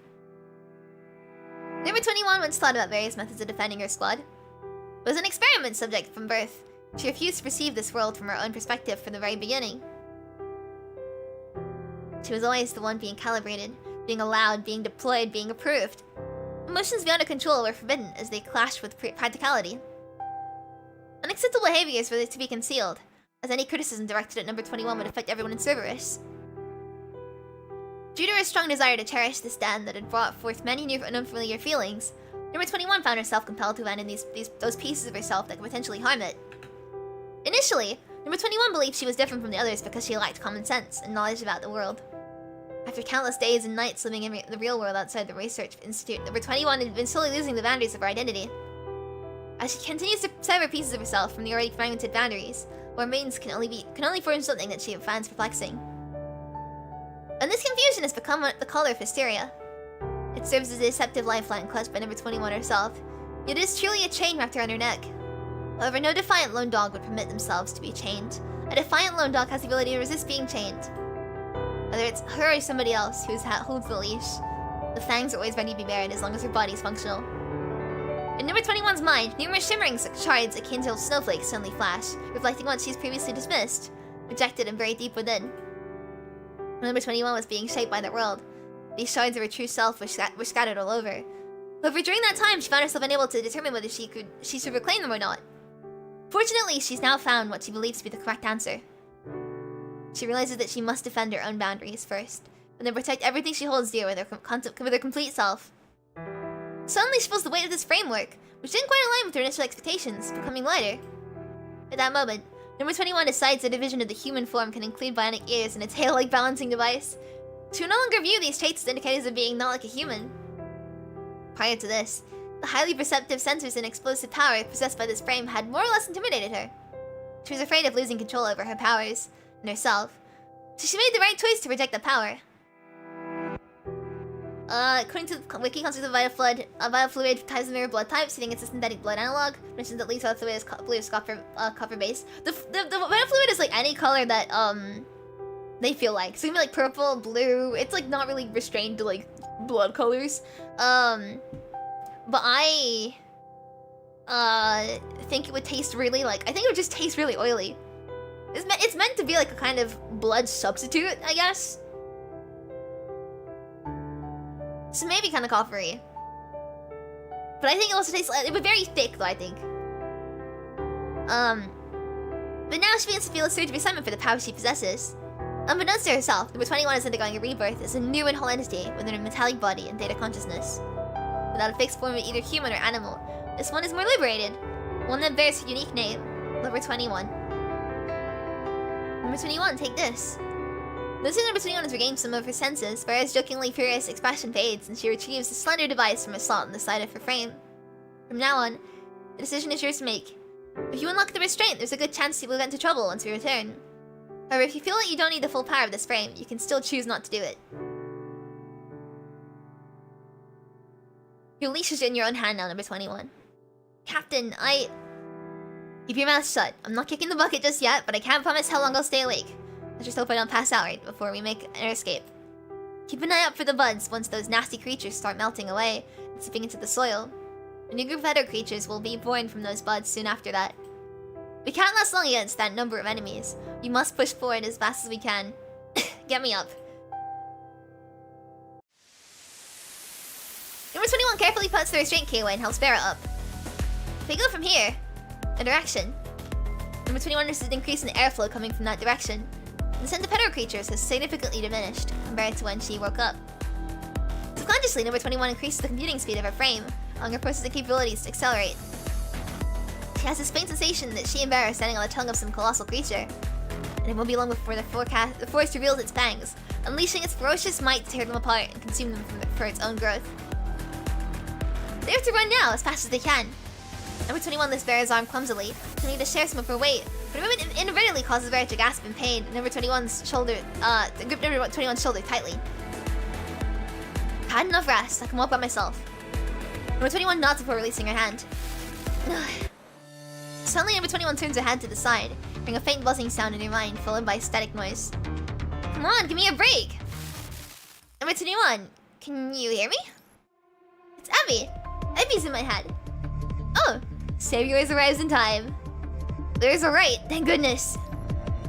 Number 21 once thought about various methods of defending her squad. It was an experiment subject from birth. She refused to perceive this world from her own perspective from the very beginning. She was always the one being calibrated, being allowed, being deployed, being approved. Emotions beyond her control were forbidden as they clashed with practicality. Unacceptable behaviors were to be concealed, as any criticism directed at number 21 would affect everyone in Cerberus. Due to her strong desire to cherish this den that had brought forth many new and unfamiliar feelings, number 21 found herself compelled to abandon those pieces of herself that could potentially harm it. Initially, number 21 believed she was different from the others because she lacked common sense and knowledge about the world. After countless days and nights living in the real world outside the Research Institute, number 21 had been slowly losing the boundaries of her identity. As she continues to sever pieces of herself from the already fragmented boundaries, where maidens can only form something that she finds perplexing. And this confusion has become the color of hysteria. It serves as a deceptive lifeline clutched by number 21 herself. It is truly a chain wrapped around her neck. However, no defiant lone dog would permit themselves to be chained. A defiant lone dog has the ability to resist being chained. Whether it's her or somebody else who holds the leash, the fangs are always ready to be bared as long as her body is functional. In number 21's mind, numerous shimmering shards akin to snowflakes suddenly flash, reflecting what she's previously dismissed, rejected and buried deep within. When number 21 was being shaped by the world, these shards of her true self were scattered all over. However, during that time, she found herself unable to determine whether she should reclaim them or not. Fortunately, she's now found what she believes to be the correct answer. She realizes that she must defend her own boundaries first, and then protect everything she holds dear with her complete self. Suddenly, she feels the weight of this framework, which didn't quite align with her initial expectations, becoming lighter. At that moment, Number 21 decides the division of the human form can include bionic ears and a tail-like balancing device. She will no longer view these traits as indicators of being not like a human. Prior to this, the highly perceptive sensors and explosive power possessed by this frame had more or less intimidated her. She was afraid of losing control over her powers and herself, so she made the right choice to reject the power. According to the wiki, concept of vital fluid ties the mirror blood type, seeing it's a synthetic blood analog. Mentions that leaves fluid is blue copper base. The vital fluid is like any color that they feel like. So it can be like purple, blue. It's like not really restrained to like blood colors. But I think it would taste really like, I think it would just taste really oily. It's meant to be like a kind of blood substitute, I guess. So maybe kind of coppery. But I think it also tastes like, it would be very thick though, I think. But now she begins to feel a surge of excitement for the power she possesses. Unbeknownst to herself, number 21 is undergoing a rebirth as a new and whole entity within a metallic body and data consciousness. Without a fixed form of either human or animal, this one is more liberated. One that bears her unique name, number 21. Number 21, take this. Noticing number 21 has regained some of her senses, Vera's jokingly furious expression fades and she retrieves a slender device from a slot in the side of her frame. From now on, the decision is yours to make. If you unlock the restraint, there's a good chance you will get into trouble once we return. However, if you feel that you don't need the full power of this frame, you can still choose not to do it. Your leash is in your own hand now, number 21. Captain, keep your mouth shut. I'm not kicking the bucket just yet, but I can't promise how long I'll stay awake. I just hope I don't pass out right before we make an escape. Keep an eye out for the buds once those nasty creatures start melting away and seeping into the soil. A new group of hetero creatures will be born from those buds soon after that. We can't last long against that number of enemies. We must push forward as fast as we can. Get me up. Number 21 carefully puts the restraint key away and helps Vera up. If we go from here, a direction. Number 21 notices an increase in airflow coming from that direction. The sense of hetero creatures has significantly diminished compared to when she woke up. Subconsciously, number 21 increases the computing speed of her frame, allowing her processing capabilities to accelerate. She has this faint sensation that she and Bear are standing on the tongue of some colossal creature, and it won't be long before the forest reveals its fangs, unleashing its ferocious might to tear them apart and consume them for its own growth. They have to run now, as fast as they can. Number 21 lifts Vera's arm clumsily, attempting to share some of her weight, but the movement inadvertently causes Vera to gasp in pain, and number 21's shoulder, grip number 21's shoulder tightly. I've had enough rest, I can walk by myself. Number 21 nods before releasing her hand. Suddenly, number 21 turns her hand to the side, hearing a faint buzzing sound in her mind, followed by a static noise. Come on, give me a break! Number 21, can you hear me? It's Evie! Evie's in my head. Oh, Savior's arrives in time. There's a right, thank goodness.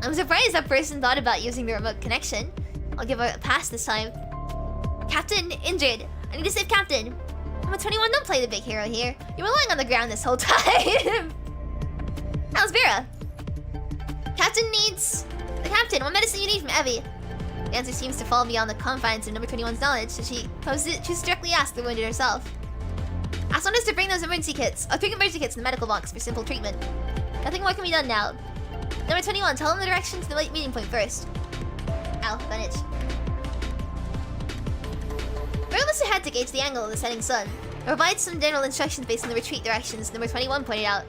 I'm surprised that person thought about using the remote connection. I'll give her a pass this time. Captain, injured. I need to save Captain. Number 21, don't play the big hero here. You were lying on the ground this whole time. How's Vera? Captain needs... The Captain, what medicine you need from Evie? The answer seems to fall beyond the confines of number 21's knowledge, so she directly asked the wounded herself. Ask us to bring those emergency kits. I'll bring emergency kits in the medical box for simple treatment. Nothing more can be done now. Number 21, tell them the direction to the meeting point first. Ow, that itch. Vera lifts her head to gauge the angle of the setting sun, and provides some general instructions based on the retreat directions number 21 pointed out.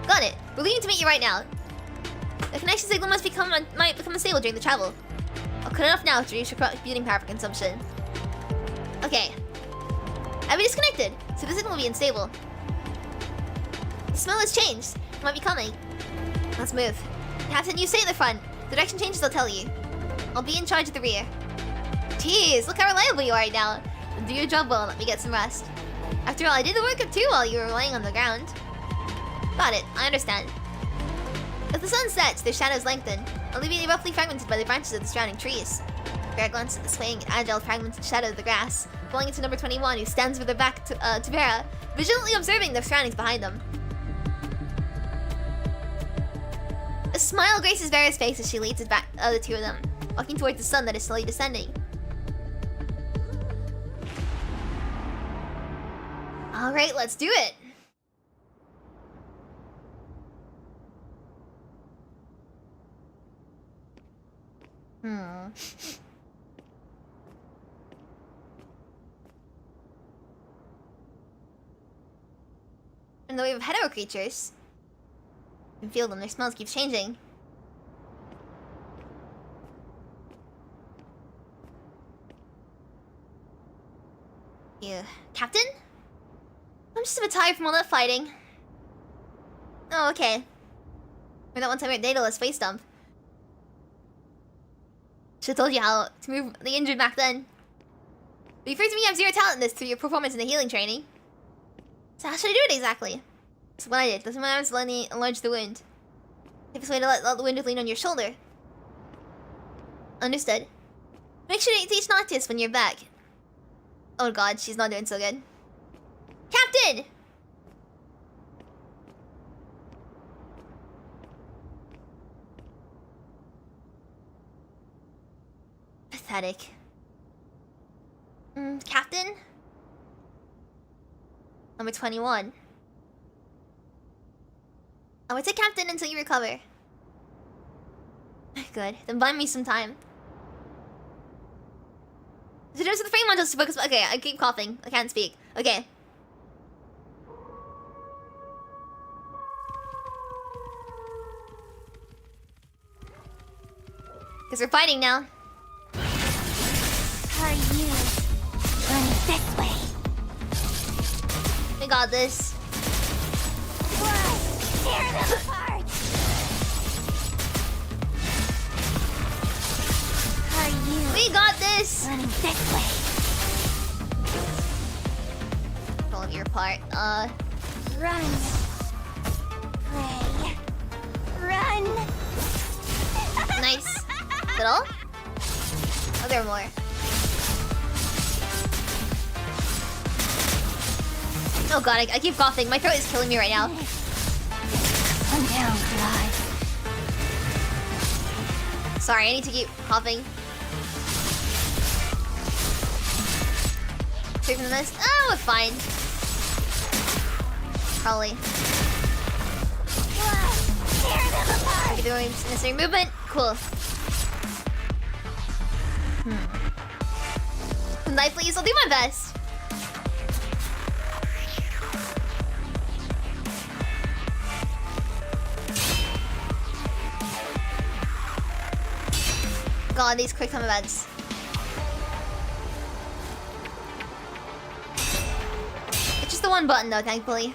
Got it. We're leaving to meet you right now. The connection signal might become unstable during the travel. I'll cut it off now to reduce your computing power for consumption. Okay. I've been disconnected, so the signal will be unstable. The smell has changed. It might be coming. Let's move. Captain, you stay at the front. The direction changes, I'll tell you. I'll be in charge of the rear. Jeez, look how reliable you are right now. Then do your job well and let me get some rest. After all, I did the work of two while you were lying on the ground. Got it, I understand. As the sun sets, their shadows lengthen, alleviating roughly fragmented by the branches of the surrounding trees. Vera glances at the swaying, agile, fragmented shadow of the grass, falling into number 21, who stands with her back to Vera, vigilantly observing the surroundings behind them. A smile graces Vera's face as she leads the two of them, walking towards the sun that is slowly descending. Alright, let's do it! Hmm. In the way of hetero creatures, you can feel them. Their smells keep changing. You, Captain? I'm just a bit tired from all that fighting. Oh, okay. Remember that one time at Daedalus face dump? Should've told you how to move the injured back then. But you proved to me you have zero talent in this through your performance in the healing training. So how should I do it exactly? That's what I did. That's when I was letting enlarge the wound. Safest way to let the wound lean on your shoulder. Understood. Make sure to teach Noctis when you're back. Oh god, she's not doing so good. Captain! Pathetic. Captain? Number 21. Oh, it's a captain until you recover. Good. Then buy me some time. So there's the frame modules to focus. Okay, I keep coughing. I can't speak. Okay. Because we're fighting now. Are you running this way? We got this. Tear them apart! Are you We got this! running this way? All of your part. Run. Pray. Run! Nice. Is that all? Oh, there are more. Oh god, I keep coughing. My throat is killing me right now. Come down, Clyde. Sorry, I need to keep coughing. Straight from this. Oh, it's fine. Probably. Tear them apart! Okay, doing necessary movement. Cool. Knife, please. I'll do my best. God, these quick time events. It's just the one button though, thankfully.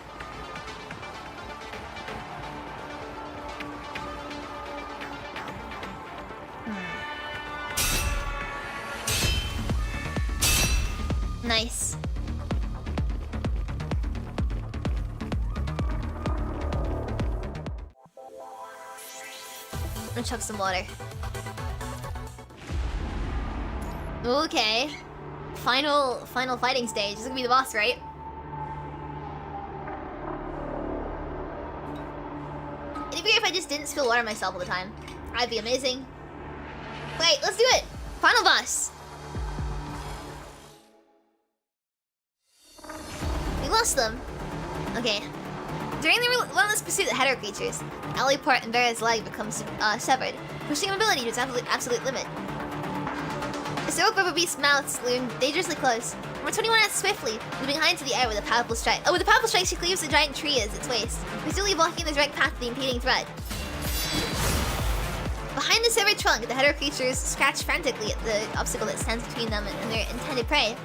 Nice. I'm gonna chug some water. Okay. Final fighting stage. This is gonna be the boss, right? It'd be great if I just didn't spill water on myself all the time. That'd be amazing. Wait, let's do it! Final boss! We lost them. Okay. During the relentless pursuit of hetero creatures, ally part and Vera's leg becomes severed, pushing mobility to its absolute limit. The silk rubber beast's mouth loomed dangerously close. Number 21 acts swiftly, moving high into the air with a powerful strike. Oh, with a powerful strike, she cleaves a giant tree as its waist, visually blocking the direct path of the impeding threat. Behind the severed trunk, the hetero creatures scratch frantically at the obstacle that stands between them and their intended prey.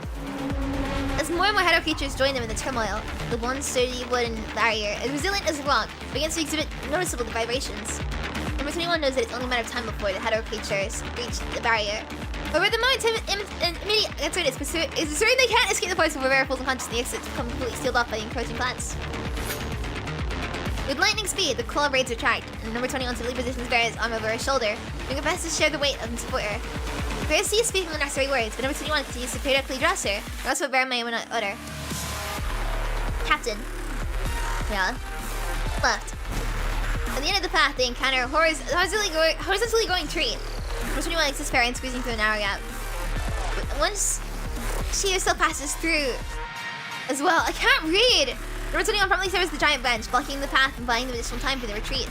As more and more hetero creatures join them in the turmoil, the one sturdy wooden barrier, as resilient as a rock, begins to exhibit noticeable vibrations. Number 21 knows that it's only a matter of time before the hetero creatures reach the barrier. However, the moment immediate answer is asserting they can't escape the force of Rivera pulls unconscious and the exits become completely sealed off by the encroaching plants. With lightning speed, the claw blades retract, and number 21 suddenly positions Vera's arm over her shoulder, doing her best to share the weight and support her. Vera sees speaking the necessary words, but number 21 continues to periodically address her, or else what Vera may want to utter. Captain. Yeah. Left. At the end of the path, they encounter a horizontally going tree. Number 21 exits Vera and squeezing through a narrow gap. But once she herself passes through as well, I can't read! Number 21 promptly severs the giant branch, blocking the path and buying them additional time for the retreat.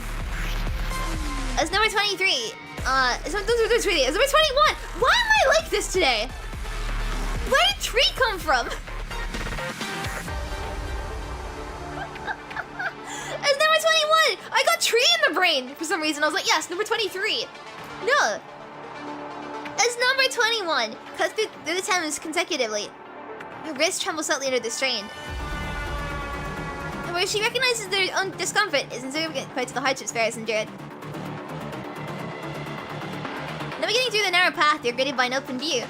As number 23 It's number 21. Why am I like this today? Where did tree come from? It's number 21! I got tree in the brain for some reason. I was like, yes, number 23. No. It's number 21. Cut through the Thames consecutively. Her wrist trembles slightly under the strain. Where she recognizes their own discomfort is insignificant compared to the hardships Ferris endured. Navigating through the narrow path, you're greeted by an open view.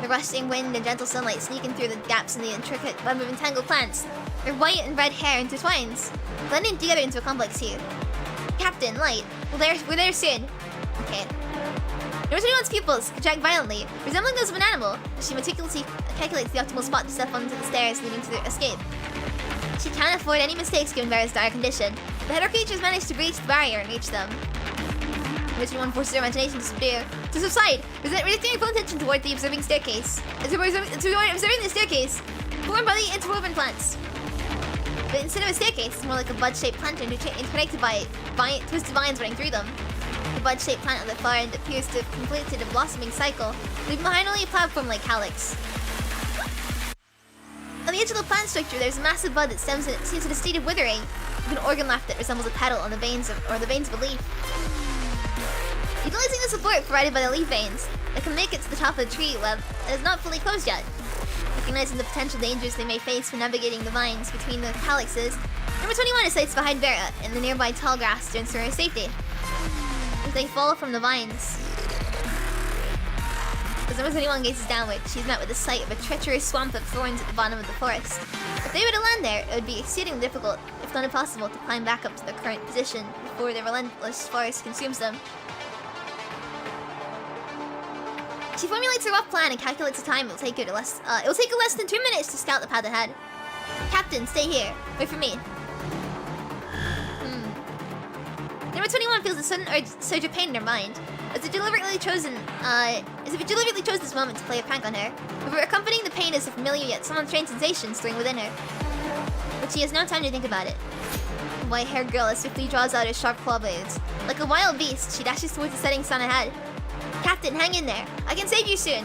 The rushing wind and gentle sunlight sneaking through the gaps in the intricate web of entangled plants. Their white and red hair intertwines, blending together into a complex hue. Captain, Light, we're there soon. Okay. Number 21's pupils contract violently, resembling those of an animal, as she meticulously calculates the optimal spot to step onto the stairs leading to their escape. She can't afford any mistakes given Vera's dire condition. The hetero creatures manage to breach the barrier and reach them. Number 21 forces her imagination to subside, redirecting her full attention toward the observing staircase. Observing the staircase, formed by the interwoven plants. But instead of a staircase, it's more like a bud-shaped planter interconnected by twisted vines running through them. The bud-shaped plant on the far end appears to have completed a blossoming cycle, leaving behind only a platform-like calyx. On the edge of the plant structure, there's a massive bud that seems in a state of withering, with an organ left that resembles a petal on the veins of a leaf. Utilizing the support provided by the leaf veins, they can make it to the top of the tree web that is not fully closed yet. Recognizing the potential dangers they may face when navigating the vines between the calyxes, number 21 is sights behind Vera in the nearby tall grass to ensure her safety. As they fall from the vines, as number 21 gazes downward, she's met with the sight of a treacherous swamp of thorns at the bottom of the forest. If they were to land there, it would be exceedingly difficult, if not impossible, to climb back up to their current position before the relentless forest consumes them. She formulates a rough plan and calculates the time it will take her less than 2 minutes to scout the path ahead. Captain, stay here. Wait for me. Number 21 feels a sudden surge of pain in her mind, as if deliberately chose this moment to play a prank on her. However, accompanying the pain is a familiar yet somewhat strange sensation stirring within her. But she has no time to think about it. The white-haired girl as swiftly draws out her sharp claw blades. Like a wild beast, she dashes towards the setting sun ahead. Captain, hang in there. I can save you soon.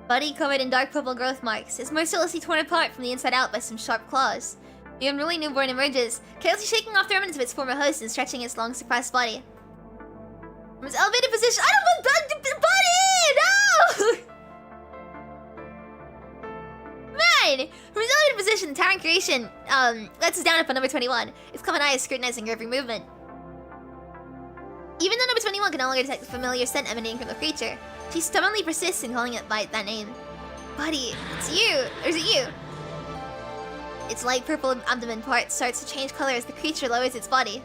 Buddy covered in dark purple growth marks, is mercilessly torn apart from the inside out by some sharp claws. The unruly newborn emerges, carelessly shaking off the remnants of its former host and stretching its long suppressed body. From its elevated position— I don't want Buddy! No! Man! From its elevated position, the towering creation, lets us down upon number 21, its common eye is scrutinizing her every movement. Even though number 21 can no longer detect the familiar scent emanating from the creature, she stubbornly persists in calling it by that name. Buddy, it's you! Or is it you? Its light purple abdomen part starts to change color as the creature lowers its body.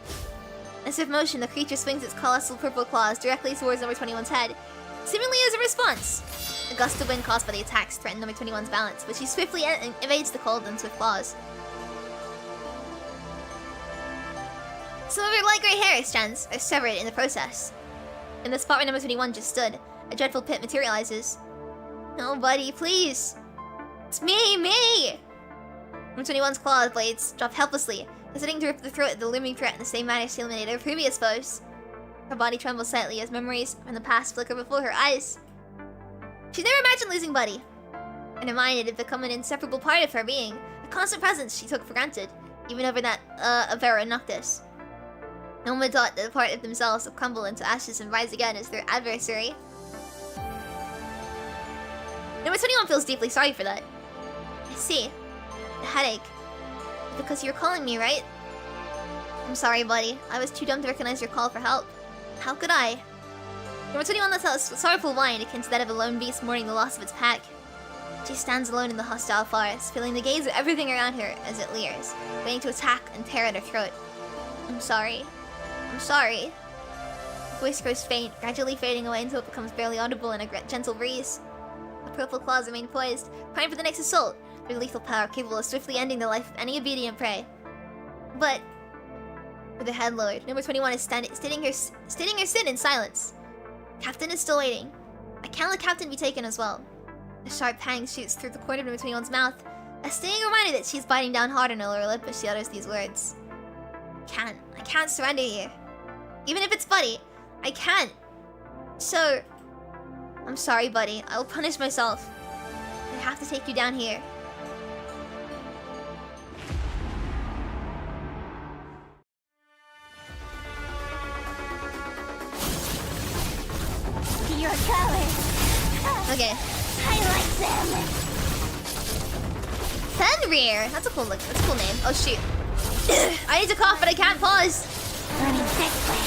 In a swift motion, the creature swings its colossal purple claws directly towards number 21's head, seemingly as a response. A gust of wind caused by the attacks threatened number 21's balance, but she swiftly evades the cold and swift claws. Some of her light grey hair strands are severed in the process. In the spot where number 21 just stood, a dreadful pit materializes. No, buddy, please. It's me! Number 21's claw blades drop helplessly, hesitating to rip the throat of the looming threat in the same manner she eliminated her previous foes. Her body trembles slightly as memories from the past flicker before her eyes. She'd never imagined losing Buddy. In her mind, it had become an inseparable part of her being, a constant presence she took for granted, even over that of Vera Noctis. No one would thought that a part of themselves would crumble into ashes and rise again as their adversary. Number 21 feels deeply sorry for that. I see. The headache. Because you were calling me, right? I'm sorry, buddy. I was too dumb to recognize your call for help. How could I? Number 21 lets out a sorrowful whine akin to that of a lone beast mourning the loss of its pack. She stands alone in the hostile forest, feeling the gaze of everything around her as it leers, waiting to attack and tear at her throat. I'm sorry. I'm sorry. voice grows faint, gradually fading away until it becomes barely audible in a gentle breeze. The purple claws remain poised, primed for the next assault, their lethal power capable of swiftly ending the life of any obedient prey. But for the head lord, number 21 is stating her sin in silence. Captain is still waiting. I can't let Captain be taken as well. A sharp pang shoots through the corner of number 21's mouth, a stinging reminder that she's biting down hard on her lower lip as she utters these words. I can't surrender here. Even if it's Buddy, I can't. So, I'm sorry, Buddy. I will punish myself. I have to take you down here. Your colors. Okay. I like them. Fenrir! That's a cool look. That's a cool name. Oh shoot. I need to cough, but I can't pause. Running this way.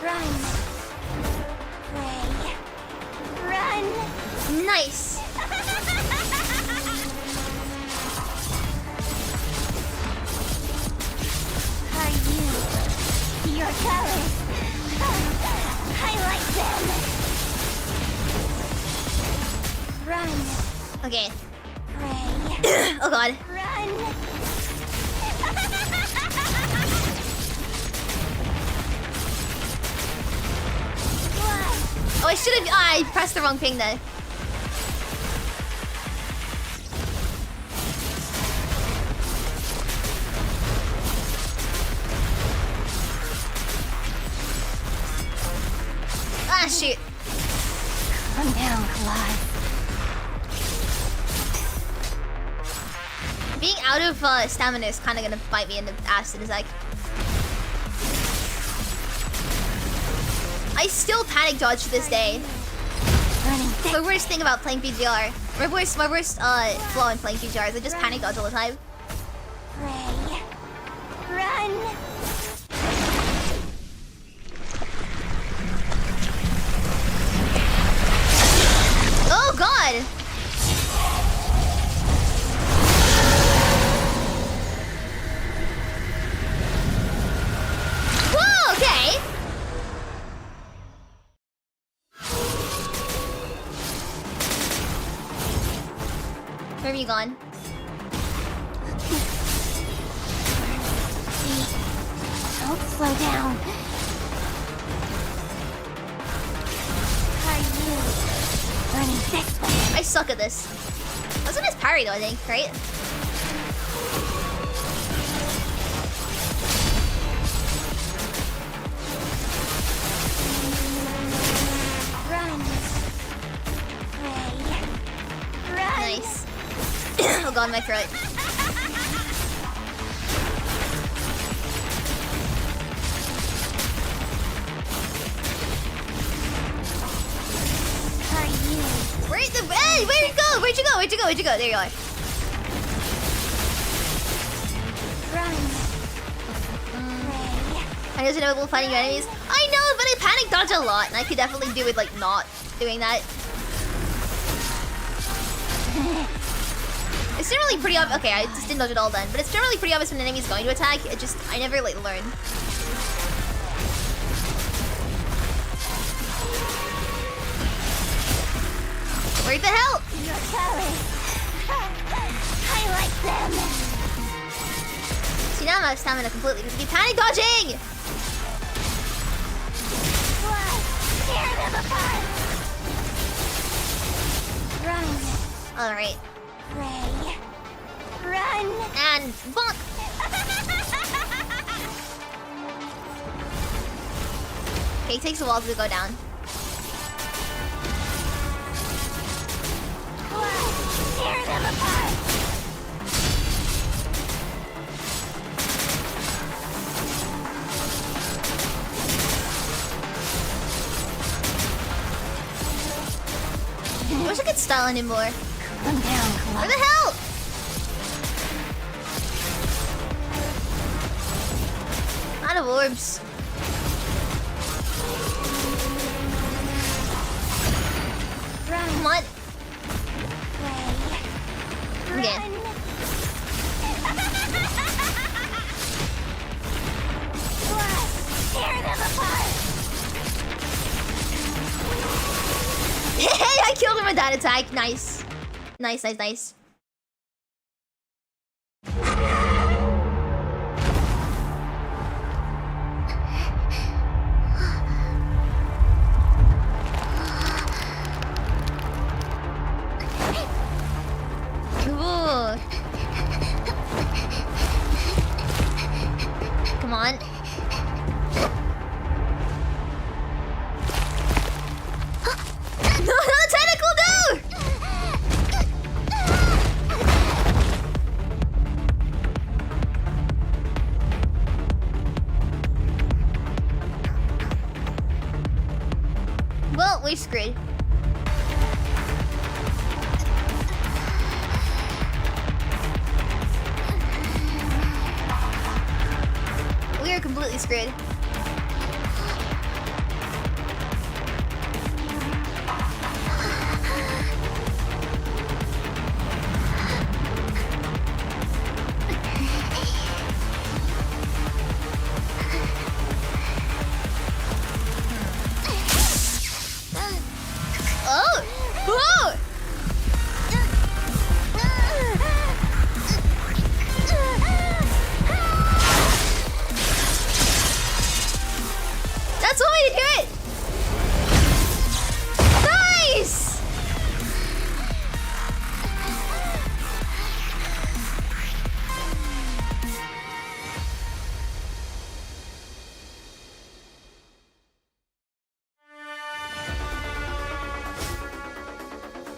Run. Pray. Run. Nice. Are you? Your colors. I like them. Run. Okay. Pray. Oh god. Run. Oh, I should have. I pressed the wrong ping there. Ah, shoot. Calm down, Collide. Being out of stamina is kind of gonna bite me in the ass in a sec. I still panic dodge to this day. My worst thing about playing PGR. My worst flaw in playing PGR is I just panic dodge all the time. Pray. Run. Oh god! Whoa, okay! Where have you gone? Don't slow down. Are you running this way? I suck at this. That's a nice parry though, I think, right? Run. Pray. Run. Nice. Oh god, my throat. Are you? Where'd the hey, where'd you go? Where'd you go? Where'd you go? Where'd you go? There you are. Run. Pray. I just inevitable fighting your enemies. I know, but I panic dodge a lot, and I could definitely do with like not doing that. It's generally pretty obvious. Okay, I just didn't dodge it all then, but it's generally pretty obvious when an enemy's going to attack. It just I never like learn. Where the hell? Your colors. I like them. See, now I'm out of stamina completely because I keep panic dodging! Blood. Tear them apart. Run. Alright. Pray. Run. And bonk! Okay, it takes a while to go down. Blood. Tear them apart. I wish I could style anymore. Calm down, Where Collide. the hell? Out of orbs. Run. Come on. Pray. Okay. Run. killed him with that attack. Nice. Nice, nice, nice. Ooh. Come on. No, no, tentacle, no! Well, we're screwed. We are completely screwed. Oh! Whoa! That's one way to do it! Nice!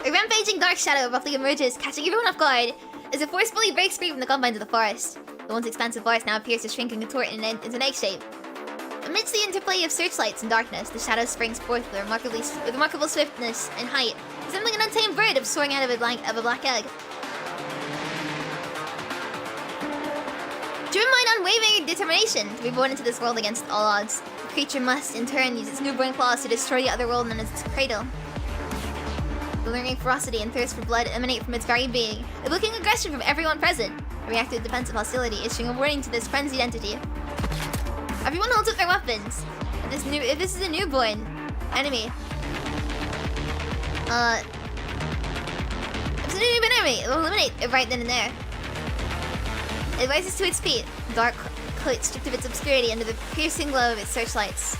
A rampaging dark shadow abruptly emerges, catching everyone off guard as it forcefully breaks free from the confines of the forest. The once expansive forest now appears to shrink and contort into an egg shape. Amidst the interplay of searchlights and darkness, the shadow springs forth with remarkable swiftness and height, resembling an untamed bird soaring out of a black egg. Driven by an unwavering determination to be born into this world against all odds, the creature must, in turn, use its newborn claws to destroy the other world known as its cradle. The lingering ferocity and thirst for blood emanate from its very being, evoking aggression from everyone present, a reactive defensive hostility issuing a warning to this frenzied entity. Everyone holds up their weapons. If this is a newborn enemy, if it's a newborn enemy, it will eliminate it right then and there. It rises to its feet, dark cloak stripped of its obscurity under the piercing glow of its searchlights.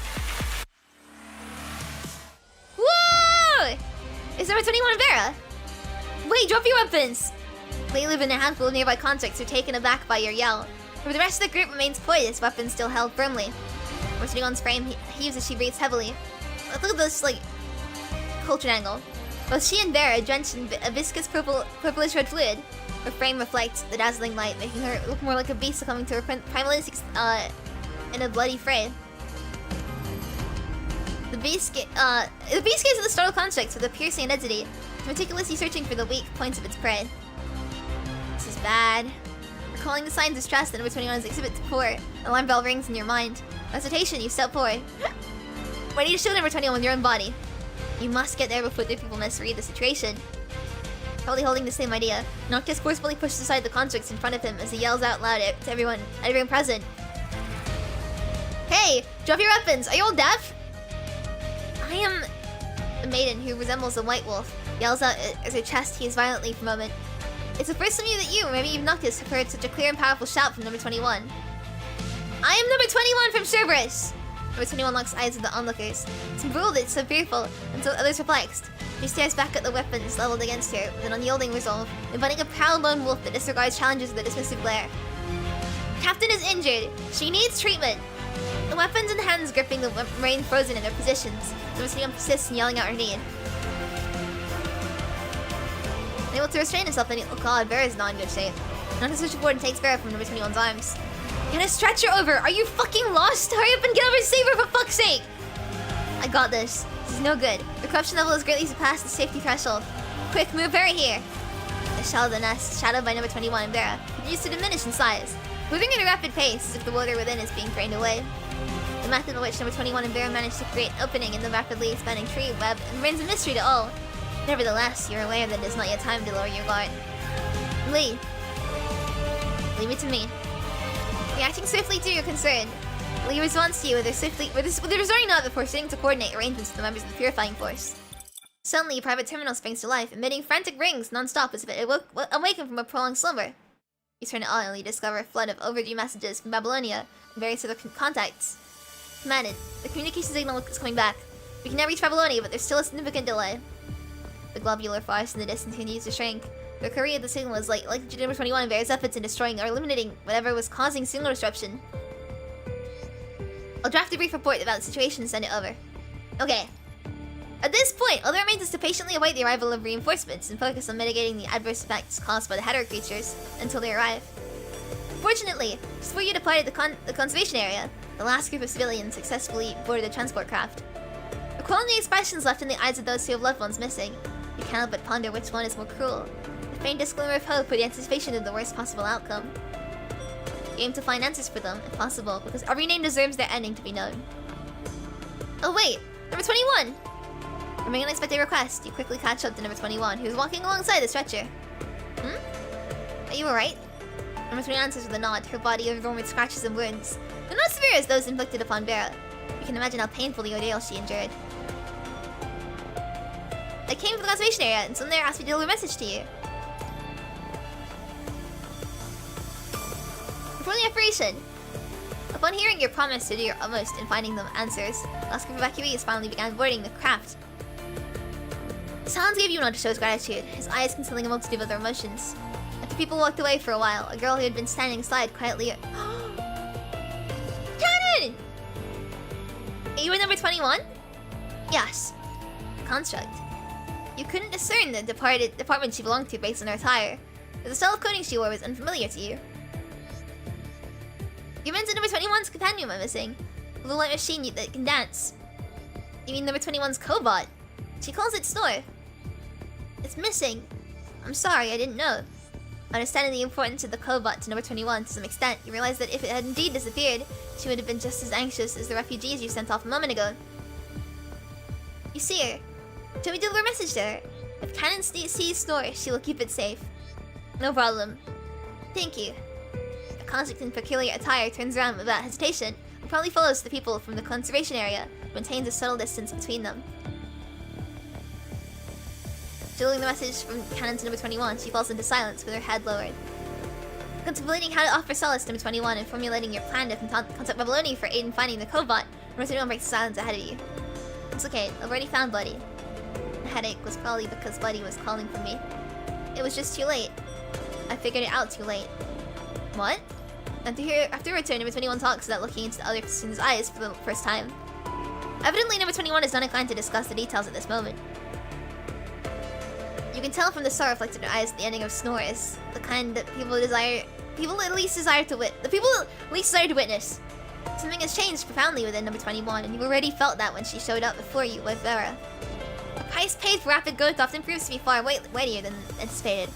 Whoa! Is number 21 a Vera? Wait, drop your weapons! They live in a handful of nearby constructs, are taken aback by your yell. But the rest of the group remains poised, weapons still held firmly. Number 21's frame heaves as she breathes heavily. Look at this, like, cultured angle. Both she and Vera are drenched in a viscous purplish red fluid. Her frame reflects the dazzling light, making her look more like a beast succumbing to her primal instincts in a bloody fray. The beast gazes at the startled constructs with a piercing intensity, meticulously searching for the weak points of its prey. This is bad. Recalling the signs of stress that number 21's exhibit to 4, an alarm bell rings in your mind. Hesitation, you step forward. Ready to show number 21 with your own body. You must get there before the people misread the situation. Probably holding the same idea, Noctis forcefully pushes aside the constructs in front of him as he yells out loud to everyone present. Hey, drop your weapons! Are you all deaf? I am a maiden who resembles a white wolf, yells out as her chest heaves violently for a moment. It's the first time that you, or maybe even Noctis, have heard such a clear and powerful shout from number 21. I am number 21 from Cerberus! Number 21 locks eyes with the onlookers. It's bewildered, so fearful, and so others perplexed. She stares back at the weapons leveled against her with an unyielding resolve, inviting a proud lone wolf that disregards challenges with a dismissive glare. Captain is injured. She needs treatment. The weapons and hands gripping the remain frozen in their positions. Number 21 persists in yelling out her need. Unable to restrain himself, oh god, Vera's not in good shape. Noctis switches forward and takes Vera from number 21's arms. Get a stretcher over! Are you fucking lost? Hurry up and get over and save her, for fuck's sake! I got this. This is no good. The corruption level has greatly surpassed the safety threshold. Quick, move Vera here! The shell of the nest, shadowed by number 21 and Vera, continues to diminish in size, moving at a rapid pace as if the water within is being drained away. The method by which number 21 and Vera managed to create an opening in the rapidly expanding tree web remains a mystery to all. Nevertheless, you're aware that it is not yet time to lower your guard. Leave it to me. Reacting swiftly to your concern, Lee responds to you with a resorting note before sitting to coordinate arrangements with the members of the Purifying Force. Suddenly, a private terminal springs to life, emitting frantic rings non-stop as if it awakened from a prolonged slumber. You turn it on and you discover a flood of overdue messages from Babylonia and various other contacts. Commanded, the communication signal is coming back. We can now reach Babylonia, but there's still a significant delay. The globular forest in the distance continues to shrink. The courier of the signal is like number 21 various efforts in destroying or eliminating whatever was causing signal disruption. I'll draft a brief report about the situation and send it over. Okay. At this point, all that remains is to patiently await the arrival of reinforcements and focus on mitigating the adverse effects caused by the hetero creatures until they arrive. Fortunately, just before you departed the conservation area, the last group of civilians successfully boarded the transport craft. Recalling the expressions left in the eyes of those who have loved ones missing, you cannot but ponder which one is more cruel. The faintest glimmer of hope or the anticipation of the worst possible outcome. You aim to find answers for them, if possible, because every name deserves their ending to be known. Oh wait, number 21! From an unexpected request, you quickly catch up to number 21, who's walking alongside the stretcher. Are you alright? Number 21 answers with a nod, her body overgrown with scratches and wounds. They're not severe as those inflicted upon Vera. You can imagine how painful the ordeal she endured. I came from the conservation area, and someone there asked me to deliver a message to you. Before the operation, upon hearing your promise to do your utmost in finding them answers, the last group of evacuees finally began boarding the craft. Sans gave you a nod to show his gratitude, his eyes concealing a multitude of other emotions. After people walked away for a while, a girl who had been standing aside quietly... Canon! Are you at number 21? Yes. Construct. You couldn't discern the department she belonged to based on her attire, but the style of clothing she wore was unfamiliar to you. You mentioned number 21's companion went missing. A little light machine that can dance. You mean number 21's cobot? She calls it Snore. It's missing. I'm sorry, I didn't know. Understanding the importance of the cobot to number 21 to some extent, you realize that if it had indeed disappeared, she would have been just as anxious as the refugees you sent off a moment ago. You see her. Tell me to deliver a message to her. If Canon sees Snore, she will keep it safe. No problem. Thank you. A construct in peculiar attire turns around without hesitation and probably follows the people from the conservation area, but maintains a subtle distance between them. Delivering the message from Canon to number 21, she falls into silence with her head lowered. Contemplating how to offer solace to number 21 and formulating your plan to contact Babylonia for aid in finding the cobot, number 21 breaks silence ahead of you. It's okay, I've already found Buddy. The headache was probably because Buddy was calling for me. It was just too late. I figured it out too late. What? After return, number 21 talks without looking into the other person's eyes for the first time. Evidently, number 21 is not inclined to discuss the details at this moment. You can tell from the sorrow reflected in her eyes that the ending of Snore is the kind that people at least desire to witness. Something has changed profoundly within number 21, and you already felt that when she showed up before you with Vera. The price paid for rapid growth often proves to be far weightier than anticipated.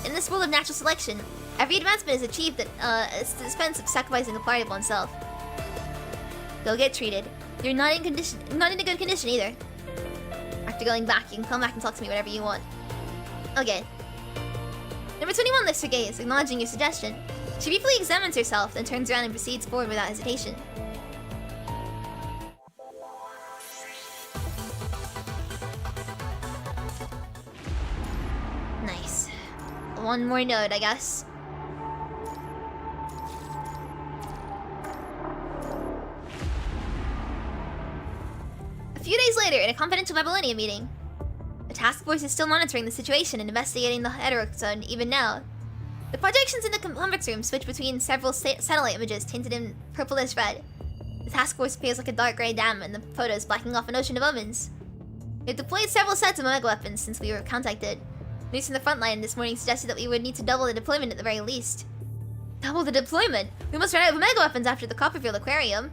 In this world of natural selection, every advancement is achieved at the expense of sacrificing a part of oneself. Go get treated. You're not in a good condition either. After going back, you can come back and talk to me whenever you want. Okay. Number 21 lifts her gaze, acknowledging your suggestion. She briefly examines herself, then turns around and proceeds forward without hesitation. Nice. One more node, I guess. A few days later, in a confidential Babylonia meeting, the task force is still monitoring the situation and investigating the hetero zone even now. The projections in the conference room switch between several satellite images tinted in purplish red. The task force appears like a dark grey dam, and the photos blacking off an ocean of omens. We've deployed several sets of mega weapons since we were contacted. News from the front line this morning suggested that we would need to double the deployment at the very least. Double the deployment? We must run out of mega weapons after the Copperfield Aquarium.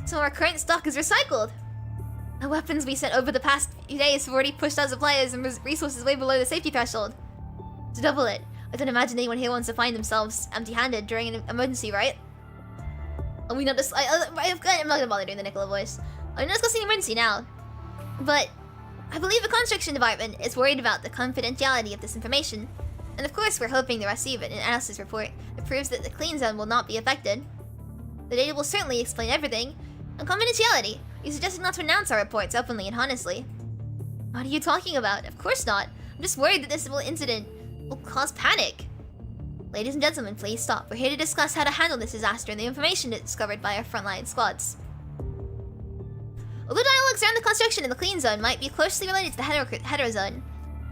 Some of our current stock is recycled. The weapons we sent over the past few days have already pushed out supplies and resources way below the safety threshold. To double it, I don't imagine anyone here wants to find themselves empty-handed during an emergency, right? I'm not gonna bother doing the Nicola voice. I'm not discussing the emergency now. But I believe the construction department is worried about the confidentiality of this information. And of course, we're hoping to receive an analysis report that proves that the clean zone will not be affected. The data will certainly explain everything. And confidentiality, you suggested not to announce our reports openly and honestly. What are you talking about? Of course not. I'm just worried that this incident will cause panic. Ladies and gentlemen, please stop. We're here to discuss how to handle this disaster and the information discovered by our frontline squads. Although dialogues around the construction in the clean zone might be closely related to the hetero zone,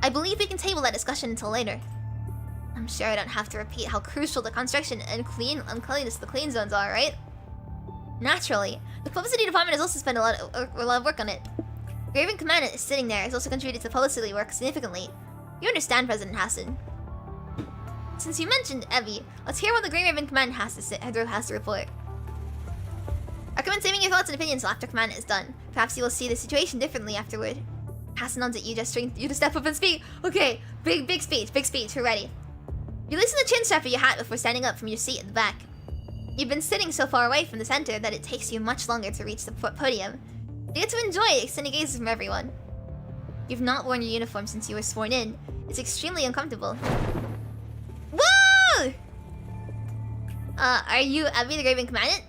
I believe we can table that discussion until later. I'm sure I don't have to repeat how crucial the construction and cleanliness of the clean zones are, right? Naturally, the publicity department has also spent a lot of work on it. Graven Commandant is sitting there has also contributed to the publicity work significantly. You understand, President Hassan. Since you mentioned Evie, let's hear what the Graven Commandant has to report. I recommend saving your thoughts and opinions until after Commandant is done. Perhaps you will see the situation differently afterward. Hassan nods at you, gesturing you to step up and speak. Okay, big speech, we're ready. You loosen the chin strap of your hat before standing up from your seat at the back. You've been sitting so far away from the center that it takes you much longer to reach the podium. You get to enjoy extended gazes from everyone. You've not worn your uniform since you were sworn in. It's extremely uncomfortable. Whoa! Are you Evie the Graven Commandant?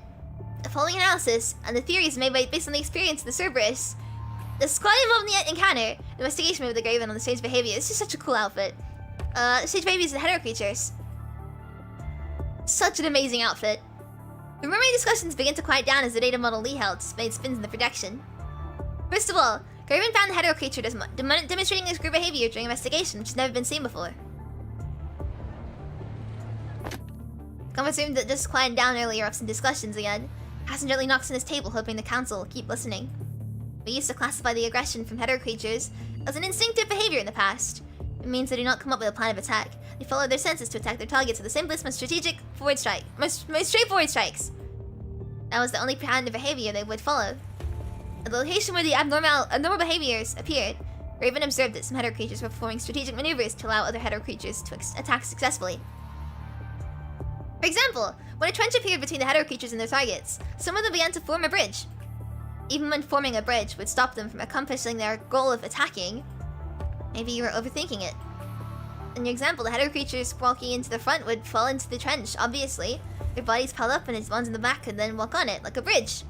Following analysis and the theories made based on the experience of the Cerberus, the squad involved in the encounter, the investigation of the Graven on the strange behavior. It's just such a cool outfit. Strange babies and hetero creatures. Such an amazing outfit. The rumoury discussions begin to quiet down as the data model Lee held made spins in the projection. First of all, Graven found the hetero creature demonstrating his group behavior during investigation, which has never been seen before. Converse room that just quieted down earlier erupts in discussions again. Hassan gently knocks on his table, hoping the council will keep listening. We used to classify the aggression from hetero creatures as an instinctive behavior in the past. It means they do not come up with a plan of attack. They follow their senses to attack their targets with the simplest, most straightforward strikes. That was the only pattern of behavior they would follow. At the location where the abnormal behaviors appeared, Raven observed that some hetero creatures were performing strategic maneuvers to allow other hetero creatures to attack successfully. For example, when a trench appeared between the hetero creatures and their targets, some of them began to form a bridge. Even when forming a bridge would stop them from accomplishing their goal of attacking, maybe you were overthinking it. In your example, the hetero creatures walking into the front would fall into the trench, obviously. Their bodies pile up and its ones in the back could then walk on it, like a bridge.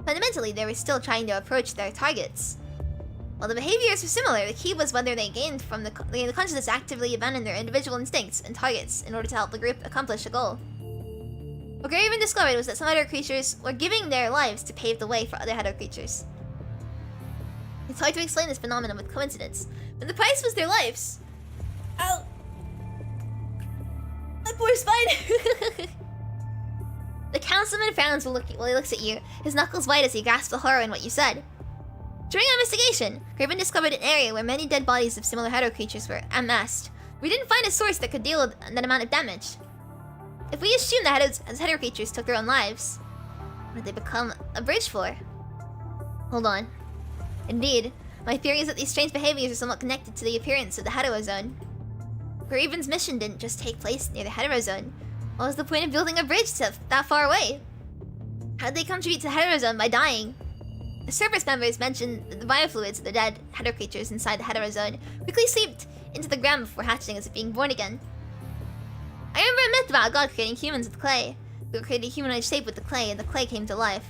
Fundamentally, they were still trying to approach their targets. While the behaviors were similar, the key was whether they gained the consciousness to actively abandon their individual instincts and targets in order to help the group accomplish a goal. What Graven discovered was that some hetero creatures were giving their lives to pave the way for other hetero creatures. It's hard to explain this phenomenon with coincidence, but the price was their lives. Ow! My poor spine! The councilman frowns while he looks at you, his knuckles white as he grasps the horror in what you said. During our investigation, Graven discovered an area where many dead bodies of similar hetero creatures were amassed. We didn't find a source that could deal with that amount of damage. If we assume that hetero creatures took their own lives, what did they become a bridge for? Hold on. Indeed, my theory is that these strange behaviors are somewhat connected to the appearance of the hetero zone. Graven's mission didn't just take place near the hetero zone. What was the point of building a bridge that far away? How did they contribute to the hetero zone by dying? The Cerberus members mentioned that the biofluids of the dead hetero creatures inside the hetero zone quickly seeped into the ground before hatching as if being born again. I remember a myth about God creating humans with clay. We were created a humanoid shape with the clay, and the clay came to life.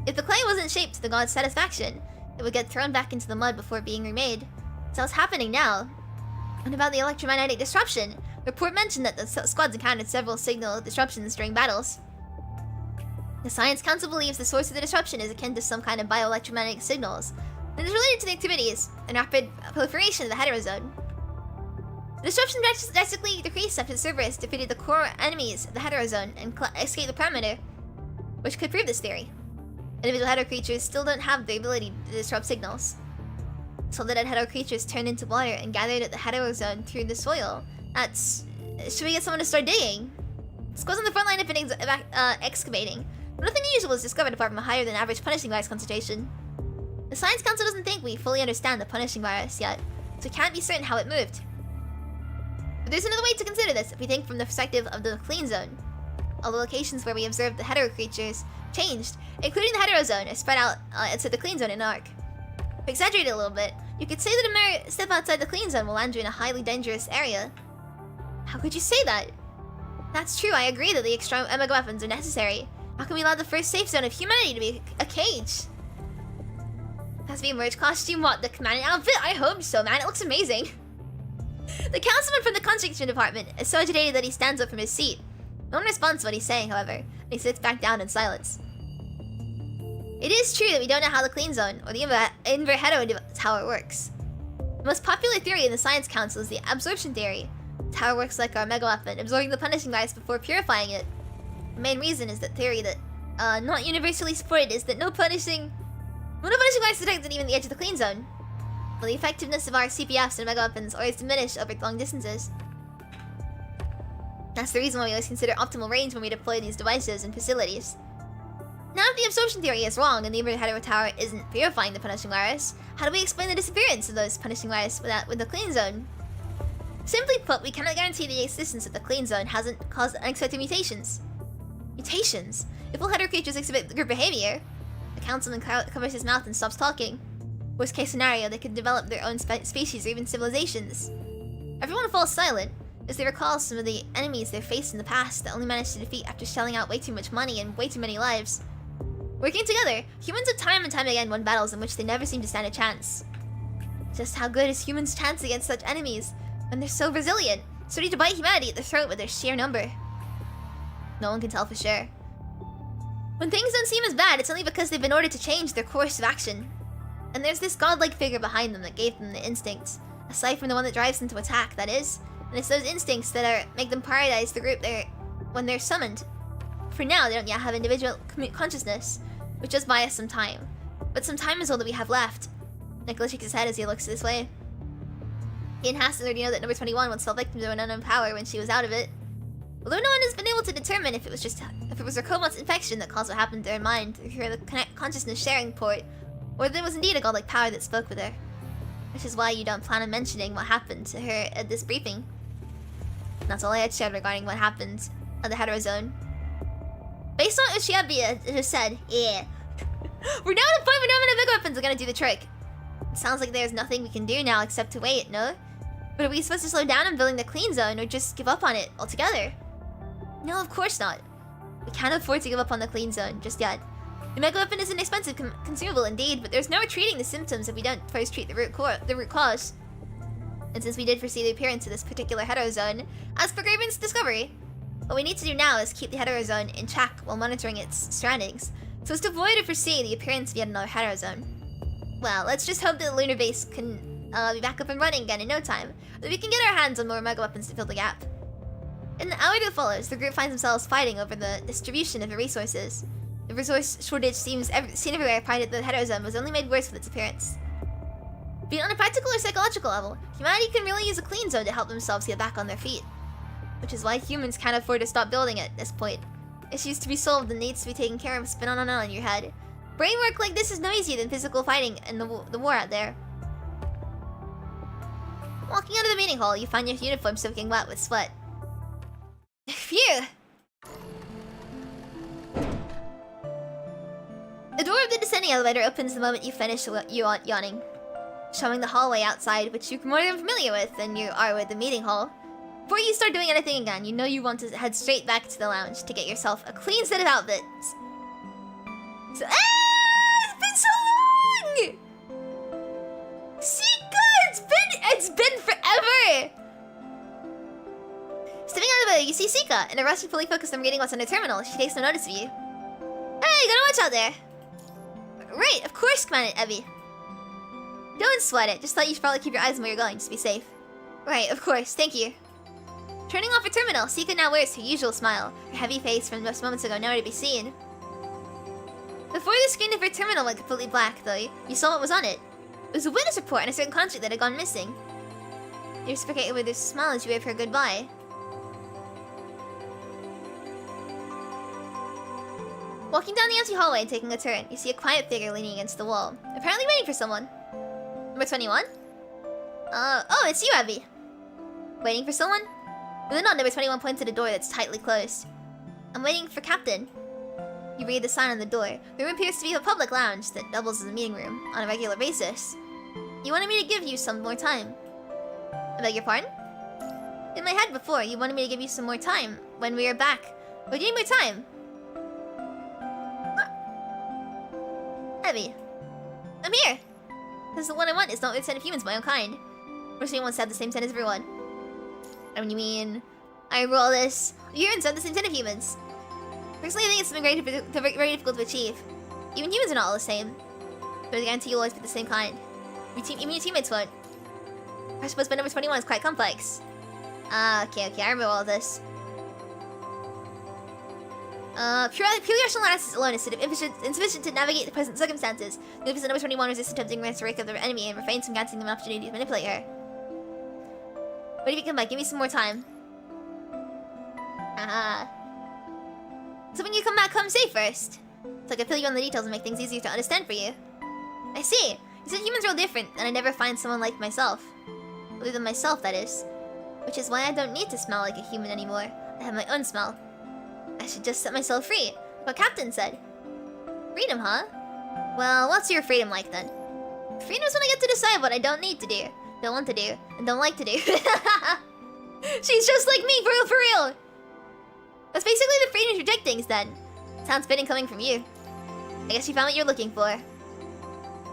If the clay wasn't shaped to the god's satisfaction, it would get thrown back into the mud before being remade. So what's happening now? What about the electromagnetic disruption? The report mentioned that the squads encountered several signal disruptions during battles. The Science Council believes the source of the disruption is akin to some kind of bioelectromagnetic signals, and is related to the activities and rapid proliferation of the hetero zone. The disruption drastically decreased after the Cerberus defeated the core enemies of the hetero zone and escaped the parameter, which could prove this theory. Individual hetero creatures still don't have the ability to disrupt signals. So the dead hetero creatures turned into water and gathered at the hetero zone through the soil. Should we get someone to start digging? Squads on the front line have been excavating, but nothing unusual was discovered apart from a higher than average punishing virus concentration. The Science Council doesn't think we fully understand the punishing virus yet, so we can't be certain how it moved. But there's another way to consider this if we think from the perspective of the clean zone. All the locations where we observed the hetero creatures changed, including the hetero zone, are spread out to the clean zone in arc. To exaggerate it a little bit, you could say that a mere step outside the clean zone will land you in a highly dangerous area. How could you say that? That's true, I agree that the extra omega weapons are necessary. How can we allow the first safe zone of humanity to be a cage? Has to be a merge costume. What, the commandant outfit? I hope so, man. It looks amazing. The councilman from the construction department is so agitated that he stands up from his seat. No one responds to what he's saying, however, and he sits back down in silence. It is true that we don't know how the clean zone, or the hetero tower works. The most popular theory in the Science Council is the absorption theory. The tower works like our mega weapon, absorbing the punishing virus before purifying it. The main reason is that theory that, not universally supported, is that no punishing virus detected even the edge of the clean zone. Well, the effectiveness of our CPFs and mega weapons always diminish over long distances. That's the reason why we always consider optimal range when we deploy these devices and facilities. Now, if the absorption theory is wrong and the hetero tower isn't purifying the punishing virus, how do we explain the disappearance of those punishing virus with the clean zone? Simply put, we cannot guarantee the existence of the clean zone hasn't caused unexpected mutations. Mutations? If all hetero creatures exhibit group behavior, the councilman covers his mouth and stops talking. Worst case scenario, they could develop their own species or even civilizations. Everyone falls silent as they recall some of the enemies they've faced in the past that only managed to defeat after shelling out way too much money and way too many lives. Working together, humans have time and time again won battles in which they never seem to stand a chance. Just how good is humans' chance against such enemies when they're so resilient, so ready to bite humanity at the throat with their sheer number? No one can tell for sure. When things don't seem as bad, it's only because they've been ordered to change their course of action. And there's this godlike figure behind them that gave them the instincts, aside from the one that drives them to attack, that is. And it's those instincts that make them prioritize the group when they're summoned. For now, they don't yet have individual consciousness, which does buy us some time. But some time is all that we have left. Nicholas shakes his head as he looks this way. He and Hassan already know that number 21 once fell victim to an unknown power when she was out of it. Although no one has been able to determine if it was her Comat's infection that caused what happened to her mind through the consciousness sharing port, or that it was indeed a godlike power that spoke with her. Which is why you don't plan on mentioning what happened to her at this briefing. That's all I had shared regarding what happened at the hetero zone. Based on what Ushio just said, yeah. We're now at a point where no mega weapons are gonna do the trick. It sounds like there's nothing we can do now except to wait, no? But are we supposed to slow down on building the clean zone or just give up on it altogether? No, of course not. We can't afford to give up on the clean zone just yet. The mega weapon is an expensive consumable indeed, but there's no treating the symptoms if we don't first treat the root cause. And since we did foresee the appearance of this particular hetero zone, as per Graven's discovery, what we need to do now is keep the hetero zone in check while monitoring its surroundings, so as to avoid or foresee the appearance of yet another hetero zone. Well, let's just hope that the lunar base can be back up and running again in no time, that we can get our hands on more mega weapons to fill the gap. In the hour that follows, the group finds themselves fighting over the distribution of the resources. The resource shortage seen everywhere prior to the hetero zone was only made worse with its appearance. Be it on a practical or psychological level, humanity can really use a clean zone to help themselves get back on their feet. Which is why humans can't afford to stop building it at this point. Issues to be solved and needs to be taken care of spin on and on in your head. Brain work like this is no easier than physical fighting and the war out there. Walking out of the meeting hall, you find your uniform soaking wet with sweat. Phew! The door of the descending elevator opens the moment you finish yawning, showing the hallway outside, which you're more than familiar with than you are with the meeting hall. Before you start doing anything again, you know you want to head straight back to the lounge to get yourself a clean set of outfits. So, it's been so long! Sika, it's been forever! Stepping out of the elevator, you see Sika. In a rush and fully focused on reading what's on her terminal, she takes no notice of you. Hey, gotta watch out there! Right, of course, Commandant Evie. Don't sweat it, just thought you should probably keep your eyes on where you're going, just be safe. Right, of course, thank you. Turning off her terminal, Sika now wears her usual smile, her heavy face from just moments ago nowhere to be seen. Before the screen of her terminal went completely black, though, you saw what was on it. It was a witness report on a certain contract that had gone missing. You reciprocated with a smile as you waved her goodbye. Walking down the empty hallway and taking a turn, you see a quiet figure leaning against the wall, apparently waiting for someone. Number 21? Oh, it's you, Abby. Waiting for someone? With a nod, number 21 points at a door that's tightly closed. I'm waiting for Captain. You read the sign on the door. The room appears to be a public lounge that doubles as a meeting room on a regular basis. You wanted me to give you some more time. I beg your pardon? In my head before, you wanted me to give you some more time when we were back. But you need more time. Abby. I'm here. Because the one I want is not with set of humans, my own kind. Or she wants to have the same set as everyone. I mean, you mean... I roll this... Humans have the same set of humans. Personally, I think it's something very difficult to achieve. Even humans are not all the same. But I guarantee you'll always be the same kind. Even your teammates won't. I suppose my number 21 is quite complex. Okay, I remember all this. Purely rational analysis alone is insufficient to navigate the present circumstances. Because the number 21 resists attempting to rake up their enemy and refrains from granting them an opportunity to manipulate her. What if you come back? Give me some more time. So when you come back, come safe first. So I can fill you on the details and make things easier to understand for you. I see. You said humans are all different, and I never find someone like myself. Other than myself, that is. Which is why I don't need to smell like a human anymore. I have my own smell. I should just set myself free. What Captain said. Freedom, huh? Well, what's your freedom like then? Freedom is when I get to decide what I don't need to do, don't want to do, and don't like to do. She's just like me, for real! That's basically the freedom to reject things then. Sounds fitting coming from you. I guess you found what you're looking for.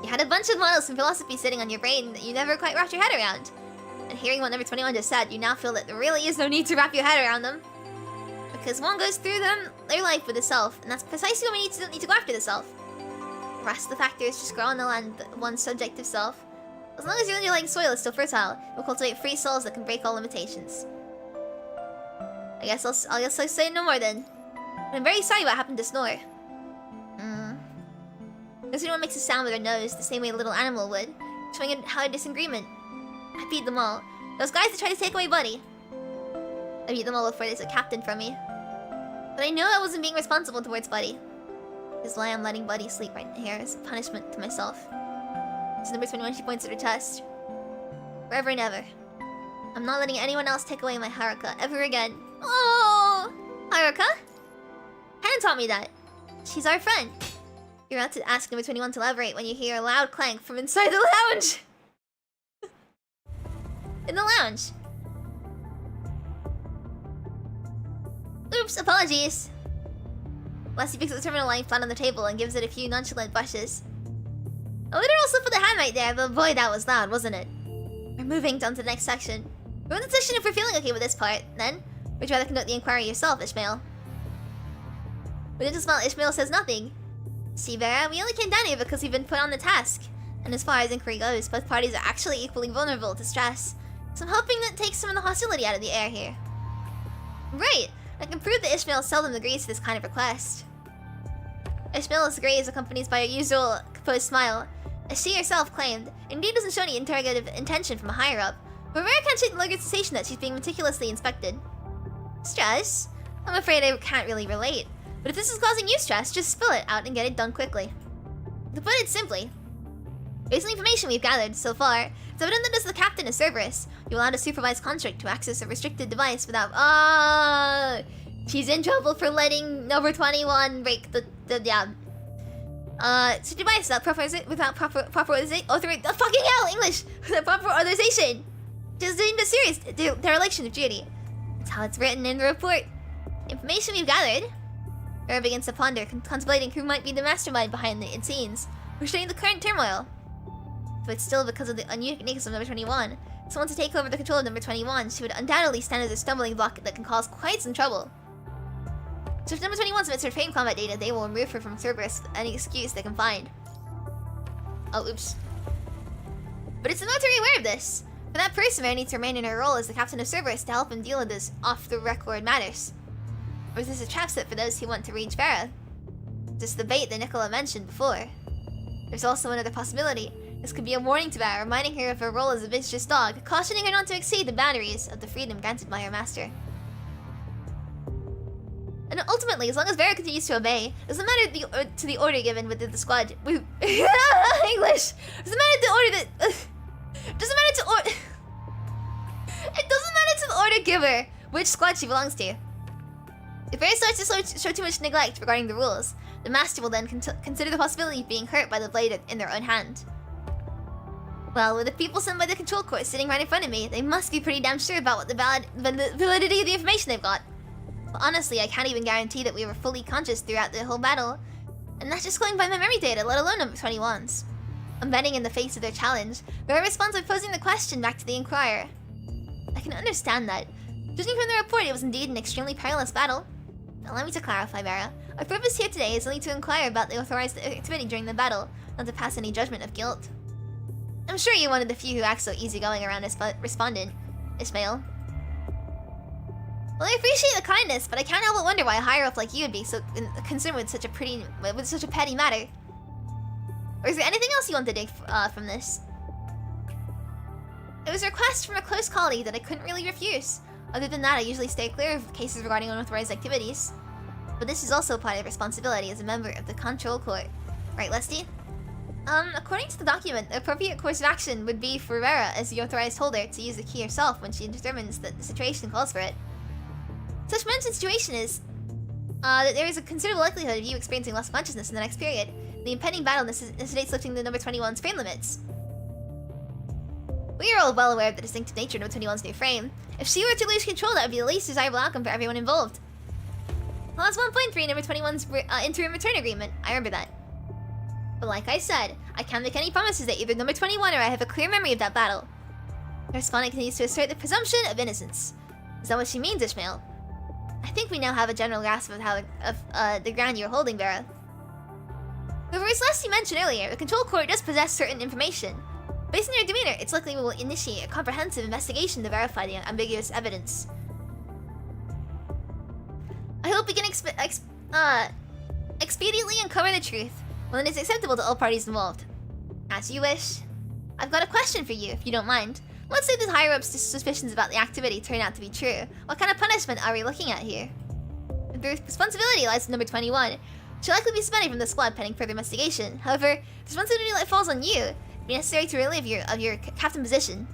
You had a bunch of models from philosophy sitting on your brain that you never quite wrapped your head around. And hearing what number 21 just said, you now feel that there really is no need to wrap your head around them. Because one goes through their life with the self, and that's precisely what we need to go after the self. The rest of the factors just grow on the land one's subjective self. As long as your underlying soil is still fertile, it will cultivate free souls that can break all limitations. I guess I'll say no more then. But I'm very sorry what happened to Snore. Does anyone makes a sound with their nose the same way a little animal would, showing how a disagreement. I beat them all. Those guys that tried to take away Buddy. I beat them all before they took Captain from me. But I know I wasn't being responsible towards Buddy. This is why I'm letting Buddy sleep right here as a punishment to myself. It's number 21, she points at her chest. Forever and ever. I'm not letting anyone else take away my Haruka ever again. Oh! Haruka? Canon taught me that. She's our friend. You're about to ask number 21 to elaborate when you hear a loud clank from inside the lounge. In the lounge. Oops, apologies. Lassie picks up the terminal lying flat on the table and gives it a few nonchalant brushes. A literal slip of the hand right there, but boy, that was loud, wasn't it? We're moving on to the next section. We're in the section if we're feeling okay with this part, then. Would you rather conduct the inquiry yourself, Ishmael? With a little smile, Ishmael says nothing. See, Vera, we only came down here because we've been put on the task. And as far as inquiry goes, both parties are actually equally vulnerable to stress. So I'm hoping that takes some of the hostility out of the air here. Right! I can prove that Ishmael seldom agrees to this kind of request. Ishmael's gaze accompanies by a usual composed smile, as she herself claimed, indeed doesn't show any interrogative intention from a higher-up, but Rare can't shake the lurking sensation that she's being meticulously inspected. Stress? I'm afraid I can't really relate, but if this is causing you stress, just spill it out and get it done quickly. To put it simply, based on the information we've gathered so far, it's evident that as the captain of Cerberus, you allowed a supervised construct to access a restricted device without... she's in trouble for letting number 21 break the so device without proper fucking hell, English! Without proper authorization! Just deemed a serious dereliction of duty. That's how it's written in the report. Information we've gathered. Rare begins to ponder, contemplating who might be the mastermind behind the scenes, or studying the current turmoil. But still, because of the uniqueness of number 21, someone to take over the control of number 21, she would undoubtedly stand as a stumbling block that can cause quite some trouble. So if number 21 submits her fame combat data, they will remove her from Cerberus with any excuse they can find. Oh, oops. But it's the military aware of this. For that person, Mary needs to remain in her role as the captain of Cerberus to help him deal with this off-the-record matters. Or is this a trap set for those who want to reach Farah? Just the bait that Nicola mentioned before. There's also another possibility. This could be a warning to Farah, reminding her of her role as a vicious dog, cautioning her not to exceed the boundaries of the freedom granted by her master. And ultimately, as long as Vera continues to obey, it doesn't matter to the order given within the squad. English! It doesn't matter the order that... It doesn't matter to the order giver which squad she belongs to. If Vera starts to show too much neglect regarding the rules, the master will then consider the possibility of being hurt by the blade in their own hand. Well, with the people sent by the control court sitting right in front of me, they must be pretty damn sure about what the validity of the information they've got. But honestly, I can't even guarantee that we were fully conscious throughout the whole battle. And that's just going by my memory data, let alone number 21's. unbending in the face of their challenge, Vera responds by posing the question back to the Inquirer. I can understand that. Judging from the report, it was indeed an extremely perilous battle. Allow me to clarify, Vera. Our purpose here today is only to inquire about the authorized activity during the battle, not to pass any judgment of guilt. I'm sure you're one of the few who act so easygoing around as respondent, Ismail. Well, I appreciate the kindness, but I can't help but wonder why a higher up like you would be so concerned with such a petty matter. Or is there anything else you want to dig from this? It was a request from a close colleague that I couldn't really refuse. Other than that, I usually stay clear of cases regarding unauthorized activities. But this is also part of responsibility as a member of the Control Court. Right, Lesty? According to the document, the appropriate course of action would be for Vera, as the authorized holder, to use the key herself when she determines that the situation calls for it. Such mentioned situation is that there is a considerable likelihood of you experiencing loss of consciousness in the next period. The impending battle necessitates lifting the number 21's frame limits. We are all well aware of the distinctive nature of number 21's new frame. If she were to lose control, that would be the least desirable outcome for everyone involved. Clause 1.3, number 21's interim return agreement. I remember that. But like I said, I can't make any promises that either number 21 or I have a clear memory of that battle. The respondent continues to assert the presumption of innocence. Is that what she means, Ishmael? I think we now have a general grasp of how the ground you're holding, Vera. However, as Leslie mentioned earlier, the Control Court does possess certain information. Based on your demeanor, it's likely we will initiate a comprehensive investigation to verify the ambiguous evidence. I hope we can expediently uncover the truth when it is acceptable to all parties involved. As you wish. I've got a question for you, if you don't mind. Let's say the higher-ups' suspicions about the activity turn out to be true. What kind of punishment are we looking at here? If the responsibility lies with number 21, she'll likely be suspended from the squad pending further investigation. However, if the responsibility falls on you, it'd be necessary to relieve you of your captain position.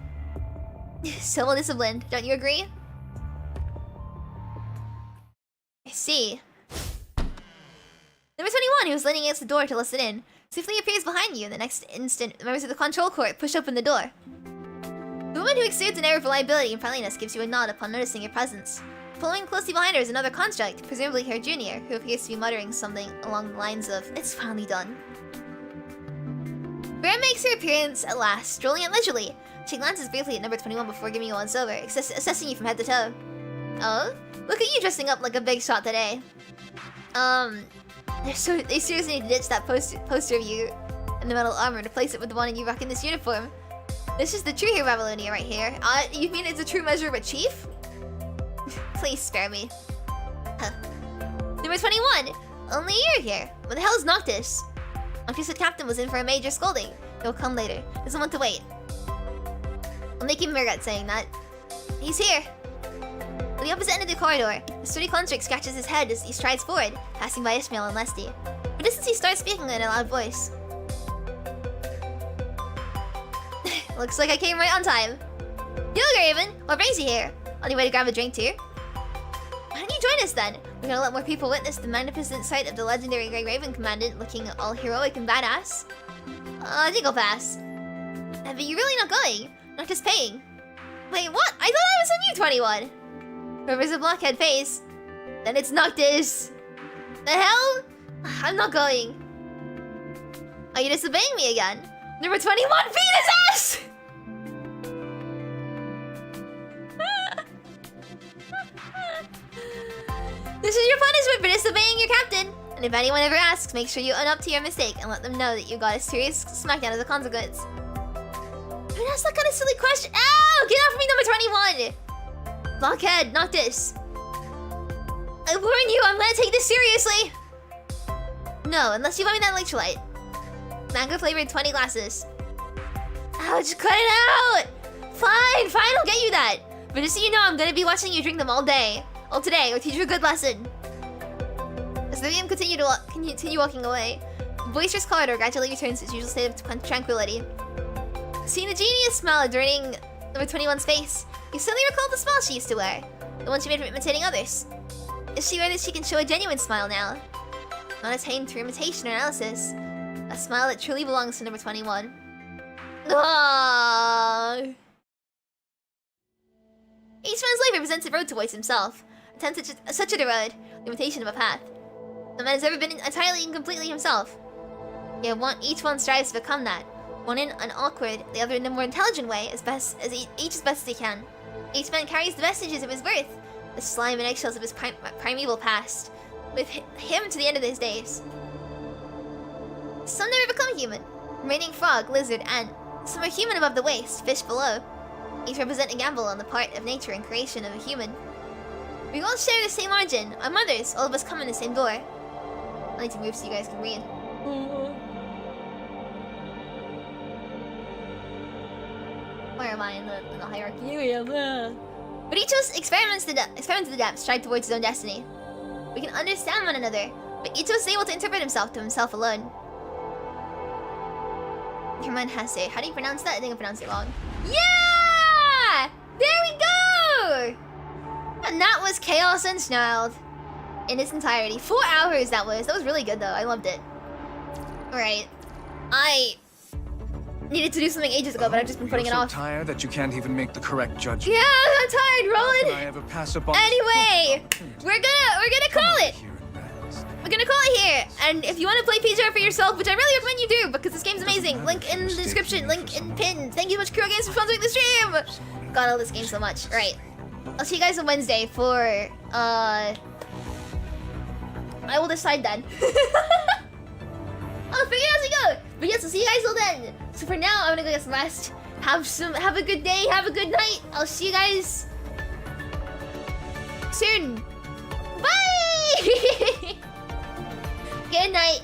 So well disciplined, don't you agree? I see. Number 21, who was leaning against the door to listen in, swiftly appears behind you, and the next instant, members of the Control Court push open the door. The woman who exudes an air of reliability and friendliness gives you a nod upon noticing your presence. Following closely behind her is another construct, presumably her junior, who appears to be muttering something along the lines of, "It's finally done." Vera makes her appearance at last, strolling in leisurely. She glances briefly at number 21 before giving you once over, assessing you from head to toe. Oh? Look at you dressing up like a big shot today. They seriously need to ditch that poster of you in the metal armor and replace it with the one of you rocking this uniform. This is the true hero Babylonia right here. You mean it's a true measure of a chief? Please spare me. Huh. Number 21! Only you're here. What the hell is Noctis? Noctis' captain was in for a major scolding. He'll come later. Doesn't want to wait. I'll make him regret saying that. He's here. At the opposite end of the corridor, the sturdy construct scratches his head as he strides forward, passing by Ishmael and Lesty. For distance, he starts speaking in a loud voice. Looks like I came right on time. Yo, Raven! What brings you here? On your way to grab a drink too? Why don't you join us then? We're gonna let more people witness the magnificent sight of the legendary Grey Raven Commandant looking all heroic and badass. I think I'll pass. But you're really not going? Not just paying. Wait, what? I thought I was on you, 21! Whoever's a blockhead face. Then it's Noctis. The hell? I'm not going. Are you disobeying me again? Number 21, beat his ass! This is your punishment for disobeying your captain. And if anyone ever asks, make sure you own up to your mistake and let them know that you got a serious smackdown as a consequence. Don't ask that kind of silly question. Ow! Get off of me, number 21! Blockhead, Noctis. I warn you, I'm gonna take this seriously. No, unless you buy me that electrolyte. Mango flavored 20 glasses. Ouch, cut it out! Fine, I'll get you that. But just so you know, I'm gonna be watching you drink them all day. All today, or teach you a good lesson. As the VM continue walking away, the boisterous corridor gradually returns to its usual state of tranquility. Seeing the genius smile adorning number 21's face, you suddenly recall the smile she used to wear. The one she made from imitating others. Is she aware that she can show a genuine smile now? Not attained through imitation or analysis. A smile that truly belongs to number 21. Aww. Each man's life represents a road towards himself. Attempts such a road, the imitation of a path. No man has ever been entirely and completely himself. Yet each one strives to become that. One in an awkward, the other in a more intelligent way, each as best as they can. Each man carries the vestiges of his birth, the slime and eggshells of his primeval past, with him to the end of his days. Some never become human, remaining frog, lizard, ant. Some are human above the waist, fish below. Each represent a gamble on the part of nature and creation of a human. We all share the same origin, our mothers, all of us come in the same door. I need to move so you guys can read. Where am I in the hierarchy? But each of us experiments to the depths, strive towards his own destiny. We can understand one another, but each of us is able to interpret himself to himself alone. Herman Hesse. How do you pronounce that? I think I pronounced it wrong. Yeah! There we go! And that was Chaos Ensnarled. In its entirety. 4 hours that was. That was really good though. I loved it. Alright. I needed to do something ages ago, but I've just been putting it off. You're so tired that you can't even make the correct judgment. Yeah, I'm tired, Roland. How can I ever pass up on Anyway, we're gonna call it. We're gonna call it here. And if you want to play PGR for yourself, which I really recommend you do, because this game's amazing. Link in the description, link in pin. Thank you so much, Kuro Games, for sponsoring the stream. God, I love this game so much. All right, I'll see you guys on Wednesday for I will decide then. I'll figure it out as we go. But yes, I'll see you guys till then. So for now, I'm gonna go get some rest. Have a good day. Have a good night. I'll see you guys soon. Bye. Good night.